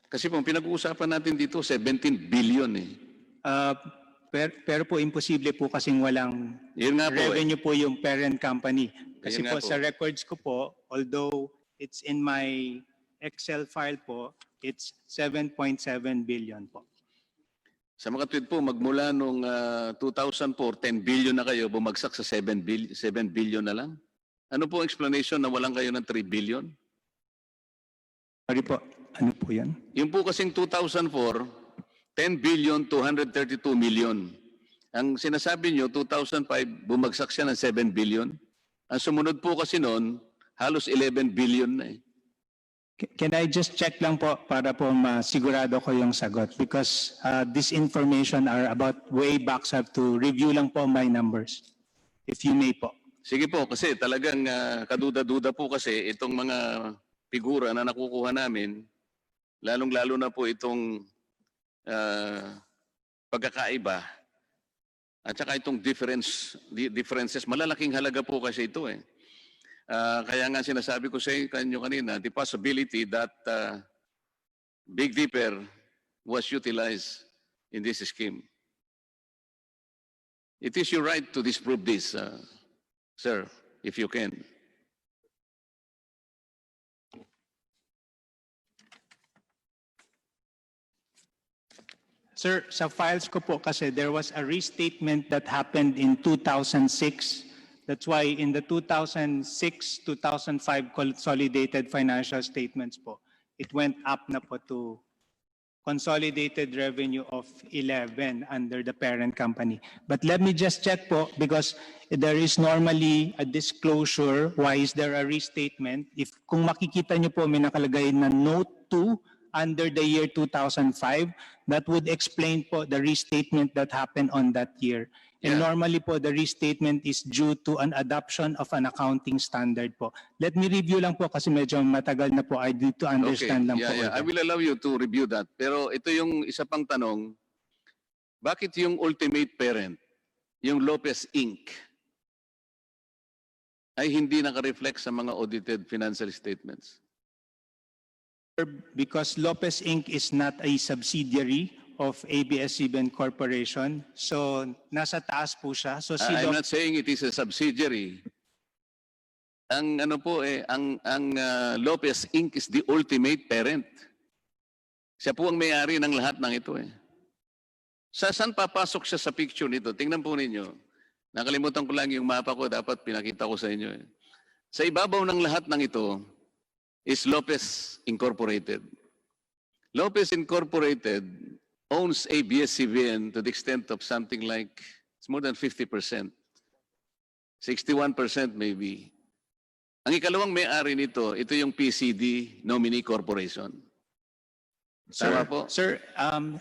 K: Kasi po, pinag-uusapan natin dito, 17 billion eh.
L: Pero po imposible po kasing walang revenue po yung parent company. Kasi po sa records ko po, although it's in my Excel file po, it's 7.7 billion po.
K: Sa mga tweet po, magmula nung 2004, 10 billion na kayo, bumagsak sa 7 billion na lang. Ano po ang explanation na walang kayo ng 3 billion?
L: Sorry po, ano po yan?
K: Yung po kasing 2004, 10 billion 232 million. Ang sinasabi nyo, 2005, bumagsak siya ng 7 billion. Ang sumunod po kasi noon, halos 11 billion na eh.
L: Can I just check lang po para po masigurado ko yung sagot? Because this information are about way back, so I have to review lang po my numbers. If you may po.
K: Sige po, kasi talagang kaduda-duda po kasi itong mga figura na nakukuha namin, lalong-lalo na po itong pagkakaiba at saka itong differences, malalaking halaga po kasi ito eh. Kaya nga sinasabi ko sa inyo kanina, the possibility that Big Dipper was utilized in this scheme. It is your right to disprove this, sir, if you can.
L: Sir, sa files ko po kasi there was a restatement that happened in 2006. That's why in the 2006-2005 consolidated financial statements po, it went up na po to consolidated revenue of 11 under the parent company. But let me just check po because there is normally a disclosure. Why is there a restatement? If kung makikita nyo po may nakalagay na note 2 under the year 2005, that would explain po the restatement that happened on that year. And normally po, the restatement is due to an adoption of an accounting standard po. Let me review lang po kasi medyo matagal na po. I need to understand lang po.
K: I will allow you to review that. Pero ito yung isa pang tanong, bakit yung ultimate parent, yung Lopez Inc., ay hindi naka-reflect sa mga audited financial statements?
L: Because Lopez Inc. is not a subsidiary of ABS-CBN Corporation. So, nasa taas po siya. So,
K: I'm not saying it is a subsidiary. Ang ano po ang Lopez Inc. is the ultimate parent. Siya po ang may-ari ng lahat ng ito eh. Saan papasok siya sa picture nito? Tingnan po ninyo. Nakalimutan ko lang yung mapa ko, dapat pinakita ko sa inyo eh. Sa ibabaw ng lahat ng ito is Lopez Incorporated. Lopez Incorporated owns ABS-CBN to the extent of something like, it's more than 50%. 61% maybe. Ang ikalawang may-ari nito, ito yung PCD Nominee Corporation. Tama po?
L: Sir,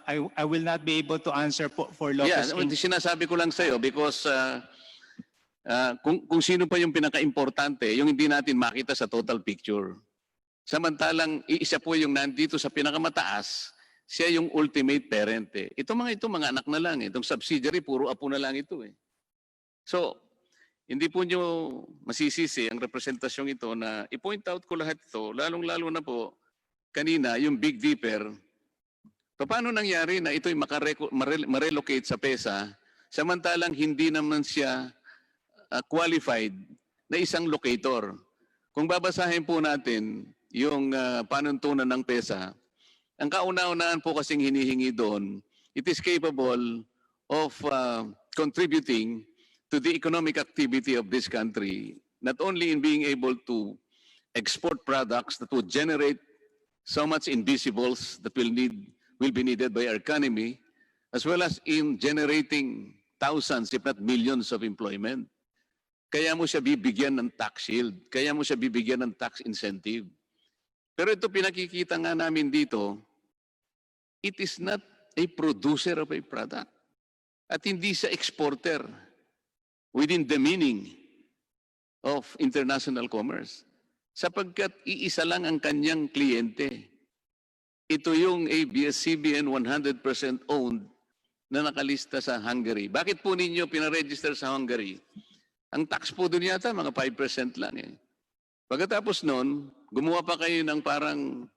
L: I will not be able to answer po for Lopez Inc.
K: Sinasabi ko lang sa'yo because kung sino pa yung pinaka-importante, yung hindi natin makita sa total picture. Samantalang, isa po yung nandito sa pinakamataas, siya yung ultimate parent eh. Ito mga anak na lang eh. Itong subsidiary, puro apo na lang ito eh. So, hindi po nyo masisisi ang representasyong ito na i-point out ko lahat ito, lalong-lalo na po, kanina, yung Big Dipper, paano nangyari na ito'y marelocate sa PESA, samantalang hindi naman siya qualified na isang locator. Kung babasahin po natin yung panuntunan ng PESA, Ang kauna-unahan po kasing hinihingi doon, it is capable of contributing to the economic activity of this country, not only in being able to export products that would generate so much invisibles that will be needed by our economy, as well as in generating thousands, if not millions of employment. Kaya mo siya bibigyan ng tax shield, kaya mo siya bibigyan ng tax incentive. Pero ito pinakikita nga namin dito, it is not a producer of a product. At hindi siya exporter within the meaning of international commerce. Sapagkat iisa lang ang kanyang kliyente. Ito yung ABS-CBN 100% owned na nakalista sa Hungary. Bakit po ninyo pinaregister sa Hungary? Ang tax po doon yata mga 5% lang eh. Pagkatapos noon, gumawa pa kayo ng parang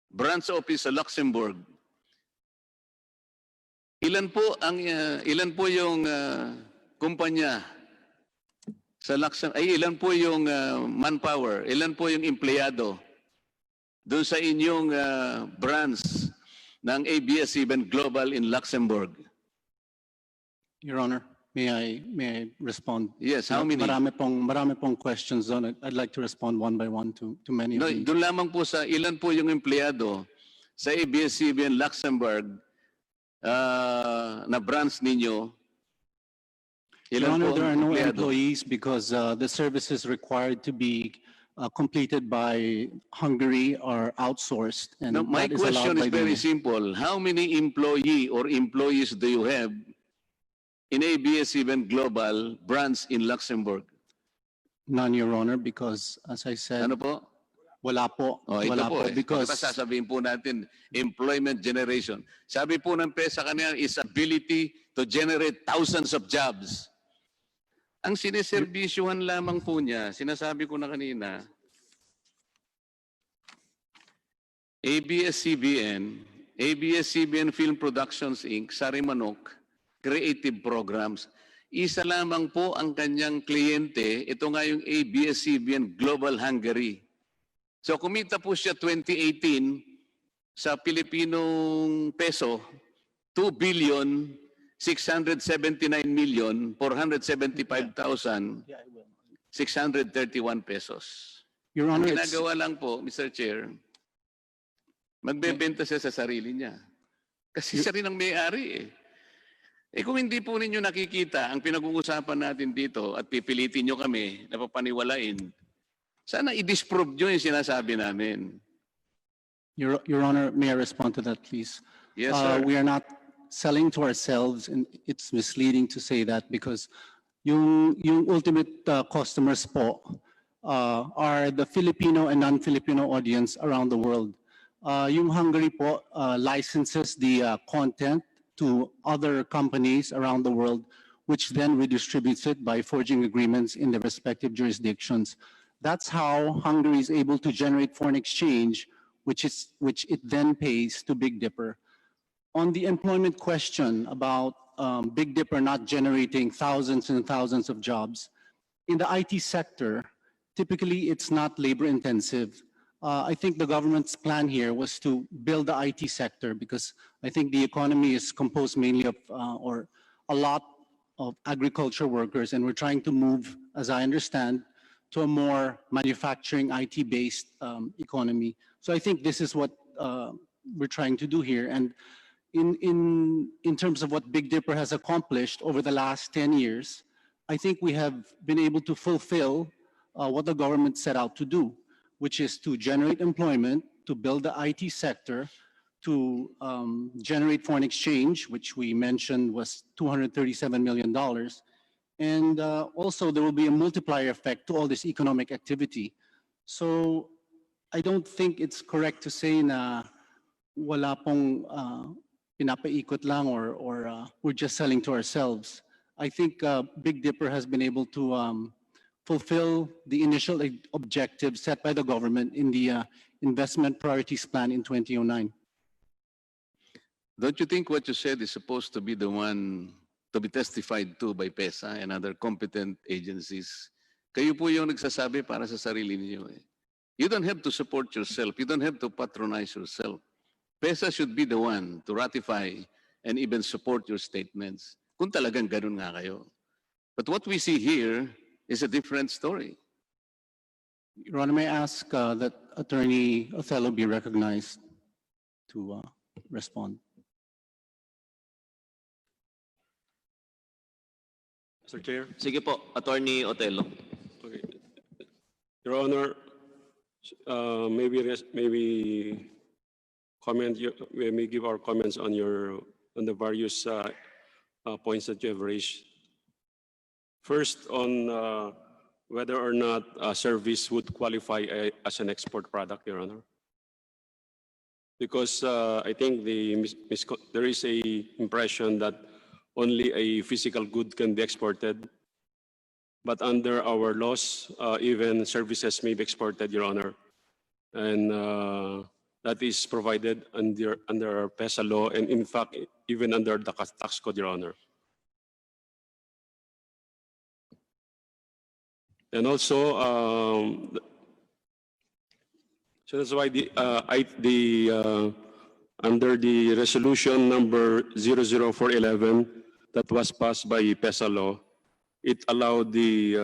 K: branch office sa Luxembourg. Ilan po yung kumpanya sa Luxembourg? Ay, ilan po yung manpower? Ilan po yung empleyado doon sa inyong branch ng ABS-CBN Global in Luxembourg?
Q: Your Honor, may I respond?
K: Yes, how many?
Q: Marami pong questions doon. I'd like to respond one by one to many
K: No,
Q: of these.
K: doon lamang po sa ilan po yung empleyado sa ABS-CBN Luxembourg na branch ninyo.
Q: Your Honor, there are no
K: empleyado?
Q: employees because the services required to be completed by Hungary are outsourced. And
K: No, my
Q: that is allowed
K: question
Q: by
K: is
Q: the-
K: very simple. How many employee or employees do you have in ABS-CBN Global branch in Luxembourg?
Q: None, Your Honor, because as I said,
K: Ano po?
Q: wala po.
K: Oh, ito
Q: Wala
K: po
Q: po
K: eh.
Q: because
K: Bakit sasabihin po natin, employment generation. Sabi po ng PESA kanina is ability to generate thousands of jobs. Ang sineserbisyuhan lamang po niya, sinasabi ko na kanina, ABS-CBN Film Productions Inc., Sarimanok, Creative Programs. Isa lamang po ang kanyang kliyente, ito nga yung ABS-CBN Global Hungary. So kumita po siya 2018 sa Pilipinong peso, 2,679,475,631 pesos.
Q: Your
K: Ang
Q: Honor,
K: ginagawa lang po, Mr. Chair, magbebenta siya sa sarili niya. Kasi siya rin ang may-ari eh. Eh kung hindi po ninyo nakikita ang pinag-uusapan natin dito at pipilitin nyo kami na papaniwalain, sana i-disprove nyo yung sinasabi namin.
Q: Your Honor, may I respond to that, please?
K: Yes, sir.
Q: We are not selling to ourselves, and it's misleading to say that because yung ultimate customers po are the Filipino and non-Filipino audience around the world. Yung Hungary po licenses the content to other companies around the world, which then redistributes it by forging agreements in the respective jurisdictions. That's how Hungary is able to generate foreign exchange, which it then pays to Big Dipper. On the employment question about Big Dipper not generating thousands and thousands of jobs, in the IT sector, typically it's not labor intensive. I think the government's plan here was to build the IT sector because I think the economy is composed mainly of, or a lot of agriculture workers, and we're trying to move, as I understand, to a more manufacturing IT-based economy. So I think this is what we're trying to do here. And in terms of what Big Dipper has accomplished over the last 10 years, I think we have been able to fulfill what the government set out to do, which is to generate employment, to build the IT sector, to generate foreign exchange, which we mentioned was $237 million. And also there will be a multiplier effect to all this economic activity. So I don't think it's correct to say na wala pong pinapaikot lang or we're just selling to ourselves. I think Big Dipper has been able to fulfill the initial objectives set by the government in the investment priorities plan in 2009.
K: Don't you think what you said is supposed to be the one to be testified to by PESA and other competent agencies? Kayo po yung nagsasabi para sa sarili niyo eh. You don't have to support yourself. You don't have to patronize yourself. PESA should be the one to ratify and even support your statements. Kung talagang ganun nga kayo. But what we see here is a different story.
Q: Your Honor, may I ask that Attorney Othello be recognized to respond?
J: Mr. Chair.
G: Sige po, Attorney Othello.
J: Okay. Your Honor, maybe we may give our comments on the various points that you have raised. First, on whether or not a service would qualify as an export product, Your Honor. Because I think there is a impression that only a physical good can be exported. But under our laws, even services may be exported, Your Honor. And that is provided under our PESA law, and in fact, even under the tax code, Your Honor. And also, so that's why under the resolution number 00411 that was passed by PESA law, it allowed the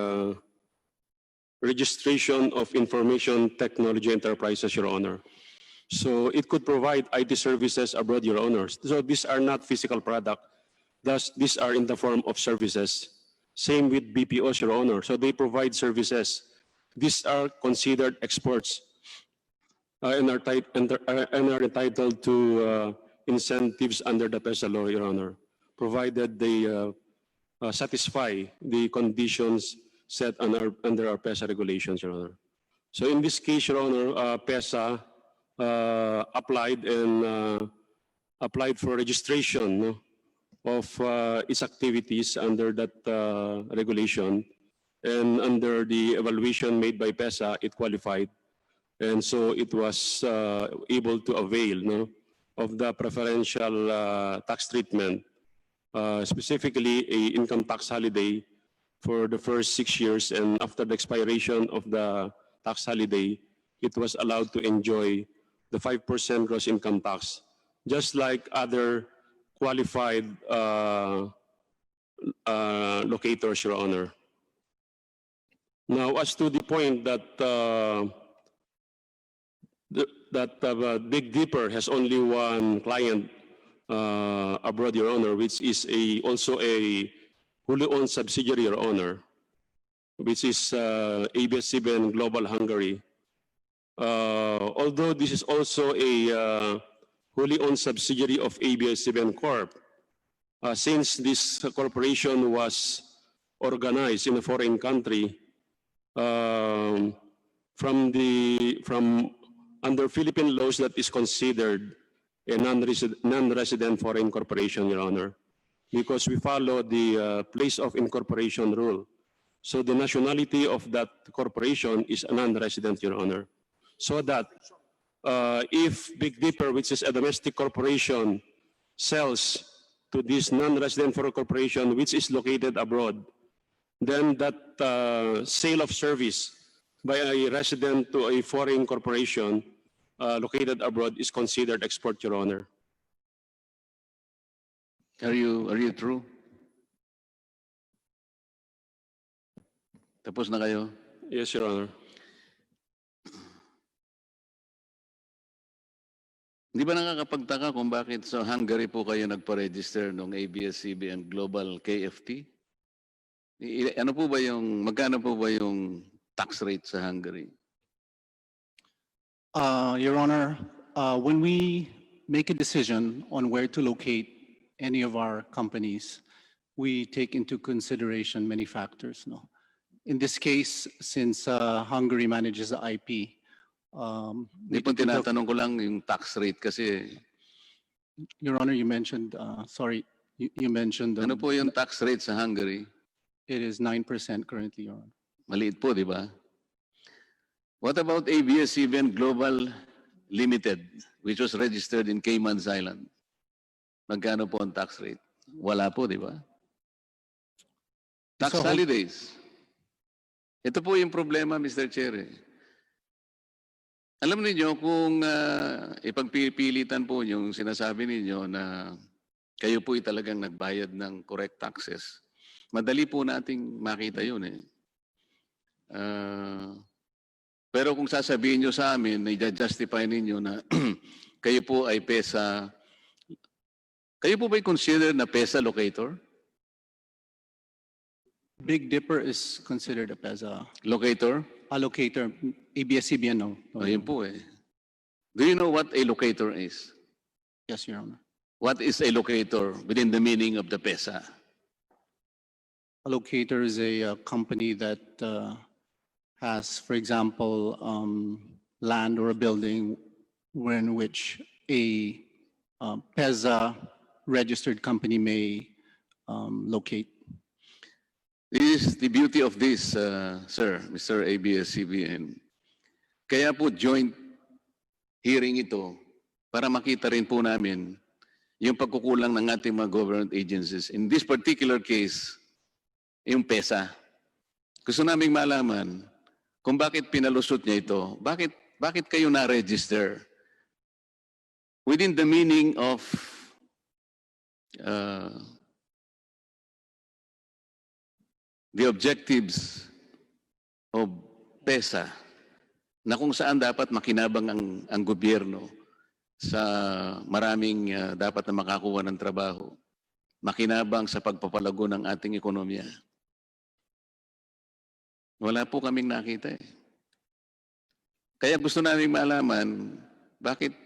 J: registration of information technology enterprises, Your Honor. So it could provide IT services abroad, Your Honor. So these are not physical product. Thus, these are in the form of services. Same with BPOs, Your Honor. So they provide services. These are considered exports and are entitled to incentives under the PESA law, Your Honor, provided they satisfy the conditions set under our PESA regulations, Your Honor. So in this case, Your Honor, PESA applied for registration of its activities under that regulation, and under the evaluation made by PESA, it qualified, and so it was able to avail of the preferential tax treatment, specifically a income tax holiday for the first 6 years, and after the expiration of the tax holiday, it was allowed to enjoy the 5% gross income tax, just like other qualified locators, Your Honor. Now, as to the point that Big Dipper has only one client abroad, Your Honor, which is also a wholly owned subsidiary, Your Honor, which is ABS-CBN Global Hungary. Although this is also a wholly owned subsidiary of ABS-CBN Corp, since this corporation was organized in a foreign country, under Philippine laws, that is considered a non-resident foreign corporation, Your Honor, because we follow the place of incorporation rule. So the nationality of that corporation is a non-resident, Your Honor. So that if Big Dipper, which is a domestic corporation, sells to this non-resident foreign corporation, which is located abroad, then that sale of service by a resident to a foreign corporation located abroad is considered export, Your Honor.
K: Are you true? Tapos na kayo?
J: Yes, Your Honor.
K: Di ba nakakapagtaka kung bakit sa Hungary po kayo nagpa-register ng ABS-CBN Global KFT? Magkano po ba yung tax rate sa Hungary?
Q: Your Honor, when we make a decision on where to locate any of our companies, we take into consideration many factors. No? In this case, since Hungary manages the IP,
K: Di po tinatanong ko lang yung tax rate kasi.
Q: Your Honor, you mentioned, you mentioned.
K: Ano po yung tax rate sa Hungary?
Q: It is 9% currently, Your Honor.
K: Maliit po, di ba? What about ABS-CBN Global Limited, which was registered in Cayman's Island? Magkano po ang tax rate? Wala po, di ba? Tax holidays. Ito po yung problema, Mr. Chair. Alam niyo kung ipagpipilitan po yung sinasabi ninyo na kayo po ay talagang nagbayad ng correct taxes, madali po nating makita yun eh. Pero kung sasabihin nyo sa amin, i-justify ninyo na kayo po ay PESA, kayo po ba'y consider na PESA locator?
Q: Big Dipper is considered a PESA.
K: Locator?
Q: Allocator. ABS-CBN, no.
K: Ayun po eh. Do you know what a locator is?
Q: Yes, Your Honor.
K: What is a locator within the meaning of the PESA?
Q: A locator is a company that has, for example, land or a building in which a PESA registered company may locate.
K: This is the beauty of this, sir, Mr. ABS-CBN. Kaya po joint hearing ito para makita rin po namin yung pagkukulang ng ating mga government agencies. In this particular case, yung PESA. Gusto naming malaman kung bakit pinalusot niya ito. Bakit kayo na-register? Within the meaning of the objectives of PESA, na kung saan dapat makinabang ang gobyerno sa maraming dapat na makakuha ng trabaho, makinabang sa pagpapalago ng ating ekonomiya. Wala po kaming nakita eh. Kaya gusto namin malaman, bakit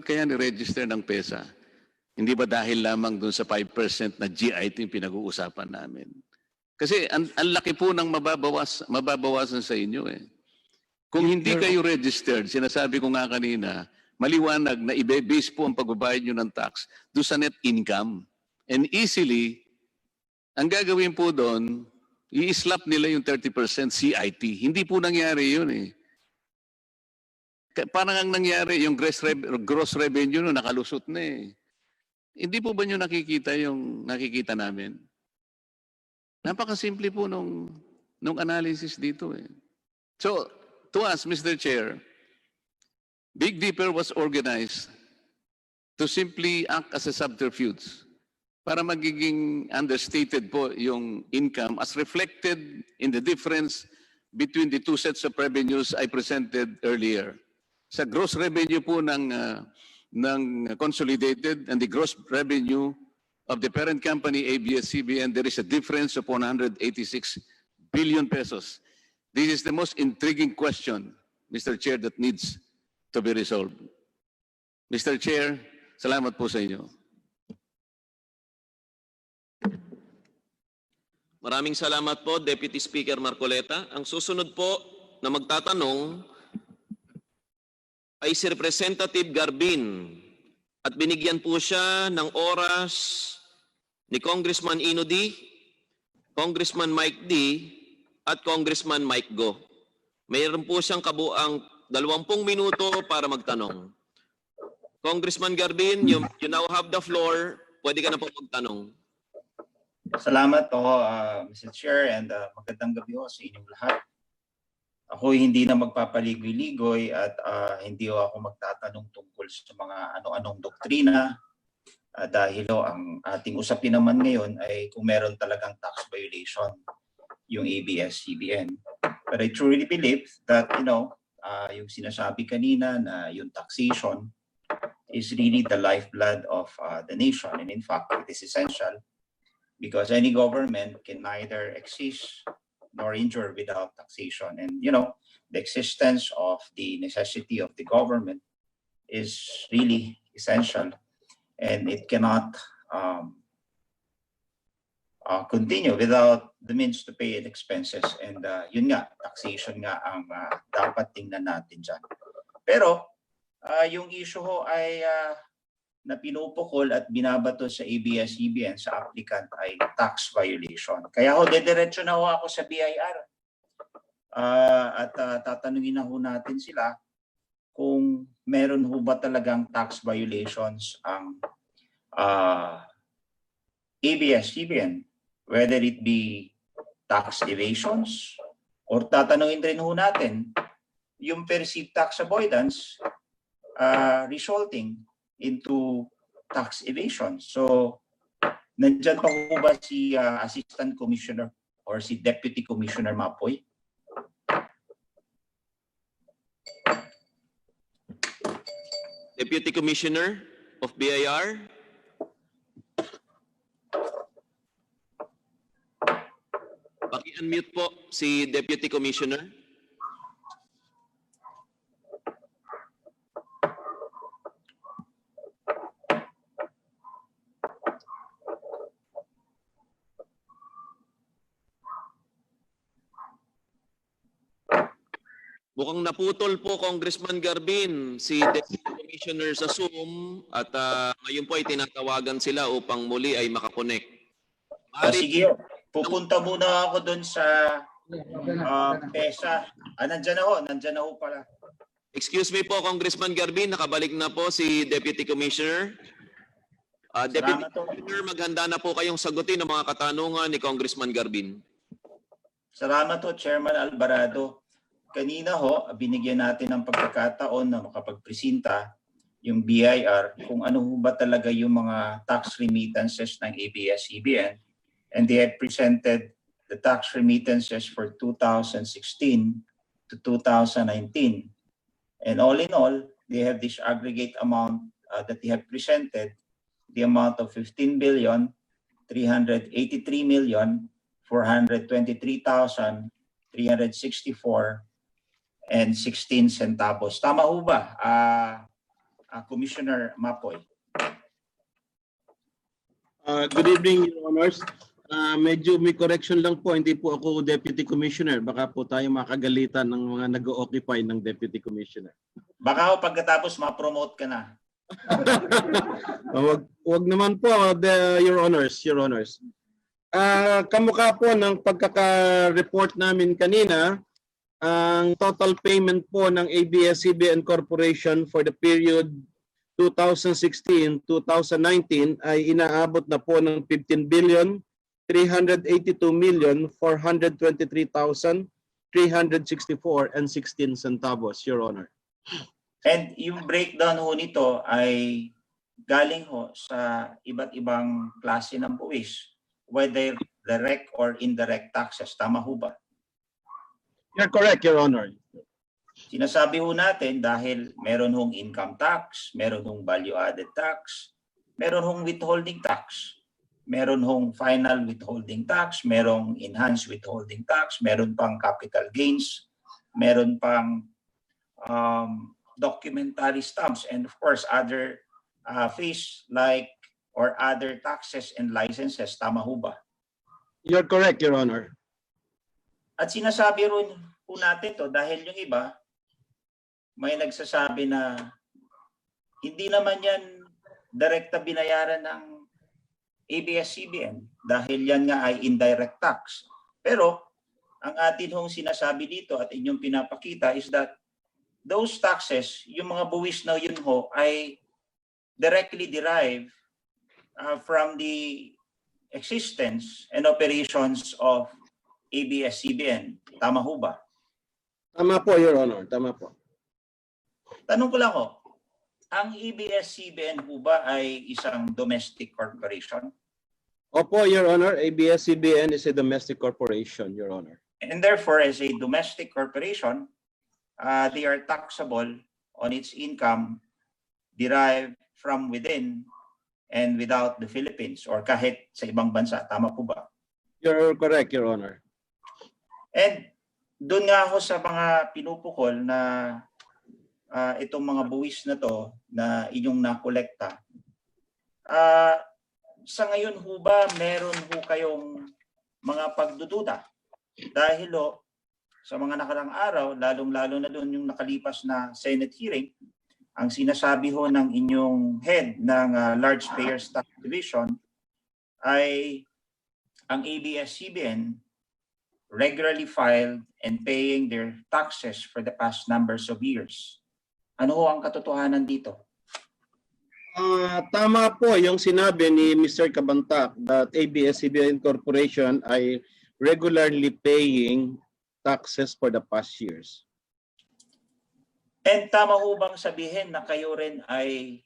K: kaya ni-register ng PESA? Hindi ba dahil lamang dun sa 5% na GIT yung pinag-uusapan namin? Kasi ang laki po ng mababawasan sa inyo eh. Kung hindi kayo registered, sinasabi ko nga kanina, maliwanag na i-base po ang pagbabayad nyo ng tax doon sa net income. And easily, ang gagawin po doon, i-slap nila yung 30% CIT. Hindi po nangyari yun eh. Parang ang nangyari, yung gross revenue no, nakalusot na eh. Hindi po ba nyo nakikita yung nakikita namin? Napakasimple po nung analysis dito eh. So, to us, Mr. Chair, Big Dipper was organized to simply act as a subterfuge para magiging understated po yung income as reflected in the difference between the two sets of revenues I presented earlier. Sa gross revenue po ng consolidated and the gross revenue of the parent company ABS-CBN, there is a difference of 186 billion pesos. This is the most intriguing question, Mr. Chair, that needs to be resolved. Mr. Chair, salamat po sa inyo.
G: Maraming salamat po, Deputy Speaker Marcoleta. Ang susunod po na magtatanong ay si Representative Garbin at binigyan po siya ng oras ni Congressman Ino D, Congressman Mike D, at Congressman Mike Go. Mayroon po siyang kabuang 20 minuto para magtanong. Congressman Garbin, you now have the floor. Pwede ka na po magtanong.
O: Salamat po, Mr. Chair, and magandang gabi po sa inyong lahat. Ako hindi na magpapaligoy-ligoy at hindi ako magtatanong tungkol sa mga ano-anong doktrina dahil ang ating usapin naman ngayon ay kung meron talagang tax violation yung ABS-CBN. But I truly believe that, yung sinasabi kanina na yung taxation is really the lifeblood of the nation. And in fact, it is essential because any government can neither exist nor endure without taxation. And, the existence of the necessity of the government is really essential. And it cannot continue without the means to pay its expenses. And yun nga, taxation nga ang dapat tingnan natin dyan. Pero yung issue ho ay na pinupukol at binabato sa ABS-CBN sa applicant ay tax violation. Kaya ho, dediretso na ho ako sa BIR. At tatanungin na ho natin sila kung meron ho ba talagang tax violations ang ABS-CBN, whether it be tax evasions, or tatanungin rin ho natin yung perceived tax avoidance resulting into tax evasion. So, nandyan pa po ba si Assistant Commissioner or si Deputy Commissioner Mapoy?
G: Deputy Commissioner of BIR. Paki-unmute po si Deputy Commissioner. Mukhang naputol po, Congressman Garbin, si Deputy Commissioner sa Zoom at ngayon po ay tinatawagan sila upang muli ay makakonect.
O: Sige, pupunta muna ako doon sa PESA. Nandyan na ho pala.
G: Excuse me po, Congressman Garbin, nakabalik na po si Deputy Commissioner. Deputy Commissioner, maghanda na po kayong sagutin ang mga katanungan ni Congressman Garbin.
O: Salamat po, Chairman Alvarado. Kanina ho, binigyan natin ng pagkakataon na makapagpresenta yung BIR kung ano ba talaga yung mga tax remittances ng ABS-CBN, and they had presented the tax remittances for 2016 to 2019. And all in all, they have this aggregate amount that they have presented, the amount of 15,383,423,364 and 16 centavos. Tama ho ba, Commissioner Mapoy?
M: Good evening, Your Honors. Medyo may correction lang po, hindi po ako Deputy Commissioner. Baka po tayo makagalitan ng mga nag-occupy ng Deputy Commissioner.
O: Baka ho pagkatapos ma-promote ka na.
M: Wag naman po, Your Honors. Your Honors. Kamukha po ng pagkaka-report namin kanina, ang total payment po ng ABS-CBN Corporation for the period 2016-2019 ay inaabot na po ng 15,382,423,364 and 16 centavos, Your Honor.
O: And yung breakdown ho nito ay galing ho sa iba't ibang klase ng buwis, whether direct or indirect taxes. Tama ho ba?
M: You're correct, Your Honor.
O: Sinasabi ho natin dahil meron hong income tax, meron hong value-added tax, meron hong withholding tax, meron hong final withholding tax, merong enhanced withholding tax, meron pang capital gains, meron pang documentary stamps, and of course other fees like or other taxes and licenses. Tama ho ba?
M: You're correct, Your Honor.
O: At sinasabi rin po natin to dahil yung iba may nagsasabi na hindi naman yan direkta binayaran ng ABS-CBN dahil yan nga ay indirect tax. Pero ang atin hong sinasabi dito at inyong pinapakita is that those taxes, yung mga buwis na yun ho, ay directly derived from the existence and operations of ABS-CBN. Tama ho ba?
M: Tama po, Your Honor. Tama po.
O: Tanong ko lang ho, ang ABS-CBN ho ba ay isang domestic corporation?
M: Opo, Your Honor. ABS-CBN is a domestic corporation, Your Honor.
O: And therefore, as a domestic corporation, they are taxable on its income derived from within and without the Philippines or kahit sa ibang bansa. Tama po ba?
M: You're correct, Your Honor.
O: And doon nga ako sa mga pinupukol na itong mga buwis na to na inyong nakolekta. Sa ngayon ho ba meron ho kayong mga pagdududa? Dahil sa mga nakarang araw, lalong-lalo na doon yung nakalipas na Senate hearing, ang sinasabi ho ng inyong head ng Large Payers Tax Division ay ang ABS-CBN regularly filed and paying their taxes for the past numbers of years. Ano ho ang katotohanan dito?
M: Tama po yung sinabi ni Mr. Cabantac that ABS-CBN Corporation ay regularly paying taxes for the past years.
O: And tama ho bang sabihin na kayo rin ay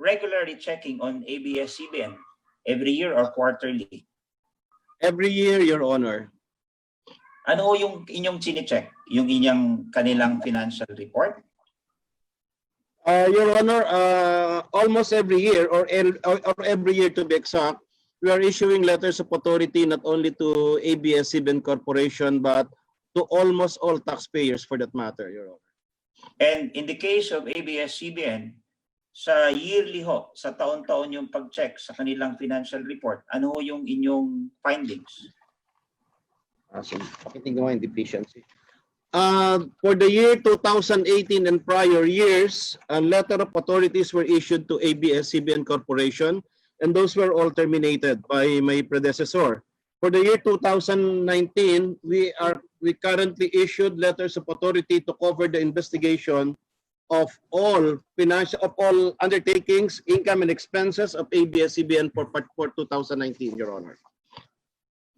O: regularly checking on ABS-CBN every year or quarterly?
M: Every year, Your Honor.
O: Ano ho yung inyong chine-check? Yung inyong kanilang financial report?
M: Your Honor, almost every year or every year to be exact, we are issuing letters of authority not only to ABS-CBN Corporation but to almost all taxpayers for that matter, Your Honor.
O: And in the case of ABS-CBN, sa yearly ho, sa taon-taon yung pag-check sa kanilang financial report, ano ho yung inyong findings?
M: So, pakitingnan mo yung deficiency. For the year 2018 and prior years, a letter of authorities were issued to ABS-CBN Corporation, and those were all terminated by my predecessor. For the year 2019, we currently issued letters of authority to cover the investigation of all undertakings, income and expenses of ABS-CBN for 2019, Your Honor.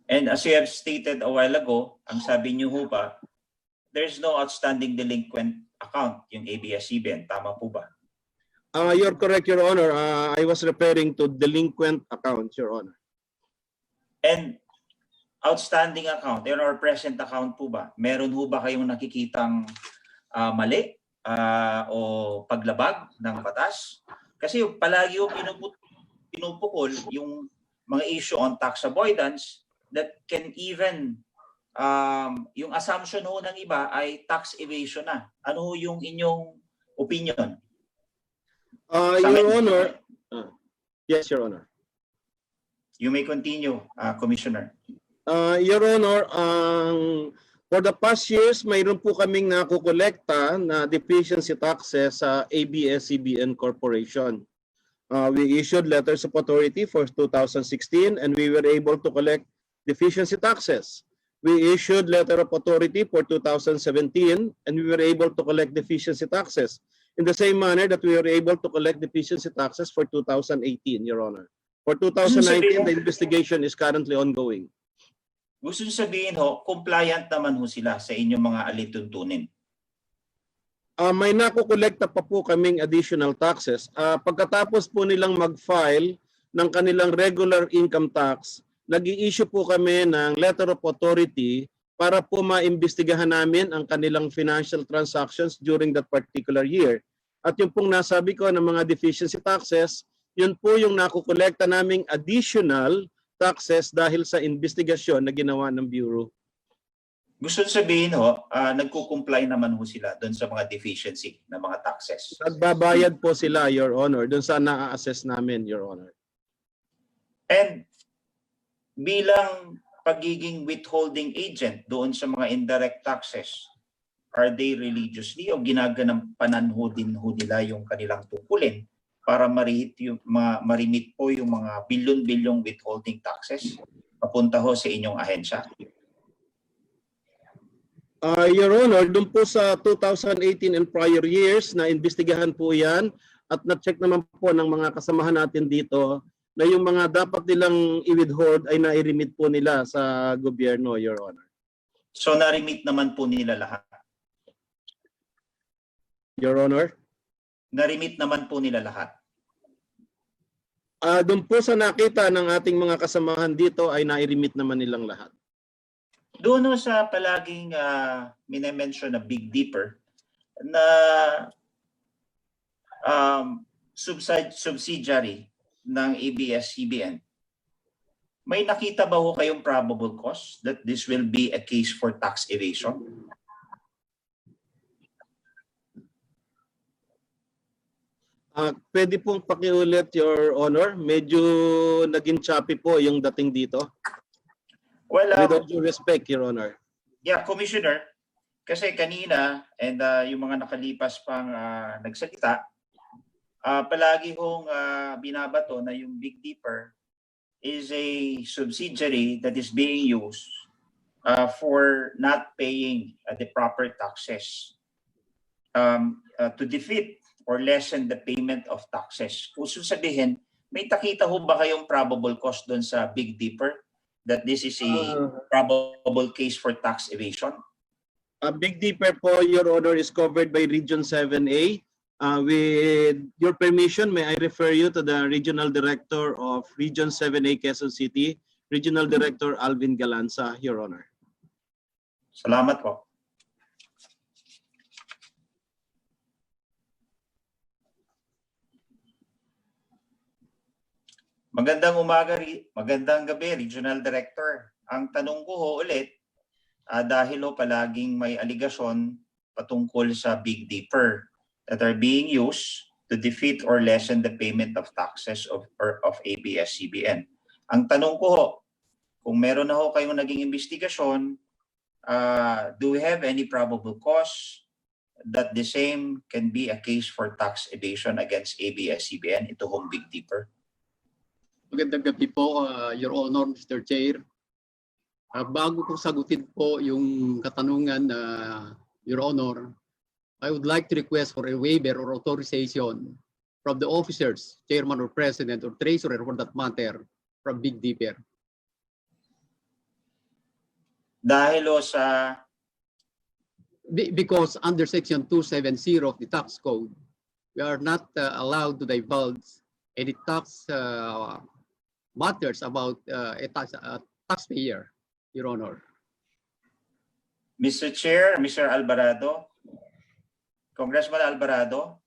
O: And as you have stated a while ago, ang sabi niyo ho ba, there's no outstanding delinquent account yung ABS-CBN. Tama po ba?
M: You're correct, Your Honor. I was referring to delinquent accounts, Your Honor.
O: And outstanding account, or present account po ba? Meron ho ba kayong nakikitang mali o paglabag ng batas? Kasi palagi ho pinupukol yung mga issue on tax avoidance that can even, yung assumption ho ng iba ay tax evasion na. Ano ho yung inyong opinion?
M: Your Honor, yes, Your Honor.
O: You may continue, Commissioner.
M: Your Honor, for the past years, mayroon po kaming nakukolekta na deficiency taxes sa ABS-CBN Corporation. We issued letters of authority for 2016 and we were able to collect deficiency taxes. We issued letter of authority for 2017 and we were able to collect deficiency taxes in the same manner that we were able to collect deficiency taxes for 2018, Your Honor. For 2019, the investigation is currently ongoing.
O: Gusto sabihin ho, compliant naman ho sila sa inyong mga alituntunin.
M: May nakukolekta pa po kaming additional taxes. Pagkatapos po nilang mag-file ng kanilang regular income tax, nag-i-issue po kami ng letter of authority para po maimbestigahan namin ang kanilang financial transactions during that particular year. At yung pong nasabi ko ng mga deficiency taxes, yun po yung nakukolekta naming additional taxes dahil sa investigasyon na ginawa ng Bureau.
O: Gusto sabihin ho, nagko-comply naman ho sila doon sa mga deficiency na mga taxes.
M: Nagbabayad po sila, Your Honor, doon sa na-assess namin, Your Honor.
O: And bilang pagiging withholding agent doon sa mga indirect taxes, are they religiously o ginaganampanan ho din ho nila yung kanilang tungkulin para marimit po yung mga bilyon-bilyong withholding taxes papunta ho sa inyong ahensya?
M: Your Honor, doon po sa 2018 and prior years na investigahan po yan at na-check naman po ng mga kasamahan natin dito na yung mga dapat nilang i-withhold ay nai-remit po nila sa gobyerno, Your Honor.
O: So na-remit naman po nila lahat?
M: Your Honor?
O: Na-remit naman po nila lahat?
M: Doon po sa nakita ng ating mga kasamahan dito ay nai-remit naman nilang lahat.
O: Doon sa palaging mine-mention na Big Dipper na subsidiary ng ABS-CBN, may nakita ba ho kayong probable cause that this will be a case for tax evasion?
M: Pwede pong pakiulit, Your Honor. Medyo naging choppy po yung dating dito.
O: Well,
M: with all due respect, Your Honor.
O: Yeah, Commissioner, kasi kanina and yung mga nakalipas pang nagsalita, palagi hong binabato na yung Big Dipper is a subsidiary that is being used for not paying the proper taxes to defeat or lessen the payment of taxes. Kung sabihin, may takita ho ba kayong probable cause doon sa Big Dipper that this is a probable case for tax evasion?
M: Big Dipper po, Your Honor, is covered by Region 7A. With your permission, may I refer you to the Regional Director of Region 7A, Quezon City, Regional Director Alvin Galanza, Your Honor.
O: Salamat po. Magandang umaga, magandang gabi, Regional Director. Ang tanong ko ho ulit, dahil ho palaging may aligasyon patungkol sa Big Dipper that are being used to defeat or lessen the payment of taxes of ABS-CBN. Ang tanong ko ho, kung meron na ho kayong naging investigasyon, do we have any probable cause that the same can be a case for tax evasion against ABS-CBN, ito hong Big Dipper?
P: Magandang gabi po, Your Honor, Mr. Chair. Bago ko sagutin po yung katanungan, Your Honor, I would like to request for a waiver or authorization from the officers, chairman or president or treasurer for that matter, from Big Dipper.
O: Dahil o sa...
P: Because under Section 270 of the tax code, we are not allowed to divulge any tax matters about a taxpayer, Your Honor.
O: Mr. Chair, Mr. Alvarado, Congressman Alvarado.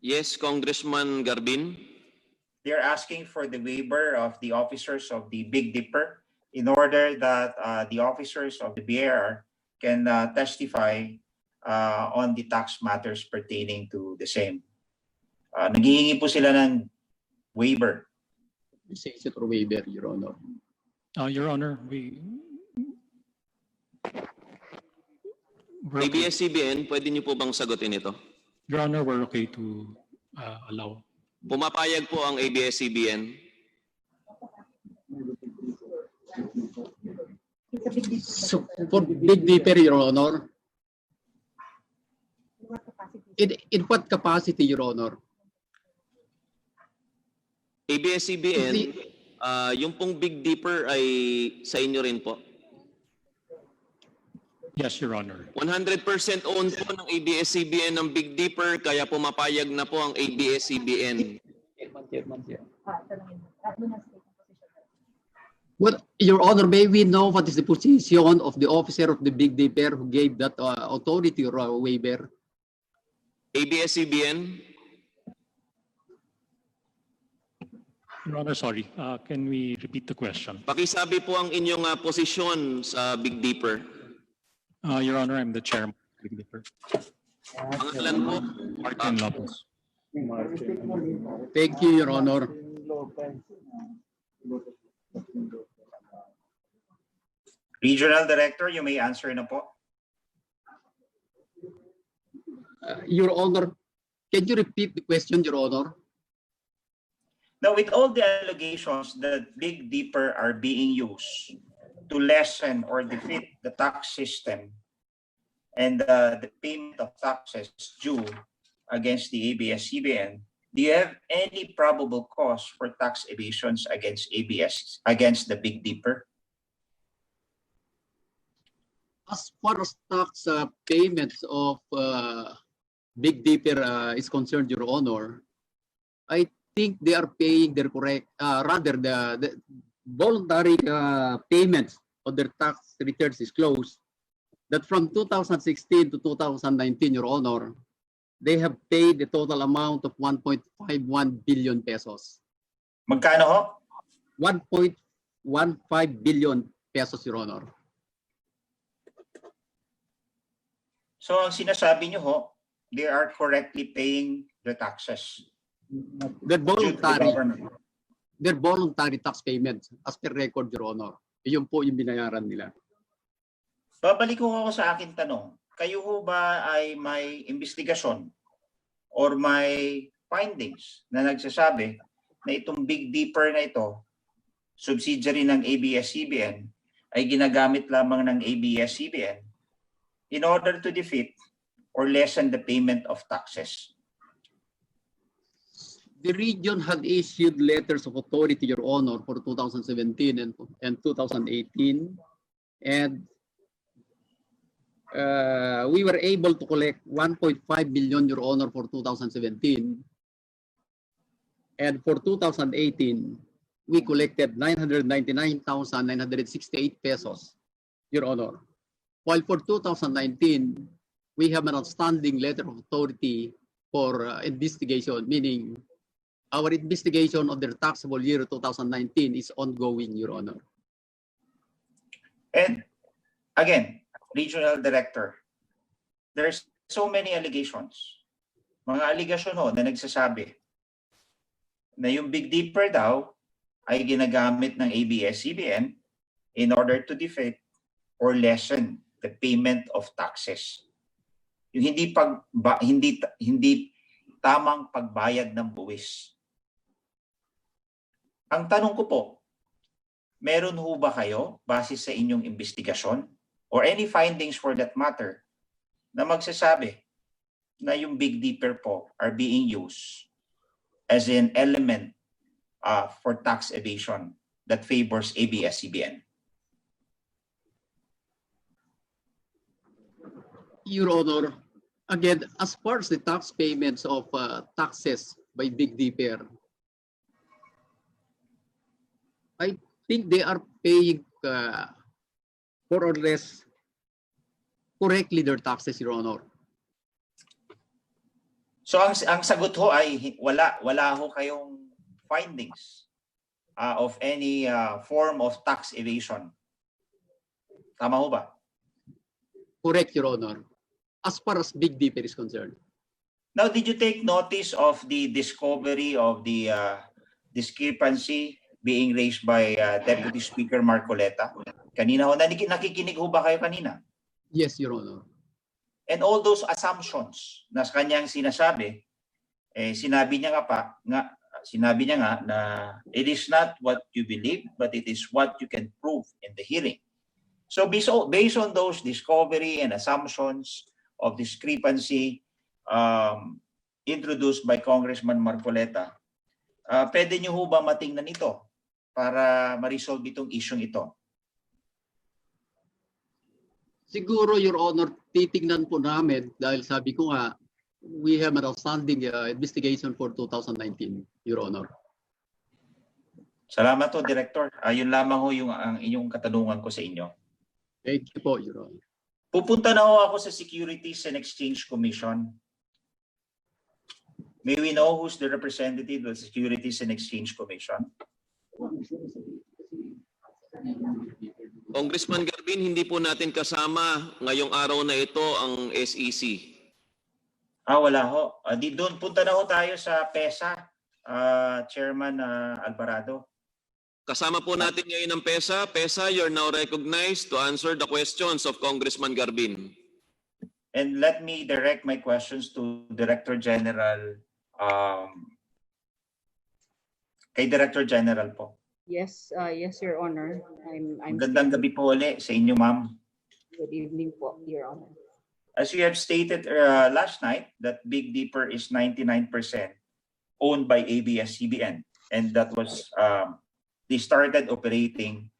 G: Yes, Congressman Garbin.
O: They're asking for the waiver of the officers of the Big Dipper in order that the officers of the BAR can testify on the tax matters pertaining to the same. Naghihingi po sila ng waiver.
P: Or waiver, Your Honor.
R: Your Honor,
G: ABS-CBN, pwede niyo po bang sagutin ito?
R: Your Honor, we're okay to allow.
G: Pumapayag po ang ABS-CBN.
P: So, for Big Dipper, Your Honor, in what capacity, Your Honor?
G: ABS-CBN, yung pong Big Dipper ay sa inyo rin po?
R: Yes, Your Honor.
G: 100% owned po ng ABS-CBN ng Big Dipper, kaya pumapayag na po ang ABS-CBN.
P: Well, Your Honor, may we know what is the position of the officer of the Big Dipper who gave that authority or waiver?
G: ABS-CBN?
R: Your Honor, sorry. Can we repeat the question?
G: Pakisabi po ang inyong posisyon sa Big Dipper.
R: Your Honor, I'm the chairman of Big Dipper.
G: Pangalan po?
R: Martin Lopez.
P: Thank you, Your Honor.
O: Regional Director, you may answer na po.
P: Your Honor, can you repeat the question, Your Honor?
O: Now, with all the allegations that Big Dipper are being used to lessen or defeat the tax system and the payment of taxes due against the ABS-CBN, do you have any probable cause for tax evasions against against the Big Dipper?
P: As far as tax payments of Big Dipper is concerned, Your Honor, I think they are paying their correct, rather the voluntary payments of their tax returns disclosed that from 2016 to 2019, Your Honor, they have paid the total amount of 1.51 billion pesos.
O: Magkano ho?
P: 1.15 billion pesos, Your Honor.
O: So ang sinasabi niyo ho, they are correctly paying the taxes.
P: They're voluntary tax payments as per record, Your Honor. Iyon po yung binayaran nila.
O: Babalik ko ako sa aking tanong. Kayo ho ba ay may investigasyon or may findings na nagsasabi na itong Big Dipper na ito, subsidiary ng ABS-CBN, ay ginagamit lamang ng ABS-CBN in order to defeat or lessen the payment of taxes?
P: The region had issued letters of authority, Your Honor, for 2017 and 2018. And we were able to collect 1.5 billion, Your Honor, for 2017. And for 2018, we collected 999,968 pesos, Your Honor. While for 2019, we have an outstanding letter of authority for investigation, meaning our investigation of the taxable year 2019 is ongoing, Your Honor.
O: And again, Regional Director, there's so many allegations. Mga allegation ho na nagsasabi na yung Big Dipper daw ay ginagamit ng ABS-CBN in order to defeat or lessen the payment of taxes. Yung hindi tamang pagbayad ng buwis. Ang tanong ko po, meron ho ba kayo base sa inyong investigasyon or any findings for that matter na magsasabi na yung Big Dipper po are being used as an element for tax evasion that favors ABS-CBN?
P: Your Honor, again, as far as the tax payments of taxes by Big Dipper, I think they are paying more or less correctly their taxes, Your Honor.
O: So ang sagot ho ay wala ho kayong findings of any form of tax evasion. Tama ho ba?
P: Correct, Your Honor. As far as Big Dipper is concerned.
O: Now, did you take notice of the discovery of the discrepancy being raised by Deputy Speaker Marcoleta? Kanina ho, nakikinig ho ba kayo kanina?
P: Yes, Your Honor.
O: And all those assumptions na kanyang sinasabi, sinabi niya nga na it is not what you believe, but it is what you can prove in the hearing. So based on those discovery and assumptions of discrepancy introduced by Congressman Marcoleta, pwede niyo ho ba matingnan ito para ma-resolve itong issue ito?
P: Siguro, Your Honor, titignan po namin dahil sabi ko nga, we have an outstanding investigation for 2019, Your Honor.
O: Salamat ho, Director. Yun lamang ho ang inyong katanungan ko sa inyo.
P: Thank you po, Your Honor.
O: Pupunta na ho ako sa Securities and Exchange Commission. May we know who's the representative of the Securities and Exchange Commission?
G: Congressman Garbin, hindi po natin kasama ngayong araw na ito ang SEC.
O: Wala ho. Doon punta na ho tayo sa PESA, Chairman Alvarado.
G: Kasama po natin ngayon ang PESA. PESA, you're now recognized to answer the questions of Congressman Garbin.
O: And let me direct my questions to Director General, kay Director General po.
S: Yes, yes, Your Honor.
O: Magandang gabi po ulit sa inyo, ma'am.
S: Good evening po, Your Honor.
O: As you have stated last night, that Big Dipper is 99% owned by ABS-CBN, and that was they started operating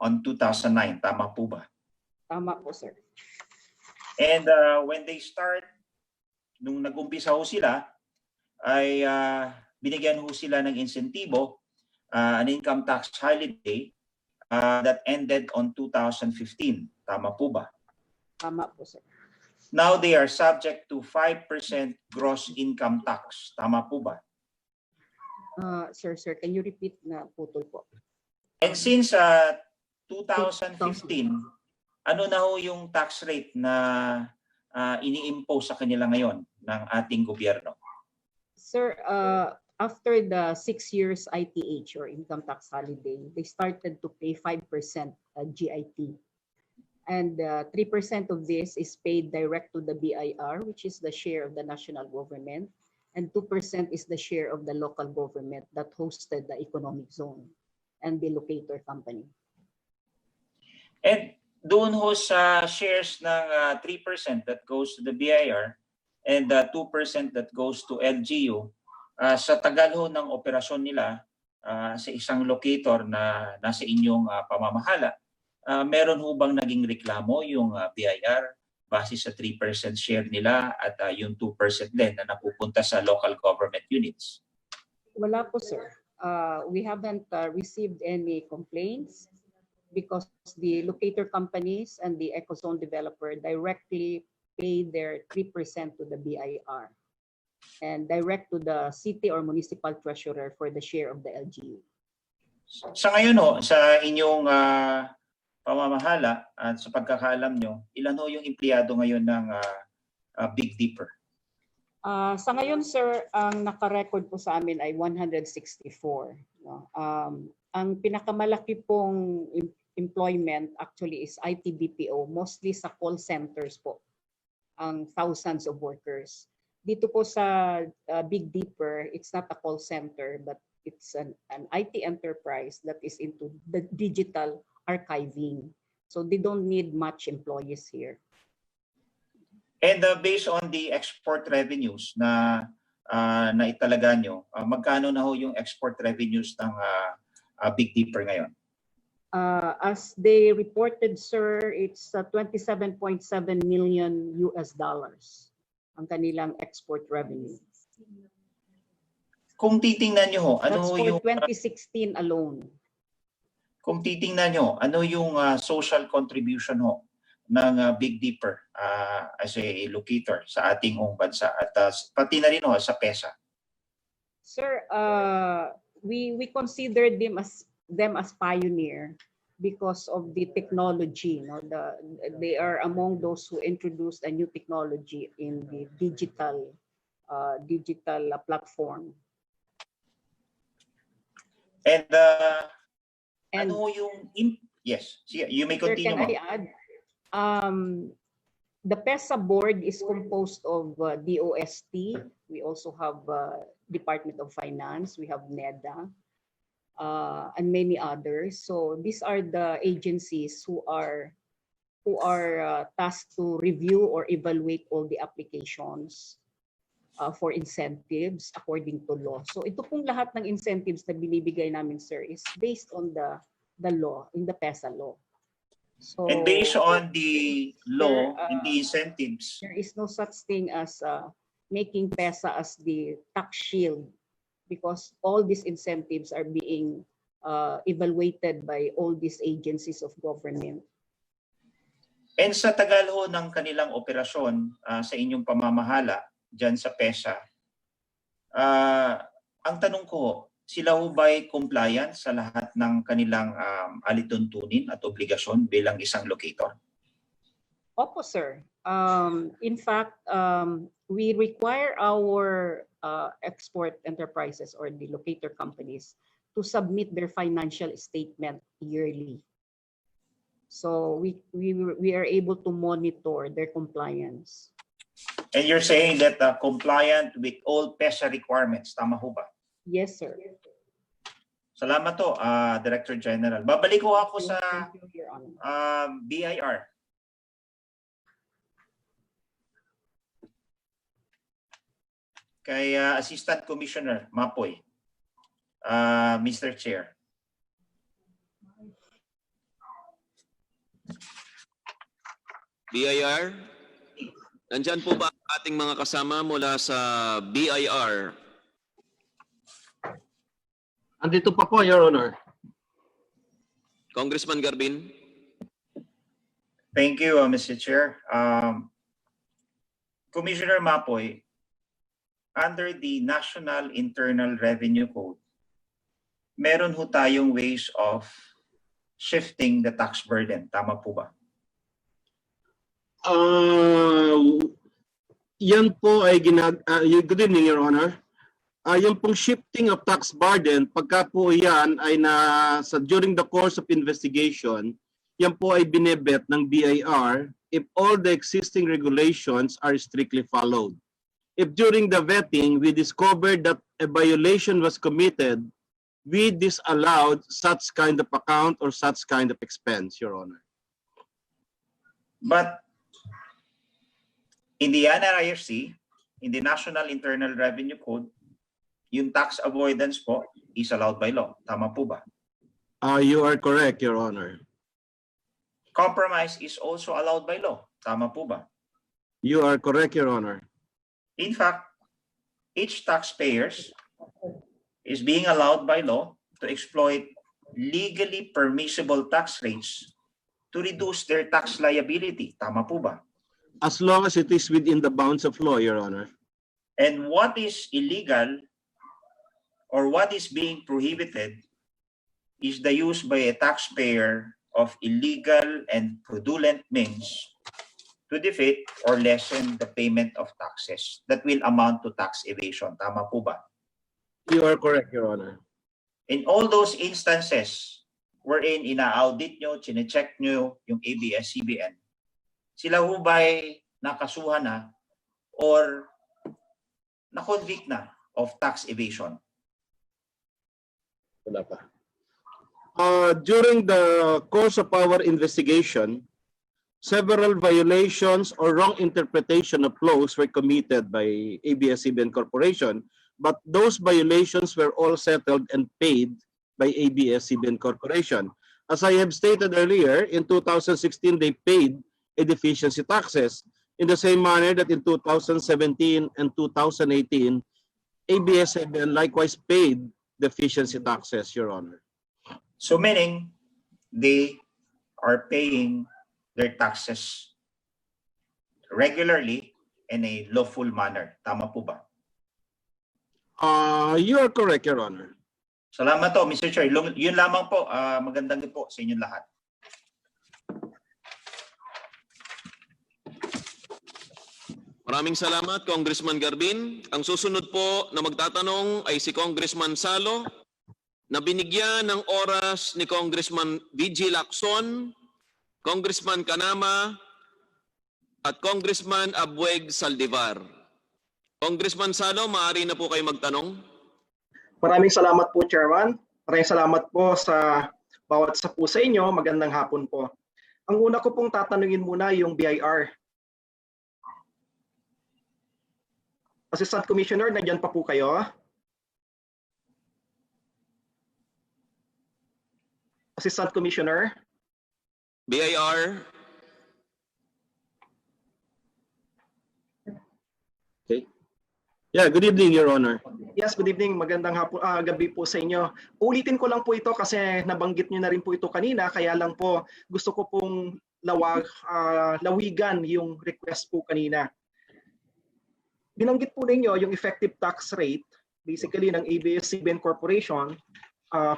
O: on 2009. Tama po ba?
S: Tama po, sir.
O: And when they start, nung nag-umpisa ho sila, ay binigyan ho sila ng insentibo, an income tax holiday that ended on 2015. Tama po ba?
S: Tama po, sir.
O: Now they are subject to 5% gross income tax. Tama po ba?
S: Sir, can you repeat na putol po?
O: And since 2015, ano na ho yung tax rate na ini-impose sa kanila ngayon ng ating gobyerno?
S: Sir, after the 6 years ITH or income tax holiday, they started to pay 5% GIT. And 3% of this is paid direct to the BIR, which is the share of the national government. And 2% is the share of the local government that hosted the economic zone and the locator company.
O: And doon ho sa shares ng 3% that goes to the BIR and 2% that goes to LGU, sa tagal ho ng operasyon nila sa isang locator na nasa inyong pamamahala, meron ho bang naging reklamo yung BIR base sa 3% share nila at yung 2% din na napupunta sa local government units?
S: Wala po, sir. We haven't received any complaints because the locator companies and the ecozone developer directly pay their 3% to the BIR and direct to the city or municipal treasurer for the share of the LGU.
O: Sa ngayon sa inyong pamamahala at sa pagkakaalam nyo, ilan ho yung empleyado ngayon ng Big Dipper?
S: Sa ngayon, sir, ang nakarecord po sa amin ay 164. No? Ang pinakamalaki pong employment actually is IT BPO, mostly sa call centers po, ang thousands of workers. Dito po sa Big Dipper, it's not a call center, but it's an IT enterprise that is into the digital archiving. So they don't need much employees here.
O: And based on the export revenues na naitalaga nyo, magkano na ho yung export revenues ng Big Dipper ngayon?
S: As they reported, sir, it's 27.7 million US dollars ang kanilang export revenue.
O: Kung titingnan nyo ho, ano
S: That's for
O: yung
S: 2016 alone.
O: Kung titingnan nyo, ano yung social contribution ho ng Big Dipper as a locator sa ating bansa at pati na rin ho sa PESA?
S: Sir, we consider them as pioneer because of the technology. No? They are among those who introduced a new technology in the digital platform.
O: And ano yung yes, you may continue.
S: Sir, can I add? The PESA board is composed of DOST. We also have Department of Finance. We have NEDA and many others. So these are the agencies who are tasked to review or evaluate all the applications for incentives according to law. So ito pong lahat ng incentives na binibigay namin, sir, is based on the law, in the PESA law. So,
O: and based on the law and the incentives,
S: there is no such thing as making PESA as the tax shield because all these incentives are being evaluated by all these agencies of government.
O: And sa tagal ho ng kanilang operasyon sa inyong pamamahala dyan sa PESA, ang tanong ko, sila ho ba'y compliant sa lahat ng kanilang alituntunin at obligasyon bilang isang locator?
S: Opo, sir. In fact, we require our export enterprises or the locator companies to submit their financial statement yearly. So we are able to monitor their compliance.
O: And you're saying that compliant with all PESA requirements, tama ho ba?
S: Yes, sir.
O: Salamat to, Director General. Babalik ko ako sa BIR. Kay Assistant Commissioner Mapoy, Mr. Chair.
G: BIR, nandyan po ba ang ating mga kasama mula sa BIR?
M: Andito pa po, Your Honor.
G: Congressman Garbin.
O: Thank you, Mr. Chair. Commissioner Mapoy, under the National Internal Revenue Code, meron ho tayong ways of shifting the tax burden. Tama po ba?
M: Yan po ay good evening, Your Honor. Yung pong shifting of tax burden, pagka po yan ay during the course of investigation, yan po ay binebet ng BIR if all the existing regulations are strictly followed. If during the vetting we discovered that a violation was committed, we disallowed such kind of account or such kind of expense, Your Honor.
O: But in the NRIRC, in the National Internal Revenue Code, yung tax avoidance po is allowed by law. Tama po ba?
M: You are correct, Your Honor.
O: Compromise is also allowed by law. Tama po ba?
M: You are correct, Your Honor.
O: In fact, each taxpayer is being allowed by law to exploit legally permissible tax rates to reduce their tax liability. Tama po ba?
M: As long as it is within the bounds of law, Your Honor.
O: And what is illegal or what is being prohibited is the use by a taxpayer of illegal and fraudulent means to defeat or lessen the payment of taxes that will amount to tax evasion. Tama po ba?
M: You are correct, Your Honor.
O: In all those instances wherein ina-audit nyo, chine-check nyo yung ABS-CBN, sila ho ba'y nakasuhan na or na-convict na of tax evasion?
M: Wala pa. During the course of our investigation, several violations or wrong interpretation of laws were committed by ABS-CBN Corporation, but those violations were all settled and paid by ABS-CBN Corporation. As I have stated earlier, in 2016, they paid a deficiency taxes in the same manner that in 2017 and 2018, ABS-CBN likewise paid deficiency taxes, Your Honor.
O: So meaning they are paying their taxes regularly in a lawful manner. Tama po ba?
M: You are correct, Your Honor.
O: Salamat po, Mr. Chair. Yun lamang po. Magandang gabi po sa inyong lahat.
G: Maraming salamat, Congressman Garbin. Ang susunod po na magtatanong ay si Congressman Salo, na binigyan ng oras ni Congressman VG Lacson, Congressman Canama, at Congressman Abueg Saldivar. Congressman Salo, maaari na po kayo magtanong.
T: Maraming salamat po, Chairman. Maraming salamat po sa bawat isa po sa inyo. Magandang hapon po. Ang una ko pong tatanungin muna yung BIR. Assistant Commissioner, nandiyan pa po kayo? Assistant Commissioner?
G: BIR.
M: Okay. Yeah, good evening, Your Honor.
T: Yes, good evening. Magandang hapon, gabi po sa inyo. Ulitin ko lang po ito kasi nabanggit niyo na rin po ito kanina, kaya lang po gusto ko pong lawigan yung request po kanina. Binanggit po ninyo yung effective tax rate basically ng ABS-CBN Corporation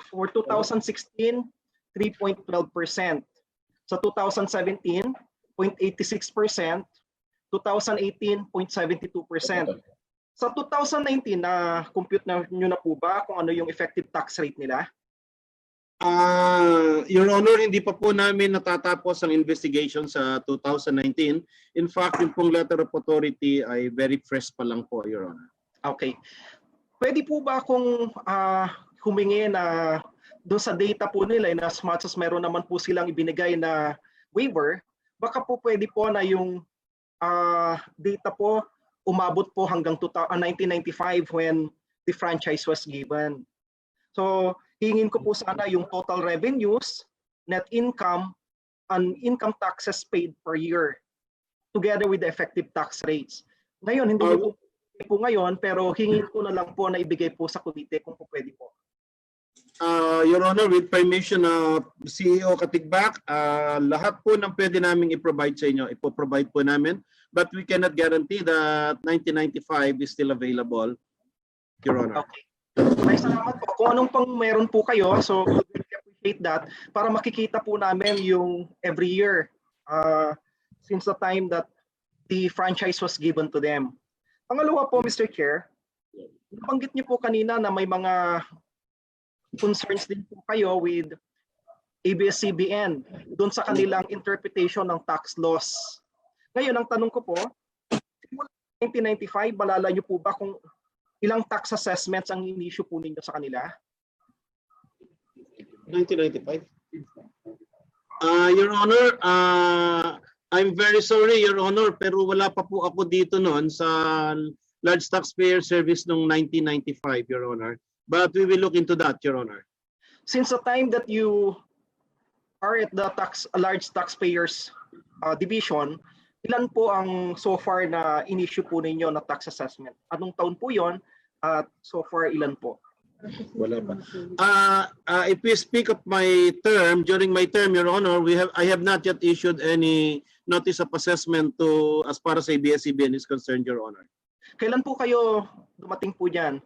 T: for 2016, 3.12%. Sa 2017, 0.86%, 2018, 0.72%. Sa 2019, na-compute nyo na po ba kung ano yung effective tax rate nila?
M: Your Honor, hindi pa po namin natatapos ang investigation sa 2019. In fact, yung pong letter of authority ay very fresh pa lang po, Your Honor.
T: Okay. Pwede po ba kung humingi na doon sa data po nila, na as much as meron naman po silang ibinigay na waiver, baka po pwede po na yung data po umabot po hanggang 1995 when the franchise was given. So, hingin ko po sana yung total revenues, net income, and income taxes paid per year together with the effective tax rates. Ngayon, hindi po ngayon, pero hingin ko na lang po na ibigay po sa komite kung po pwede po.
M: Your Honor, with permission of CEO Katigbak, lahat po ng pwede namin i-provide sa inyo, ipo-provide po namin. But we cannot guarantee that 1995 is still available, Your Honor.
T: Okay. May salamat po. Kung anong pang meron po kayo, so we really appreciate that para makikita po namin yung every year since the time that the franchise was given to them. Pangalawa po, Mr. Chair, nabanggit niyo po kanina na may mga concerns din po kayo with ABS-CBN doon sa kanilang interpretation ng tax laws. Ngayon, ang tanong ko po, 1995, malala niyo po ba kung ilang tax assessments ang in-issue po ninyo sa kanila?
M: 1995? Your Honor, I'm very sorry, Your Honor, pero wala pa po ako dito noon sa large taxpayer service noong 1995, Your Honor. But we will look into that, Your Honor.
T: Since the time that you are at the large taxpayers division, ilan po ang so far na in-issue po ninyo na tax assessment? Anong taon po yon at so far ilan po?
M: Wala pa. If we speak of my term, during my term, Your Honor, I have not yet issued any notice of assessment to as far as ABS-CBN is concerned, Your Honor.
T: Kailan po kayo dumating po dyan?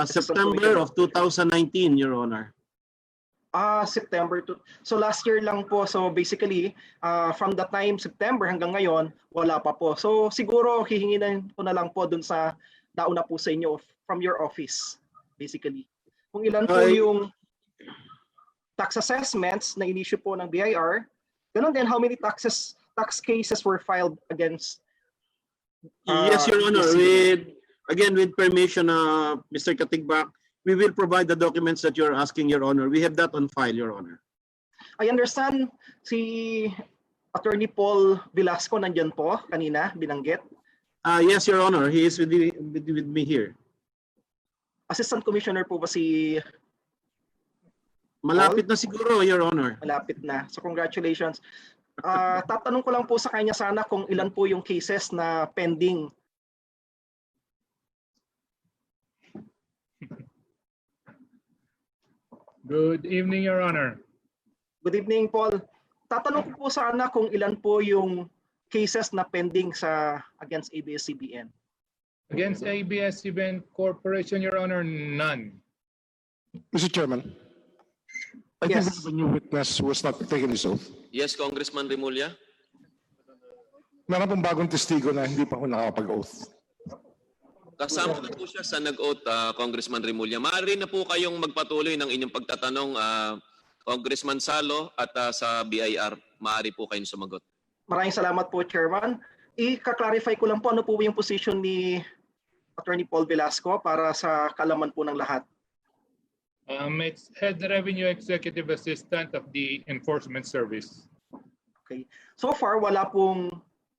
M: September of 2019, Your Honor.
T: September to. So last year lang po. So basically, from the time September hanggang ngayon, wala pa po. So siguro hihingin ko na lang po dun sa nauna po sa inyo from your office, basically. Kung ilan po yung tax assessments na in-issue po ng BIR, ganun din how many tax cases were filed against
M: Yes, Your Honor. With permission, Mr. Katigbak, we will provide the documents that you're asking, Your Honor. We have that on file, Your Honor.
T: I understand si Attorney Paul Velasco nandyan po kanina, binanggit.
M: Yes, Your Honor. He is with me here.
T: Assistant Commissioner po ba si
M: Malapit na siguro, Your Honor.
T: Malapit na. So congratulations. Tatanong ko lang po sa kanya sana kung ilan po yung cases na pending.
N: Good evening, Your Honor.
T: Good evening, Paul. Tatanong ko po sana kung ilan po yung cases na pending against ABS-CBN.
N: Against ABS-CBN Corporation, Your Honor, none.
E: Mr. Chairman, I think we have a new witness who was not taken his oath.
G: Yes, Congressman Remulla.
E: Meron pong bagong testigo na hindi pa ako nakapag-oath.
G: Kasama na po siya sa nag-oath, Congressman Remulla. Maaari na po kayong magpatuloy ng inyong pagtatanong, Congressman Salo, at sa BIR. Maaari po kayong sumagot.
T: Maraming salamat po, Chairman. I-clarify ko lang po ano po yung position ni Attorney Paul Velasco para sa kalaman po ng lahat.
N: It's Head Revenue Executive Assistant of the Enforcement Service.
T: Okay. So far, wala pong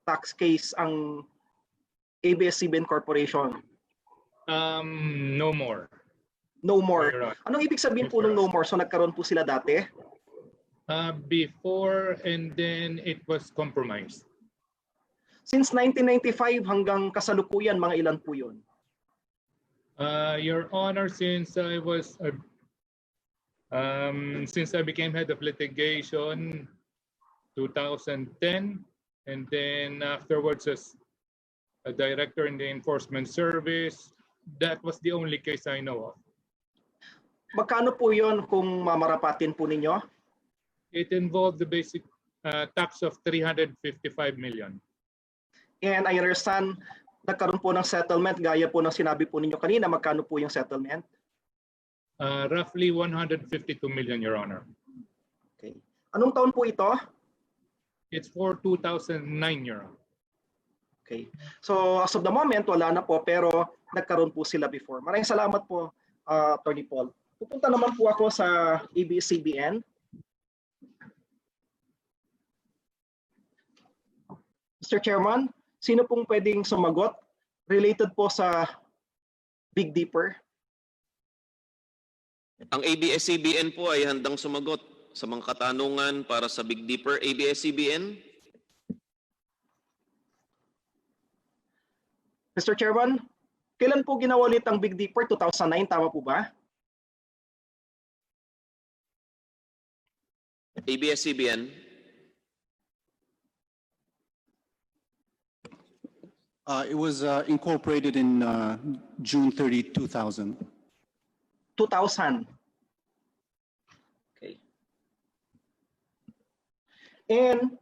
T: tax case ang ABS-CBN Corporation.
N: No more.
T: No more. Anong ibig sabihin po ng no more? So nagkaroon po sila dati?
N: Before and then it was compromised.
T: Since 1995 hanggang kasalukuyan, mga ilan po yun?
N: Your Honor, since I became head of litigation 2010, and then afterwards as a director in the enforcement service, that was the only case I know of.
T: Magkano po yun kung mamarapatin po ninyo?
N: It involved the basic tax of 355 million.
T: And I understand, nagkaroon po ng settlement, gaya po ng sinabi po ninyo kanina, magkano po yung settlement?
N: Roughly 152 million, Your Honor.
T: Okay. Anong taon po ito?
N: It's for 2009, Your Honor.
T: Okay. So as of the moment, wala na po, pero nagkaroon po sila before. Maraming salamat po, Attorney Paul. Pupunta naman po ako sa ABS-CBN. Mr. Chairman, sino pong pwedeng sumagot related po sa Big Dipper?
G: Ang ABS-CBN po ay handang sumagot sa mga katanungan para sa Big Dipper. ABS-CBN?
T: Mr. Chairman, kailan po ginawa ulit ang Big Dipper? 2009, tama po ba?
G: ABS-CBN?
Q: It was incorporated in June 30, 2000.
T: 2000. Okay. And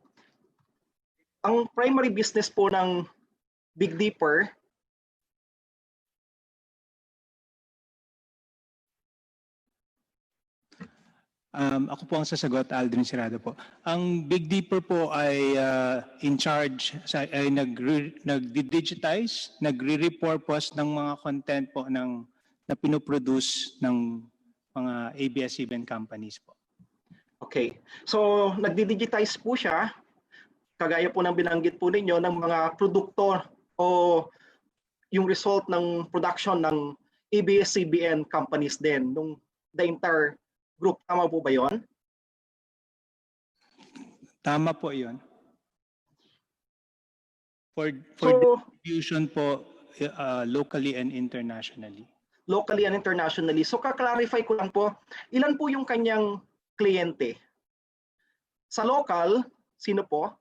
T: ang primary business po ng Big Dipper
L: Ako po ang sasagot, Aldrin Sirado po. Ang Big Dipper po ay in charge, ay nag-digitize, nagre-repurpose ng mga content po na pinoproduce ng mga ABS-CBN companies po.
T: Okay. So, nagdi-digitize po siya, kagaya po ng binanggit po ninyo, ng mga produkto o yung result ng production ng ABS-CBN companies din, nung the entire group. Tama po ba yun?
L: Tama po yun. For
T: So,
L: distribution po locally and internationally.
T: locally and internationally. So kaklarify ko lang po, ilan po yung kanyang kliyente? Sa local, sino po?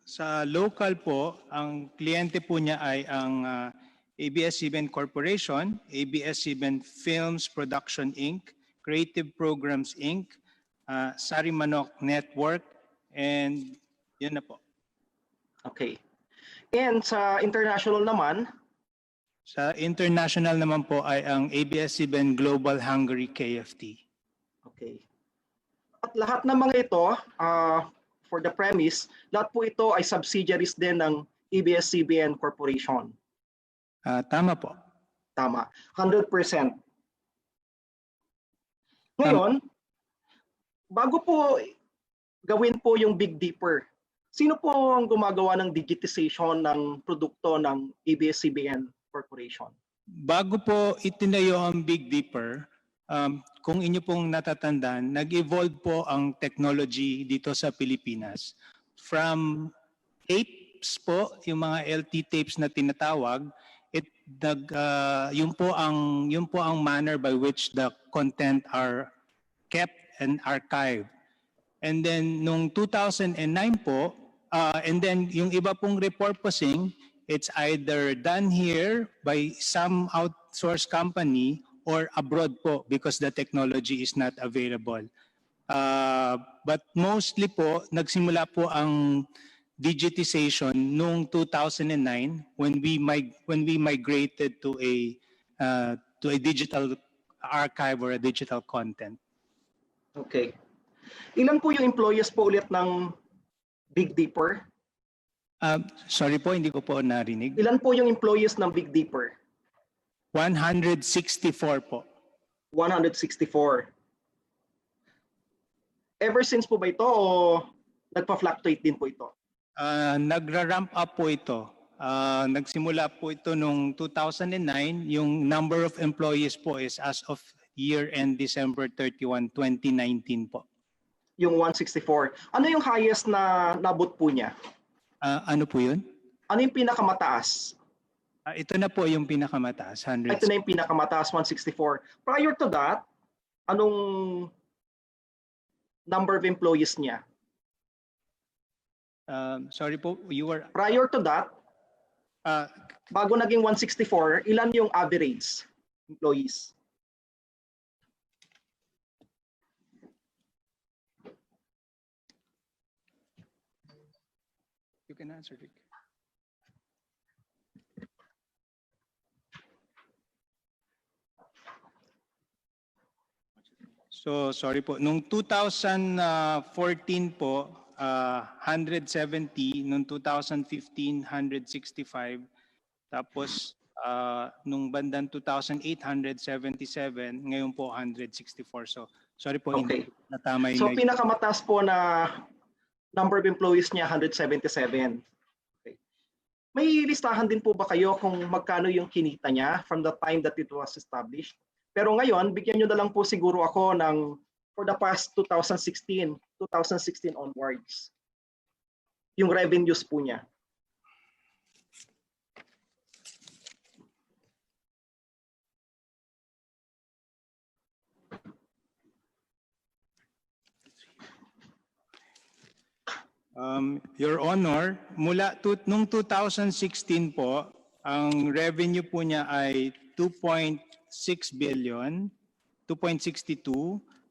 L: Sa local po, ang kliyente po niya ay ang ABS-CBN Corporation, ABS-CBN Films Production Inc., Creative Programs Inc., Sari Manok Network, and yun na po.
T: Okay. And sa international naman?
L: Sa international naman po ay ang ABS-CBN Global Hungary KFT.
T: Okay. At lahat ng mga ito, for the premise, lahat po ito ay subsidiaries din ng ABS-CBN Corporation.
L: Tama po.
T: Tama. 100%. Ngayon, bago po gawin po yung Big Dipper, sino po ang gumagawa ng digitization ng produkto ng ABS-CBN Corporation?
L: Bago po itinayo ang Big Dipper, kung inyo pong natatandaan, nag-evolve po ang technology dito sa Pilipinas. From tapes po, yung mga LT tapes na tinatawag, yun po ang manner by which the content are kept and archived. And then nung 2009 po, and then yung iba pong repurposing, it's either done here by some outsourced company or abroad po because the technology is not available. But mostly po, nagsimula po ang digitization noong 2009 when we migrated to a digital archive or a digital content.
T: Okay. Ilan po yung employees po ulit ng Big Dipper?
L: Sorry po, hindi ko po narinig.
T: Ilan po yung employees ng Big Dipper?
L: 164 po.
T: 164. Ever since po ba ito o nagpa-fluctuate din po ito?
L: Nagra-ramp up po ito. Nagsimula po ito noong 2009. Yung number of employees po is as of year-end December 31, 2019 po.
T: Yung 164. Ano yung highest na nabot po niya?
L: Ano po yun?
T: Ano yung pinakamataas?
L: Ito na po yung pinakamataas, 100.
T: Ito na yung pinakamataas, 164. Prior to that, anong number of employees niya?
L: Sorry po, you were...
T: Prior to that, bago naging 164, ilan yung average employees?
L: You can answer, Rick. So, sorry po. Nung 2014 po, 170. Nung 2015, 165. Tapos, nung bandang 2008, 177. Ngayon po, 164. So, sorry po.
T: Okay.
L: Natama yung...
T: So, pinakamataas po na number of employees niya, 177. Okay. May listahan din po ba kayo kung magkano yung kinita niya from the time that it was established? Pero ngayon, bigyan nyo na lang po siguro ako ng for the past 2016 onwards. Yung revenues po niya.
L: Your Honor, mula nung 2016 po, ang revenue po niya ay 2.6 billion, 2.62.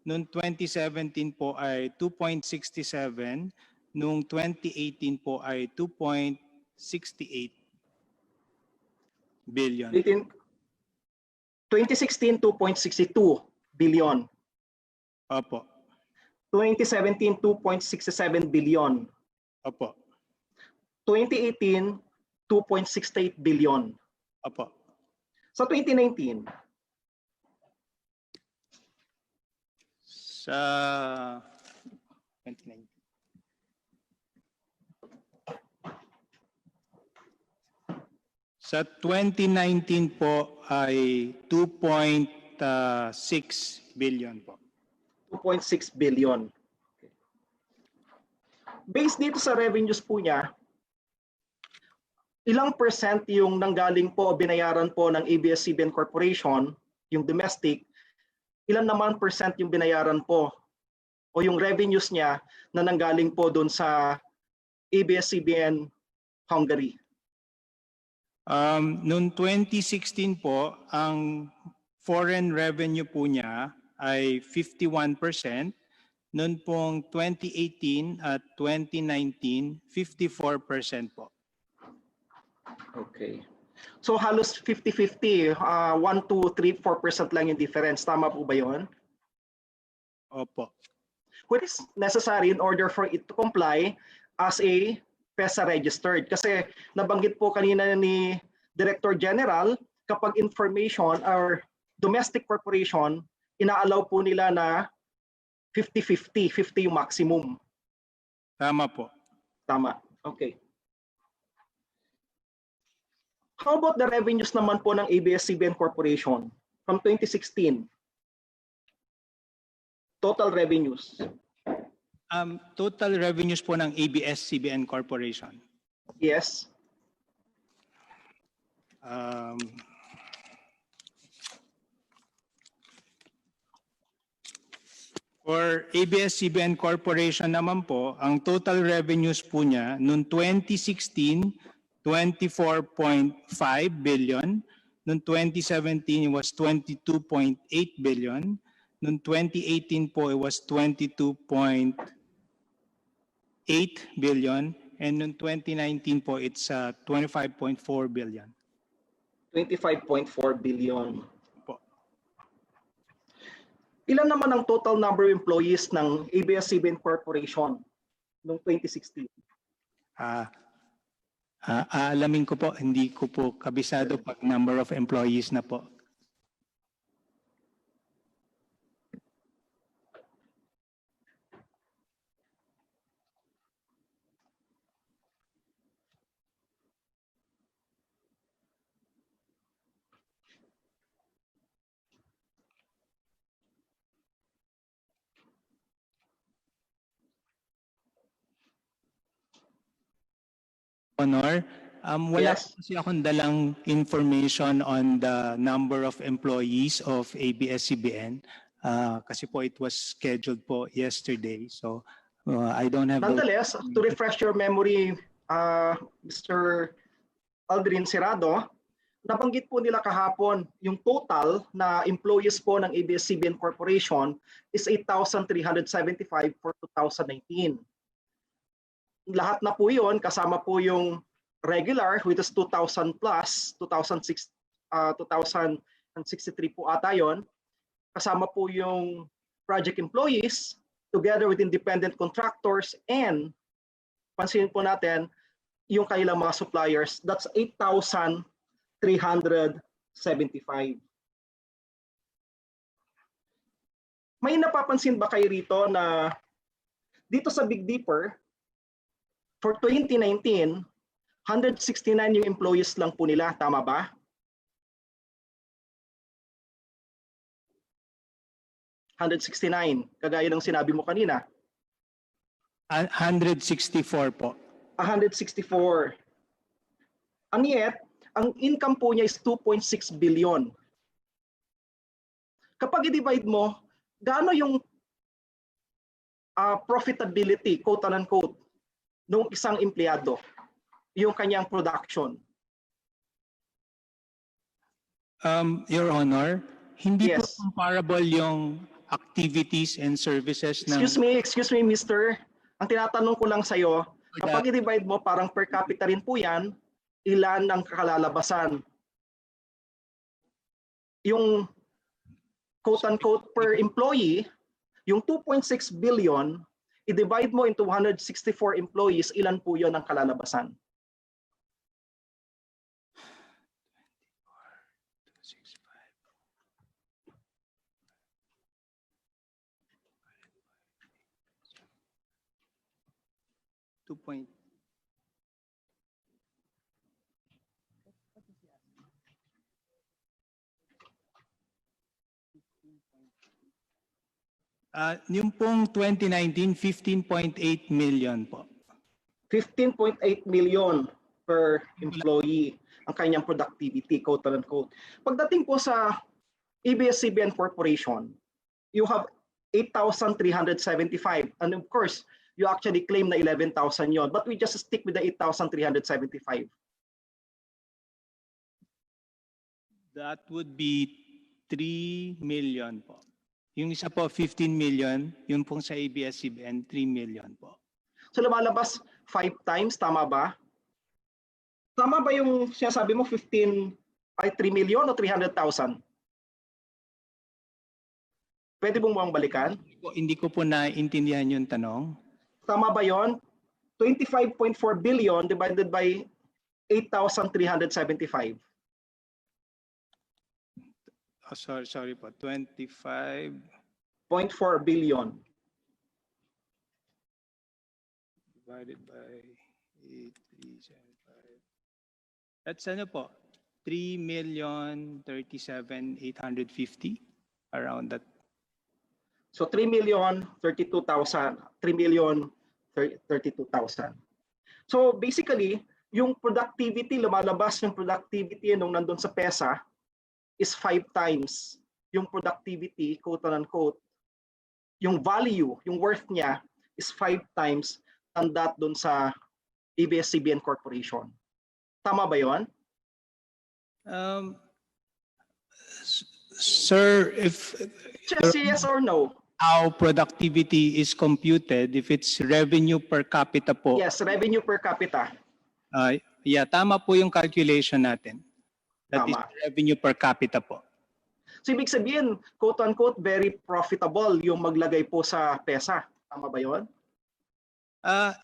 L: Noong 2017 po ay 2.67. Noong 2018 po ay 2.68 billion.
T: 2016, 2.62 billion.
L: Opo.
T: 2017, 2.67 billion.
L: Opo.
T: 2018, 2.68 billion.
L: Opo.
T: Sa 2019,
L: sa 2019. Sa 2019 po ay 2.6 billion po.
T: 2.6 billion. based dito sa revenues po niya, ilang percent yung nanggaling po o binayaran po ng ABS-CBN Corporation, yung domestic, ilan naman percent yung binayaran po o yung revenues niya na nanggaling po doon sa ABS-CBN Hungary?
L: Noong 2016 po, ang foreign revenue po niya ay 51%. Noon pong 2018 at 2019, 54% po.
T: Okay. So halos 50-50, 1, 2, 3, 4% lang yung difference. Tama po ba yun?
L: Opo.
T: What is necessary in order for it to comply as a PESA registered? Kasi nabanggit po kanina ni Director General, kapag information or domestic corporation, inaalaw po nila na 50-50, 50 yung maximum.
L: Tama po.
T: Tama. Okay. How about the revenues naman po ng ABS-CBN Corporation from 2016? Total revenues.
L: Total revenues po ng ABS-CBN Corporation.
T: Yes.
L: For ABS-CBN Corporation naman po, ang total revenues po niya noong 2016, 24.5 billion. Noong 2017, it was 22.8 billion. Noong 2018 po, it was 22.8 billion. And noong 2019 po, it's 25.4 billion.
T: 25.4 billion.
L: Po.
T: Ilan naman ang total number of employees ng ABS-CBN Corporation noong 2016?
L: Aalamin ko po, hindi ko po kabisado pag number of employees na po. Honor, wala
T: Yes.
L: po kasi akong dalang information on the number of employees of ABS-CBN kasi po it was scheduled po yesterday. So I don't have
T: Nonetheless, to refresh your memory, Mr. Aldrin Serrado, nabanggit po nila kahapon yung total na employees po ng ABS-CBN Corporation is 8,375 for 2019. Lahat na po yun, kasama po yung regular, which is 2,000 plus, 2063 po ata yun. Kasama po yung project employees, together with independent contractors, and pansinin po natin, yung kailang mga suppliers, that's 8,375. May napapansin ba kayo rito na dito sa Big Dipper, for 2019, 169 yung employees lang po nila, tama ba? $169, kagaya ng sinabi mo kanina.
L: 164 po.
T: 164. And yet, ang income po niya is 2.6 billion. Kapag i-divide mo, gaano yung profitability, quote unquote, nung isang empleyado, yung kanyang production?
L: Your Honor, hindi
T: Yes.
L: po comparable yung activities and services ng...
T: Excuse me, mister. Ang tinatanong ko lang sa'yo, kapag i-divide mo, parang per capita rin po yan, ilan ang kalalabasan? Yung quote-unquote per employee, yung 2.6 billion, i-divide mo into 164 employees, ilan po yon ang kalalabasan?
L: Yung pong 2019, 15.8 million po.
T: 15.8 million per employee ang kanyang productivity, quote unquote. Pagdating po sa ABS-CBN Corporation, you have 8,375. And of course, you actually claim na 11,000 yon, but we just stick with the 8,375.
L: That would be 3 million po. Yung isa po, 15 million. Yung pong sa ABS-CBN, 3 million po.
T: So lumalabas 5 times, tama ba? Tama ba yung sinasabi mo 3 million o 300,000? Pwede bang buwang balikan?
L: Hindi ko po naintindihan yung tanong.
T: Tama ba yon? 25.4 billion divided by 8,375.
L: Oh, sorry po. 25.4
T: billion.
L: divided by 8,375. That's ano po? 3,037,850. Around that.
T: So 3,032,000. 3,032,000. So basically, yung productivity, lumalabas yung productivity nung nandun sa PESA is 5 times yung productivity, quote unquote, yung value, yung worth niya is 5 times than that dun sa ABS-CBN Corporation. Tama ba yon?
L: Sir, if
T: just yes or no?
L: How productivity is computed, if it's revenue per capita po.
T: Yes, revenue per capita.
L: Yeah, tama po yung calculation natin. That is revenue per capita po.
T: So ibig sabihin, quote unquote, very profitable yung maglagay po sa PESA. Tama ba yun?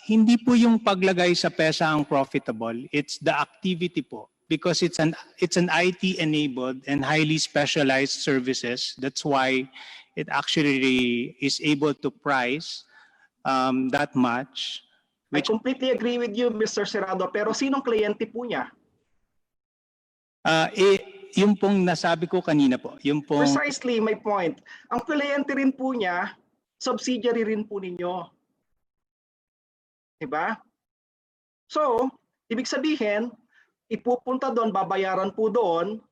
L: Hindi po yung paglagay sa PESA ang profitable. It's the activity po. Because it's an IT-enabled and highly specialized services. That's why it actually is able to price that much.
T: I completely agree with you, Mr. Serrado. Pero sinong kliyente po niya?
L: Yung pong nasabi ko kanina po. Yung pong...
T: Precisely my point. Ang kliyente rin po niya, subsidiary rin po ninyo. Diba? So, ibig sabihin, ipupunta doon, babayaran po doon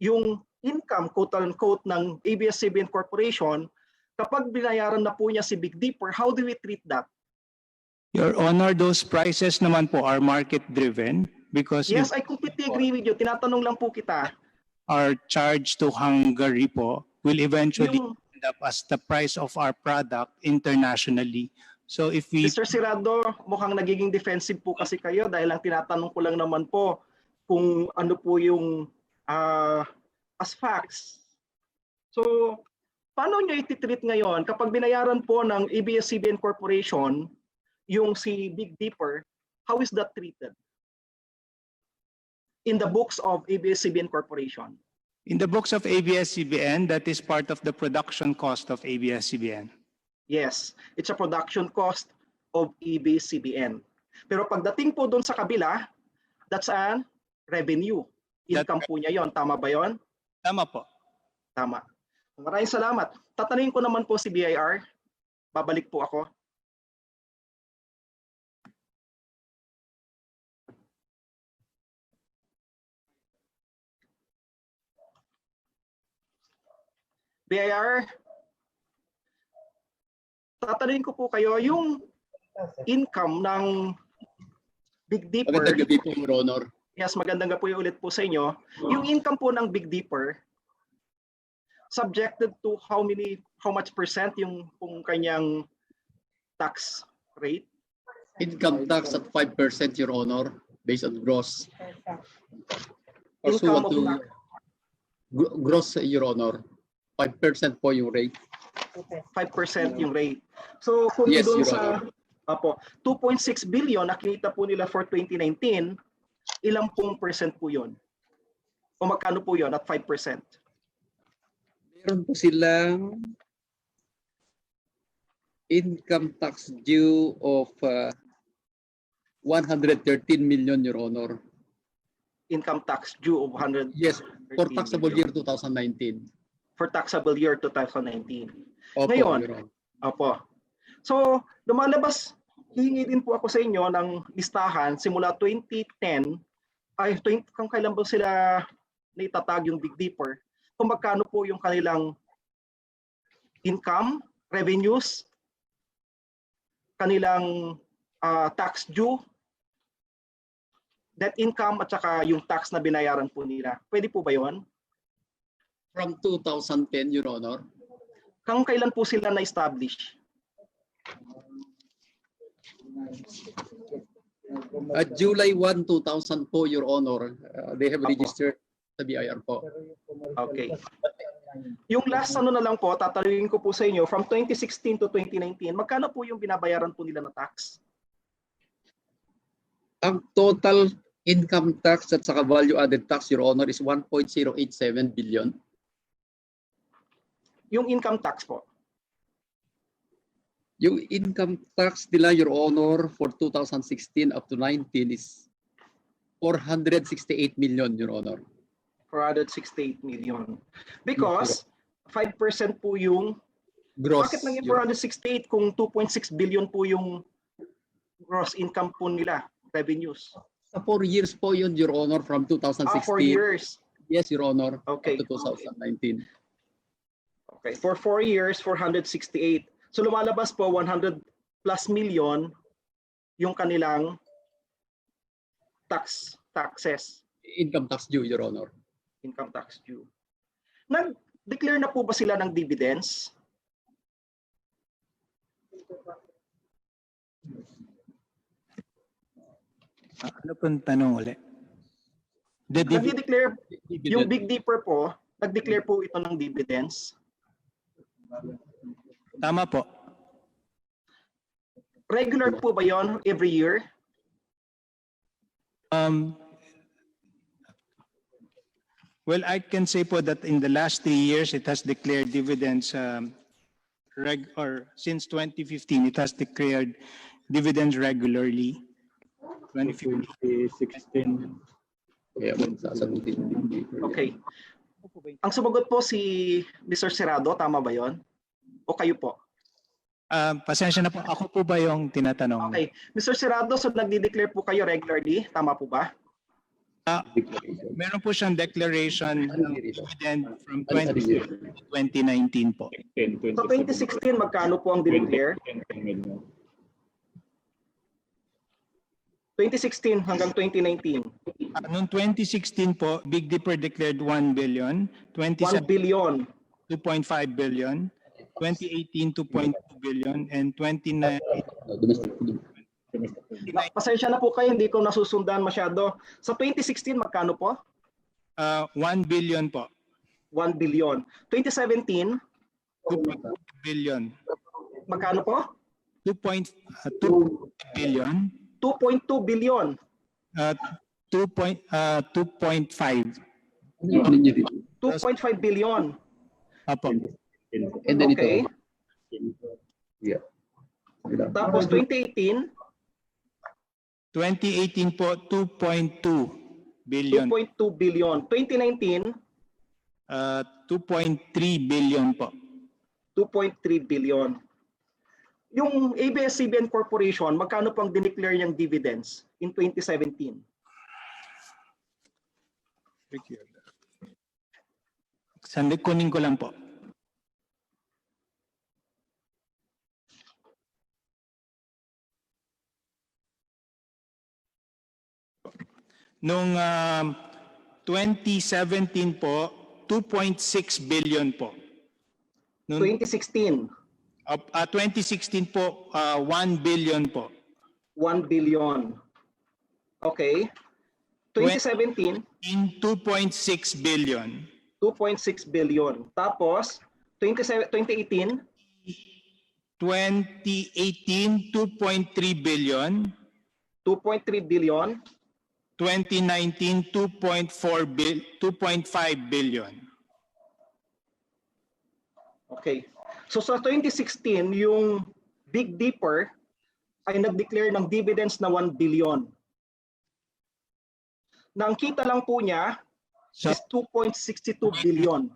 T: yung income, quote-unquote, ng ABS-CBN Corporation. Kapag binayaran na po niya si Big Dipper, how do we treat that?
L: Your Honor, those prices naman po are market-driven because
T: yes, I completely agree with you. Tinatanong lang po kita.
L: Our charge to Hungary po will eventually end up as the price of our product internationally. So if we...
T: Mr. Serrado, mukhang nagiging defensive po kasi kayo dahil ang tinatanong ko lang naman po kung ano po yung as facts. So, paano nyo ititreat ngayon kapag binayaran po ng ABS-CBN Corporation yung si Big Dipper, how is that treated in the books of ABS-CBN Corporation?
L: In the books of ABS-CBN, that is part of the production cost of ABS-CBN.
T: Yes, it's a production cost of ABS-CBN. Pero pagdating po doon sa kabila, that's an revenue. Income po niya yon. Tama ba yon?
L: Tama po.
T: Tama. Maraming salamat. Tatanungin ko naman po si BIR. Babalik po ako. BIR, tatanungin ko po kayo, yung income ng Big Dipper.
P: Magandang gabi po, Your Honor.
T: Yes, magandang gabi ulit po sa inyo. Yung income po ng Big Dipper, subjected to how much percent yung kanyang tax rate?
P: Income tax at 5%, Your Honor, based on gross.
T: Income
P: Pursuant to gross, Your Honor. 5% po yung rate.
T: 5% yung rate. So kung
P: yes,
T: doon sa 2.6 billion na kinita po nila for 2019, ilang pong percent po yun? O magkano po yun at 5%?
P: Meron po silang income tax due of 113 million, Your Honor.
T: Income tax due of 100.
P: Yes, for taxable year 2019.
T: For taxable year 2019.
P: Opo,
T: Ngayon, opo. So, lumalabas hihingi din po ako sa inyo ng listahan simula 2010, kung kailan ba sila naitatag yung Big Dipper, kung magkano po yung kanilang income, revenues, kanilang tax due, net income, at saka yung tax na binayaran po nila. Pwede po ba yun?
P: From 2010, Your Honor.
T: Kung kailan po sila na-establish?
P: July 1, 2000 po, Your Honor. They have registered sa BIR po.
T: Okay. Yung last ano na lang po, tatanungin ko po sa inyo, from 2016 to 2019, magkano po yung binabayaran po nila na tax?
P: Ang total income tax at saka value added tax, Your Honor, is 1.087 billion.
T: Yung income tax po?
P: Yung income tax nila, Your Honor, for 2016 up to 19 is 468 million, Your Honor.
T: 468 million. Because 5% po yung
P: gross.
T: Bakit naging 468 kung 2.6 billion po yung gross income po nila, revenues?
P: Sa 4 years po yun, Your Honor, from 2016.
T: 4 years.
P: Yes, Your Honor.
T: Okay.
P: Up to 2019.
T: Okay, for 4 years, 468. So lumalabas po 100 plus million yung kanilang taxes.
P: Income tax due, Your Honor.
T: Income tax due. Nag-declare na po ba sila ng dividends?
L: Ano pong tanong ulit?
T: Nag-declare, yung Big Dipper po, nag-declare po ito ng dividends.
L: Tama po.
T: Regular po ba yon every year?
L: Well, I can say po that in the last 3 years, it has declared dividends, since 2015, it has declared dividends regularly.
P: 2016.
T: Okay. Ang sumagot po si Mr. Serrado, tama ba yon? O kayo po?
L: Pasensya na po, ako po ba yung tinatanong?
T: Okay. Mr. Serrado, so nagdi-declare po kayo regularly, tama po ba?
L: Meron po siyang declaration ng dividend from 2019 po.
T: Sa 2016, magkano po ang dineclare? 2016 hanggang 2019.
L: Noong 2016 po, Big Dipper declared 1 billion.
T: 1 billion.
L: 2.5 billion. 2018, 2.2 billion. And 2019,
T: pasensya na po kayo, hindi ko nasusundan masyado. Sa 2016, magkano po?
L: 1 billion po.
T: 1 billion. 2017?
L: 2.2 billion.
T: Magkano po?
L: 2.2 billion.
T: 2.2 billion.
L: 2.5.
T: 2.5 billion.
L: Apo.
P: And then
T: okay.
P: Yeah.
T: Tapos 2018?
L: 2018 po, 2.2 billion.
T: 2.2 billion. 2019?
L: 2.3 billion po.
T: 2.3 billion. Yung ABS-CBN Corporation, magkano pang dineclare niyang dividends in 2017?
L: Sandali, kunin ko lang po. Noong 2017 po, 2.6 billion po. Noong
T: 2016?
L: 2016 po, 1 billion po.
T: 1 billion. Okay. 2017?
L: In 2.6 billion.
T: 2.6 billion. Tapos, 2018?
L: 2018, 2.3 billion.
T: 2.3 billion.
L: 2019, 2.5 billion.
T: Okay. So sa 2016, yung Big Dipper ay nag-declare ng dividends na 1 billion. Nang kita lang po niya
L: So,
T: is 2.62 billion.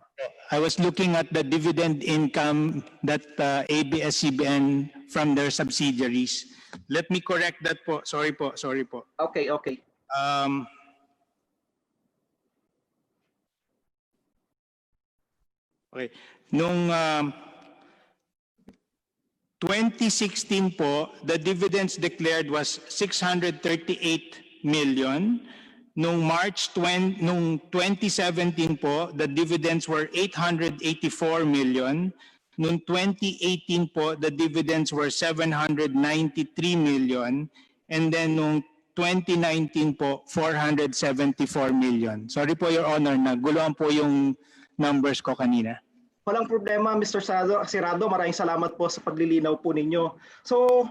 L: I was looking at the dividend income that ABS-CBN from their subsidiaries. Let me correct that po. Sorry po.
T: Okay.
L: Okay. Nung 2016 po, the dividends declared was 638 million. Nung nung 2017 po, the dividends were 884 million. Nung 2018 po, the dividends were 793 million. And then nung 2019 po, 474 million. Sorry po, Your Honor, naguluhan po yung numbers ko kanina.
T: Walang problema, Mr. Sirado. Maraming salamat po sa paglilinaw po ninyo. So,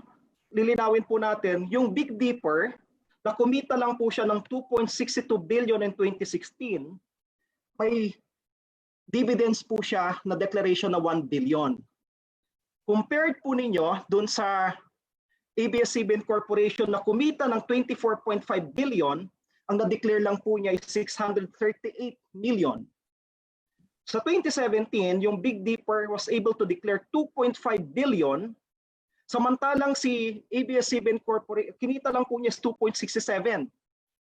T: lilinawin po natin, yung Big Dipper, na kumita lang po siya ng 2.62 billion in 2016, may dividends po siya na declaration na 1 billion. Compared po ninyo dun sa ABS-CBN Corporation na kumita ng 24.5 billion, ang na-declare lang po niya is 638 million. Sa 2017, yung Big Dipper was able to declare 2.5 billion, samantalang si ABS-CBN Corporation, kinita lang po niya is 2.67.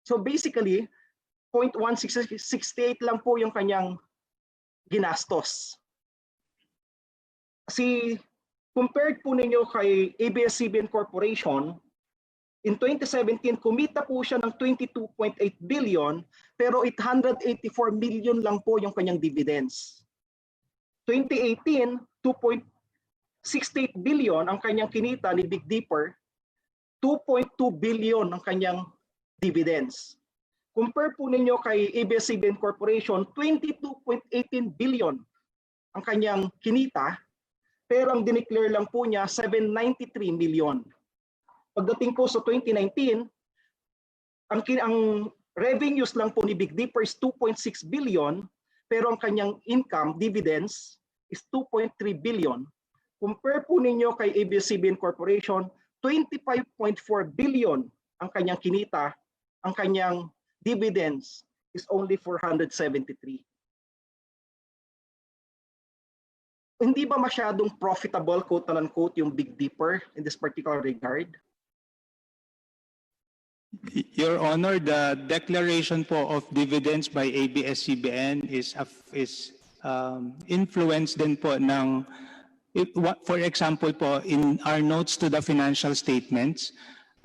T: So basically, 0.168 lang po yung kanyang ginastos. Compared po ninyo kay ABS-CBN Corporation, in 2017, kumita po siya ng 22.8 billion, pero 884 million lang po yung kanyang dividends. 2018, 2.68 billion ang kanyang kinita ni Big Dipper, 2.2 billion ang kanyang dividends. Compare po ninyo kay ABS-CBN Corporation, 22.18 billion ang kanyang kinita, pero ang dineclare lang po niya 793 million. Pagdating po sa 2019, ang revenues lang po ni Big Dipper is 2.6 billion, pero ang kanyang income, dividends, is 2.3 billion. Compare po ninyo kay ABS-CBN Corporation, 25.4 billion ang kanyang kinita, ang kanyang dividends is only 473. Hindi ba masyadong profitable, quote-unquote, yung Big Dipper in this particular regard?
L: Your Honor, the declaration po of dividends by ABS-CBN is influenced din po ng, for example po, in our notes to the financial statements,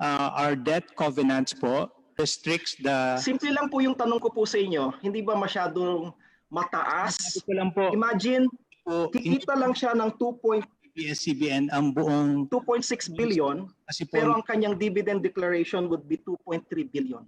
L: our debt covenants po restricts the...
T: Simple lang po yung tanong ko po sa inyo, hindi ba masyadong mataas? Imagine, kikita lang siya ng
L: ABS-CBN ang buong
T: 2.6 billion, pero ang kanyang dividend declaration would be 2.3 billion.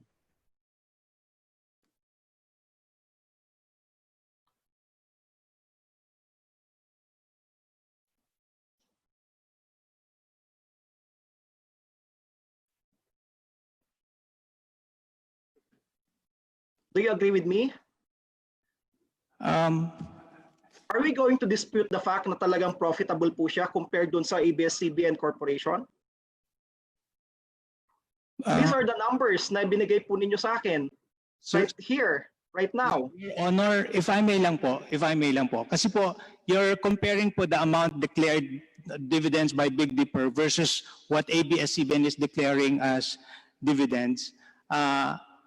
T: Do you agree with me? Are we going to dispute the fact na talagang profitable po siya compared dun sa ABS-CBN Corporation? These are the numbers na binigay po ninyo sa akin right here, right now.
L: Your Honor, if I may lang po. Kasi po, you're comparing po the amount declared dividends by Big Dipper versus what ABS-CBN is declaring as dividends.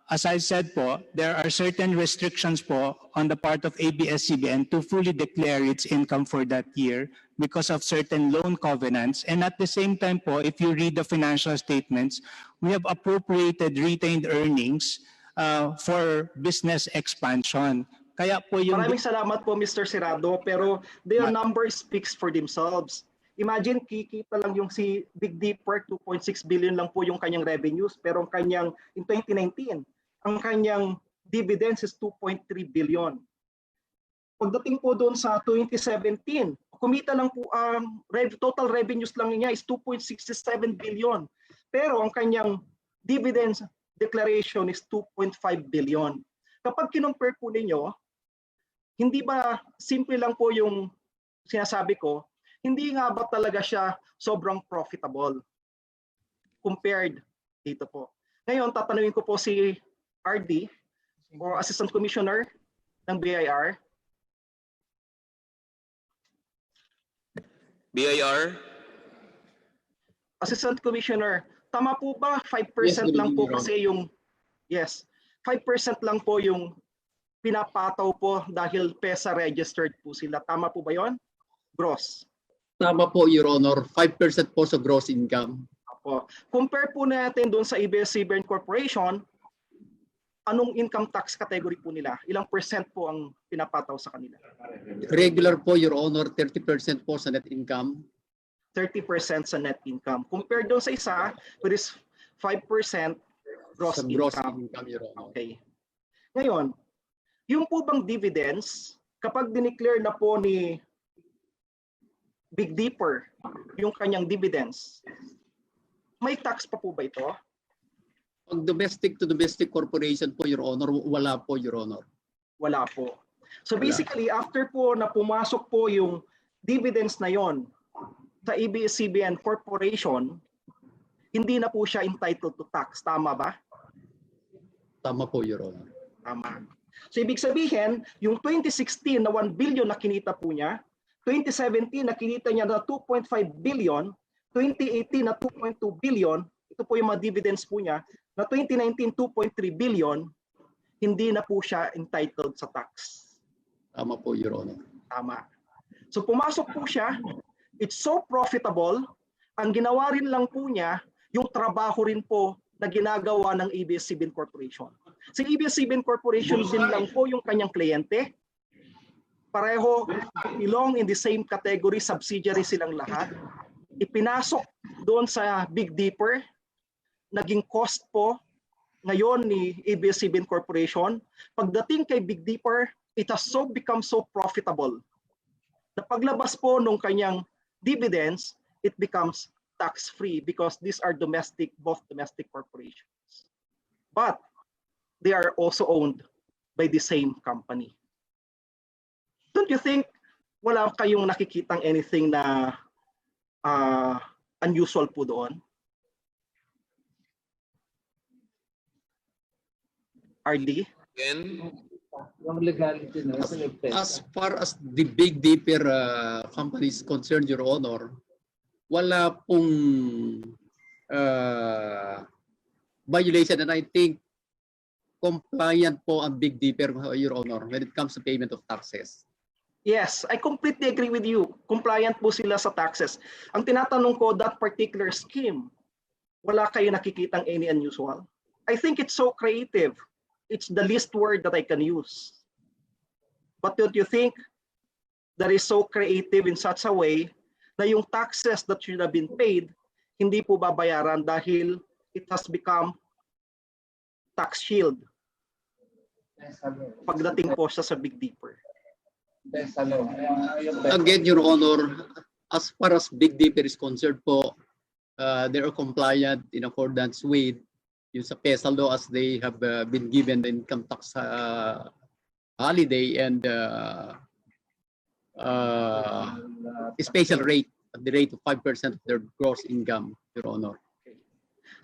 L: As I said po, there are certain restrictions po on the part of ABS-CBN to fully declare its income for that year because of certain loan covenants. And at the same time po, if you read the financial statements, we have appropriated retained earnings for business expansion. Kaya po yung...
T: Maraming salamat po, Mr. Sirado, pero their numbers speaks for themselves. Imagine, kikita lang yung si Big Dipper, 2.6 billion lang po yung kanyang revenues, pero ang kanyang, in 2019, ang kanyang dividends is 2.3 billion. Pagdating po doon sa 2017, kumita lang po, total revenues lang niya is 2.67 billion. Pero ang kanyang dividends declaration is 2.5 billion. Kapag kinumpare po ninyo, hindi ba simple lang po yung sinasabi ko, hindi nga ba talaga siya sobrang profitable compared dito po. Ngayon, tatanungin ko po si RD o Assistant Commissioner ng BIR?
G: BIR?
T: Assistant Commissioner, tama po ba 5%
P: Yes, good
T: lang
P: evening,
T: po
P: Your Honor.
T: kasi yung 5% lang po yung pinapataw po dahil PESA registered po sila. Tama po ba 'yon? Gross.
P: Tama po, Your Honor. 5% po sa gross income.
T: Apo. Compare po natin doon sa ABS-CBN Corporation, anong income tax category po nila? Ilang percent po ang pinapataw sa kanila?
P: Regular po, Your Honor, 30% po sa net income.
T: 30% sa net income. Compared doon sa isa, which is 5% gross
P: Sa gross
T: income.
P: income, Your Honor.
T: Okay. Ngayon, yung po bang dividends, kapag dineclare na po ni Big Dipper yung kanyang dividends, may tax pa po ba ito?
P: Pag domestic to domestic corporation po, Your Honor, wala po, Your Honor.
T: Wala po. So basically, after po na pumasok po yung dividends na yon sa ABS-CBN Corporation, hindi na po siya entitled to tax. Tama ba?
P: Tama po, Your Honor.
T: Tama. So ibig sabihin, yung 2016 na 1 billion na kinita po niya, 2017 na kinita niya na 2.5 billion, 2018 na 2.2 billion, ito po yung mga dividends po niya, na 2019 2.3 billion, hindi na po siya entitled sa tax.
P: Tama po, Your Honor.
T: Tama. So pumasok po siya, it's so profitable, ang ginawa rin lang po niya, yung trabaho rin po na ginagawa ng ABS-CBN Corporation. Si ABS-CBN Corporation din lang po yung kanyang kliyente. Pareho, belong in the same category, subsidiary silang lahat. Ipinasok doon sa Big Dipper, naging cost po ngayon ni ABS-CBN Corporation. Pagdating kay Big Dipper, it has so become so profitable na paglabas po nung kanyang dividends, it becomes tax-free because these are both domestic corporations. But they are also owned by the same company. Don't you think wala kayong nakikitang anything na unusual po doon? RD?
P: As far as the Big Dipper company is concerned, Your Honor, wala pong violation, and I think compliant po ang Big Dipper, Your Honor, when it comes to payment of taxes.
T: Yes, I completely agree with you. Compliant po sila sa taxes. Ang tinatanong ko, that particular scheme, wala kayo nakikitang any unusual? I think it's so creative. It's the least word that I can use. But don't you think that is so creative in such a way na yung taxes that should have been paid, hindi po babayaran dahil it has become tax shield pagdating po siya sa Big Dipper?
P: Again, Your Honor, as far as Big Dipper is concerned po, they are compliant in accordance with yung sa PESA law as they have been given the income tax holiday and special rate at the rate of 5% of their gross income, Your Honor.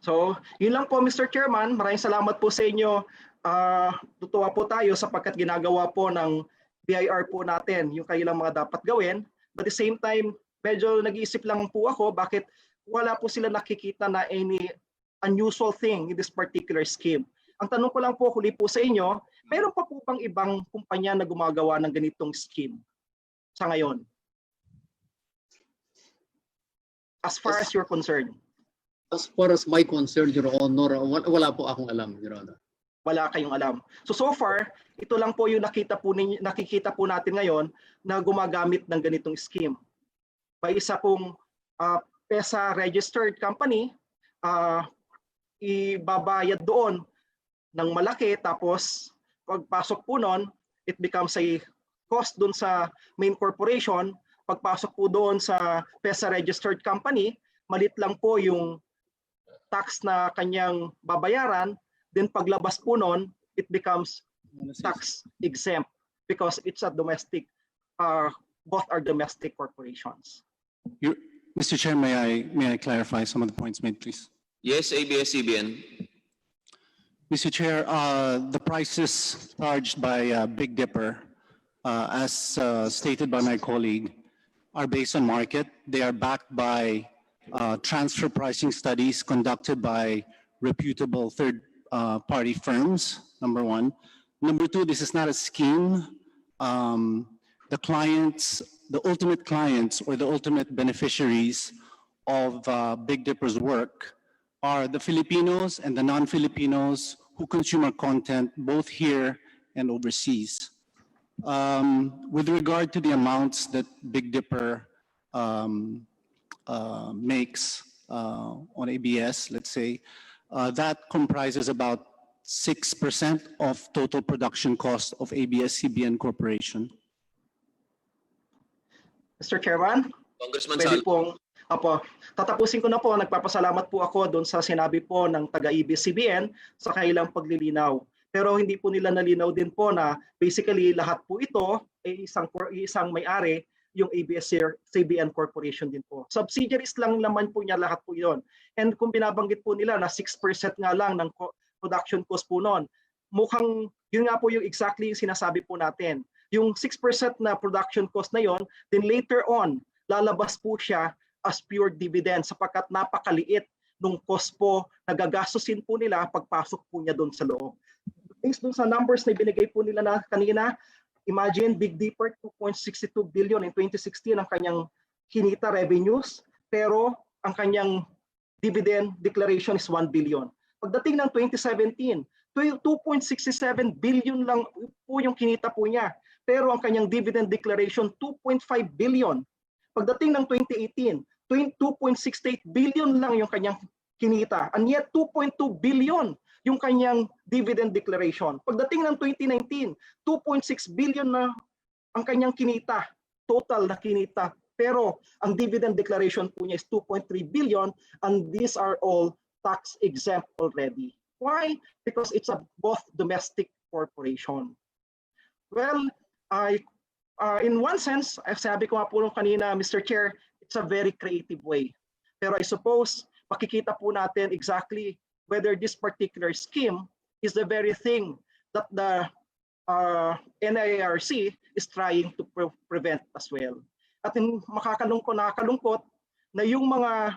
T: So, yun lang po, Mr. Chairman. Maraming salamat po sa inyo. Tutuwa po tayo sapagkat ginagawa po ng BIR po natin yung kailang mga dapat gawin. But at the same time, medyo nag-iisip lang po ako bakit wala po sila nakikita na any unusual thing in this particular scheme. Ang tanong ko lang po huli po sa inyo, meron pa po bang ibang kumpanya na gumagawa ng ganitong scheme sa ngayon? As far as you're concerned.
P: As far as my concern, Your Honor, wala po akong alam, Your Honor.
T: Wala kayong alam. So far, ito lang po yung nakikita po natin ngayon na gumagamit ng ganitong scheme. May isa pong PESA registered company, ibabayad doon ng malaki, tapos pagpasok po noon, it becomes a cost doon sa main corporation. Pagpasok po doon sa PESA registered company, malit lang po yung tax na kanyang babayaran. Then paglabas po noon, it becomes tax exempt because it's a domestic, both are domestic corporations.
Q: Mr. Chair, may I clarify some of the points made, please?
G: Yes, ABS-CBN.
Q: Mr. Chair, the prices charged by Big Dipper, as stated by my colleague, are based on market. They are backed by transfer pricing studies conducted by reputable third-party firms, number one. Number two, this is not a scheme. The clients, the ultimate clients or the ultimate beneficiaries of Big Dipper's work are the Filipinos and the non-Filipinos who consume our content both here and overseas. With regard to the amounts that Big Dipper makes on ABS, let's say, that comprises about 6% of total production cost of ABS-CBN Corporation.
T: Mr. Chairman,
G: Congressman
T: pwede
G: Sal.
T: pong, tatapusin ko na po, nagpapasalamat po ako doon sa sinabi po ng taga-ABS-CBN sa kailang paglilinaw. Pero hindi po nila nalinaw din po na basically lahat po ito ay isang may-ari, yung ABS-CBN Corporation din po. Subsidiaries lang naman po niya lahat po yon. And kung binabanggit po nila na 6% nga lang ng production cost po noon, mukhang yun nga po yung exactly yung sinasabi po natin. Yung 6% na production cost na yon, then later on, lalabas po siya as pure dividend sapagkat napakaliit nung cost po na gagastusin po nila pagpasok po niya doon sa loob. Based doon sa numbers na binigay po nila na kanina, imagine Big Dipper 2.62 billion in 2016 ang kanyang kinita revenues, pero ang kanyang dividend declaration is 1 billion. Pagdating ng 2017, 2.67 billion lang po yung kinita po niya, pero ang kanyang dividend declaration 2.5 billion. Pagdating ng 2018, 2.68 billion lang yung kanyang kinita, and yet 2.2 billion yung kanyang dividend declaration. Pagdating ng 2019, 2.6 billion na ang kanyang kinita, total na kinita. Pero ang dividend declaration po niya is 2.3 billion and these are all tax exempt already. Why? Because it's a both domestic corporation. Well, in one sense, sabi ko nga po nung kanina, Mr. Chair, it's a very creative way. Pero I suppose, makikita po natin exactly whether this particular scheme is the very thing that the NIRC is trying to prevent as well. At nakakalungkot na yung mga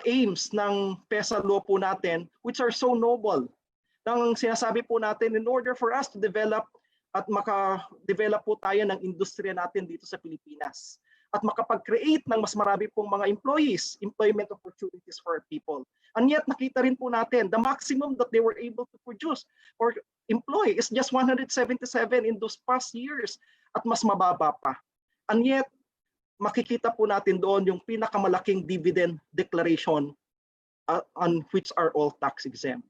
T: aims ng PESA law po natin, which are so noble, nang sinasabi po natin in order for us to develop at maka-develop po tayo ng industriya natin dito sa Pilipinas at makapag-create ng mas marami pong mga employees, employment opportunities for our people. And yet nakita rin po natin the maximum that they were able to produce or employ is just 177 in those past years at mas mababa pa. And yet makikita po natin doon yung pinakamalaking dividend declaration on which are all tax exempt.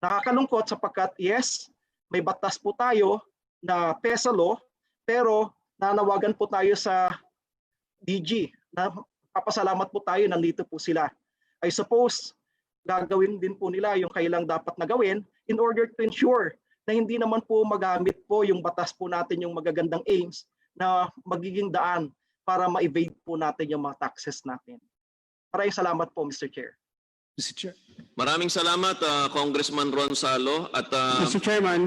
T: Nakakalungkot sapagkat yes, may batas po tayo na PESA law, pero nanawagan po tayo sa DG na papasalamat po tayo, nandito po sila. I suppose gagawin din po nila yung kailang dapat na gawin in order to ensure na hindi naman po magamit po yung batas po natin yung magagandang aims na magiging daan para ma-evade po natin yung mga taxes natin. Maraming salamat po, Mr. Chair.
Q: Mr. Chair.
G: Maraming salamat, Congressman Ronsalo. At,
F: Mr. Chairman,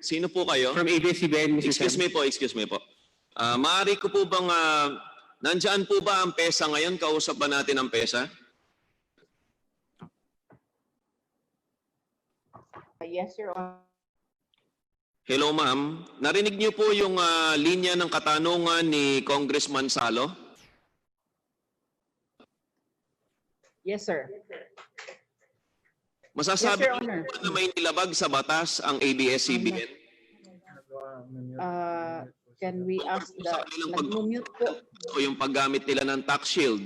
G: sino po kayo?
F: From ABS-CBN, Mr.
G: Excuse me po. Maaari ko po bang, nandyan po ba ang PESA ngayon? Kausap ba natin ang PESA?
S: Yes, Your Honor.
G: Hello, ma'am. Narinig niyo po yung linya ng katanungan ni Congressman Salo?
S: Yes, sir.
G: Masasabi
S: Yes, Your Honor.
G: niyo na may nilabag sa batas ang ABS-CBN?
S: Can we ask the nag-mute po?
G: O yung paggamit nila ng tax shield?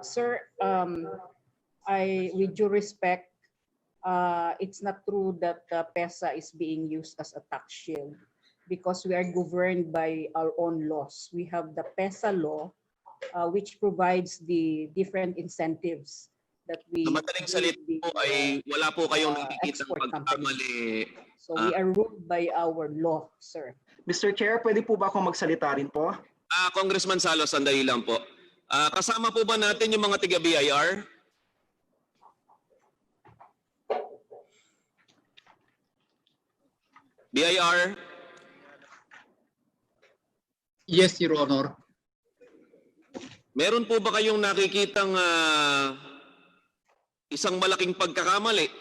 S: Sir, with due respect, it's not true that PESA is being used as a tax shield because we are governed by our own laws. We have the PESA law, which provides the different incentives that we...
G: Sa madaling salita po ay wala po kayong nakikita ng pagkamali.
S: So we are ruled by our law, sir.
T: Mr. Chair, pwede po ba akong magsalita rin po?
G: Congressman Salo, sandali lang po. Kasama po ba natin yung mga tiga-BIR? BIR?
P: Yes, Your Honor.
G: Meron po ba kayong nakikitang isang malaking pagkakamali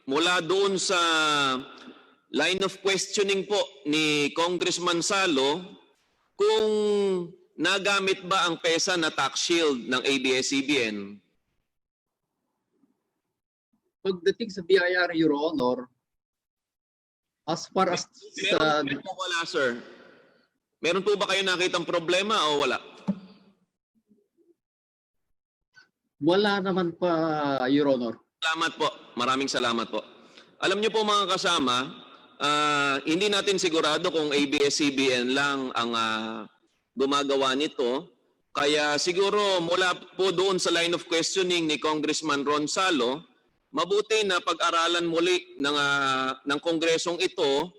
G: mula doon sa line of questioning po ni Congressman Salo kung nagamit ba ang PESA na tax shield ng ABS-CBN?
P: Pagdating sa BIR, Your Honor, as far as
G: Meron po wala, sir? Meron po ba kayo nakitang problema o wala?
P: wala naman pa, Your Honor.
G: Salamat po. Maraming salamat po. Alam niyo po mga kasama, hindi natin sigurado kung ABS-CBN lang ang gumagawa nito. Kaya siguro mula po doon sa line of questioning ni Congressman Ron Salo, mabuti na pag-aralan muli ng Kongresong ito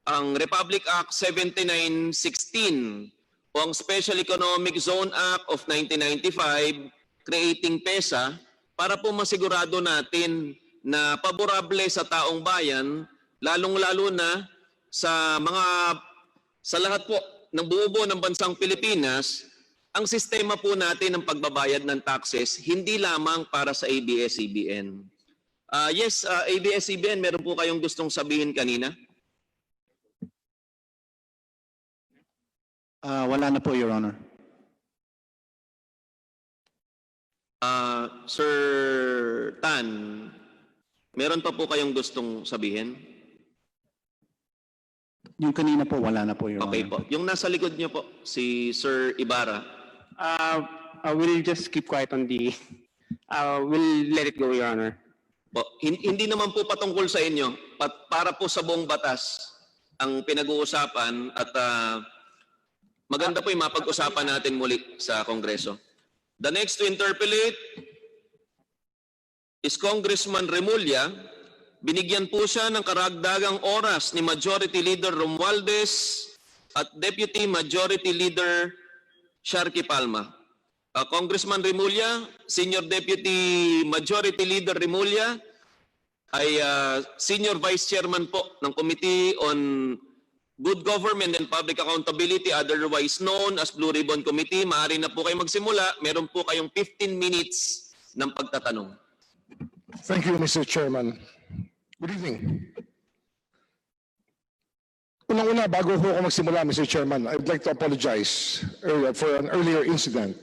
G: ang Republic Act 7916 o ang Special Economic Zone Act of 1995 creating PESA para po masigurado natin na paborable sa taong bayan, lalong-lalo na sa lahat po ng buo ng bansang Pilipinas, ang sistema po natin ng pagbabayad ng taxes hindi lamang para sa ABS-CBN. Yes, ABS-CBN, meron po kayong gustong sabihin kanina?
Q: Wala na po, Your Honor.
G: Sir Tan, meron pa po kayong gustong sabihin?
Q: Yung kanina po, wala na po, Your
G: Okay
Q: Honor.
G: po. Yung nasa likod niyo po, si Sir Ibarra.
F: We'll just keep quiet on the... we'll let it go, Your Honor.
G: Po, hindi naman po patungkol sa inyo, para po sa buong batas ang pinag-uusapan at maganda po yung mapag-usapan natin muli sa Kongreso. The next to interpolate is Congressman Remulla. Binigyan po siya ng karagdagang oras ni Majority Leader Romualdez at Deputy Majority Leader Sharky Palma. Congressman Remulla, Senior Deputy Majority Leader Remulla ay Senior Vice Chairman po ng Committee on Good Government and Public Accountability, otherwise known as Blue Ribbon Committee. Maaari na po kayo magsimula. Meron po kayong 15 minutes ng pagtatanong.
E: Thank you, Mr. Chairman. Good evening. Unang-una, bago ho ako magsimula, Mr. Chairman, I'd like to apologize for an earlier incident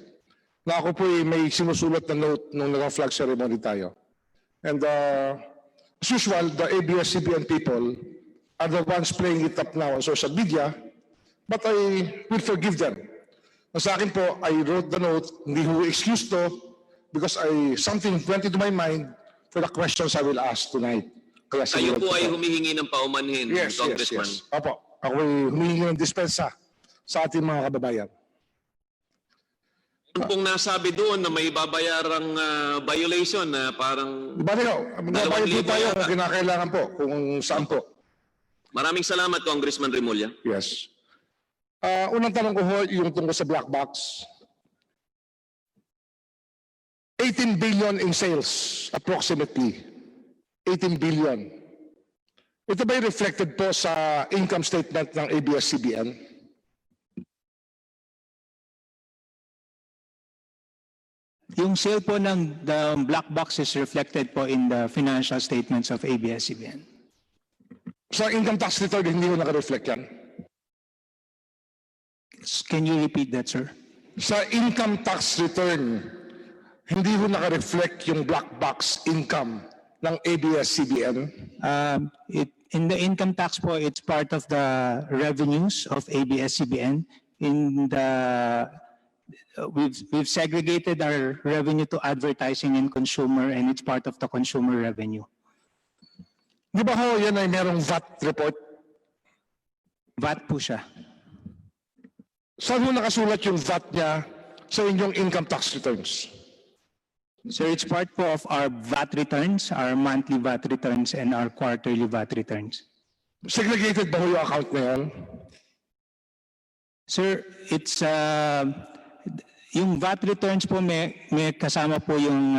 E: na ako po may sinusulat na note nung naka-flag ceremony tayo. And as usual, the ABS-CBN people are the ones playing it up now on social media, but I will forgive them. Sa akin po, I wrote the note, hindi ho excuse to, because something went into my mind for the questions I will ask tonight. Kaya
G: Kayo po ay humihingi ng paumanhin,
E: yes,
G: Congressman.
E: Yes, yes. Opo, ako ay humihingi ng dispensa sa ating mga kababayan.
G: Yung pong nasabi doon na may babayarang violation na parang...
E: Bali ho, magbabayad po tayo kung kinakailangan po, kung saan po.
G: Maraming salamat, Congressman Remulla.
E: Yes. Unang tanong ko ho, yung tungkol sa black box. 18 billion in sales, approximately. 18 billion. Ito ba reflected po sa income statement ng ABS-CBN?
L: Yung sale po ng the black box is reflected po in the financial statements of ABS-CBN.
E: Sa income tax return, hindi ko naka-reflect yan?
L: Can you repeat that, sir?
E: Sa income tax return, hindi ko naka-reflect yung black box income ng ABS-CBN?
L: In the income tax po, it's part of the revenues of ABS-CBN. We've segregated our revenue to advertising and consumer, and it's part of the consumer revenue.
E: Di ba ho, yan ay merong VAT report?
L: VAT po siya.
E: Saan ho nakasulat yung VAT niya sa inyong income tax returns?
L: So it's part po of our VAT returns, our monthly VAT returns, and our quarterly VAT returns.
E: Segregated ba ho yung account na yan?
L: Sir, Yung VAT returns po may kasama po yung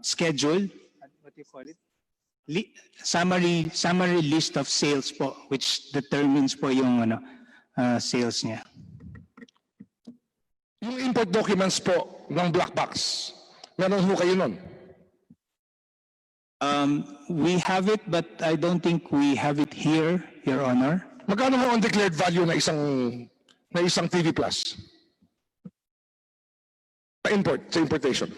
L: schedule, what do you call it? Summary list of sales po, which determines po yung sales niya.
E: Yung import documents po ng black box, meron ho kayo nun?
L: We have it, but I don't think we have it here, Your Honor.
E: Magkano ho ang declared value na isang TV Plus? Sa importation.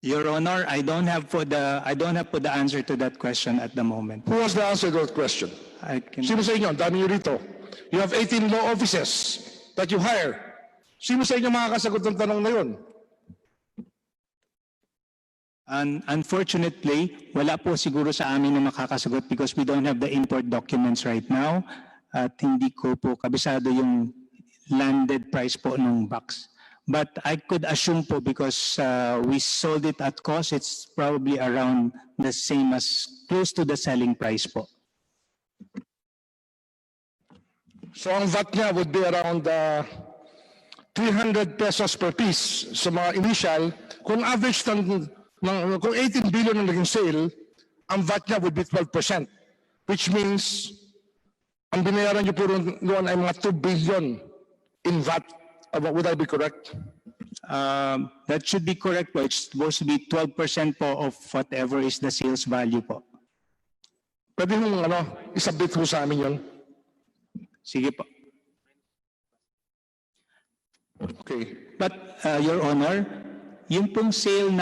L: Your Honor, I don't have for the answer to that question at the moment.
E: Who has the answer to that question? Sino sa inyo? Ang dami nyo rito. You have 18 law offices that you hire. Sino sa inyo makakasagot ng tanong na yun?
L: Unfortunately, wala po siguro sa amin na makakasagot because we don't have the import documents right now. At hindi ko po kabisado yung landed price po ng box. But I could assume po because we sold it at cost, it's probably around the same as close to the selling price po.
E: So ang VAT niya would be around 300 pesos per piece sa mga initial. Kung average kung 18 billion ang naging sale, ang VAT niya would be 12%, which means ang binayaran niyo po noon ay mga 2 billion in VAT. Would I be correct?
L: That should be correct po. It's supposed to be 12% po of whatever is the sales value po.
E: Pwede mong isabit po sa amin yun?
L: Sige po.
E: Okay.
L: But Your Honor, yung pong sale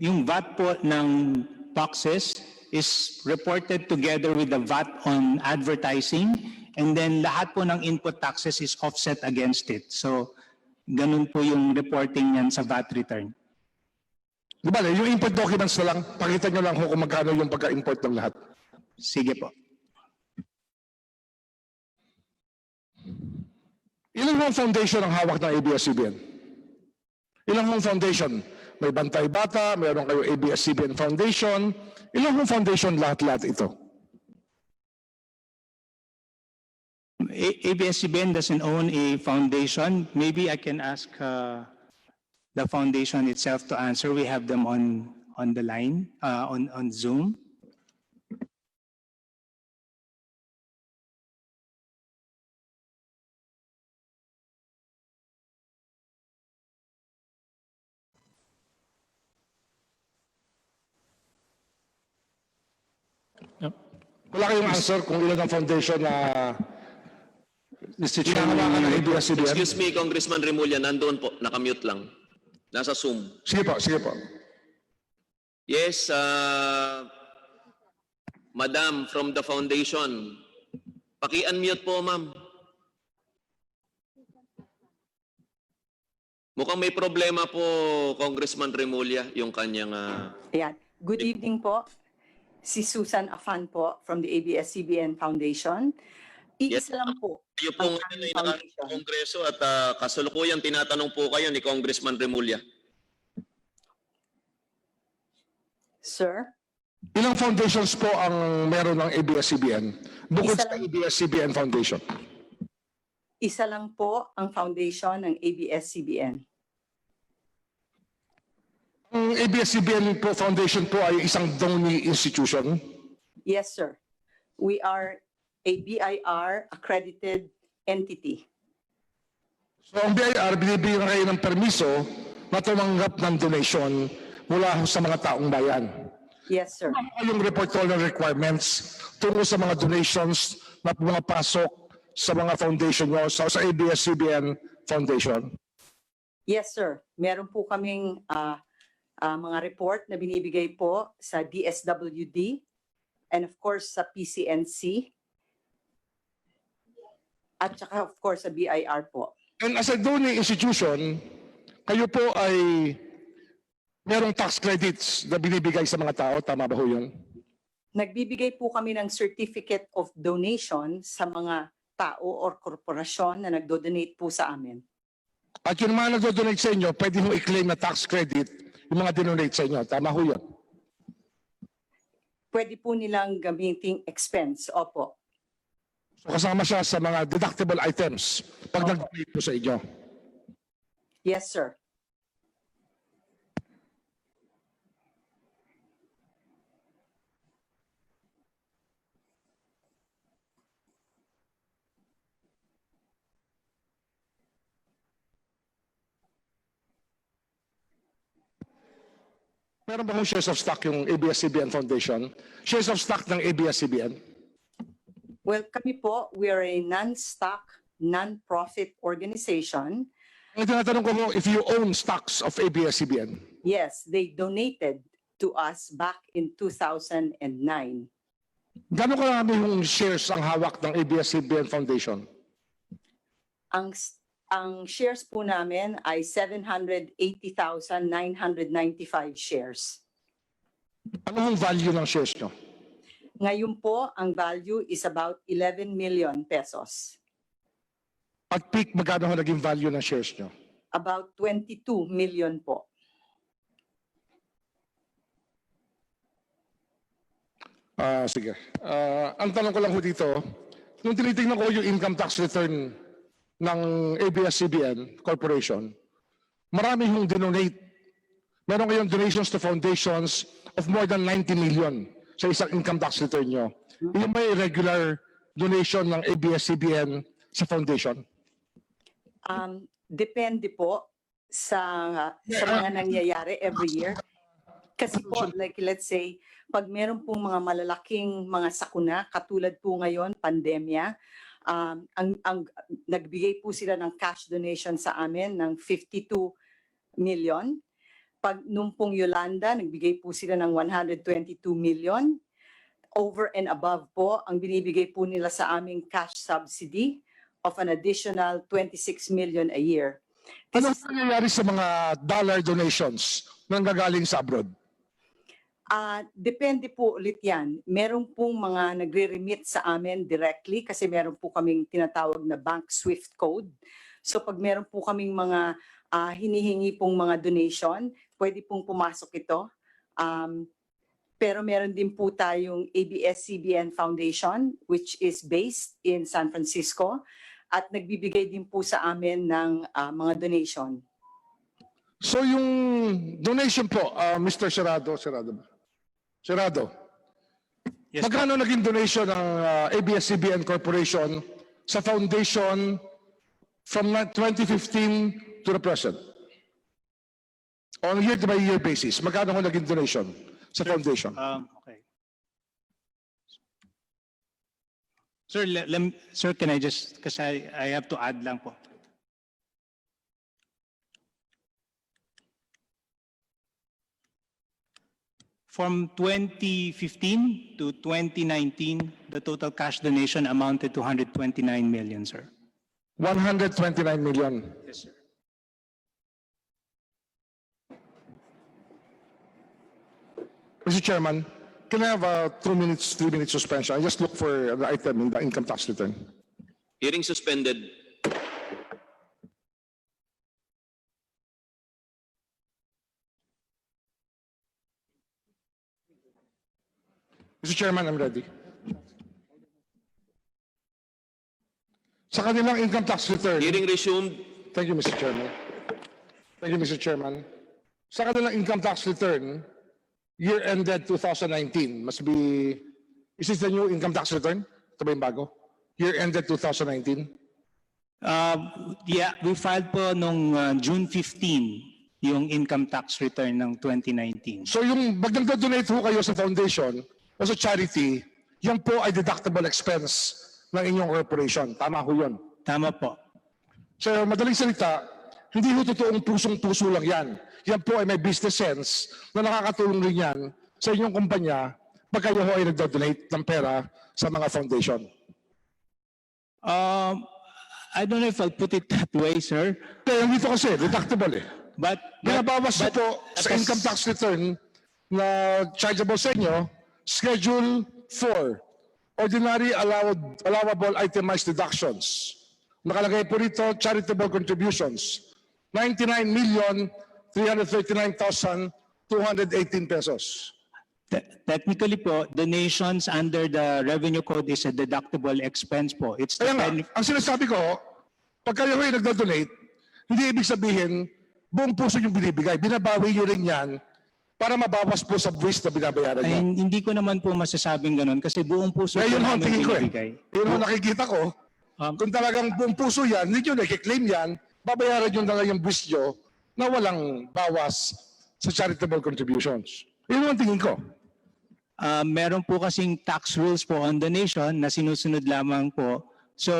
L: yung VAT po ng boxes is reported together with the VAT on advertising. And then lahat po ng input taxes is offset against it. So, ganun po yung reporting yan sa VAT return.
E: Di ba, yung import documents na lang, pakita nyo lang kung magkano yung pagka-import ng lahat.
L: Sige po.
E: Ilang home foundation ang hawak ng ABS-CBN? Ilang home foundation? May Bantay Bata, mayroon kayo ABS-CBN Foundation. Ilang home foundation lahat-lahat ito?
L: ABS-CBN doesn't own a foundation. Maybe I can ask the foundation itself to answer. We have them on the line, on Zoom.
E: Wala kayong answer kung ilan ang foundation na
H: Mr. Chairman,
G: Excuse me, Congressman Remulla, nandoon po, nakamute lang. Nasa Zoom.
E: Sige po, sige po.
G: Yes, Madam from the foundation. Paki-unmute po, ma'am. Mukhang may problema po, Congressman Remulla, yung kanyang...
B: Ayan. Good evening po. Si Susan Afan po from the ABS-CBN Foundation. Iisa lang po.
G: Kayo po ngayon ay nasa Kongreso at kasalukuyan tinatanong po kayo ni Congressman Remulla.
B: Sir?
E: Ilang foundations po ang meron ng ABS-CBN? Bukod sa ABS-CBN Foundation.
B: Isa lang po ang foundation ng ABS-CBN.
E: Ang ABS-CBN po Foundation po ay isang donee institution?
B: Yes, sir. We are a BIR accredited entity.
E: So ang BIR, binibigyan kayo ng permiso na tumanggap ng donation mula sa mga taong bayan.
B: Yes, sir.
E: Ano yung reportorial requirements tungkol sa mga donations na pumapasok sa mga foundation nyo, sa ABS-CBN Foundation?
B: Yes, sir. Meron po kaming mga report na binibigay po sa DSWD and of course sa PCNC at saka of course sa BIR po.
E: And as a donor institution, kayo po ay merong tax credits na binibigay sa mga tao, tama ba ho yun?
B: Nagbibigay po kami ng certificate of donation sa mga tao or korporasyon na nagdo-donate po sa amin.
E: At yung mga nagdo-donate sa inyo, pwede mo i-claim na tax credit yung mga dinonate sa inyo. Tama ho yun?
B: Pwede po nilang gamiting expense. Opo.
E: So kasama siya sa mga deductible items pag
B: Opo.
E: nag-donate po sa inyo.
B: Yes, sir.
E: Meron ba kung shares of stock yung ABS-CBN Foundation? Shares of stock ng ABS-CBN?
B: Well, kami po, we are a non-stock, non-profit organization.
E: Ang tinatanong ko mo, if you own stocks of ABS-CBN?
B: Yes, they donated to us back in 2009.
E: Gano'ng karami yung shares ang hawak ng ABS-CBN Foundation?
B: Ang shares po namin ay 780,995 shares.
E: Ano ang value ng shares nyo?
B: Ngayon po, ang value is about 11 million pesos.
E: At peak, magkano naging value ng shares nyo?
B: About 22 million po.
E: Sige. Ang tanong ko lang ho dito, nung tinitingnan ko yung income tax return ng ABS-CBN Corporation, marami yung dinonate. Meron kayong donations to foundations of more than 90 million sa isang income tax return nyo. Yung may regular donation ng ABS-CBN sa foundation?
B: Depende po sa mga nangyayari every year. Kasi po, like let's say, pag meron pong mga malalaking mga sakuna, katulad po ngayon, pandemya, nagbigay po sila ng cash donation sa amin ng 52 million. Pag nung pong Yolanda, nagbigay po sila ng 122 million. Over and above po, ang binibigay po nila sa aming cash subsidy of an additional 26 million a year.
E: Ano nangyayari sa mga dollar donations na nanggagaling sa abroad?
B: Depende po ulit yan. Meron pong mga nagre-remit sa amin directly kasi meron po kaming tinatawag na bank SWIFT code. So pag meron po kaming mga hinihingi pong mga donation, pwede pong pumasok ito. Pero meron din po tayong ABS-CBN Foundation which is based in San Francisco at nagbibigay din po sa amin ng mga donation.
E: So yung donation po, Mr. Serrado, yes, magkano naging donation ng ABS-CBN Corporation sa foundation from 2015 to the present? On a year-by-year basis, magkano naging donation sa foundation?
L: Okay. Sir, can I just, kasi I have to add lang po. From 2015 to 2019, the total cash donation amounted to 129 million, sir.
E: 129 million.
L: Yes, sir.
E: Mr. Chairman, can I have a 2 minutes, 3 minutes suspension? I just look for the item in the income tax return.
G: Hearing suspended.
E: Mr. Chairman, I'm ready. Sa kanilang income tax return.
G: Hearing resumed.
E: Thank you, Mr. Chairman. Thank you, Mr. Chairman. Sa kanilang income tax return, year ended 2019, must be, is this the new income tax return? Ito ba yung bago? Year ended 2019?
L: Yeah, we filed po nung June 15 yung income tax return ng 2019.
E: So yung pag nagdo-donate ho kayo sa foundation o sa charity, yan po ay deductible expense ng inyong corporation. Tama ho yun?
L: Tama po.
E: So madaling salita, hindi ho totoong pusong-puso lang yan. Yan po ay may business sense na nakakatulong rin yan sa inyong kumpanya pag kayo ho ay nagdo-donate ng pera sa mga foundation.
L: I don't know if I'll put it that way, sir.
E: Kaya dito kasi, deductible eh.
L: But
E: binabawas nyo po sa income tax return na chargeable sa inyo, Schedule 4, Ordinary Allowable Itemized Deductions. Nakalagay po rito, charitable contributions, 99,339,218 pesos.
L: Technically po, donations under the revenue code is a deductible expense po. It's the
E: Kaya nga, ang sinasabi ko, pag kayo ay nagdo-donate, hindi ibig sabihin, buong puso yung binibigay. Binabawi nyo rin yan para mabawas po sa buwis na binabayaran nyo.
L: Ay, hindi ko naman po masasabing ganun kasi buong puso
E: Kaya
L: po
E: yun ang
L: namin
E: tingin ko
L: binibigay.
E: Yun ang nakikita ko. Kung talagang buong puso yan, hindi nyo nakiklaim yan, babayaran nyo na lang yung buwis nyo na walang bawas sa charitable contributions. Yun ang tingin ko.
L: Meron po kasing tax rules po on donation na sinusunod lamang po. So,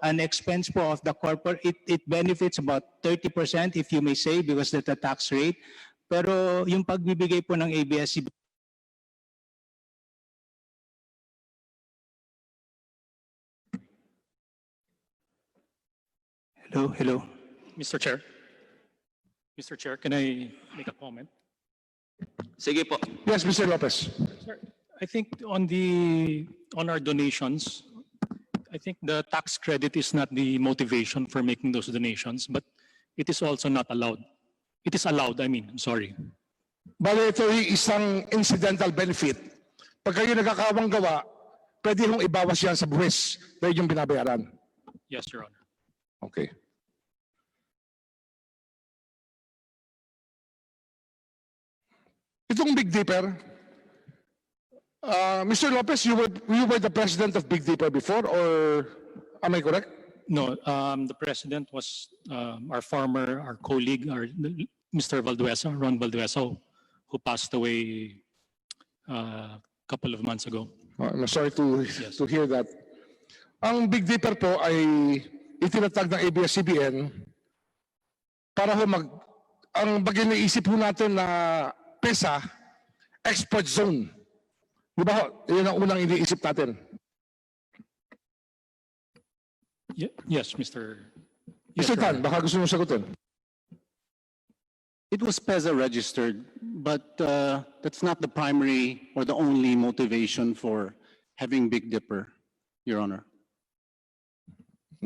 L: an expense po of the corporate, it benefits about 30% if you may say because that's the tax rate. Pero yung pagbibigay po ng ABS-CBN, Hello.
R: Mr. Chair. Mr. Chair, can I make a comment?
G: Sige po.
E: Yes, Mr. Lopez.
R: Sir, I think on our donations, I think the tax credit is not the motivation for making those donations, but it is also not allowed. It is allowed, I'm sorry.
E: Bale, ito ay isang incidental benefit. Pag kayo nagkakawang gawa, pwede hong ibawas yan sa buwis na yung binabayaran.
R: Yes, Your Honor.
E: Okay. Itong Big Dipper, Mr. Lopez, you were the president of Big Dipper before, or am I correct?
R: No, the president was our colleague, Mr. Valduesa, Ron Valduesa, who passed away a couple of months ago.
E: I'm sorry to hear that. Ang Big Dipper po ay itinatag ng ABS-CBN para ang bagay na isip po natin na PESA, export zone. Di ba? Yun ang unang iniisip natin.
R: Yes, Mr.
E: Mr. Tan, baka gusto nyo sagutin.
Q: It was PESA registered, but that's not the primary or the only motivation for having Big Dipper, Your Honor.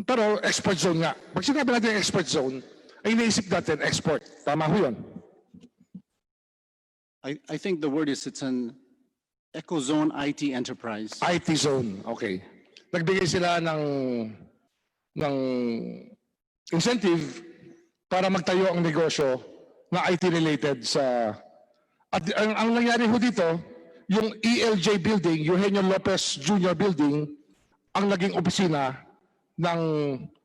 E: Pero export zone nga. Pag sinabi natin export zone, ay iniisip natin export. Tama ho yun.
Q: I think the word is it's an eco-zone IT enterprise.
E: IT zone, okay. Nagbigay sila ng incentive para magtayo ang negosyo na IT related sa... At ang nangyari ho dito, yung ELJ building, Eugenio Lopez Jr. building, ang naging opisina ng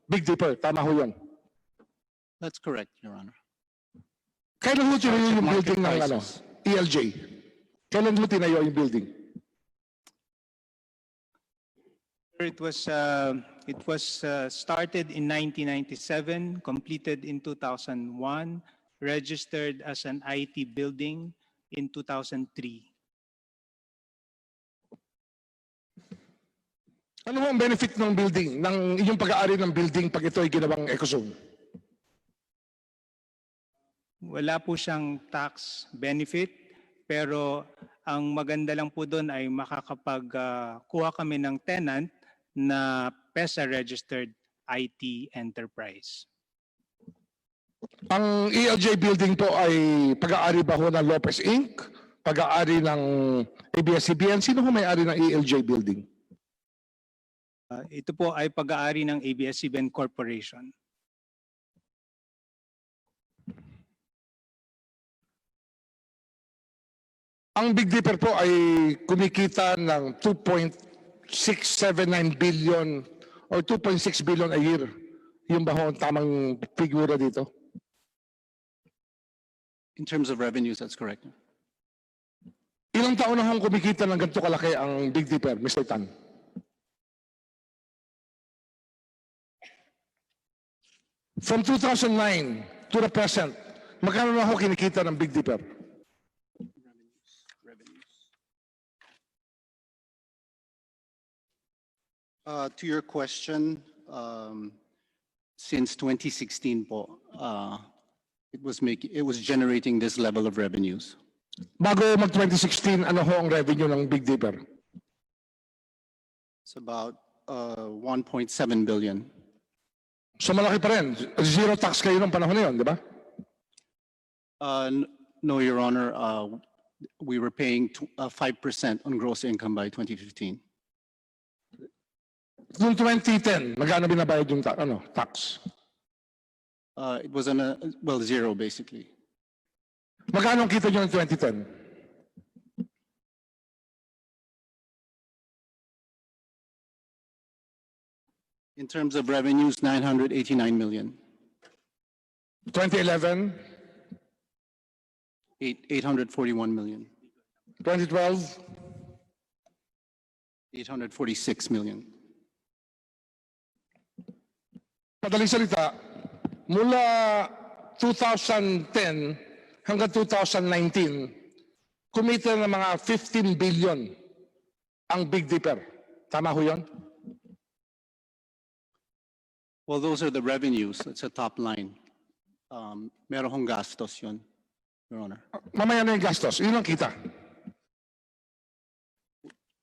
E: Big Dipper. Tama ho yun?
Q: That's correct, Your Honor.
E: Kailan ho tinayo yung building ng ELJ? Kailan ho tinayo yung building?
L: It was started in 1997, completed in 2001, registered as an IT building in 2003.
E: Ano ang benefit ng building, ng inyong pag-aari ng building pag ito ay ginawang ecozone?
L: Wala po siyang tax benefit, pero ang maganda lang po doon ay makakapagkuha kami ng tenant na PESA registered IT enterprise.
E: Ang ELJ building po ay pag-aari ba ho ng Lopez Inc., pag-aari ng ABS-CBN? Sino ho may-ari ng ELJ building?
L: Ito po ay pag-aari ng ABS-CBN Corporation.
E: Ang Big Dipper po ay kumikita ng 2.679 billion or 2.6 billion a year. Yung ba ho ang tamang figura dito?
Q: In terms of revenues, that's correct.
E: Ilang taon na hong kumikita ng ganito kalaki ang Big Dipper, Mr. Tan? From 2009 to the present, magkano na ho kinikita ng Big Dipper?
Q: To your question, since 2016 po, it was generating this level of revenues.
E: Bago mag 2016, ano ho ang revenue ng Big Dipper?
Q: It's about 1.7 billion.
E: So malaki pa rin. Zero tax kayo nung panahon na yun, di ba?
Q: No, Your Honor. We were paying 5% on gross income by 2015.
E: Noong 2010, magkano binabayad yung tax?
Q: It was on zero basically.
E: Magkano ang kita nyo ng 2010?
Q: In terms of revenues, 989 million.
E: 2011?
Q: 841 million.
E: 2012?
Q: 846 million.
E: Madaling salita, mula 2010 hanggang 2019, kumita ng mga 15 billion ang Big Dipper. Tama ho yun?
Q: Well, those are the revenues. It's a top line. Meron hong gastos yun, Your Honor.
E: Mamaya na yung gastos. Yun ang kita.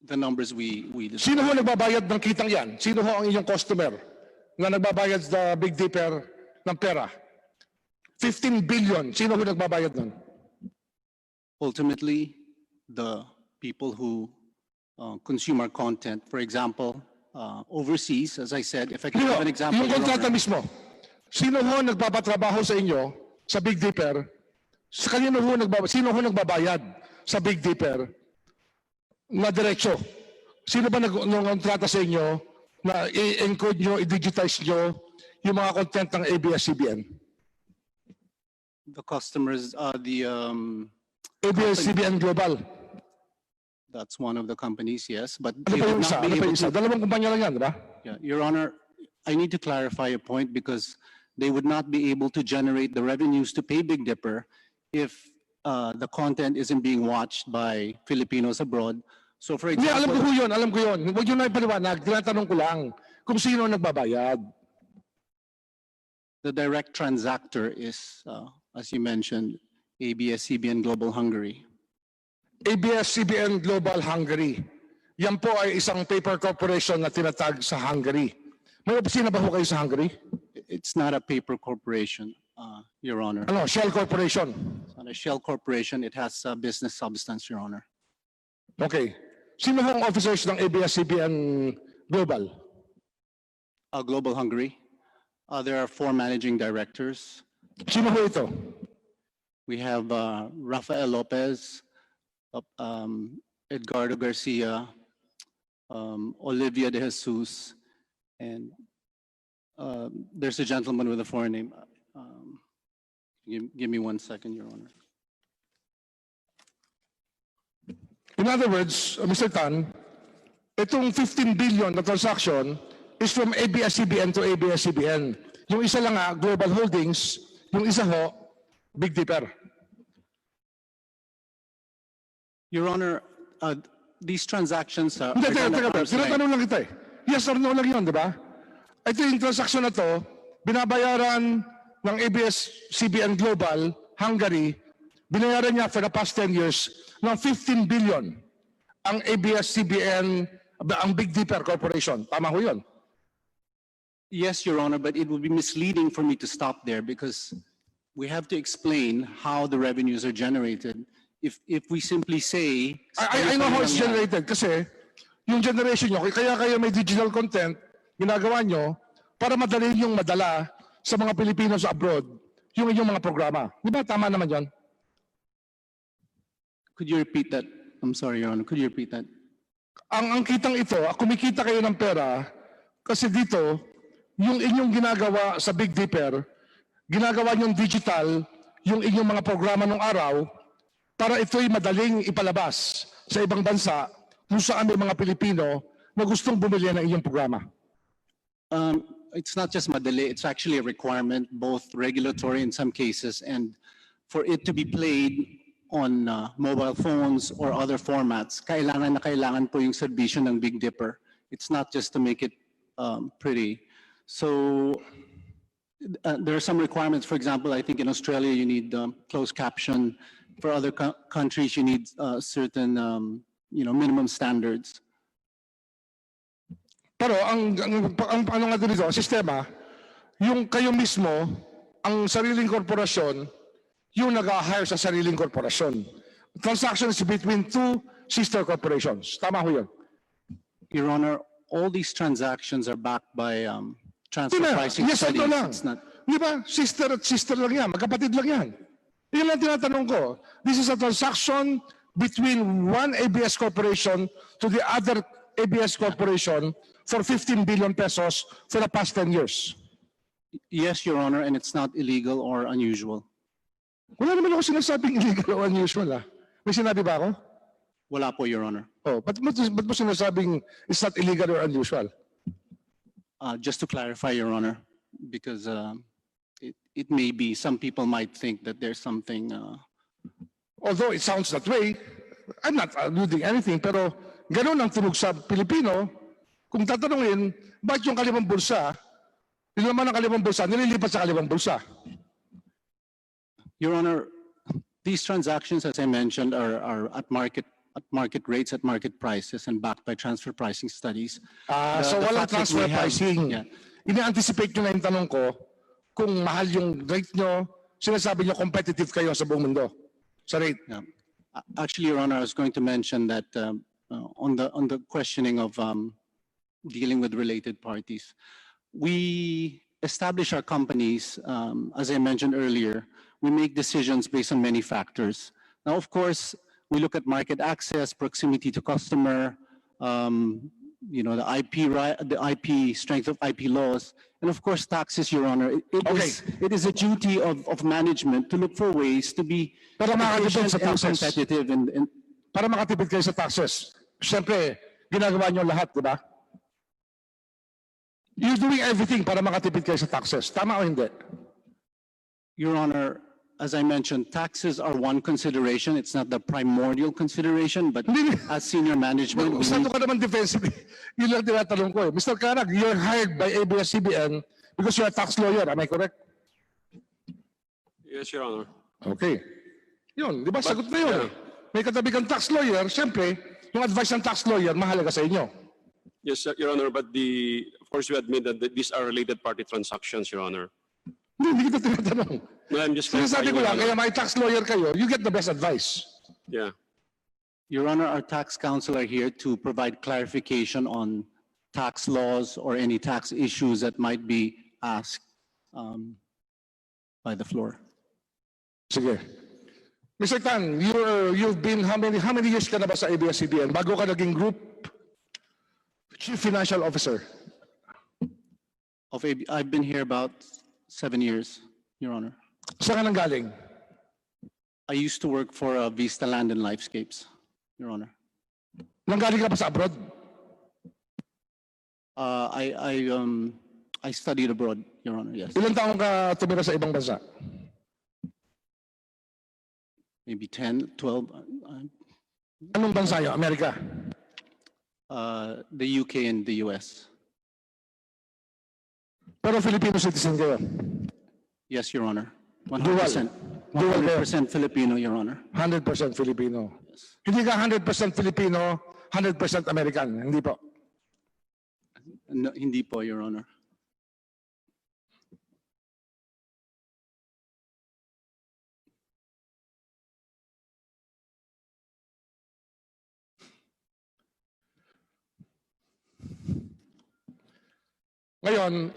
Q: The numbers we
E: Sino ho nagbabayad ng kitang yan? Sino ho ang inyong customer na nagbabayad sa Big Dipper ng pera? 15 billion. Sino ho nagbabayad nun?
Q: Ultimately, the people who consume our content. For example, overseas, as I said, if I can give an example.
E: Yung kontrata mismo. Sino ho nagpapatrabaho sa inyo sa Big Dipper? Sino ho nagbabayad sa Big Dipper na diretso? Sino ba nag-kontrata sa inyo na i-encode nyo, i-digitize nyo yung mga content ng ABS-CBN?
Q: The customers,
E: ABS-CBN Global.
Q: That's one of the companies, yes. But
E: Ano pa yung isa? Ano pa yung isa? Dalawang kumpanya lang yan, di ba?
Q: Yeah, Your Honor, I need to clarify a point because they would not be able to generate the revenues to pay Big Dipper if the content isn't being watched by Filipinos abroad. So for
E: Hindi,
Q: example,
E: alam ko yun. Huwag yun na ipaliwanag. Tinatanong ko lang kung sino nagbabayad.
Q: the direct transactor is, as you mentioned, ABS-CBN Global Hungary.
E: ABS-CBN Global Hungary. Yan po ay isang paper corporation na tinatag sa Hungary. May opisina ba ho kayo sa Hungary?
Q: It's not a paper corporation, Your Honor.
E: Ano, shell corporation?
Q: It's not a shell corporation. It has business substance, Your Honor.
E: Okay. Sino hong officers ng ABS-CBN Global?
Q: Global Hungary. There are 4 managing directors.
E: Sino ho ito?
Q: We have Rafael Lopez, Edgardo Garcia, Olivia de Jesus, and there's a gentleman with a foreign name. Give me 1 second, Your Honor.
E: In other words, Mr. Tan, itong 15 billion na transaction is from ABS-CBN to ABS-CBN. Yung isa lang Global Holdings, yung isa ho, Big Dipper.
Q: Your Honor, these transactions are...
E: Hindi, tinatanong lang kita eh. Yes or no lang yun, di ba? Ito yung transaction na to, binabayaran ng ABS-CBN Global, Hungary, binayaran niya for the past 10 years ng 15 billion ang ABS-CBN, ang Big Dipper Corporation. Tama ho yun?
Q: Yes, Your Honor, but it would be misleading for me to stop there because we have to explain how the revenues are generated. If we simply say...
E: I know how it's generated kasi yung generation nyo, kaya kayo may digital content, ginagawa nyo para madali yung madala sa mga Pilipinos abroad yung inyong mga programa. Di ba? Tama naman yun?
Q: Could you repeat that? I'm sorry, Your Honor. Could you repeat that?
E: Ang kitang ito, kumikita kayo ng pera kasi dito, yung inyong ginagawa sa Big Dipper, ginagawa nyong digital yung inyong mga programa ng araw para ito'y madaling ipalabas sa ibang bansa kung saan may mga Pilipino na gustong bumili ng inyong programa.
Q: It's not just madali, it's actually a requirement, both regulatory in some cases, and for it to be played on mobile phones or other formats, kailangan na kailangan po yung serbisyo ng Big Dipper. It's not just to make it pretty. So there are some requirements. For example, I think in Australia you need closed caption. For other countries, you need certain minimum standards.
E: Pero ang ano nga dito, sistema, yung kayo mismo, ang sariling korporasyon, yung nag-hire sa sariling korporasyon. Transaction is between two sister corporations. Tama ho yun?
Q: Your Honor, all these transactions are backed by transfer
E: Di ba?
Q: pricing
E: Yes,
Q: studies.
E: ito lang.
Q: It's not.
E: Di ba? Sister at sister lang yan. Magkapatid lang yan. Yun lang tinatanong ko. This is a transaction between one ABS corporation to the other ABS corporation for 15 billion pesos for the past 10 years.
Q: Yes, Your Honor, and it's not illegal or unusual.
E: Wala naman ako sinasabing illegal o unusual ah. May sinabi ba ako?
Q: Wala po, Your Honor.
E: Oh, ba't mo sinasabing it's not illegal or unusual?
Q: Just to clarify, Your Honor, because it may be, some people might think that there's something.
E: Although it sounds that way, I'm not alluding anything, pero ganun ang tunog sa Pilipino. Kung tatanungin, bakit yung kalimang bulsa, yun naman ang kalimang bulsa, nililipat sa kalimang bulsa?
Q: Your Honor, these transactions, as I mentioned, are at market rates, at market prices, and backed by transfer pricing studies.
E: So walang
Q: fact that
E: transfer
Q: we have-
E: pricing.
Q: Yeah.
E: Ini-anticipate nyo na yung tanong ko, kung mahal yung rate nyo, sinasabi nyo competitive kayo sa buong mundo. Sa rate.
Q: Yeah. Actually, Your Honor, I was going to mention that on the questioning of dealing with related parties, we establish our companies, as I mentioned earlier, we make decisions based on many factors. Now, of course, we look at market access, proximity to customer, the IP strength of IP laws, and of course, taxes, Your Honor. It is a duty of management to look for ways to be
E: Para makatipid sa
Q: efficient and
E: taxes.
Q: competitive.
E: Para makatipid kayo sa taxes. Siyempre, ginagawa nyo lahat, di ba? You're doing everything para makatipid kayo sa taxes. Tama o hindi?
Q: Your Honor, as I mentioned, taxes are one consideration. It's not the primordial consideration, but as senior management, we
E: Masyado
Q: need-
E: ka naman defensive. Yun lang tinatanong ko eh. Mr. Carag, you're hired by ABS-CBN because you're a tax lawyer. Am I correct?
J: Yes, Your Honor.
E: Okay. Yun, di ba? Sagot na yun. May katabi kang tax lawyer, siyempre, yung advice ng tax lawyer, mahalaga sa inyo.
J: Yes, Your Honor, but of course, we admit that these are related party transactions, Your Honor.
E: Hindi kita tinatanong.
J: No, I'm just
E: Sinasabi ko
J: clarifying,
E: lang,
J: Your
E: kaya
J: Honor.
E: may tax lawyer kayo, you get the best advice.
J: Yeah.
Q: Your Honor, our tax counsel are here to provide clarification on tax laws or any tax issues that might be asked by the floor.
E: Sige. Mr. Tan, you've been, how many years ka na ba sa ABS-CBN? Bago ka naging group chief financial officer?
Q: I've been here about 7 years, Your Honor.
E: Saan ka nang galing?
Q: I used to work for Vista Land and Lifescapes, Your Honor.
E: Nanggaling ka pa sa abroad?
Q: I studied abroad, Your Honor, yes.
E: Ilang taong ka tumira sa ibang bansa?
Q: Maybe 10, 12.
E: Anong bansa yun? Amerika?
Q: The UK and the US.
E: Pero Filipino citizen kayo?
Q: Yes, Your Honor.
E: Dual.
Q: 100%.
E: Dual kayo?
Q: 100% Filipino, Your Honor.
E: 100% Filipino. Hindi ka 100% Filipino, 100% American. Hindi po.
Q: No, hindi po, Your Honor.
E: Ngayon,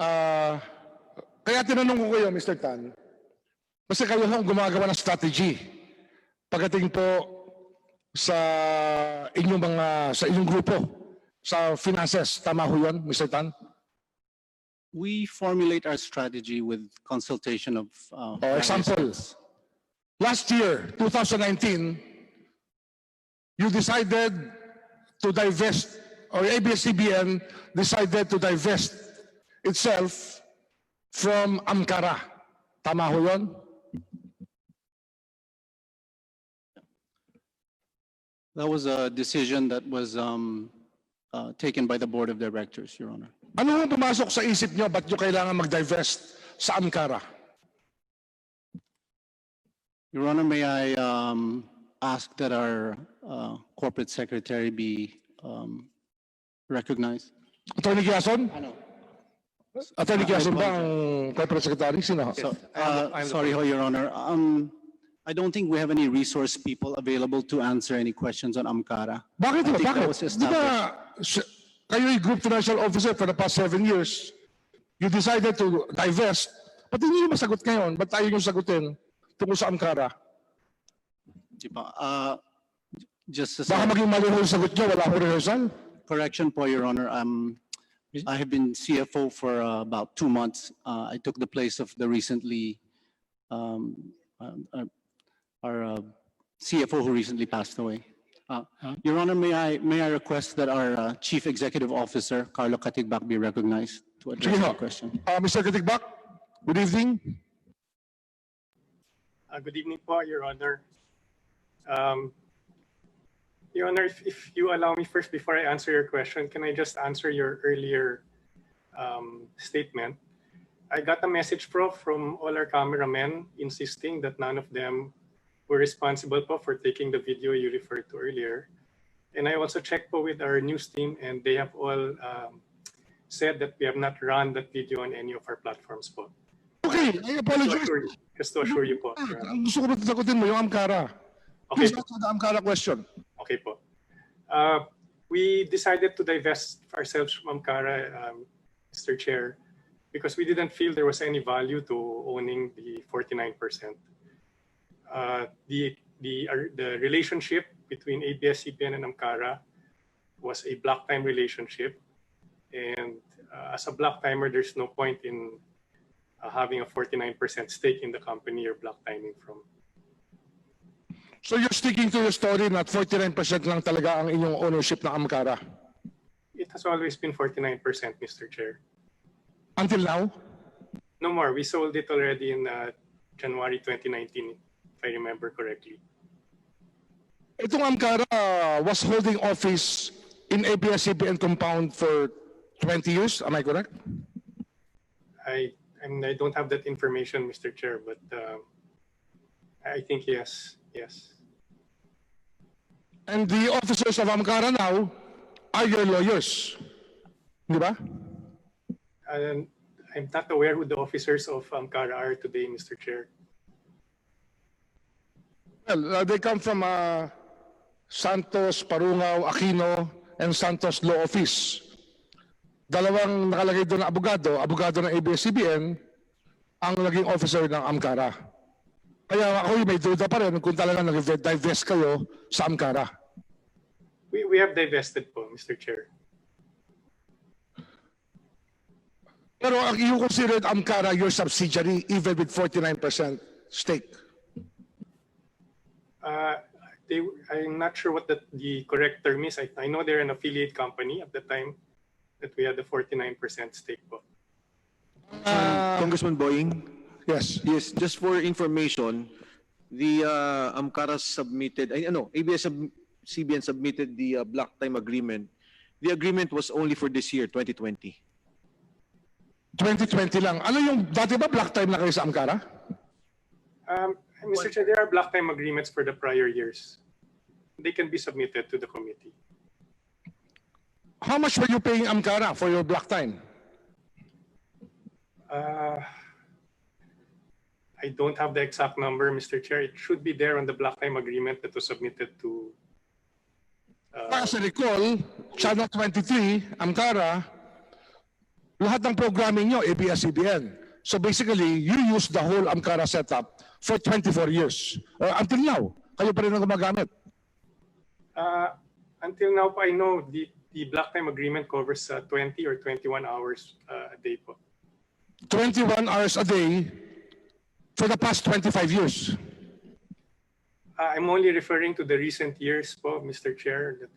E: kaya tinanong ko kayo, Mr. Tan, kasi kayo ang gumagawa ng strategy pagdating po sa inyong grupo, sa finances. Tama ho yun, Mr. Tan?
Q: We formulate our strategy with consultation of
E: Example, last year, 2019, you decided to divest, or ABS-CBN decided to divest itself from Ankara. Tama ho yun?
Q: That was a decision that was taken by the board of directors, Your Honor.
E: Ano ang pumasok sa isip nyo? Ba't nyo kailangan mag-divest sa Ankara?
Q: Your Honor, may I ask that our corporate secretary be recognized?
E: Attorney Giason? Attorney Quezon ba ang corporate secretary? Sino?
Q: So, sorry, Your Honor. I don't think we have any resource people available to answer any questions on Amcara.
E: Bakit
Q: I
E: ba?
Q: think that
E: Bakit?
Q: was
E: Di ba kayo yung group financial officer for the past 7 years? You decided to divest. Ba't hindi nyo masagot ngayon? Ba't tayo yung sagutin tungkol sa Amcara?
Q: Di ba? Just as
E: Baka maging mali yung sagot nyo, wala akong rehearsal.
Q: correction po, Your Honor. I have been CFO for about 2 months. I took the place of the recently our CFO who recently passed away. Your Honor, may I request that our Chief Executive Officer, Carlo Katigbak, be recognized to address the question.
E: Mr. Katigbak, good evening.
D: Good evening po, Your Honor. Your Honor, if you allow me first, before I answer your question, can I just answer your earlier statement? I got a message from all our cameramen insisting that none of them were responsible for taking the video you referred to earlier. And I also checked with our news team, and they have all said that we have not run that video on any of our platforms po.
E: Okay, I apologize.
D: Just to assure you po.
E: Gusto ko ba sagutin mo yung Amcara?
D: Okay.
E: Please answer the Amcara question.
D: Okay po. We decided to divest ourselves from Amcara, Mr. Chair, because we didn't feel there was any value to owning the 49%. The relationship between ABS-CBN and Amcara was a block time relationship, and as a block timer, there's no point in having a 49% stake in the company you're block timing from.
E: So you're sticking to your story that 49% lang talaga ang inyong ownership ng Amcara?
D: It has always been 49%, Mr. Chair.
E: Until now?
D: No more. We sold it already in January 2019, if I remember correctly.
E: Itong Amcara was holding office in ABS-CBN compound for 20 years, am I correct?
D: I don't have that information, Mr. Chair, but I think yes.
E: And the officers of Amcara now are your lawyers, di ba?
D: I'm not aware who the officers of Amcara are today, Mr. Chair.
E: Well, they come from Santos, Parungaw, Aquino, and Santos Law Office. Dalawang nakalagay doon na abogado ng ABS-CBN, ang naging officer ng Amcara. Kaya ako may duda pa rin kung talaga nag-divest kayo sa Amcara.
D: We have divested po, Mr. Chair.
E: Pero you considered Amcara your subsidiary even with 49% stake?
D: I'm not sure what the correct term is. I know they're an affiliate company at the time that we had the 49% stake po.
H: Congressman Boying?
E: Yes.
H: Yes, just for information, the Amcara submitted, ABS-CBN submitted the block time agreement. The agreement was only for this year, 2020.
E: 2020 lang. Ano yung, dati ba block time na kayo sa Amcara?
D: Mr. Chair, there are block time agreements for the prior years. They can be submitted to the committee.
E: How much were you paying Amcara for your block time?
D: I don't have the exact number, Mr. Chair. It should be there on the block time agreement that was submitted to...
E: As I recall, Channel 23, Amcara, lahat ng programming nyo, ABS-CBN. So basically, you use the whole Amcara setup for 24 years. Until now, kayo pa rin ang gumagamit.
D: Until now, I know the block time agreement covers 20 or 21 hours a day po.
E: 21 hours a day for the past 25 years.
D: I'm only referring to the recent years po, Mr. Chair,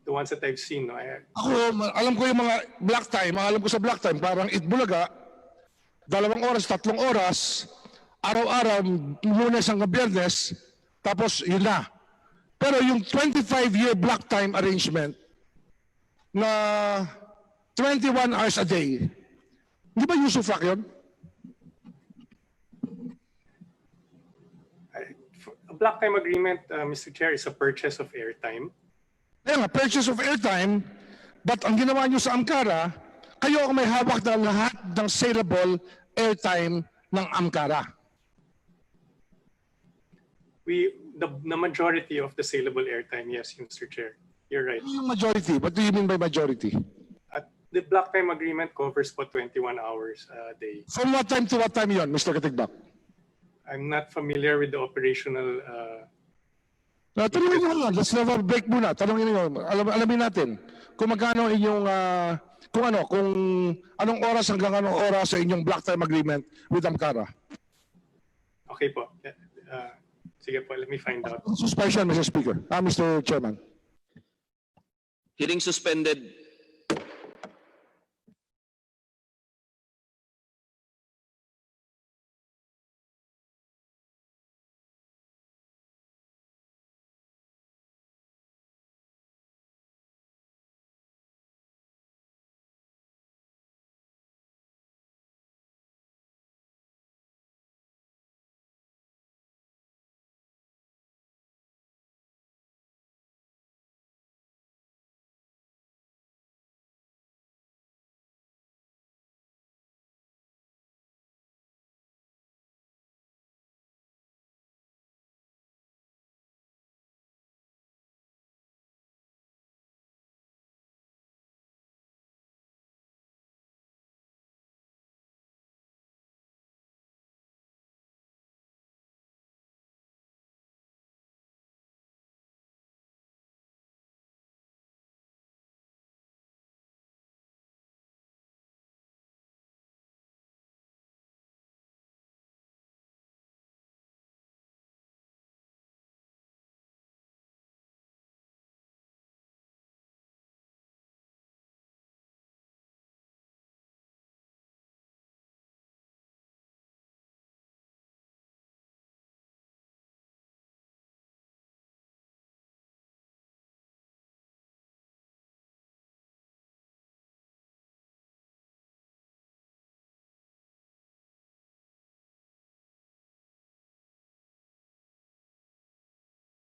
D: the ones that I've seen. No?
E: Ako, alam ko yung mga block time, alam ko sa block time, parang Itbulaga, 2 oras, 3 oras, araw-araw, Lunes hanggang Biyernes, tapos yun na. Pero yung 25-year block time arrangement na 21 hours a day, hindi ba usufruct yun?
D: A block time agreement, Mr. Chair, is a purchase of airtime.
E: Kaya nga, purchase of airtime, but ang ginawa nyo sa Amcara, Kayo ang may hawak ng lahat ng saleable airtime ng Amkara.
D: The majority of the saleable airtime, yes, Mr. Chair. You're right.
E: Yung majority, what do you mean by majority?
D: The block time agreement covers for 21 hours a day.
E: From what time to what time yon, Mr. Katigbak?
D: I'm not familiar with the operational.
E: Tanungin nyo lang, let's have a break muna. Tanungin nyo, alamin natin kung magkano inyong, kung anong oras hanggang anong oras sa inyong block time agreement with Amkara.
D: Okay po. Sige po, let me find out.
E: Suspension, Mr. Speaker. Mr. Chairman.
G: Hearing suspended.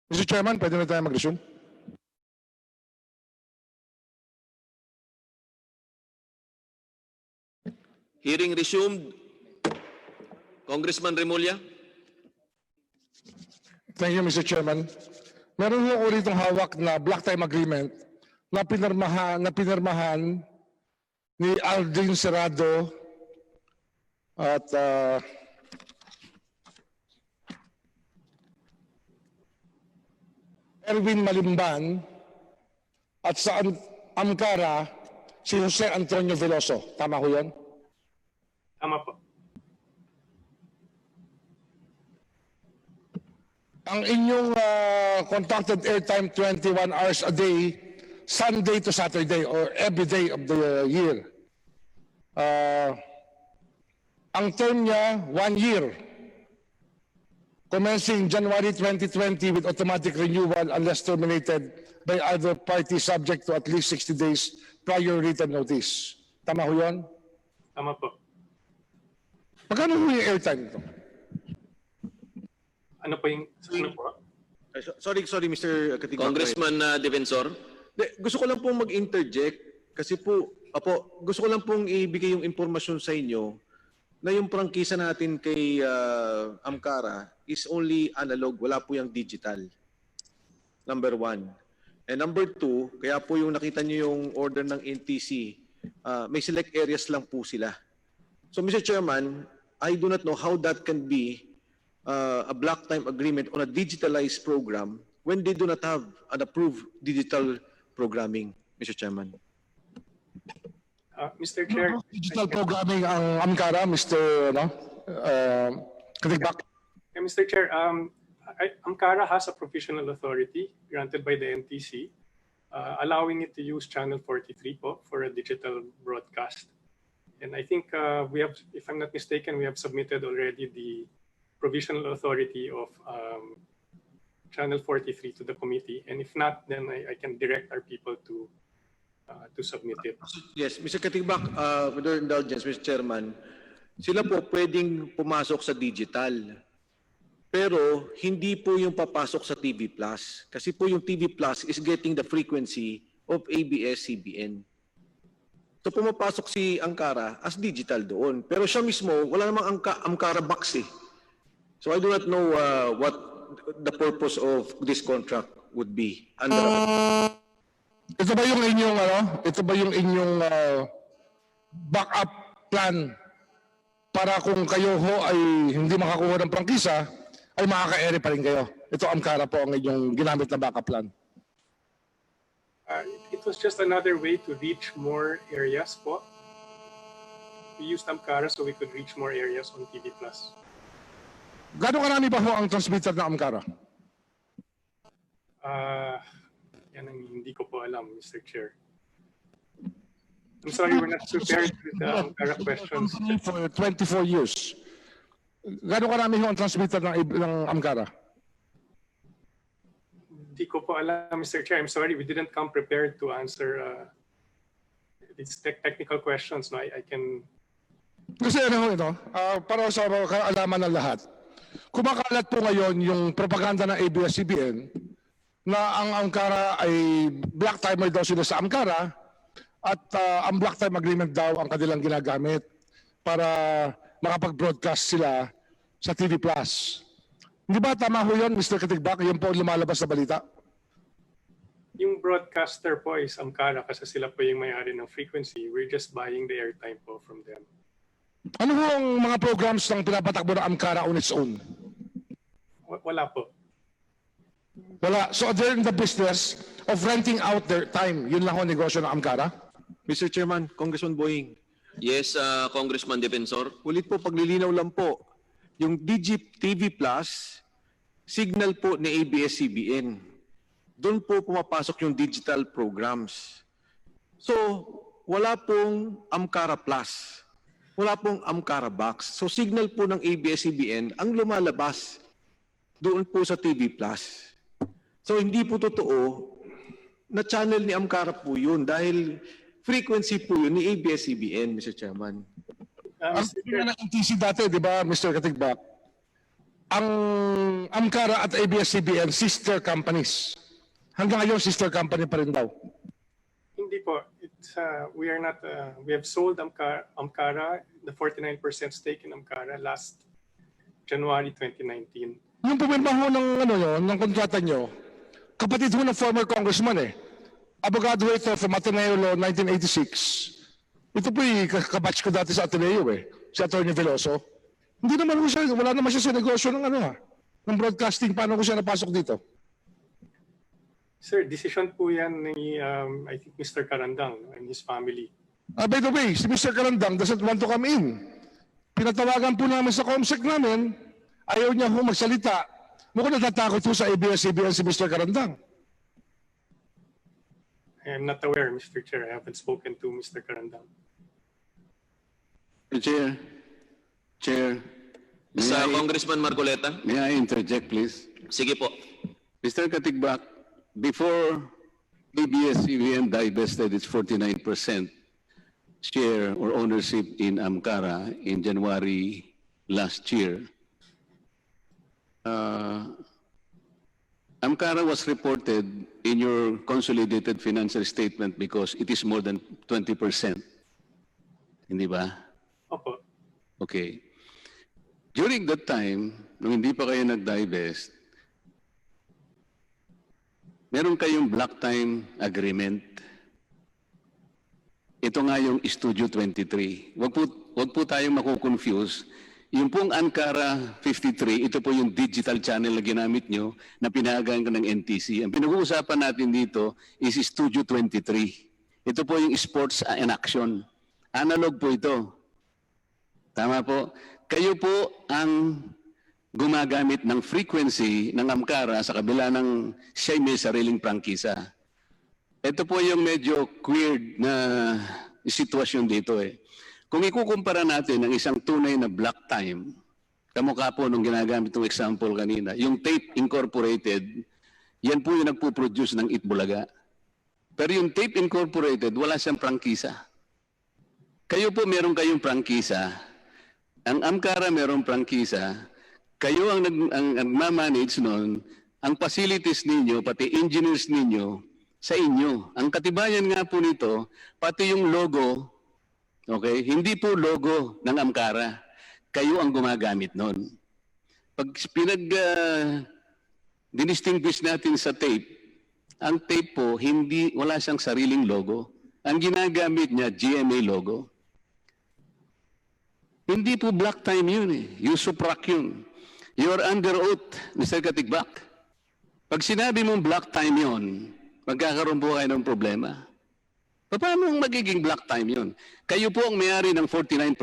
E: Mr. Chairman, pwede na tayo mag-resume?
G: Hearing resumed. Congressman Remulla.
E: Thank you, Mr. Chairman. Meron ho ulit itong hawak na block time agreement na pinirmahan ni Aldrin Serrado at Erwin Malimban at sa Amkara si Jose Antonio Veloso. Tama ko yan?
D: Tama po.
E: Ang inyong contracted airtime 21 hours a day, Sunday to Saturday or every day of the year. Ang term niya, 1 year. Commencing January 2020 with automatic renewal unless terminated by either party subject to at least 60 days prior written notice. Tama ho yun?
D: Tama po.
E: Magkano ho yung airtime ito?
D: Ano po yung... Ano po?
H: Sorry, Mr. Katigbak.
G: Congressman Defensor.
H: Gusto ko lang pong mag-interject kasi po, gusto ko lang pong ibigay yung impormasyon sa inyo na yung prangkisa natin kay Amkara is only analog, wala po yung digital. Number 1. And number 2, kaya po yung nakita nyo yung order ng NTC, may select areas lang po sila. So Mr. Chairman, I do not know how that can be a block time agreement on a digitalized program when they do not have an approved digital programming, Mr. Chairman.
D: Mr. Chair.
E: Digital programming ang Amkara, Mr. Katigbak.
D: Mr. Chair, Amkara has a provisional authority granted by the NTC allowing it to use Channel 43 po for a digital broadcast. And I think we have, if I'm not mistaken, we have submitted already the provisional authority of Channel 43 to the committee. And if not, then I can direct our people to submit it.
H: Yes, Mr. Katigbak, with your indulgence, Mr. Chairman, sila po pwedeng pumasok sa digital. Pero hindi po yung papasok sa TV Plus. Kasi po yung TV Plus is getting the frequency of ABS-CBN. So pumapasok si Ankara as digital doon. Pero siya mismo, wala namang Ankara box eh. So I do not know what the purpose of this contract would be.
E: Ito ba yung inyong ito ba yung inyong backup plan para kung kayo ho ay hindi makakuha ng prangkisa ay makaka-ere pa rin kayo? Ito Ankara po ang inyong ginamit na backup plan.
D: It was just another way to reach more areas po. We used Ankara so we could reach more areas on TV+.
E: Gano'ng karami ba ho ang transmitter ng Ankara?
D: Yan ang hindi ko po alam, Mr. Chair. I'm sorry, we're not prepared with the Ankara questions.
E: For 24 years. Gano'ng karami ho ang transmitter ng Ankara?
D: Hindi ko po alam, Mr. Chair. I'm sorry, we didn't come prepared to answer these technical questions. No, I can...
E: Kasi ito, para sa kaalaman ng lahat, kumakalat po ngayon yung propaganda ng ABS-CBN na ang Ankara ay black timer daw sila sa Ankara at ang black time agreement daw ang kanilang ginagamit para makapag-broadcast sila sa TV+. Hindi ba tama ho yun, Mr. Katigbak? Yun po lumalabas na balita.
D: Yung broadcaster po is Ankara kasi sila po yung may-ari ng frequency. We're just buying the airtime po from them.
E: Ano ho ang mga programs ng pinapatakbo ng Ankara on its own?
D: Wala po.
E: Wala. So they're in the business of renting out their time. Yun lang ho negosyo ng Ankara?
H: Mr. Chairman, Congressman Boying.
G: Yes, Congressman Defensor.
H: Ulit po, paglilinaw lang po. Yung DigiTV Plus, signal po ni ABS-CBN. Doon po pumapasok yung digital programs. So, wala pong Ankara Plus. Wala pong Ankara Box. So, signal po ng ABS-CBN ang lumalabas doon po sa TV Plus. So, hindi po totoo na channel ni Ankara po yun dahil frequency po yun ni ABS-CBN, Mr. Chairman.
E: Ang tingin ng NTC dati, di ba, Mr. Katigbak, ang Ankara at ABS-CBN, sister companies. Hanggang ngayon, sister company pa rin daw.
D: Hindi po. It's, we are not, we have sold Ankara, the 49% stake in Ankara last January 2019.
E: Yung pumimba ho ng kontrata nyo, kapatid ho ng former congressman abogado ito from Ateneo Law 1986. Ito po kabatch ko dati sa Ateneo si Atty. Veloso. Hindi naman ho siya, wala naman siya sa negosyo ng ng broadcasting. Paano ko siya napasok dito?
D: Sir, decision po yan ni, I think, Mr. Karandang and his family.
E: By the way, si Mr. Karandang doesn't want to come in. Pinatawagan po namin sa COMSEC namin, ayaw niya ho magsalita. Mukhang natatakot po sa ABS-CBN si Mr. Karandang.
D: I am not aware, Mr. Chair. I haven't spoken to Mr. Karandang.
K: Chair.
G: Congressman Marcoleta.
K: May I interject, please?
G: Sige po.
K: Mr. Katigbak, before ABS-CBN divested its 49% share or ownership in Ankara in January last year, Ankara was reported in your consolidated financial statement because it is more than 20%. Hindi ba?
D: Opo.
K: Okay. During that time, nung hindi pa kayo nag-divest, meron kayong black time agreement. Ito nga yung Studio 23. Wag po tayong makukonfuse. Yung pong Ankara 53, ito po yung digital channel na ginamit nyo na pinahagaan ka ng NTC. Ang pinag-uusapan natin dito is Studio 23. Ito po yung Sports and Action. Analog po ito. Tama po. Kayo po ang gumagamit ng frequency ng Ankara sa kabila ng siya may sariling prangkisa. Ito po yung medyo weird na sitwasyon dito Kung ikukumpara natin ang isang tunay na black time, kamukha po nung ginagamit ng example kanina, yung Tape Incorporated, yan po yung nagpo-produce ng Itbulaga. Pero yung Tape Incorporated, wala siyang prangkisa. Kayo po meron kayong prangkisa, ang Ankara meron prangkisa, kayo ang nagmamanage noon, ang facilities ninyo, pati engineers ninyo, sa inyo. Ang katibayan nga po nito, pati yung logo Okay? Hindi po logo ng Amkara. Kayo ang gumagamit nun. Pag dinistinguish natin sa tape, ang tape po, wala siyang sariling logo. Ang ginagamit niya, GMA logo. Hindi po black time yun eh. Usuprak yun. You're under oath, Mr. Katigbak. Pag sinabi mong black time yun, magkakaroon po kayo ng problema. Paano magiging black time yun? Kayo po ang may-ari ng 49%.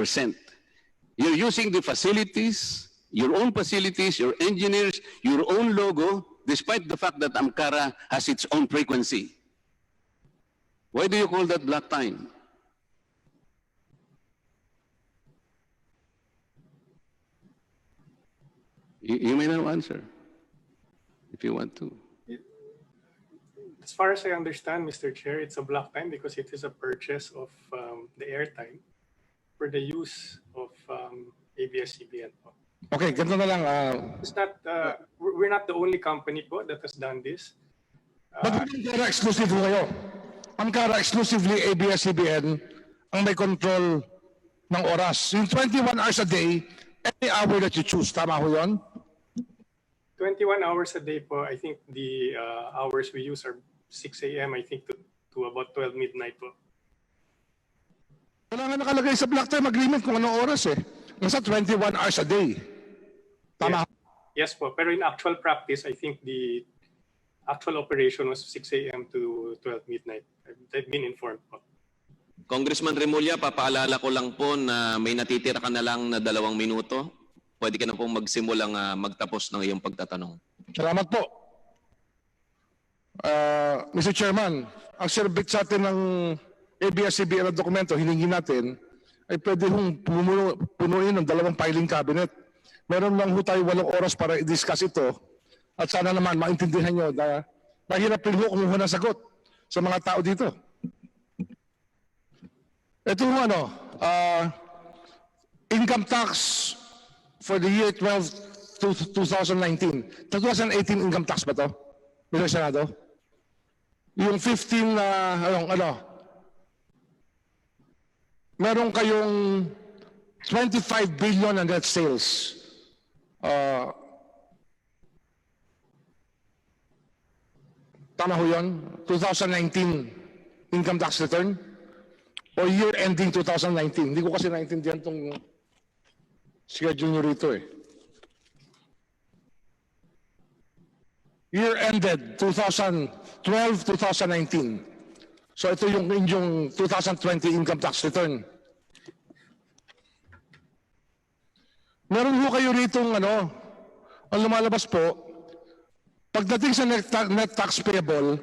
K: You're using the facilities, your own facilities, your engineers, your own logo, despite the fact that Amkara has its own frequency. Why do you call that black time? You may now answer, if you want to.
D: As far as I understand, Mr. Chair, it's a black time because it is a purchase of the airtime for the use of ABS-CBN.
E: Okay, ganito na lang.
D: It's not, we're not the only company po that has done this.
E: But Amkara exclusive po kayo. Amkara exclusively ABS-CBN ang may control ng oras. Yung 21 hours a day, any hour that you choose. Tama ho yun?
D: 21 hours a day po. I think the hours we use are 6 a.m. I think to about 12 midnight po.
E: Wala nga nakalagay sa black time agreement kung anong oras eh. Nasa 21 hours a day. Tama?
D: Yes po. Pero in actual practice, I think the actual operation was 6 a.m. to 12 midnight. I've been informed po.
G: Congressman Remulla, papaalala ko lang po na may natitira ka na lang na 2 minuto. Pwede ka na pong magsimulang magtapos ng iyong pagtatanong.
E: Salamat po. Mr. Chairman, ang serbit sa atin ng ABS-CBN na dokumento, hiningi natin, ay pwede hong punuin ng 2 filing cabinet. Meron lang ho tayo 8 oras para i-discuss ito. At sana naman maintindihan nyo na mahirap rin ho kumuha ng sagot sa mga tao dito. Ito ho income tax for the year 2019. 2018 income tax ba to? Mr. Senado? Yung 15 meron kayong 25 billion na net sales. Tama ho yun? 2019 income tax return? O year ending 2019? Hindi ko kasi naintindihan itong schedule nyo rito eh. Year ended 2012-2019. So ito yung inyong 2020 income tax return. Meron ho kayo ritong ang lumalabas po, pagdating sa net tax payable,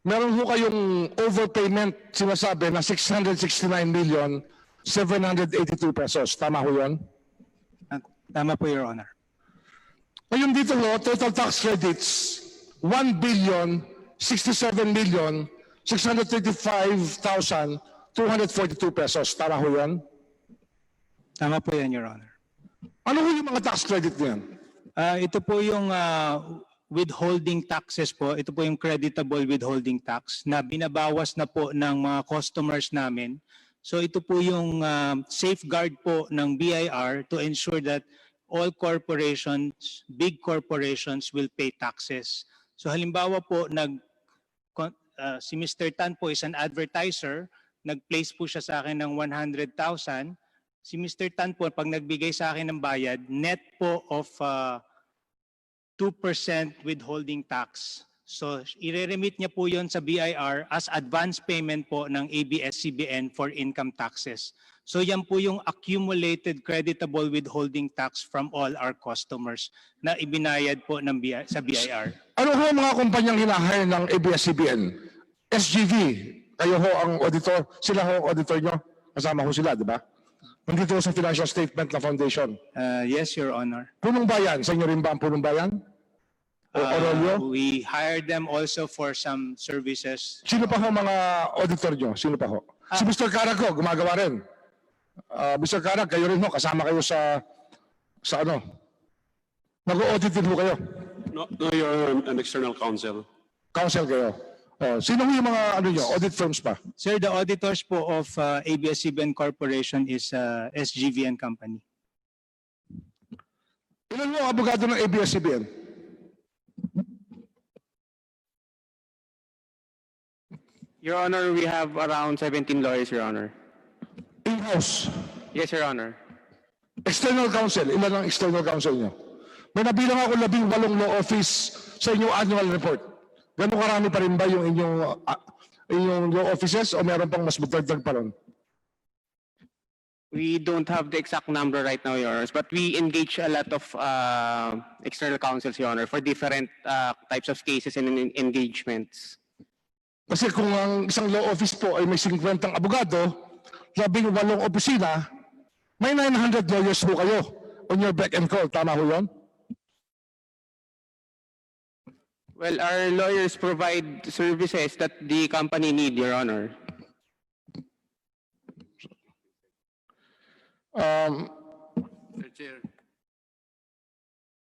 E: meron ho kayong overpayment sinasabi na 669,782 pesos. Tama ho yun?
L: Tama po, Your Honor.
E: Ngayon dito ho, total tax credits, 1,637,635,242 pesos. Tama ho yan?
L: Tama po yan, Your Honor.
E: Ano ho yung mga tax credit niyan?
L: Ito po yung withholding taxes po. Ito po yung creditable withholding tax na binabawas na po ng mga customers namin. So ito po yung safeguard po ng BIR to ensure that all corporations, big corporations will pay taxes. So halimbawa po, si Mr. Tan po is an advertiser, nag-place po siya sa akin ng 100,000. Si Mr. Tan po, pag nagbigay sa akin ng bayad, net po of 2% withholding tax. So i-remit niya po yon sa BIR as advance payment po ng ABS-CBN for income taxes. So yan po yung accumulated creditable withholding tax from all our customers na ibinayad po ng sa BIR.
E: Ano ho mga kumpanyang hinahire ng ABS-CBN? SGV, kayo ho ang auditor, sila ho ang auditor nyo. Kasama ho sila, di ba? Nandito sa financial statement na foundation.
L: Yes, Your Honor.
E: Punong bayan, sa inyo rin ba ang punong bayan?
L: We hired them also for some services.
E: Sino pa ho mga auditor nyo? Sino pa ho? Si Mr. Carag ho, gumagawa rin. Mr. Carag, kayo rin ho, kasama kayo sa Nag-audit din ho kayo?
J: No, you're an external counsel.
E: Counsel kayo. Sino yung mga audit firms pa?
L: Sir, the auditors po of ABS-CBN Corporation is SGVN Company.
E: Ilan yung abogado ng ABS-CBN?
F: Your Honor, we have around 17 lawyers, Your Honor.
E: In-house?
F: Yes, Your Honor.
E: External counsel, ilan ang external counsel nyo? May nabilang ako 18 law office sa inyong annual report. Gano'ng karami pa rin ba yung inyong law offices o meron pang mas magdagdag pa ron?
F: We don't have the exact number right now, Your Honor, but we engage a lot of external counsels, Your Honor, for different types of cases and engagements.
E: Kasi kung ang isang law office po ay may 50 abogado, 18 opisina, may 900 lawyers po kayo on your beck and call. Tama ho yun?
F: Well, our lawyers provide services that the company need, Your Honor.
K: Mr. Chair,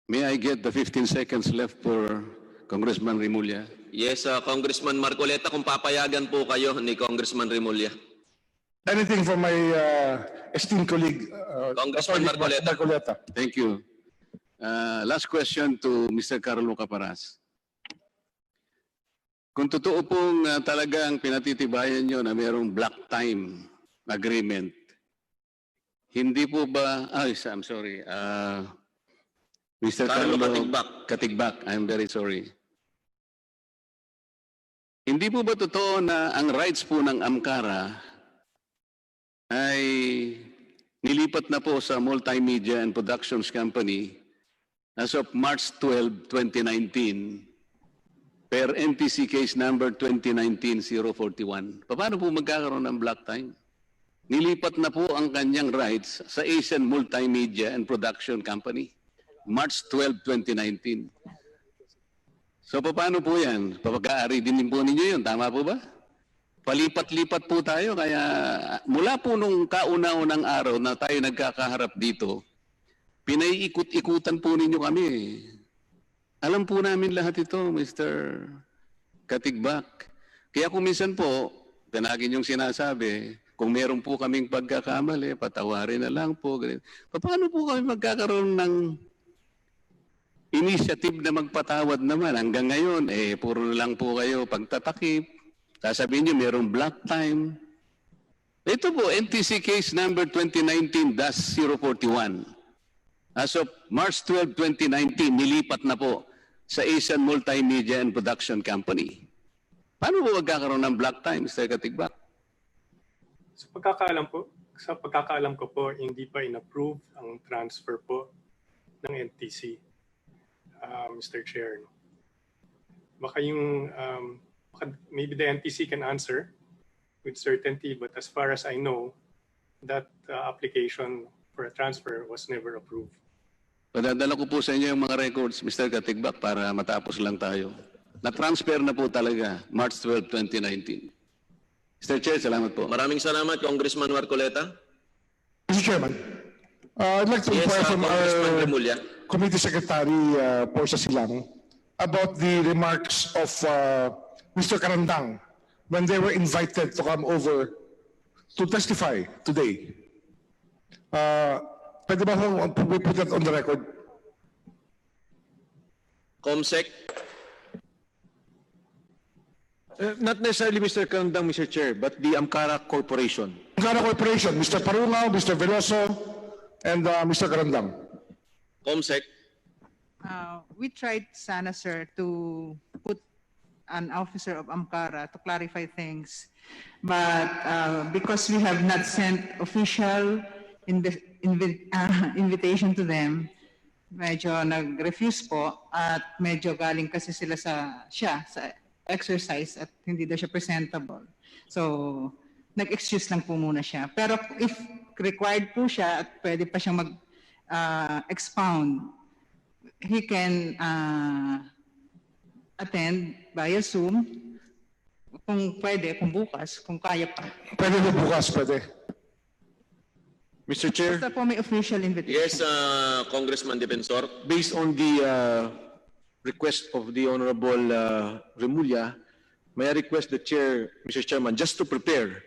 K: may I get the 15 seconds left for Congressman Remulla?
G: Yes, Congressman Marcoleta, kung papayagan po kayo ni Congressman Remulla.
E: Anything for my esteemed colleague,
G: Congressman
E: Marcoleta.
K: Thank you. Last question to Mr. Carlo Caparas. Kung totoo pong talagang pinatitibayan nyo na mayroong black time agreement, hindi po ba, I'm sorry, Mr. Carlo Katigbak, I'm very sorry. Hindi po ba totoo na ang rights po ng Amcara ay nilipat na po sa Multimedia and Productions Company as of March 12, 2019 per NTC case number 2019-041. Paano po magkakaroon ng black time? Nilipat na po ang kanyang rights sa Asian Multimedia and Production Company March 12, 2019. So paano po yan? Papag-aari din po ninyo yun. Tama po ba? Palipat-lipat po tayo. Kaya mula po nung kauna-unang araw na tayo nagkakaharap dito, pinaiikot-ikutan po ninyo kami. Alam po namin lahat ito, Mr. Katigbak. Kaya kung minsan po, ganagin yung sinasabi, kung meron po kaming pagkakamali, patawarin na lang po. Paano po kami magkakaroon ng initiative na magpatawad naman? Hanggang ngayon, puro lang po kayo pagtatakip. Sasabihin nyo, mayroong black time. Ito po, NTC case number 2019-041. As of March 12, 2019, nilipat na po sa Asian Multimedia and Production Company. Paano po magkakaroon ng black time, Mr. Katigbak?
D: Sa pagkakaalam ko po, hindi pa in-approve ang transfer po ng NTC. Mr. Chair. Baka yung, maybe the NTC can answer with certainty, but as far as I know, that application for a transfer was never approved.
K: Padadala ko po sa inyo yung mga records, Mr. Katigbak, para matapos lang tayo. Na-transfer na po talaga, March 12, 2019. Mr. Chair, salamat po.
G: Maraming salamat, Congressman Marcoleta.
E: Mr. Chairman, I'd like to inquire from our Committee Secretary Porsa Silang about the remarks of Mr. Karandang when they were invited to come over to testify today. Pwede ba we put that on the record?
G: Comsec.
H: Not necessarily Mr. Karandang, Mr. Chair, but the Amcara Corporation.
E: Amcara Corporation, Mr. Parungaw, Mr. Veloso, and Mr. Karandang.
G: Comsec.
C: We tried sana, sir, to put an officer of Amcara to clarify things, but because we have not sent official invitation to them, medyo nag-refuse po at medyo galing kasi sila sa exercise at hindi daw siya presentable. So, nag-excuse lang po muna siya. Pero if required po siya at pwede pa siyang mag-expound, he can attend via Zoom kung pwede, kung bukas, kung kaya pa.
E: Pwede na bukas, pwede.
H: Mr. Chair?
C: Basta po may official invitation.
G: Yes, Congressman Defensor.
H: Based on the request of the Honorable Remulla, may I request the chair, Mr. Chairman, just to prepare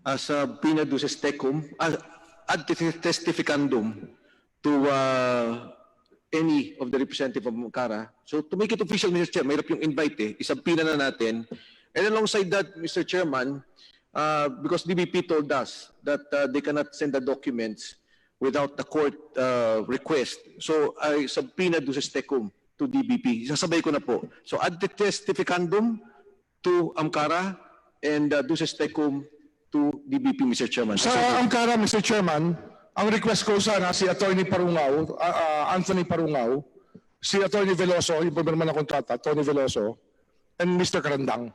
H: as a subpoena duces tecum, ad testificandum to any of the representative of Mangkara. So to make it official, Mr. Chair, mahirap yung invite isubpoena na natin. And alongside that, Mr. Chairman, because DBP told us that they cannot send the documents without the court request. So I subpoena duces tecum to DBP. Sasabay ko na po. So ad testificandum to Amkara and duces tecum to DBP, Mr. Chairman.
E: Sa Amkara, Mr. Chairman, ang request ko sana si Attorney Parungaw, Anthony Parungaw, si Attorney Veloso, yung pumirma ng kontrata, Attorney Veloso, and Mr. Karandang,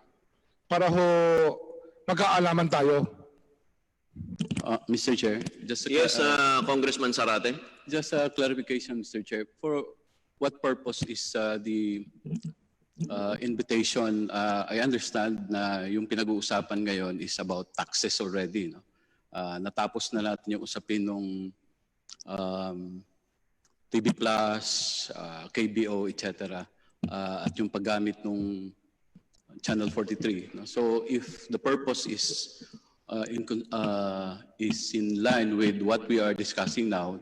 E: para ho magkaalaman tayo.
J: Mr. Chair, just a,
G: Yes, Congressman Sarate.
J: just a clarification, Mr. Chair. For what purpose is the invitation? I understand na yung pinag-uusapan ngayon is about taxes already. No? Natapos na natin yung usapin ng TV Plus, KBO, etc. At yung paggamit ng Channel 43. No? So if the purpose is in line with what we are discussing now,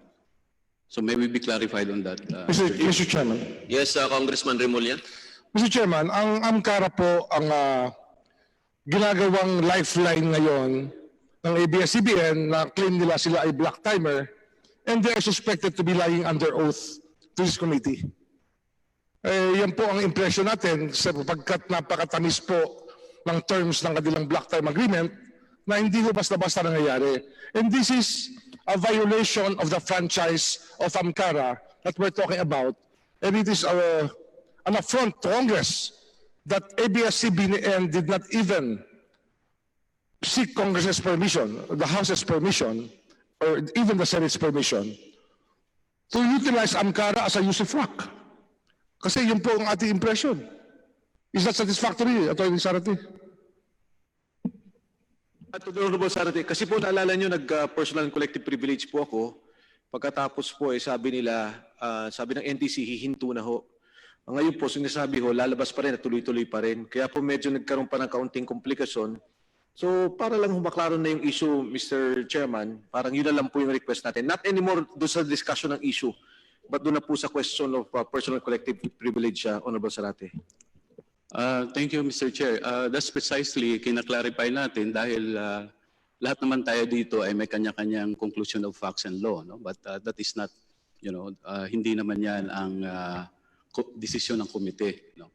J: so may we be clarified on that?
E: Mr. Chairman.
G: Yes, Congressman Remulla.
E: Mr. Chairman, ang Amkara po ang ginagawang lifeline ngayon ng ABS-CBN na claim nila sila ay black timer and they are suspected to be lying under oath to this committee. Yan po ang impression natin sapagkat napakatamis po ng terms ng kanilang black time agreement na hindi ko basta-basta nangyayari. And this is a violation of the franchise of Amkara that we're talking about. And it is an affront to Congress that ABS-CBN did not even seek Congress's permission, the House's permission, or even the Senate's permission to utilize Amkara as a usufruct. Kasi yun po ang ating impression. Is that satisfactory, Atty. Sarate?
H: At Honorable Sarate, kasi po naalala nyo, nag-personal and collective privilege po ako. Pagkatapos po, sabi nila, sabi ng NTC, hihinto na ho. Ngayon po, sinasabi ho, lalabas pa rin at tuloy-tuloy pa rin. Kaya po medyo nagkaroon pa ng kaunting komplikasyon. So para lang humaklaro na yung issue, Mr. Chairman, parang yun na lang po yung request natin. Not anymore doon sa discussion ng issue, but doon na po sa question of personal collective privilege, Honorable Sarate.
J: Thank you, Mr. Chair. That's precisely kinaklarify natin dahil lahat naman tayo dito ay may kanya-kanyang conclusion of facts and law. No? But that is not, hindi naman yan ang desisyon ng komite. No?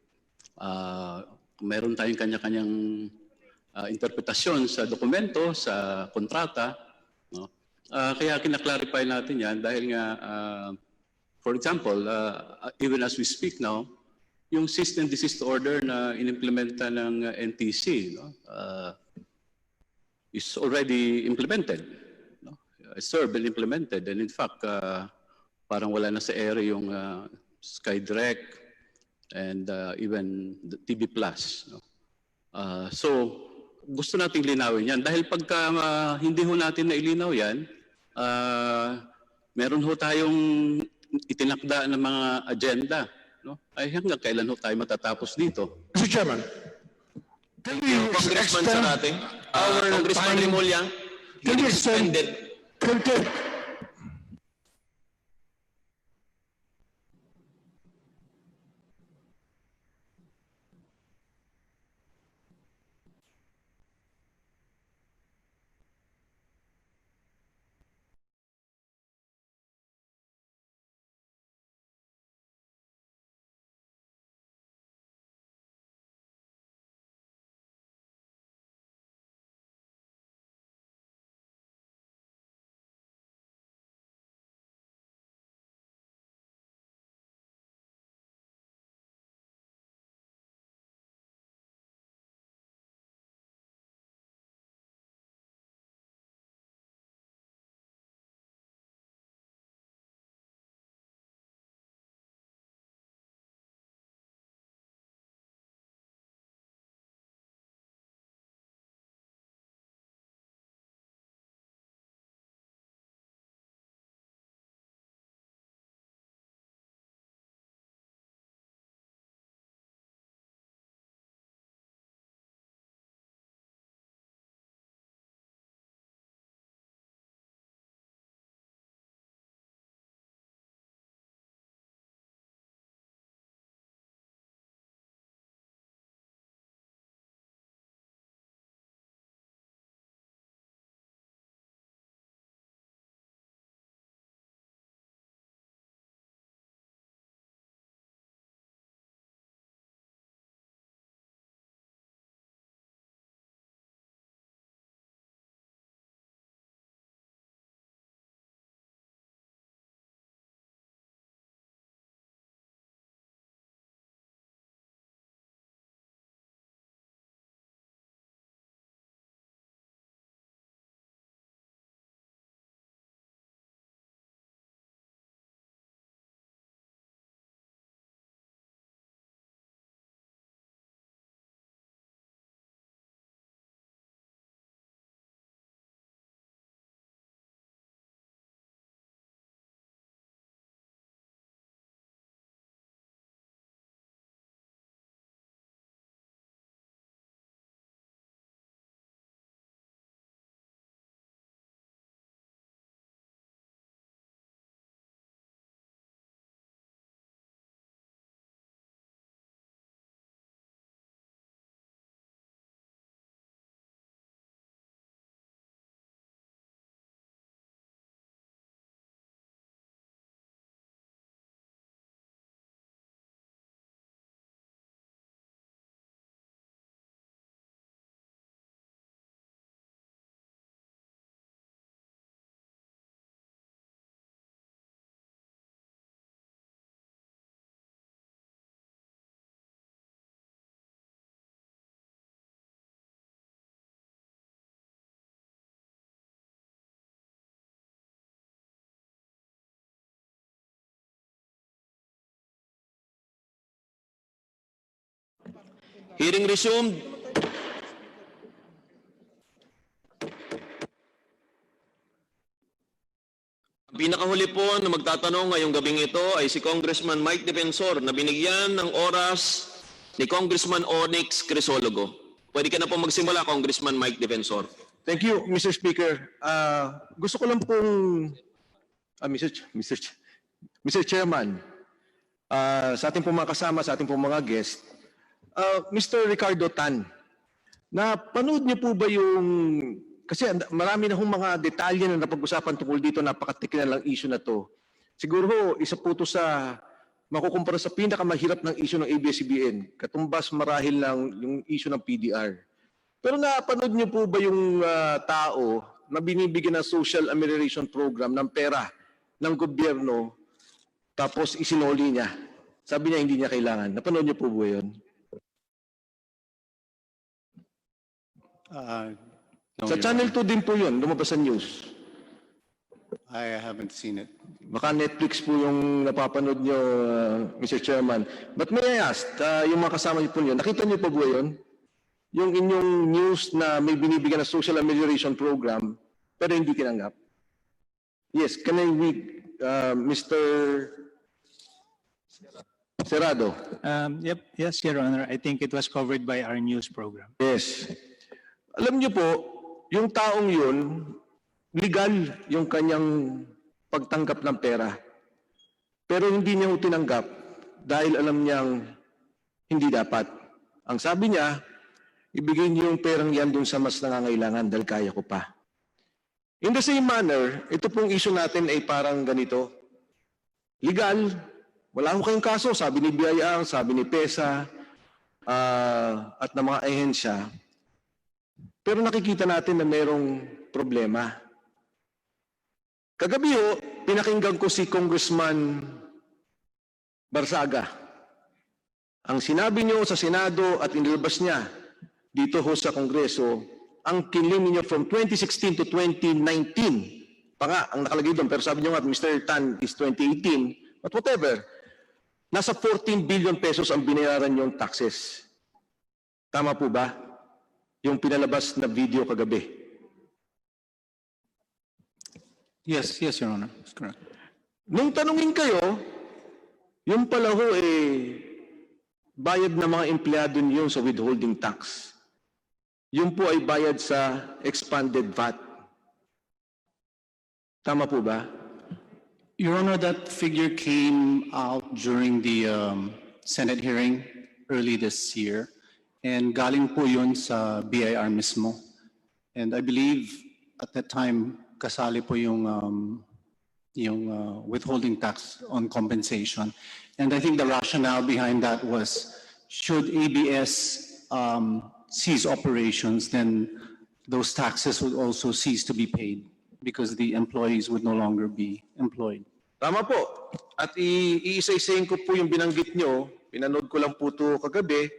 J: Meron tayong kanya-kanyang interpretasyon sa dokumento, sa kontrata. No? Kaya kinaklarify natin yan dahil nga, for example, even as we speak now, yung cease and desist order na inimplementa ng NTC is already implemented. No? Served and implemented. And in fact, parang wala na sa ere yung SkyDirect and even the TV Plus. No? So, gusto nating linawin yan. Dahil pagka hindi ho natin nailinaw yan, meron ho tayong itinakda ng mga agenda. No? Ay hanggang kailan ho tayo matatapos dito?
E: Mr. Chairman, can we
G: Congressman Sarate, Congressman Remulla,
E: can we extend
G: suspended. Hearing resumed. Ang pinakahuli po na magtatanong ngayong gabing ito ay si Congressman Mike Defensor na binigyan ng oras ni Congressman Onyx Crisologo. Pwede ka na po magsimula, Congressman Mike Defensor.
H: Thank you, Mr. Speaker. Gusto ko lang pong, Mr. Chairman, sa ating pong mga kasama, sa ating pong mga guest, Mr. Ricardo Tan, napanood niyo po ba yung, kasi marami na hong mga detalye na napag-usapan tungkol dito, napakatikina lang issue na to. Siguro, isa po ito sa makukumpara sa pinakamahirap ng issue ng ABS-CBN, katumbas marahil lang yung issue ng PDR. Pero napanood niyo po ba yung tao na binibigyan ng social amelioration program ng pera ng gobyerno tapos isinoli niya? Sabi niya hindi niya kailangan. Napanood niyo po ba yun? Sa Channel 2 din po yun, lumabas sa news.
Q: I haven't seen it.
H: Baka Netflix po yung napapanood niyo, Mr. Chairman. But may I ask, yung mga kasama niyo po yun, nakita niyo po ba yun? Yung inyong news na may binibigyan na social amelioration program, pero hindi tinanggap? Yes, can I read, Mr. Serrado?
L: Yes, Your Honor. I think it was covered by our news program.
H: Yes. Alam niyo po, yung taong yun, legal yung kanyang pagtanggap ng pera. Pero hindi niya tinanggap dahil alam niyang hindi dapat. Ang sabi niya, ibigay niyo yung perang yan dun sa mas nangangailangan dahil kaya ko pa. In the same manner, ito pong issue natin ay parang ganito. Legal, wala akong kayong kaso, sabi ni BIR, sabi ni PESA, at ng mga ahensya. Pero nakikita natin na mayroong problema. Kagabi ho, pinakinggan ko si Congressman Barsaga. Ang sinabi niyo sa Senado at inilabas niya dito ho sa Kongreso, ang kinlim niyo from 2016 to 2019. Pa nga, ang nakalagay doon, pero sabi niyo nga, Mr. Tan is 2018, but whatever. Nasa 14 billion pesos ang binayaran niyong taxes. Tama po ba? Yung pinalabas na video kagabi.
Q: Yes, Your Honor. That's correct.
H: Nung tanungin kayo, yung pala ho bayad ng mga empleyado niyo sa withholding tax. Yung po ay bayad sa expanded VAT. Tama po ba?
Q: Your Honor, that figure came out during the Senate hearing early this year. And galing po yun sa BIR mismo. And I believe at that time, kasali po yung withholding tax on compensation. And I think the rationale behind that was, should ABS cease operations, then those taxes would also cease to be paid because the employees would no longer be employed.
H: Tama po. At iisa-isayin ko po yung binanggit nyo, pinanood ko lang po ito kagabi.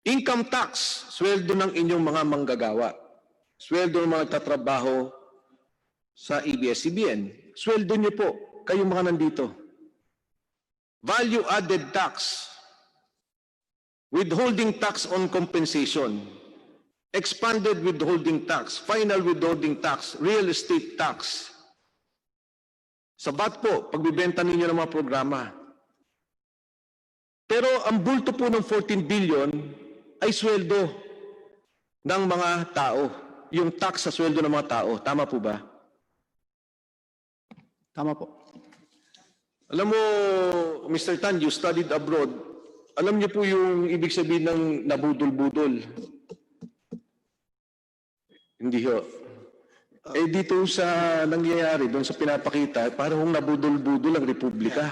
H: Income tax, sweldo ng inyong mga manggagawa. Sweldo ng mga tatrabaho sa ABS-CBN. Sweldo nyo po, kayong mga nandito. Value added tax, withholding tax on compensation, expanded withholding tax, final withholding tax, real estate tax. Sa VAT po, pagbibenta ninyo ng mga programa. Pero ang bulto po ng 14 billion ay sweldo ng mga tao. Yung tax sa sweldo ng mga tao. Tama po ba?
Q: Tama po.
H: Alam mo, Mr. Tan, you studied abroad. Alam niyo po yung ibig sabihin ng nabudol-budol. Hindi ho. Dito sa nangyayari, doon sa pinapakita, parang nabudol-budol ang Republika.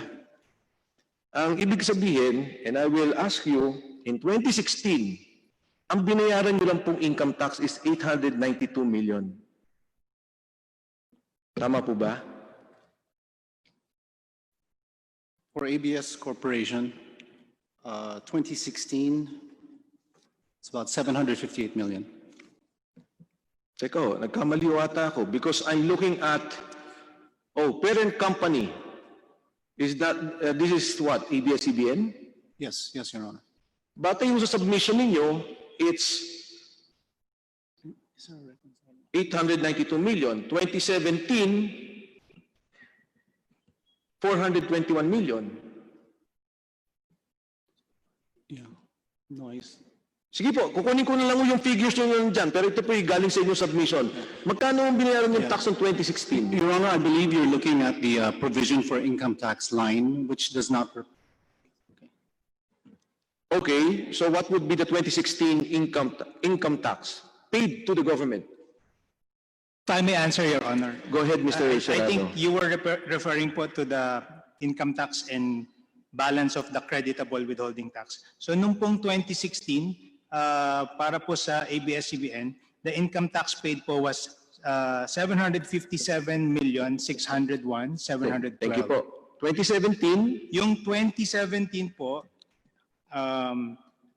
H: Ang ibig sabihin, and I will ask you, in 2016, ang binayaran nyo lang pong income tax is 892 million. Tama po ba?
Q: For ABS Corporation, 2016, it's about 758 million.
H: Teka, nagkamali ata ako because I'm looking at, parent company. Is that, this is what, ABS-CBN?
Q: Yes, Your Honor.
H: Batay yung sa submission ninyo, it's 892 million. 2017, 421 million.
Q: Yeah, noise.
H: Sige po, kukunin ko na lang yung figures nyo dyan, pero ito po yung galing sa inyong submission. Magkano ang binayaran yung tax ng 2016?
Q: Your Honor, I believe you're looking at the provision for income tax line, which does not.
H: Okay, so what would be the 2016 income tax paid to the government?
L: If I may answer, Your Honor.
H: Go ahead, Mr.
L: I
H: Senado.
L: think you were referring po to the income tax and balance of the creditable withholding tax. So nung pong 2016, para po sa ABS-CBN, the income tax paid po was 757,601,712.
H: Thank you po. 2017?
L: Yung 2017 po,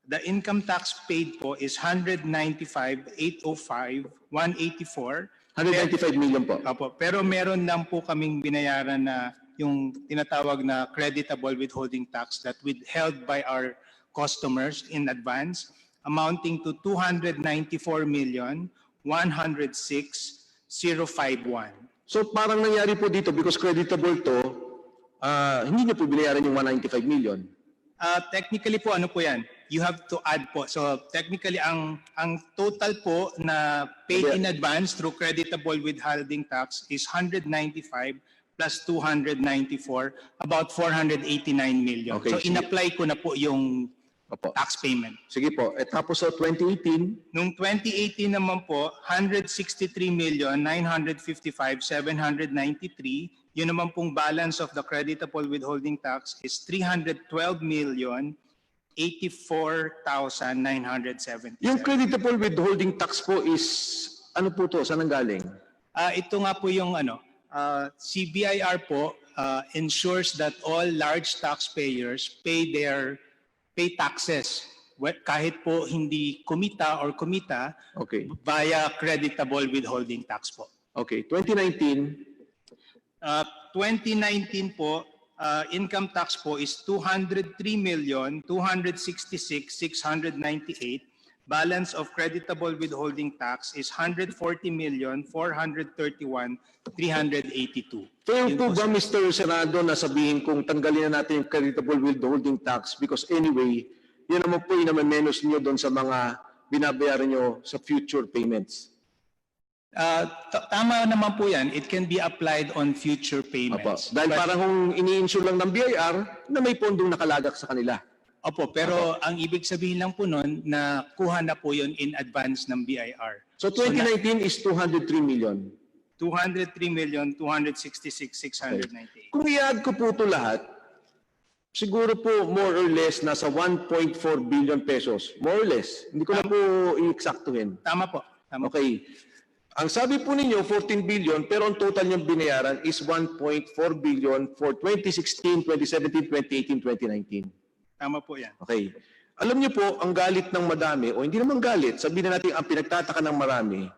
L: the income tax paid po is 195,805,184.
H: 195 million po.
L: Opo, pero meron lang po kaming binayaran na yung tinatawag na creditable withholding tax that withheld by our customers in advance, amounting to 294,106,051.
H: So parang nangyari po dito because creditable to, hindi niyo po binayaran yung 195 million.
L: Technically po, ano po yan? You have to add po. So technically, ang total po na paid in advance through creditable withholding tax is 195 plus 294, about 489 million.
H: Okay,
L: so
H: sige.
L: in-apply ko na po yung tax payment.
H: Sige po. At tapos sa 2018?
L: Noong 2018 naman po, 163,955,793. Yun naman pong balance of the creditable withholding tax is 312,084,970.
H: Yung creditable withholding tax po is, ano po to? Saan ang galing?
L: Ito nga po yung CBIR po ensures that all large taxpayers pay taxes kahit po hindi kumita
H: okay,
L: via creditable withholding tax po.
H: Okay, 2019?
L: 2019 po, income tax po is 203,266,698. Balance of creditable withholding tax is 140,431,382.
H: Fair po ba, Mr. Senado, na sabihin kung tanggalin na natin yung creditable withholding tax because anyway, yun naman po yung naman-menos nyo doon sa mga binabayaran nyo sa future payments?
L: Tama naman po yan. It can be applied on future payments.
H: Dahil parang kung ini-insure lang ng BIR na may pondong nakalagak sa kanila.
L: Opo, pero ang ibig sabihin lang po nun na kuha na po yun in advance ng BIR.
H: So 2019 is 203 million.
L: 203,266,698.
H: Kung i-add ko po ito lahat, siguro po more or less nasa 1.4 billion pesos. More or less. Hindi ko na po i-eksaktuhin.
L: Tama po. Tama.
H: Okay. Ang sabi po ninyo, 14 billion, pero ang total niyong binayaran is 1.4 billion for 2016, 2017, 2018, 2019.
L: Tama po yan.
H: Okay. Alam niyo po, ang galit ng madami, o hindi naman galit, sabihin na natin ang pinagtataka ng marami,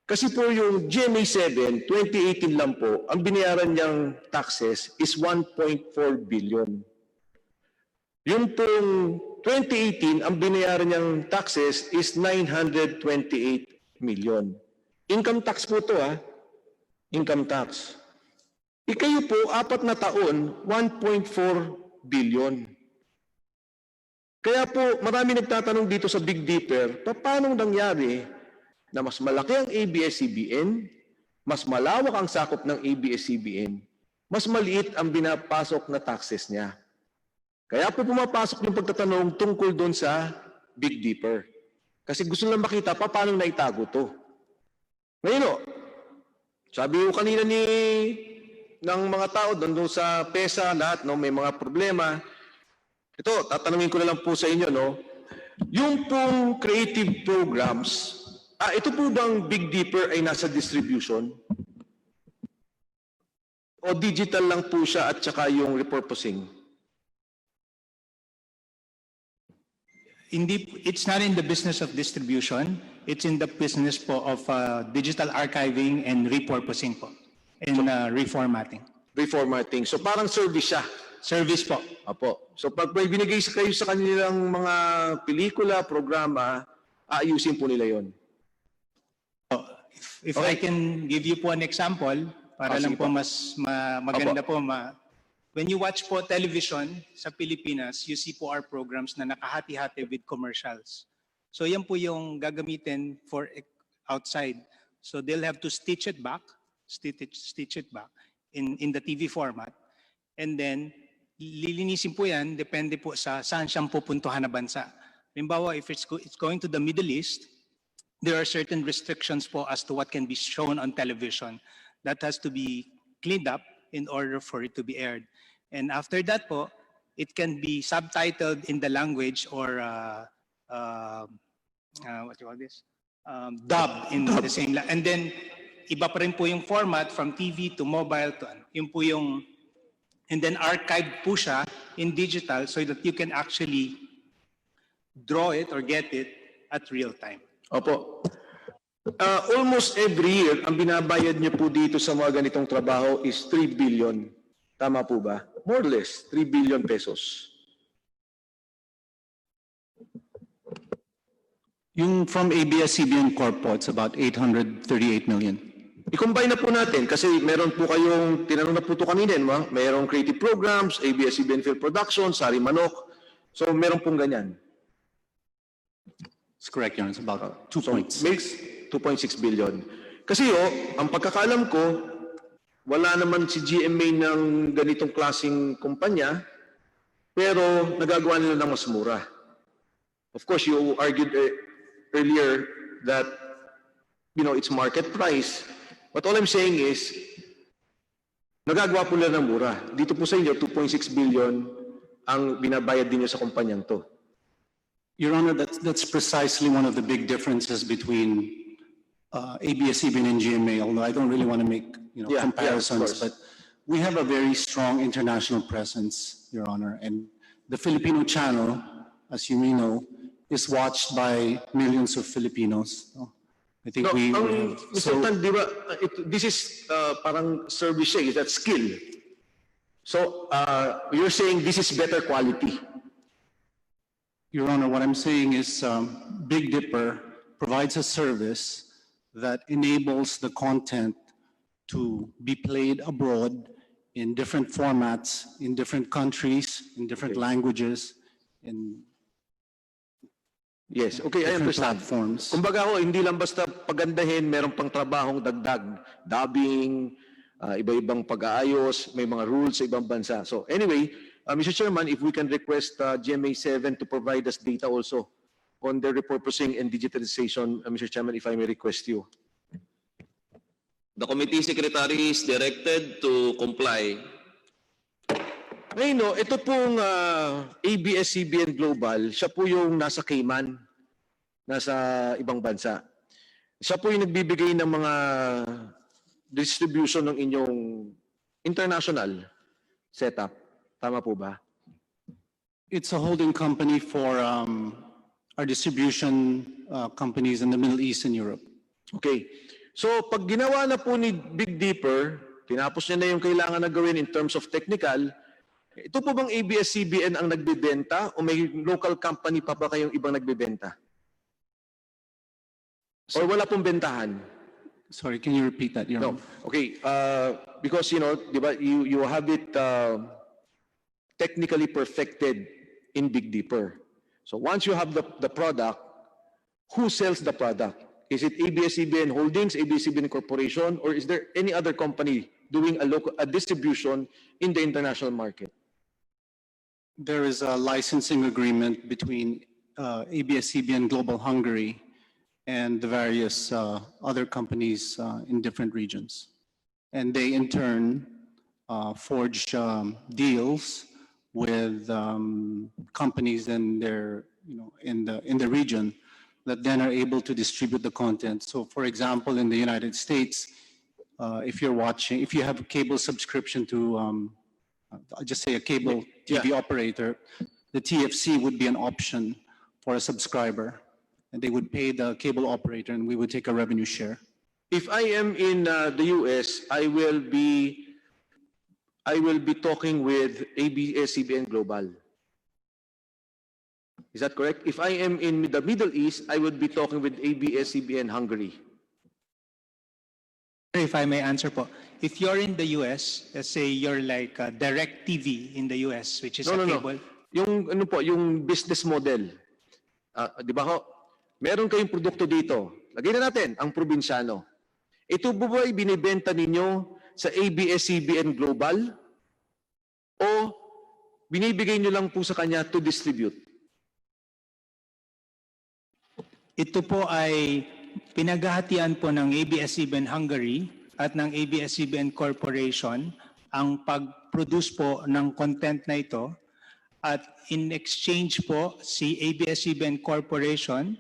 H: kasi po yung GMA 7, 2018 lang po, ang binayaran niyang taxes is 1.4 billion. Yung pong 2018, ang binayaran niyang taxes is 928 million. Income tax po ito, income tax. Ikayo po, 4 na taon, 1.4 billion. Kaya po, marami nagtatanong dito sa Big Dipper, paano nangyari na mas malaki ang ABS-CBN, mas malawak ang sakop ng ABS-CBN, mas maliit ang binapasok na taxes niya. Kaya po pumapasok yung pagtatanong tungkol doon sa Big Dipper. Kasi gusto lang makita paano naitago to. Ngayon, sabi ko kanina ng mga tao doon sa PESA, lahat may mga problema. Ito, tatanungin ko na lang po sa inyo, yung pong creative programs, ito po bang Big Dipper ay nasa distribution? O digital lang po siya at saka yung repurposing?
L: It's not in the business of distribution. It's in the business po of digital archiving and repurposing po and reformatting.
H: Reformatting. So parang service siya.
L: Service po.
H: Apo. So pag may binigay kayo sa kanilang mga pelikula, programa, aayusin po nila yon.
L: If I can give you po an example, para lang
H: sige
L: po
H: po.
L: mas maganda po. When you watch po television sa Pilipinas, you see po our programs na nakahati-hati with commercials. So yan po yung gagamitin for outside. So they'll have to stitch it back in the TV format. And then lilinisin po yan, depende po sa saan siyang pupuntuhan na bansa. Halimbawa, if it's going to the Middle East, there are certain restrictions po as to what can be shown on television. That has to be cleaned up in order for it to be aired. And after that po, it can be subtitled in the language or what do you call this? Dubbed in the same language. And then, iba pa rin po yung format from TV to mobile to yun po yung, and then archived po siya in digital so that you can actually draw it or get it at real time.
H: Opo. Almost every year, ang binabayad niyo po dito sa mga ganitong trabaho is 3 billion. Tama po ba? More or less, 3 billion pesos.
Q: Yung from ABS-CBN Corp po, it's about 838 million.
H: I-combine na po natin kasi meron po kayong, tinanong na po ito kanina, mayroong creative programs, ABS-CBN Film Production, Sari Manok. So meron pong ganyan.
Q: It's correct, Your Honor. It's about 2.6.
H: 2.6 billion. Kasi ang pagkakalam ko, wala naman si GMA ng ganitong klaseng kumpanya, pero nagagawa nila ng mas mura. Of course, you argued earlier that, it's market price. But all I'm saying is, nagagawa po nila ng mura. Dito po sa inyo, 2.6 billion ang binabayad din nyo sa kumpanyang to.
Q: Your Honor, that's precisely one of the big differences between ABS-CBN and GMA, although I don't really want to make comparisons, but we have a very strong international presence, Your Honor, and the Filipino channel, as you may know, is watched by millions of Filipinos. I think
H: Mr. Tan, di ba, this is parang service siya, that's skill. So you're saying this is better quality?
Q: Your Honor, what I'm saying is Big Dipper provides a service that enables the content to be played abroad in different formats, in different countries, in different languages, in
H: Yes, okay, I understand.
Q: Platforms.
H: Kumbaga hindi lang basta pagandahin, meron pang trabahong dagdag, dubbing, iba-ibang pag-aayos, may mga rules sa ibang bansa. So anyway, Mr. Chairman, if we can request GMA7 to provide us data also on their repurposing and digitalization, Mr. Chairman, if I may request you.
G: The committee secretary is directed to comply.
H: Ngayon, ito pong ABS-CBN Global, siya po yung nasa Cayman, nasa ibang bansa. Siya po yung nagbibigay ng mga distribution ng inyong international setup. Tama po ba?
Q: It's a holding company for our distribution companies in the Middle East and Europe.
H: Okay. So pag ginawa na po ni Big Dipper, tinapos niya na yung kailangan na gawin in terms of technical, ito po bang ABS-CBN ang nagbebenta o may local company pa ba kayong ibang nagbebenta? Or wala pong bentahan?
Q: Sorry, can you repeat that?
H: No. Okay, because di ba, you have it technically perfected in Big Dipper. So once you have the product, who sells the product? Is it ABS-CBN Holdings, ABS-CBN Corporation, or is there any other company doing a distribution in the international market?
Q: There is a licensing agreement between ABS-CBN Global Hungary and the various other companies in different regions. And they in turn forge deals with companies in their, in the region that then are able to distribute the content. So for example, in the United States, if you have a cable subscription to, I'll just say a cable TV operator, the TFC would be an option for a subscriber, and they would pay the cable operator and we would take a revenue share.
H: If I am in the US, I will I will be talking with ABS-CBN Global. Is that correct? If I am in the Middle East, I would be talking with ABS-CBN Hungary.
L: If I may answer po, if you're in the US, let's say you're like DirecTV in the US, which is a cable.
H: Yung ano po, yung business model. Di ba ho? Meron kayong produkto dito. Lagay na natin ang probinsyano. Ito po ba ay binibenta ninyo sa ABS-CBN Global o binibigay nyo lang po sa kanya to distribute?
L: Ito po ay pinaghahatian po ng ABS-CBN Hungary at ng ABS-CBN Corporation ang pag-produce po ng content na ito. At in exchange po, si ABS-CBN Corporation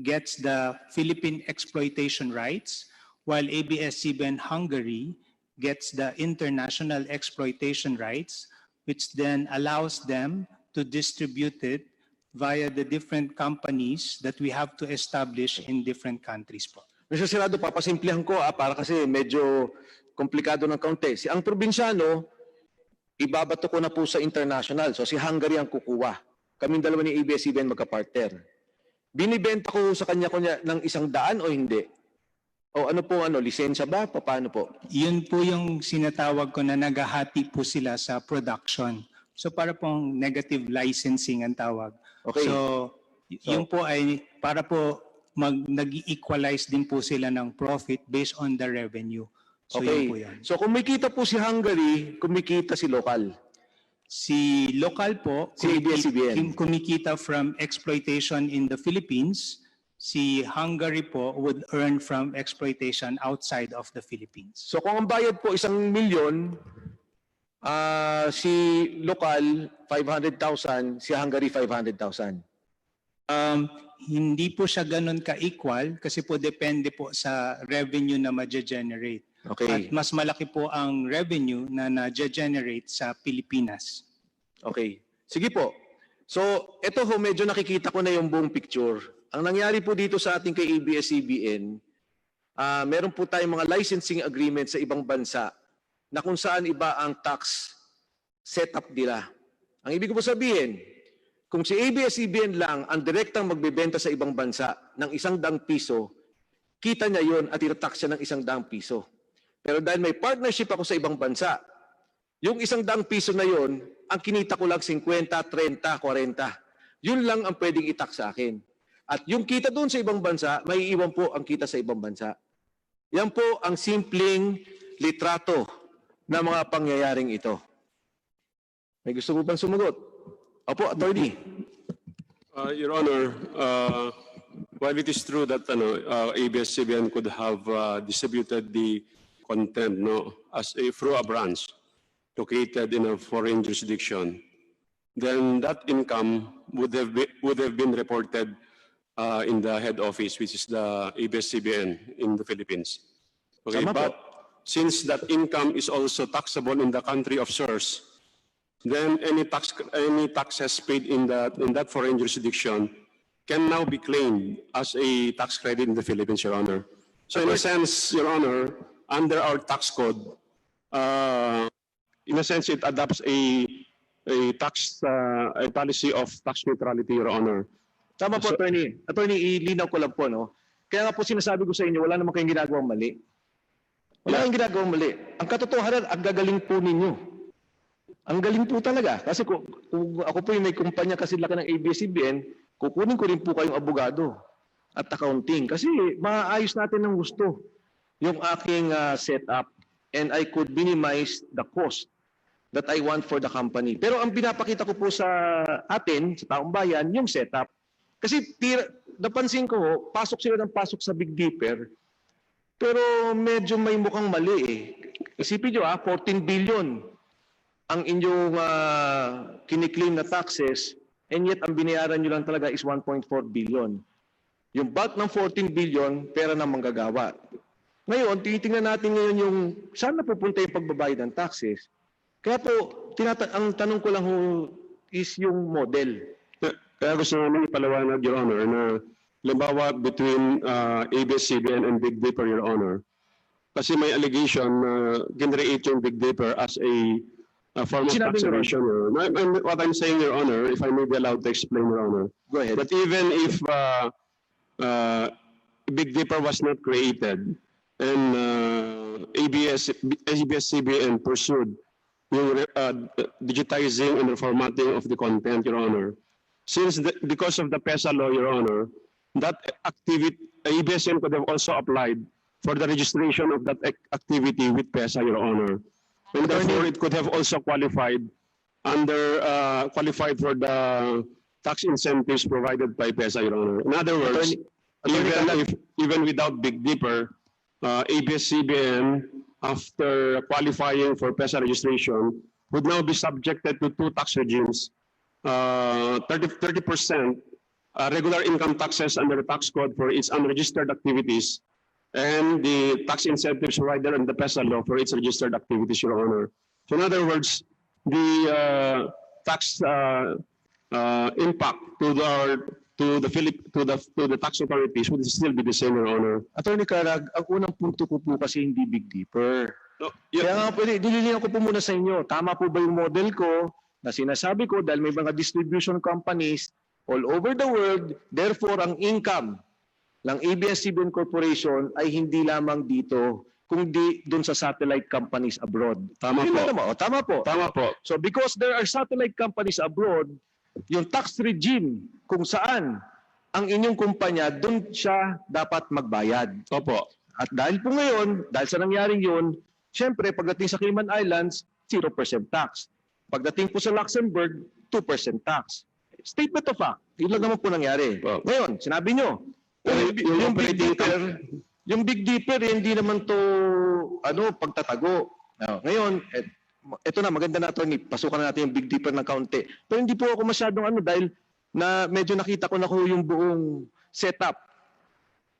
L: gets the Philippine exploitation rights, while ABS-CBN Hungary gets the international exploitation rights, which then allows them to distribute it via the different companies that we have to establish in different countries po.
H: Mr. Senado, papasimplihan ko para kasi medyo komplikado ng kaunti. Ang probinsyano, ibabato ko na po sa international. So si Hungary ang kukuha. Kaming dalawa ni ABS-CBN magka-partner. Binibenta ko sa kanya ng 100 o hindi? O ano po, lisensya ba? Paano po?
L: Yun po yung sinatawag ko na naghahati po sila sa production. So para pong negative licensing ang tawag.
H: Okay.
L: So yun po ay para po nag-equalize din po sila ng profit based on the revenue. So
H: Okay.
L: yun po yan.
H: So kumikita po si Hungary, kumikita si local.
L: Si local po,
H: Si ABS-CBN.
L: kumikita from exploitation in the Philippines. Si Hungary po would earn from exploitation outside of the Philippines.
H: So kung ang bayad po 1 milyon, si local 500,000, si Hungary 500,000.
L: Hindi po siya ganun ka-equal kasi po depende po sa revenue na ma-generate.
H: Okay.
L: At mas malaki po ang revenue na na-generate sa Pilipinas.
H: Okay. Sige po. So, ito ho, medyo nakikita ko na yung buong picture. Ang nangyari po dito sa ating kay ABS-CBN, meron po tayong mga licensing agreement sa ibang bansa na kung saan iba ang tax setup nila. Ang ibig ko po sabihin, kung si ABS-CBN lang ang direktang magbebenta sa ibang bansa ng 100 piso, kita niya yon at itatax siya ng 100 piso. Pero dahil may partnership ako sa ibang bansa, yung 100 piso na yon, ang kinita ko lang 50, 30, 40. Yun lang ang pwedeng itax sa akin. At yung kita doon sa ibang bansa, may iwan po ang kita sa ibang bansa. Yan po ang simpleng litrato ng mga pangyayaring ito. May gusto mo bang sumagot? Opo, attorney.
J: Your Honor, while it is true that ABS-CBN could have distributed the content as through a branch located in a foreign jurisdiction, then that income would have been reported in the head office, which is the ABS-CBN in the Philippines. Okay,
H: Tama
J: but since that income is also taxable in the country of source, then any taxes paid in that foreign jurisdiction can now be claimed as a tax credit in the Philippines, Your Honor. So in a sense, Your Honor, under our tax code, in a sense, it adopts a policy of tax neutrality, Your Honor.
H: Tama po, attorney. Attorney, ilinaw ko lang po, no? Kaya nga po sinasabi ko sa inyo, wala naman kayong ginagawang mali. Wala kayong ginagawang mali. Ang katotohanan, ang gagaling po ninyo. Ang galing po talaga. Kasi kung ako po yung may kumpanya kasi laki ng ABS-CBN, kukunin ko rin po kayong abogado at accounting. Kasi maayos natin ng gusto yung aking setup and I could minimize the cost that I want for the company. Pero ang pinapakita ko po sa atin, sa taong bayan, yung setup. Kasi napansin ko, pasok sila ng pasok sa Big Dipper, pero medyo may mukhang mali eh. Isipin nyo 14 billion ang inyong kiniklaim na taxes, and yet ang binayaran nyo lang talaga is 1.4 billion. Yung bulk ng 14 billion, pera ng manggagawa. Ngayon, tinitingnan natin ngayon yung saan na pupunta yung pagbabayad ng taxes. Kaya po, ang tanong ko lang is yung model.
J: Kaya gusto namin ipaliwanag, Your Honor, na limbawa between ABS-CBN and Big Dipper, Your Honor, Kasi may allegation na generate yung Big Dipper as a form of
H: Sinabi
J: tax
H: niyo,
J: evasion. What I'm saying, Your Honor, if I may be allowed to explain, Your Honor.
H: Go ahead.
J: But even if Big Dipper was not created and ABS-CBN pursued yung digitizing and reformatting of the content, Your Honor, because of the PESA law, Your Honor, that activity, ABS-CBN could have also applied for the registration of that activity with PESA, Your Honor. And therefore, it could have also qualified for the tax incentives provided by PESA, Your Honor. In other words, even without Big Dipper, ABS-CBN, after qualifying for PESA registration, would now be subjected to two tax regimes, 30% regular income taxes under the tax code for its unregistered activities, and the tax incentives provided in the PESA law for its registered activities, Your Honor. So in other words, the tax impact to the tax authorities would still be the same, Your Honor.
H: Attorney Carag, ang unang punto ko po kasi hindi Big Dipper. Kaya nga pwede, dililinaw ko po muna sa inyo, tama po ba yung model ko na sinasabi ko dahil may mga distribution companies all over the world, therefore ang income ng ABS-CBN Corporation ay hindi lamang dito, kundi doon sa satellite companies abroad.
J: Tama po.
H: Tama po.
J: Tama po.
H: So because there are satellite companies abroad, yung tax regime kung saan ang inyong kumpanya, doon siya dapat magbayad.
J: Opo.
H: At dahil po ngayon, dahil sa nangyaring yun, syempre pagdating sa Cayman Islands, 0% tax. Pagdating po sa Luxembourg, 2% tax. Statement of fact. Yun lang naman po nangyari. Ngayon, sinabi nyo, yung Big Dipper, hindi naman to pagtatago. Ngayon, ito na, maganda na ito, pasukan na natin yung Big Dipper ng kaunti. Pero hindi po ako masyadong dahil na medyo nakita ko na ko yung buong setup.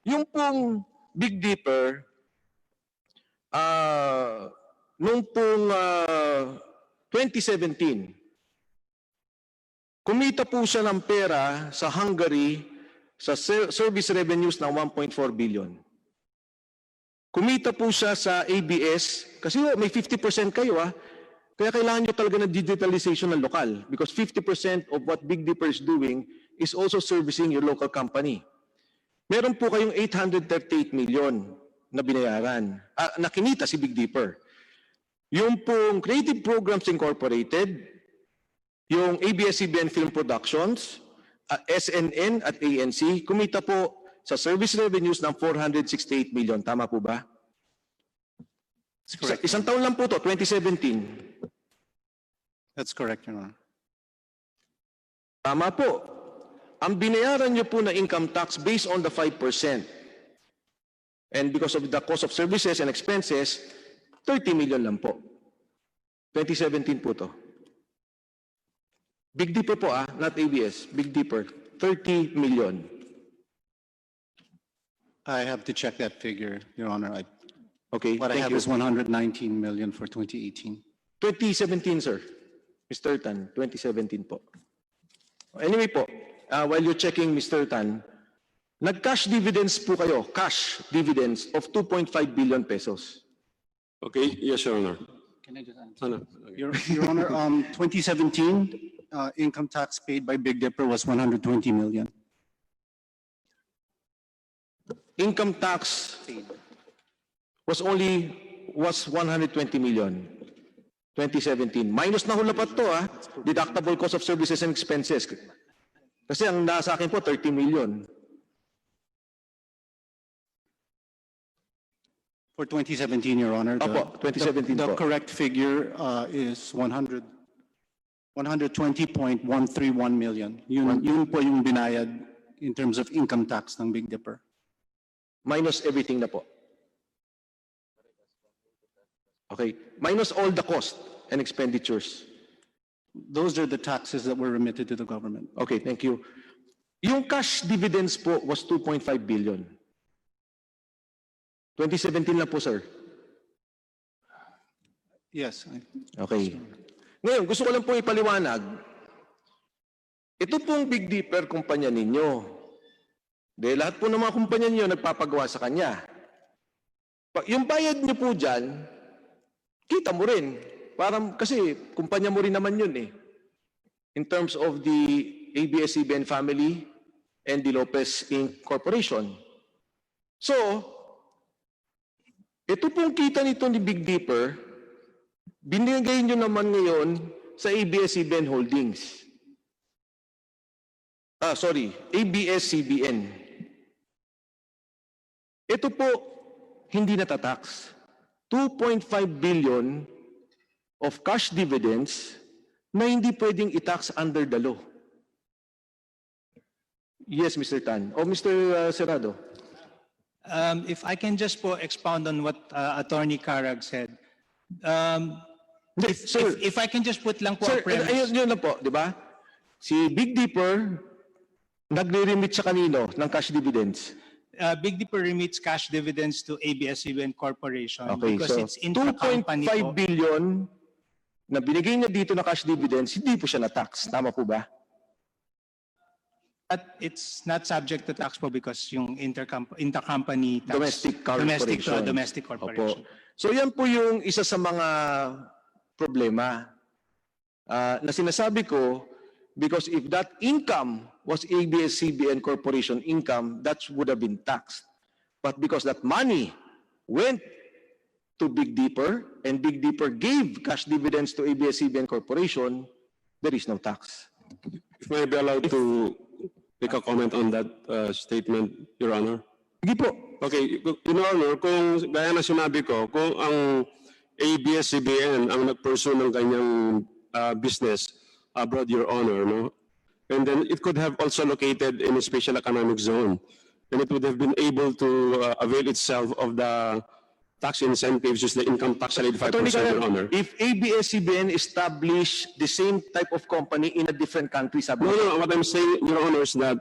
H: Yung pong Big Dipper, nung pong 2017, kumita po siya ng pera sa Hungary sa service revenues ng 1.4 billion. Kumita po siya sa ABS, kasi may 50% kayo kaya kailangan nyo talaga ng digitalization ng lokal because 50% of what Big Dipper is doing is also servicing your local company. Meron po kayong 838 million na binayaran, na kinita si Big Dipper. Yung pong Creative Programs Incorporated, yung ABS-CBN Film Productions, SNN at ANC, kumita po sa service revenues ng 468 million. Tama po ba? Isang taon lang po to, 2017.
Q: That's correct, Your Honor.
H: Tama po. Ang binayaran nyo po na income tax based on the 5%. And because of the cost of services and expenses, 30 million lang po. 2017 po to. Big Dipper po not ABS. Big Dipper. 30 million.
Q: I have to check that figure, Your Honor.
H: Okay,
Q: What I
H: thank
Q: have
H: you.
Q: is 119 million for 2018.
H: 2017, sir. Mr. Tan, 2017 po. Anyway po, while you're checking, Mr. Tan, nag-cash dividends po kayo, cash dividends of 2.5 billion pesos.
J: Okay, yes, Your Honor.
Q: Can I just answer? Your Honor, 2017, income tax paid by Big Dipper was 120 million.
H: Income tax was 120 million. 2017. Minus na hulapat to deductible cost of services and expenses. Kasi ang nasa akin po 30 million.
Q: For 2017, Your Honor,
H: Opo, 2017
Q: the
H: po.
Q: correct figure is 120.131 million. Yun po yung binayad in terms of income tax ng Big Dipper.
H: Minus everything na po. Okay. Minus all the cost and expenditures.
Q: Those are the taxes that were remitted to the government.
H: Okay, thank you. Yung cash dividends po was 2.5 billion. 2017 lang po, sir.
Q: Yes.
H: Okay. Ngayon, gusto ko lang pong ipaliwanag. Ito pong Big Dipper kumpanya ninyo. Dahil lahat po ng mga kumpanya ninyo nagpapagawa sa kanya. Yung bayad niyo po dyan, kita mo rin. Parang, kasi kumpanya mo rin naman yun eh. In terms of the ABS-CBN family and the Lopez Inc. Corporation. So, ito pong kita nito ni Big Dipper, binigay nyo naman ngayon sa ABS-CBN Holdings. ABS-CBN. Ito po, hindi natatax. 2.5 billion of cash dividends na hindi pwedeng i-tax under the law. Yes, Mr. Tan. O Mr. Serrado.
L: If I can just po expound on what Attorney Carag said. If I can just put lang po
H: Sir,
L: a premise.
H: yun lang po, di ba? Si Big Dipper, nagre-remit sa kanino ng cash dividends?
L: Big Dipper remits cash dividends to ABS-CBN Corporation
H: Okay,
L: because
H: so
L: it's intra-company
H: 2.5
L: po.
H: billion na binigay niya dito na cash dividends, hindi po siya na-tax. Tama po ba?
L: But it's not subject to tax po because yung intercompany tax. Domestic corporation.
H: Opo. So yan po yung isa sa mga problema na sinasabi ko, because if that income was ABS-CBN Corporation income, that would have been taxed. But because that money went to Big Dipper and Big Dipper gave cash dividends to ABS-CBN Corporation, there is no tax.
J: If may I be allowed to make a comment on that statement, Your Honor?
H: Sige po.
J: Okay, Your Honor, kung gaya na sinabi ko, kung ang ABS-CBN ang nag-pursue ng kanyang business abroad, Your Honor, no? And then it could have also located in a special economic zone. And it would have been able to avail itself of the tax incentives, just the income tax rate 5%, Your Honor.
H: If ABS-CBN established the same type of company in a different country, sabi
J: No, what I'm saying, Your Honor, is that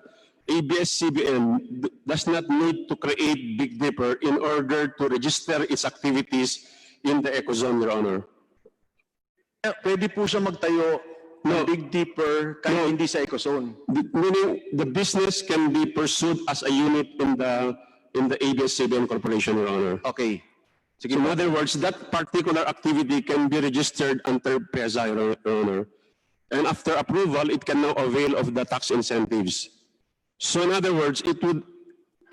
J: ABS-CBN does not need to create Big Dipper in order to register its activities in the ecozone, Your Honor.
H: Pwede po siya magtayo ng Big Dipper kahit hindi sa ecozone.
J: Meaning the business can be pursued as a unit in the ABS-CBN Corporation, Your Honor.
H: Okay.
J: So in other words, that particular activity can be registered under PESA, Your Honor. And after approval, it can now avail of the tax incentives. So in other words, it would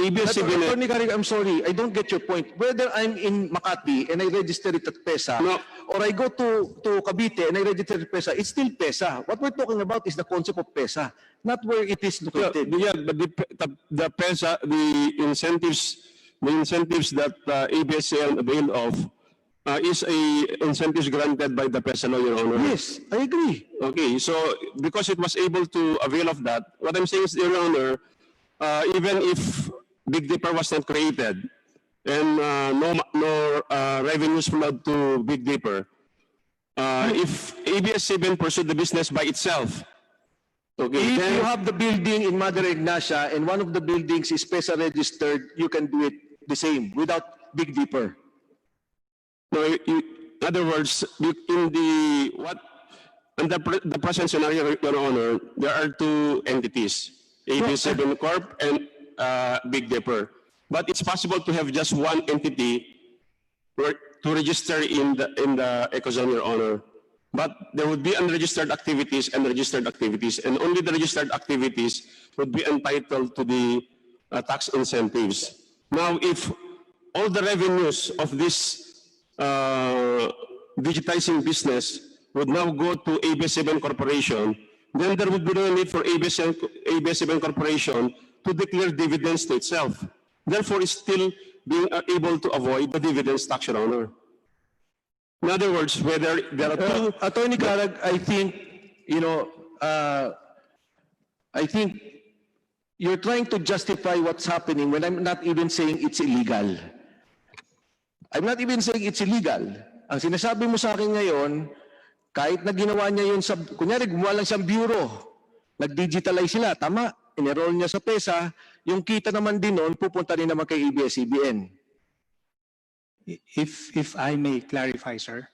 J: ABS-CBN.
H: Attorney Carrick, I'm sorry, I don't get your point. Whether I'm in Makati and I register it at PESA, or I go to Cavite and I register it at PESA, it's still PESA. What we're talking about is the concept of PESA, not where it is located.
J: Yeah, but the PESA, the incentives that ABS-CBN avail of is incentives granted by the PESA law, Your Honor.
H: Yes, I agree.
J: Okay, so because it was able to avail of that, what I'm saying is, Your Honor, even if Big Dipper was not created and no revenues flowed to Big Dipper, if ABS-CBN pursued the business by itself, okay,
H: if
J: then
H: you have the building in Mother Ignacia and one of the buildings is PESA registered, you can do it the same without Big Dipper.
J: no, in other words, in the present scenario, Your Honor, there are two entities, ABS-CBN Corp and Big Dipper. But it's possible to have just one entity to register in the ecozone, Your Honor. But there would be unregistered activities and registered activities, and only the registered activities would be entitled to the tax incentives. Now, if all the revenues of this digitizing business would now go to ABS-CBN Corporation, then there would be no need for ABS-CBN Corporation to declare dividends to itself. Therefore, it's still being able to avoid the dividends tax, Your Honor. In other words, whether there are two...
H: Attorney Carag, I think, I think you're trying to justify what's happening when I'm not even saying it's illegal. I'm not even saying it's illegal. Ang sinasabi mo sa akin ngayon, kahit na ginawa niya yun sa, kunyari gumawa lang siyang bureau, nag-digitalize sila, tama, in-enroll niya sa PESA, yung kita naman din noon, pupunta rin naman kay ABS-CBN.
L: If I may clarify, sir,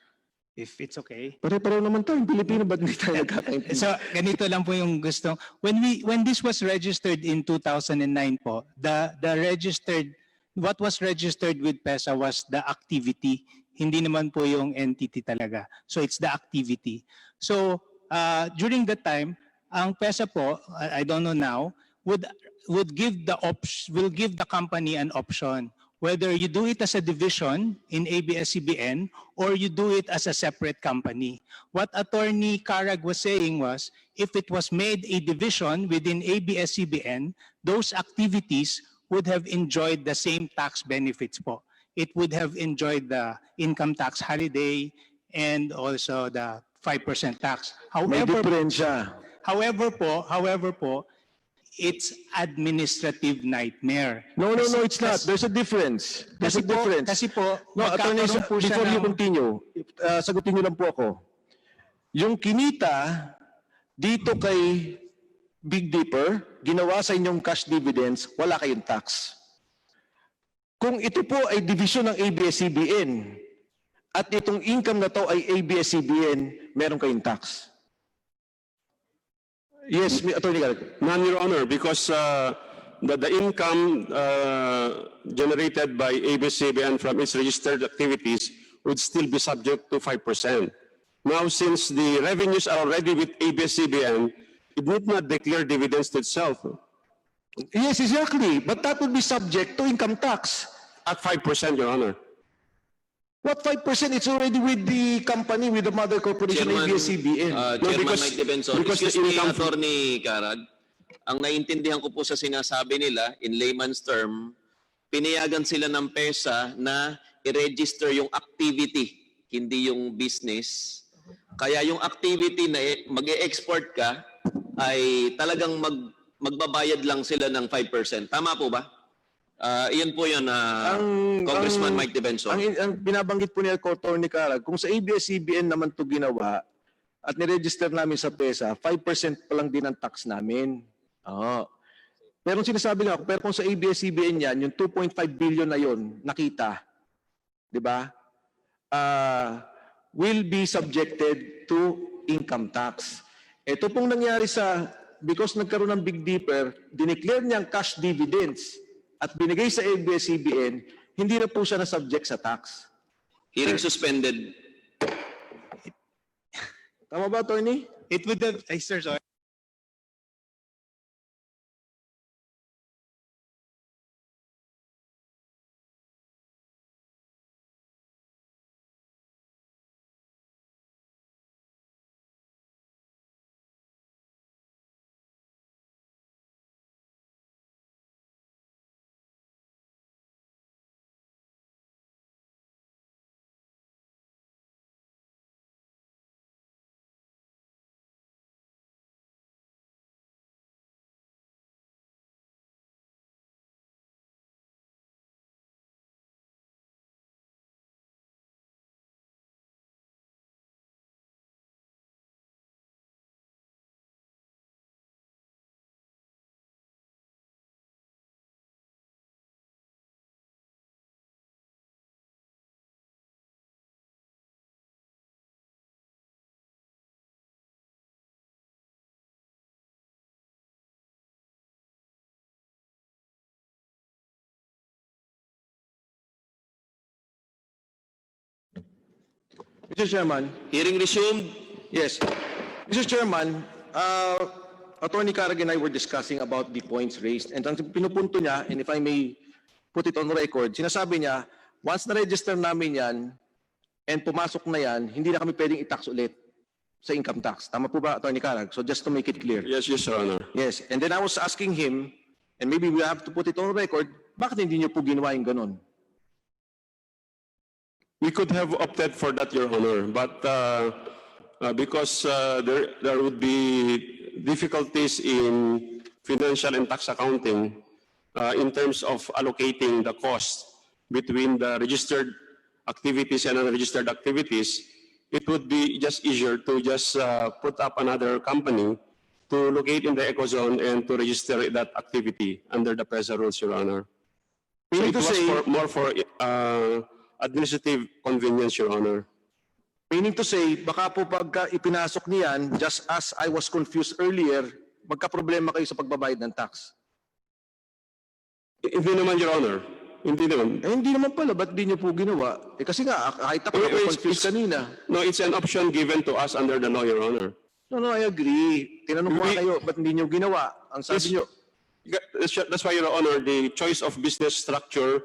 L: if it's okay.
H: Pare-pareho naman tayo, Pilipino, ba't hindi tayo nagkakaintindihan?
L: So, ganito lang po yung gusto. When this was registered in 2009 po, the registered what was registered with PESA was the activity, hindi naman po yung entity talaga. So it's the activity. So during that time, ang PESA po, I don't know now, will give the company an option whether you do it as a division in ABS-CBN or you do it as a separate company. What Attorney Carag was saying was, if it was made a division within ABS-CBN, those activities would have enjoyed the same tax benefits po. It would have enjoyed the income tax holiday and also the 5% tax.
H: May diferensya.
L: However po, it's administrative nightmare.
H: No, it's not. There's a difference. There's a difference.
L: Kasi po,
H: No, attorney,
L: magkakaroon po siya
H: before you
L: ng-
H: continue, sagutin niyo lang po ako. Yung kinita dito kay Big Dipper, ginawa sa inyong cash dividends, wala kayong tax. Kung ito po ay division ng ABS-CBN at itong income na to ay ABS-CBN, meron kayong tax. Yes, Attorney Garrett.
J: None, Your Honor, because the income generated by ABS-CBN from its registered activities would still be subject to 5%. Now, since the revenues are already with ABS-CBN, it need not declare dividends to itself.
H: Yes, exactly. But that would be subject to income tax.
J: At 5%, Your Honor.
H: What 5%? It's already with the company, with the mother corporation, ABS-CBN.
G: Chairman Mike Defensor,
J: because
G: excuse
J: the
G: me,
J: income-
G: Attorney Carag, ang naiintindihan ko po sa sinasabi nila, in layman's term, pinayagan sila ng PESA na i-register yung activity, hindi yung business. Kaya yung activity na mag-e-export ka, ay talagang magbabayad lang sila ng 5%. Tama po ba? Iyan po yun, Congressman Mike Defensor.
H: Ang binabanggit po ni Attorney Carag, kung sa ABS-CBN naman to ginawa at niregister namin sa PESA, 5% pa lang din ang tax namin. Pero sinasabi nga ako, pero kung sa ABS-CBN yan, yung 2.5 billion na yon nakita, di ba? Will be subjected to income tax. Ito pong nangyari because nagkaroon ng Big Dipper, dineclare niyang cash dividends at binigay sa ABS-CBN, hindi na po siya na-subject sa tax.
G: Hearing suspended.
H: Tama ba, Attorney?
L: It would have, sir, sorry.
H: Mr. Chairman.
G: Hearing resumed.
H: Yes. Mr. Chairman, Attorney Carag and I were discussing about the points raised. And ang pinupunto niya, and if I may put it on record, sinasabi niya, once na-register namin yan, and pumasok na yan, hindi na kami pwedeng i-tax ulit sa income tax. Tama po ba, Attorney Carag? So just to make it clear.
J: Yes, Your Honor.
H: Yes. And then I was asking him, and maybe we have to put it on record, bakit hindi niyo po ginawa yung ganun?
J: We could have opted for that, Your Honor, but because there would be difficulties in financial and tax accounting in terms of allocating the cost between the registered activities and unregistered activities, it would be just easier to just put up another company to locate in the ecozone and to register that activity under the PESA rules, Your Honor. So it was more for administrative convenience, Your Honor.
H: Meaning to say, baka po pagka ipinasok niyan, just as I was confused earlier, magka-problema kayo sa pagbabayad ng tax.
J: Hindi naman, Your Honor. Hindi naman.
H: Eh, hindi naman pala. Ba't di nyo po ginawa? Eh, kasi nga, kahit ako confused kanina.
J: No, it's an option given to us under the law, Your Honor.
H: No, I agree. Tinanong ko nga kayo, ba't hindi nyo ginawa? Ang sabi nyo,
J: That's why, Your Honor, the choice of business structure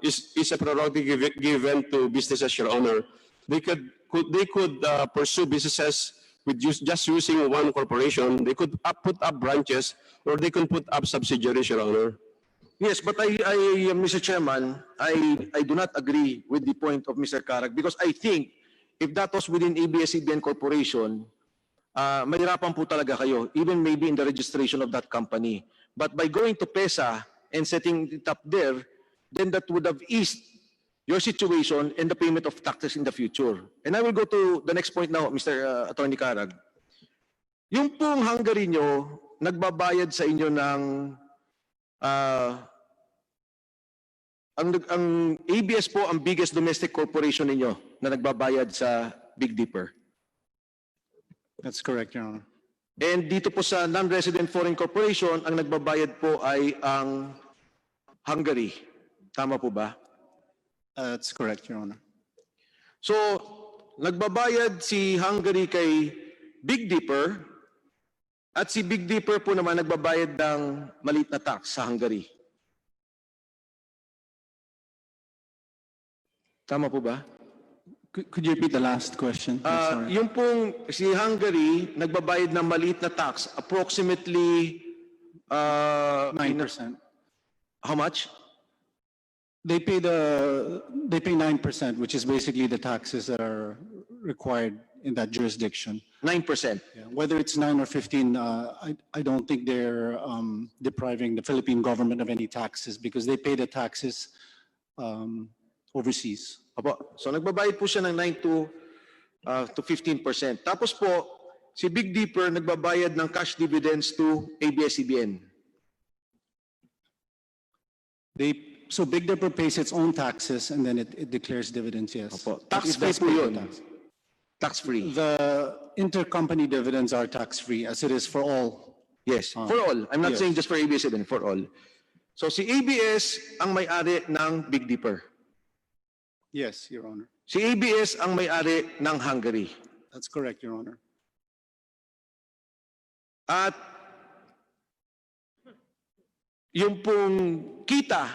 J: is a prerogative given to businesses, Your Honor. They could pursue businesses with just using one corporation. They could put up branches, or they could put up subsidiaries, Your Honor.
H: yes, but Mr. Chairman, I do not agree with the point of Mr. Carag because I think if that was within ABS-CBN Corporation, mahirapan po talaga kayo, even maybe in the registration of that company. But by going to PESA and setting it up there, then that would have eased your situation and the payment of taxes in the future. And I will go to the next point now, Mr. Attorney Carag. Yung pong Hungary nyo, nagbabayad sa inyo ng ang ABS po ang biggest domestic corporation ninyo na nagbabayad sa Big Dipper.
Q: That's correct, Your Honor.
H: And dito po sa non-resident foreign corporation, ang nagbabayad po ay ang Hungary. Tama po ba?
Q: That's correct, Your Honor.
H: So, nagbabayad si Hungary kay Big Dipper at si Big Dipper po naman nagbabayad ng maliit na tax sa Hungary. Tama po ba?
Q: Could you repeat the last question?
H: Yung pong si Hungary nagbabayad ng maliit na tax, approximately
Q: 9%.
H: How much?
Q: They pay 9%, which is basically the taxes that are required in that jurisdiction.
H: 9%.
Q: Yeah. Whether it's 9 or 15, I don't think they're depriving the Philippine government of any taxes because they pay the taxes overseas.
H: Apo. So nagbabayad po siya ng 9 to 15%. Tapos po, si Big Dipper nagbabayad ng cash dividends to ABS-CBN.
Q: So Big Dipper pays its own taxes and then it declares dividends, yes.
H: Opo. Tax-free po yun. Tax-free.
Q: The intercompany dividends are tax-free as it is for all.
H: Yes, for all. I'm not saying just for ABS-CBN, for all. So si ABS ang may-ari ng Big Dipper.
Q: Yes, Your Honor.
H: Si ABS ang may-ari ng Hungary.
Q: That's correct, Your Honor.
H: At yung pong kita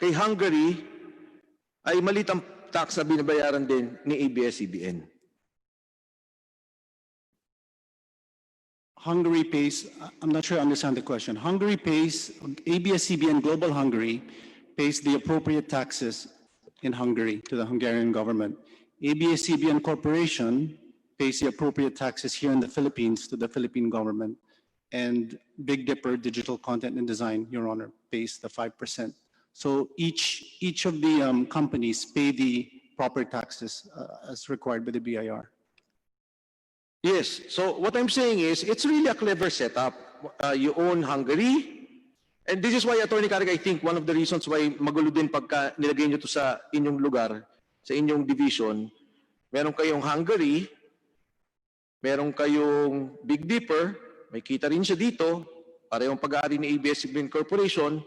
H: kay Hungary ay maliit ang tax na binabayaran din ni ABS-CBN.
Q: Hungary pays, I'm not sure I understand the question. Hungary pays, ABS-CBN Global Hungary pays the appropriate taxes in Hungary to the Hungarian government. ABS-CBN Corporation pays the appropriate taxes here in the Philippines to the Philippine government. And Big Dipper Digital Content and Design, Your Honor, pays the 5%. So each of the companies pay the proper taxes as required by the BIR.
H: Yes. So what I'm saying is, it's really a clever setup. You own Hungary. And this is why, Attorney Carrick, I think one of the reasons why magulo din pagka nilagay nyo to sa inyong lugar, sa inyong division, meron kayong Hungary, meron kayong Big Dipper, may kita rin siya dito, parehong pag-aari ni ABS-CBN Corporation,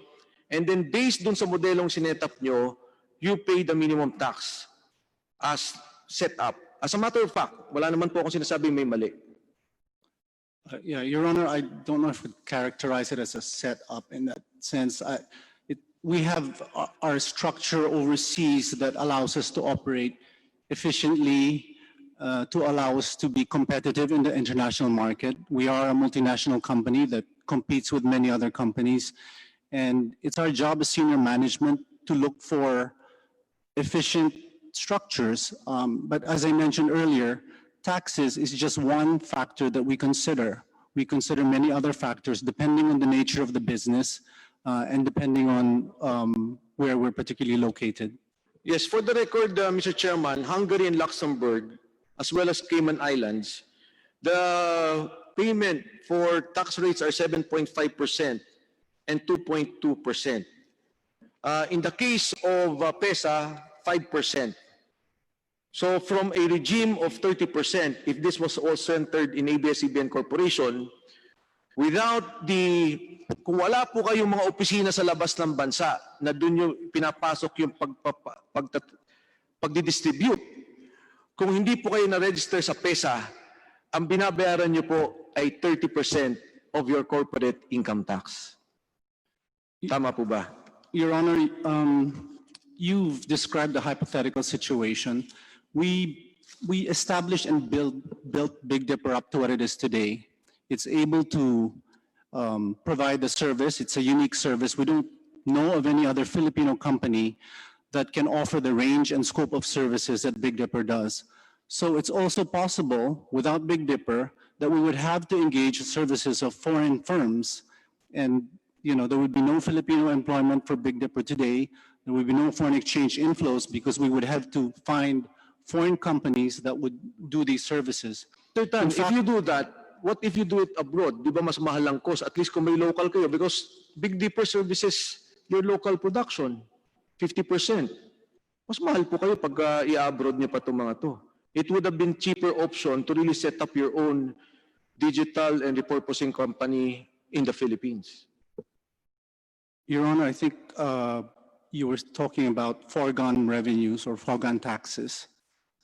H: and then based dun sa modelong sinetap nyo, you pay the minimum tax as set up. As a matter of fact, wala naman po akong sinasabing may mali.
Q: Yeah, Your Honor, I don't know if we'd characterize it as a setup in that sense. We have our structure overseas that allows us to operate efficiently, to allow us to be competitive in the international market. We are a multinational company that competes with many other companies, and it's our job as senior management to look for efficient structures. But as I mentioned earlier, taxes is just one factor that we consider. We consider many other factors depending on the nature of the business and depending on where we're particularly located.
H: Yes, for the record, Mr. Chairman, Hungary and Luxembourg, as well as Cayman Islands, the payment for tax rates are 7.5% and 2.2%. In the case of PESA, 5%. So from a regime of 30%, if this was all centered in ABS-CBN Corporation, without the kung wala po kayong mga opisina sa labas ng bansa na doon yung pinapasok yung pagdidistribute, kung hindi po kayo na-register sa PESA, ang binabayaran nyo po ay 30% of your corporate income tax. Tama po ba?
Q: Your Honor, you've described the hypothetical situation. We established and built Big Dipper up to what it is today. It's able to provide the service. It's a unique service. We don't know of any other Filipino company that can offer the range and scope of services that Big Dipper does. So it's also possible, without Big Dipper, that we would have to engage the services of foreign firms, and there would be no Filipino employment for Big Dipper today. There would be no foreign exchange inflows because we would have to find foreign companies that would do these services.
H: Third time, if you do that, what if you do it abroad? Di ba mas mahal ang cost? At least kung may local kayo, because Big Dipper services your local production, 50%. Mas mahal po kayo pag i-abroad niyo pa itong mga to. It would have been cheaper option to really set up your own digital and repurposing company in the Philippines.
Q: Your Honor, I think you were talking about foregone revenues or foregone taxes.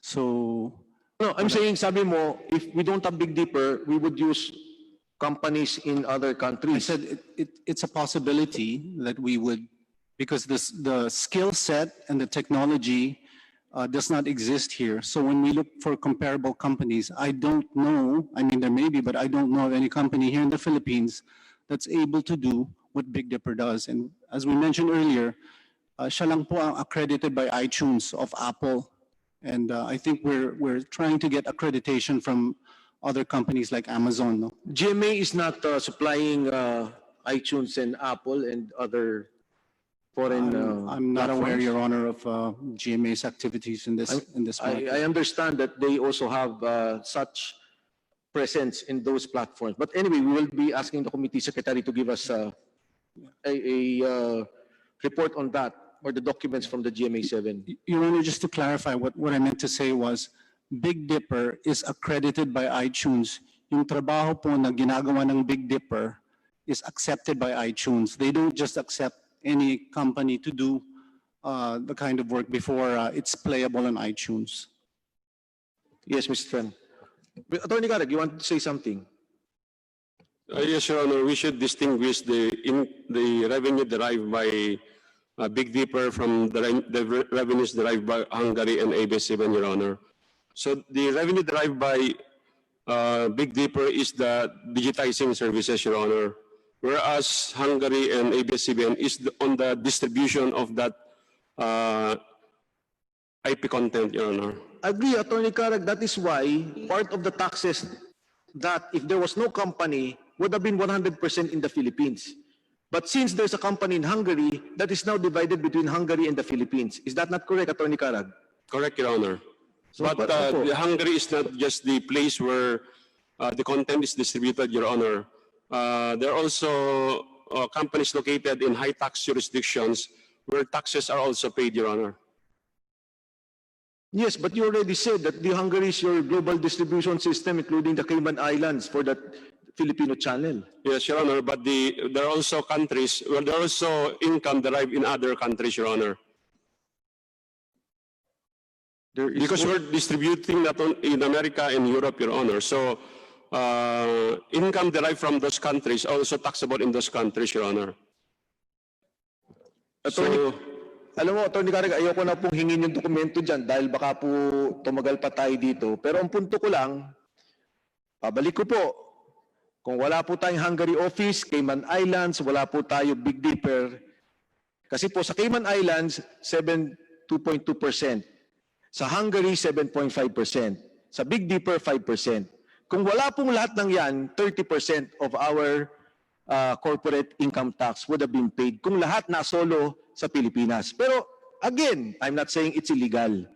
Q: So,
H: no, I'm saying, sabi mo, if we don't have Big Dipper, we would use companies in other countries.
Q: I said it's a possibility that we would, because the skill set and the technology does not exist here. So when we look for comparable companies, I don't know, I mean there may be, but I don't know of any company here in the Philippines that's able to do what Big Dipper does. And as we mentioned earlier, siya lang po ang accredited by iTunes of Apple. And I think we're trying to get accreditation from other companies like Amazon. No?
H: GMA is not supplying iTunes and Apple and other foreign
Q: I'm not aware,
H: platforms.
Q: Your Honor, of GMA's activities in this market.
H: I understand that they also have such presence in those platforms. But anyway, we will be asking the committee secretary to give us a report on that, or the documents from the GMA7.
Q: Your Honor, just to clarify, what I meant to say was, Big Dipper is accredited by iTunes. Yung trabaho po na ginagawa ng Big Dipper is accepted by iTunes. They don't just accept any company to do the kind of work before it's playable on iTunes.
H: Yes, Mr. Tran. Attorney Garrett, you want to say something?
J: Yes, Your Honor, we should distinguish the revenue derived by Big Dipper from the revenues derived by Hungary and ABS-CBN, Your Honor. So the revenue derived by Big Dipper is the digitizing services, Your Honor, whereas Hungary and ABS-CBN is on the distribution of that IP content, Your Honor.
H: Agree, Attorney Garrett. That is why part of the taxes that if there was no company would have been 100% in the Philippines. But since there's a company in Hungary, that is now divided between Hungary and the Philippines. Is that not correct, Attorney Garrett?
J: Correct, Your Honor.
H: So,
J: but Hungary is not just the place where the content is distributed, Your Honor. There are also companies located in high tax jurisdictions where taxes are also paid, Your Honor.
H: Yes, but you already said that the Hungary is your global distribution system, including the Cayman Islands for that Filipino channel.
J: Yes, Your Honor, but there are also countries where there are also income derived in other countries, Your Honor. Because we're distributing that in America and Europe, Your Honor. So income derived from those countries also taxable in those countries, Your Honor.
H: Alam mo, Attorney Garrett, ayoko na pong hingin yung dokumento dyan dahil baka po tumagal pa tayo dito. Pero ang punto ko lang, pabalik ko po, kung wala po tayong Hungary office, Cayman Islands, wala po tayo Big Dipper. Kasi po sa Cayman Islands, 2.2%. Sa Hungary, 7.5%. Sa Big Dipper, 5%. Kung wala pong lahat ng yan, 30% of our corporate income tax would have been paid kung lahat na solo sa Pilipinas. Pero again, I'm not saying it's illegal.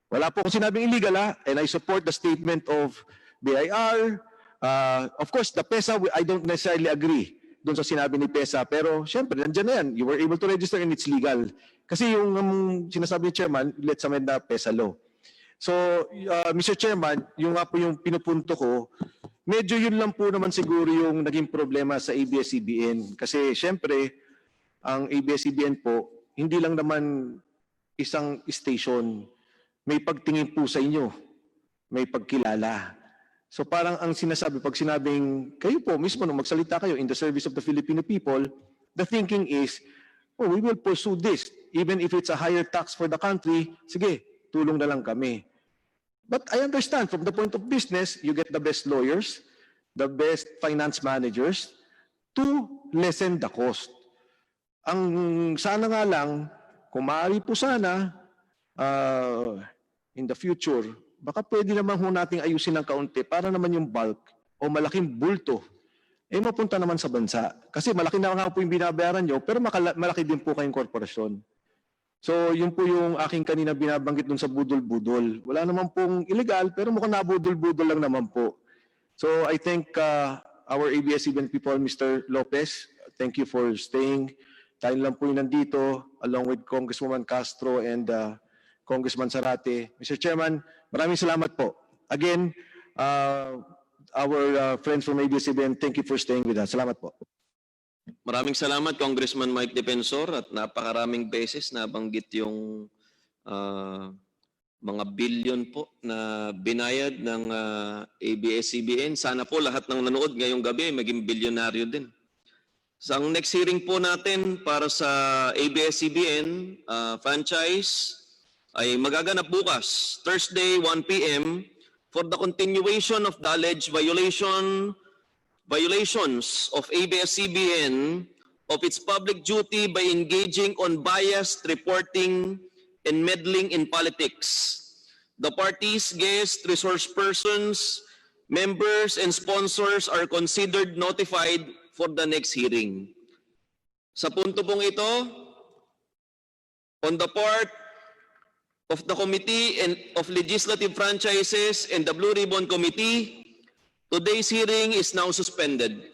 H: Wala po akong sinabing illegal and I support the statement of BIR. Of course, the PESA, I don't necessarily agree doon sa sinabi ni PESA. Pero syempre, nandiyan na yan. You were able to register and it's legal. Kasi yung sinasabi ni Chairman, let's amend the PESA law. So, Mr. Chairman, yung nga po yung pinupunto ko, medyo yun lang po naman siguro yung naging problema sa ABS-CBN. Kasi syempre, ang ABS-CBN po, hindi lang naman isang station. May pagtingin po sa inyo. May pagkilala. So parang ang sinasabi, pag sinabing kayo po mismo nung magsalita kayo in the service of the Filipino people, the thinking is, oh, we will pursue this. Even if it's a higher tax for the country, sige, tulong na lang kami. But I understand from the point of business, you get the best lawyers, the best finance managers to lessen the cost. Ang sana nga lang, kung maaari po sana, in the future, baka pwede naman ho nating ayusin ng kaunti para naman yung bulk o malaking bulto mapunta naman sa bansa. Kasi malaki na nga po yung binabayaran nyo, pero malaki din po kayong korporasyon. So, yun po yung aking kanina binabanggit dun sa budol-budol. Wala naman pong illegal, pero mukhang nabudol-budol lang naman po. So, I thank our ABS-CBN people, Mr. Lopez. Thank you for staying. Tayo lang po yung nandito, along with Congresswoman Castro and Congressman Zarate. Mr. Chairman, maraming salamat po. Again, our friends from ABS-CBN, thank you for staying with us. Salamat po.
G: Maraming salamat, Congressman Mike Defensor, at napakaraming beses nabanggit yung mga bilyon po na binayad ng ABS-CBN. Sana po lahat ng nanood ngayong gabi maging bilyonaryo din. Sa next hearing po natin para sa ABS-CBN franchise ay magaganap bukas, Thursday, 1 p.m. for the continuation of the alleged violations of ABS-CBN of its public duty by engaging on biased reporting and meddling in politics. The parties, guests, resource persons, members, and sponsors are considered notified for the next hearing. Sa punto pong ito, on the part of the Committee of Legislative Franchises and the Blue Ribbon Committee, today's hearing is now suspended.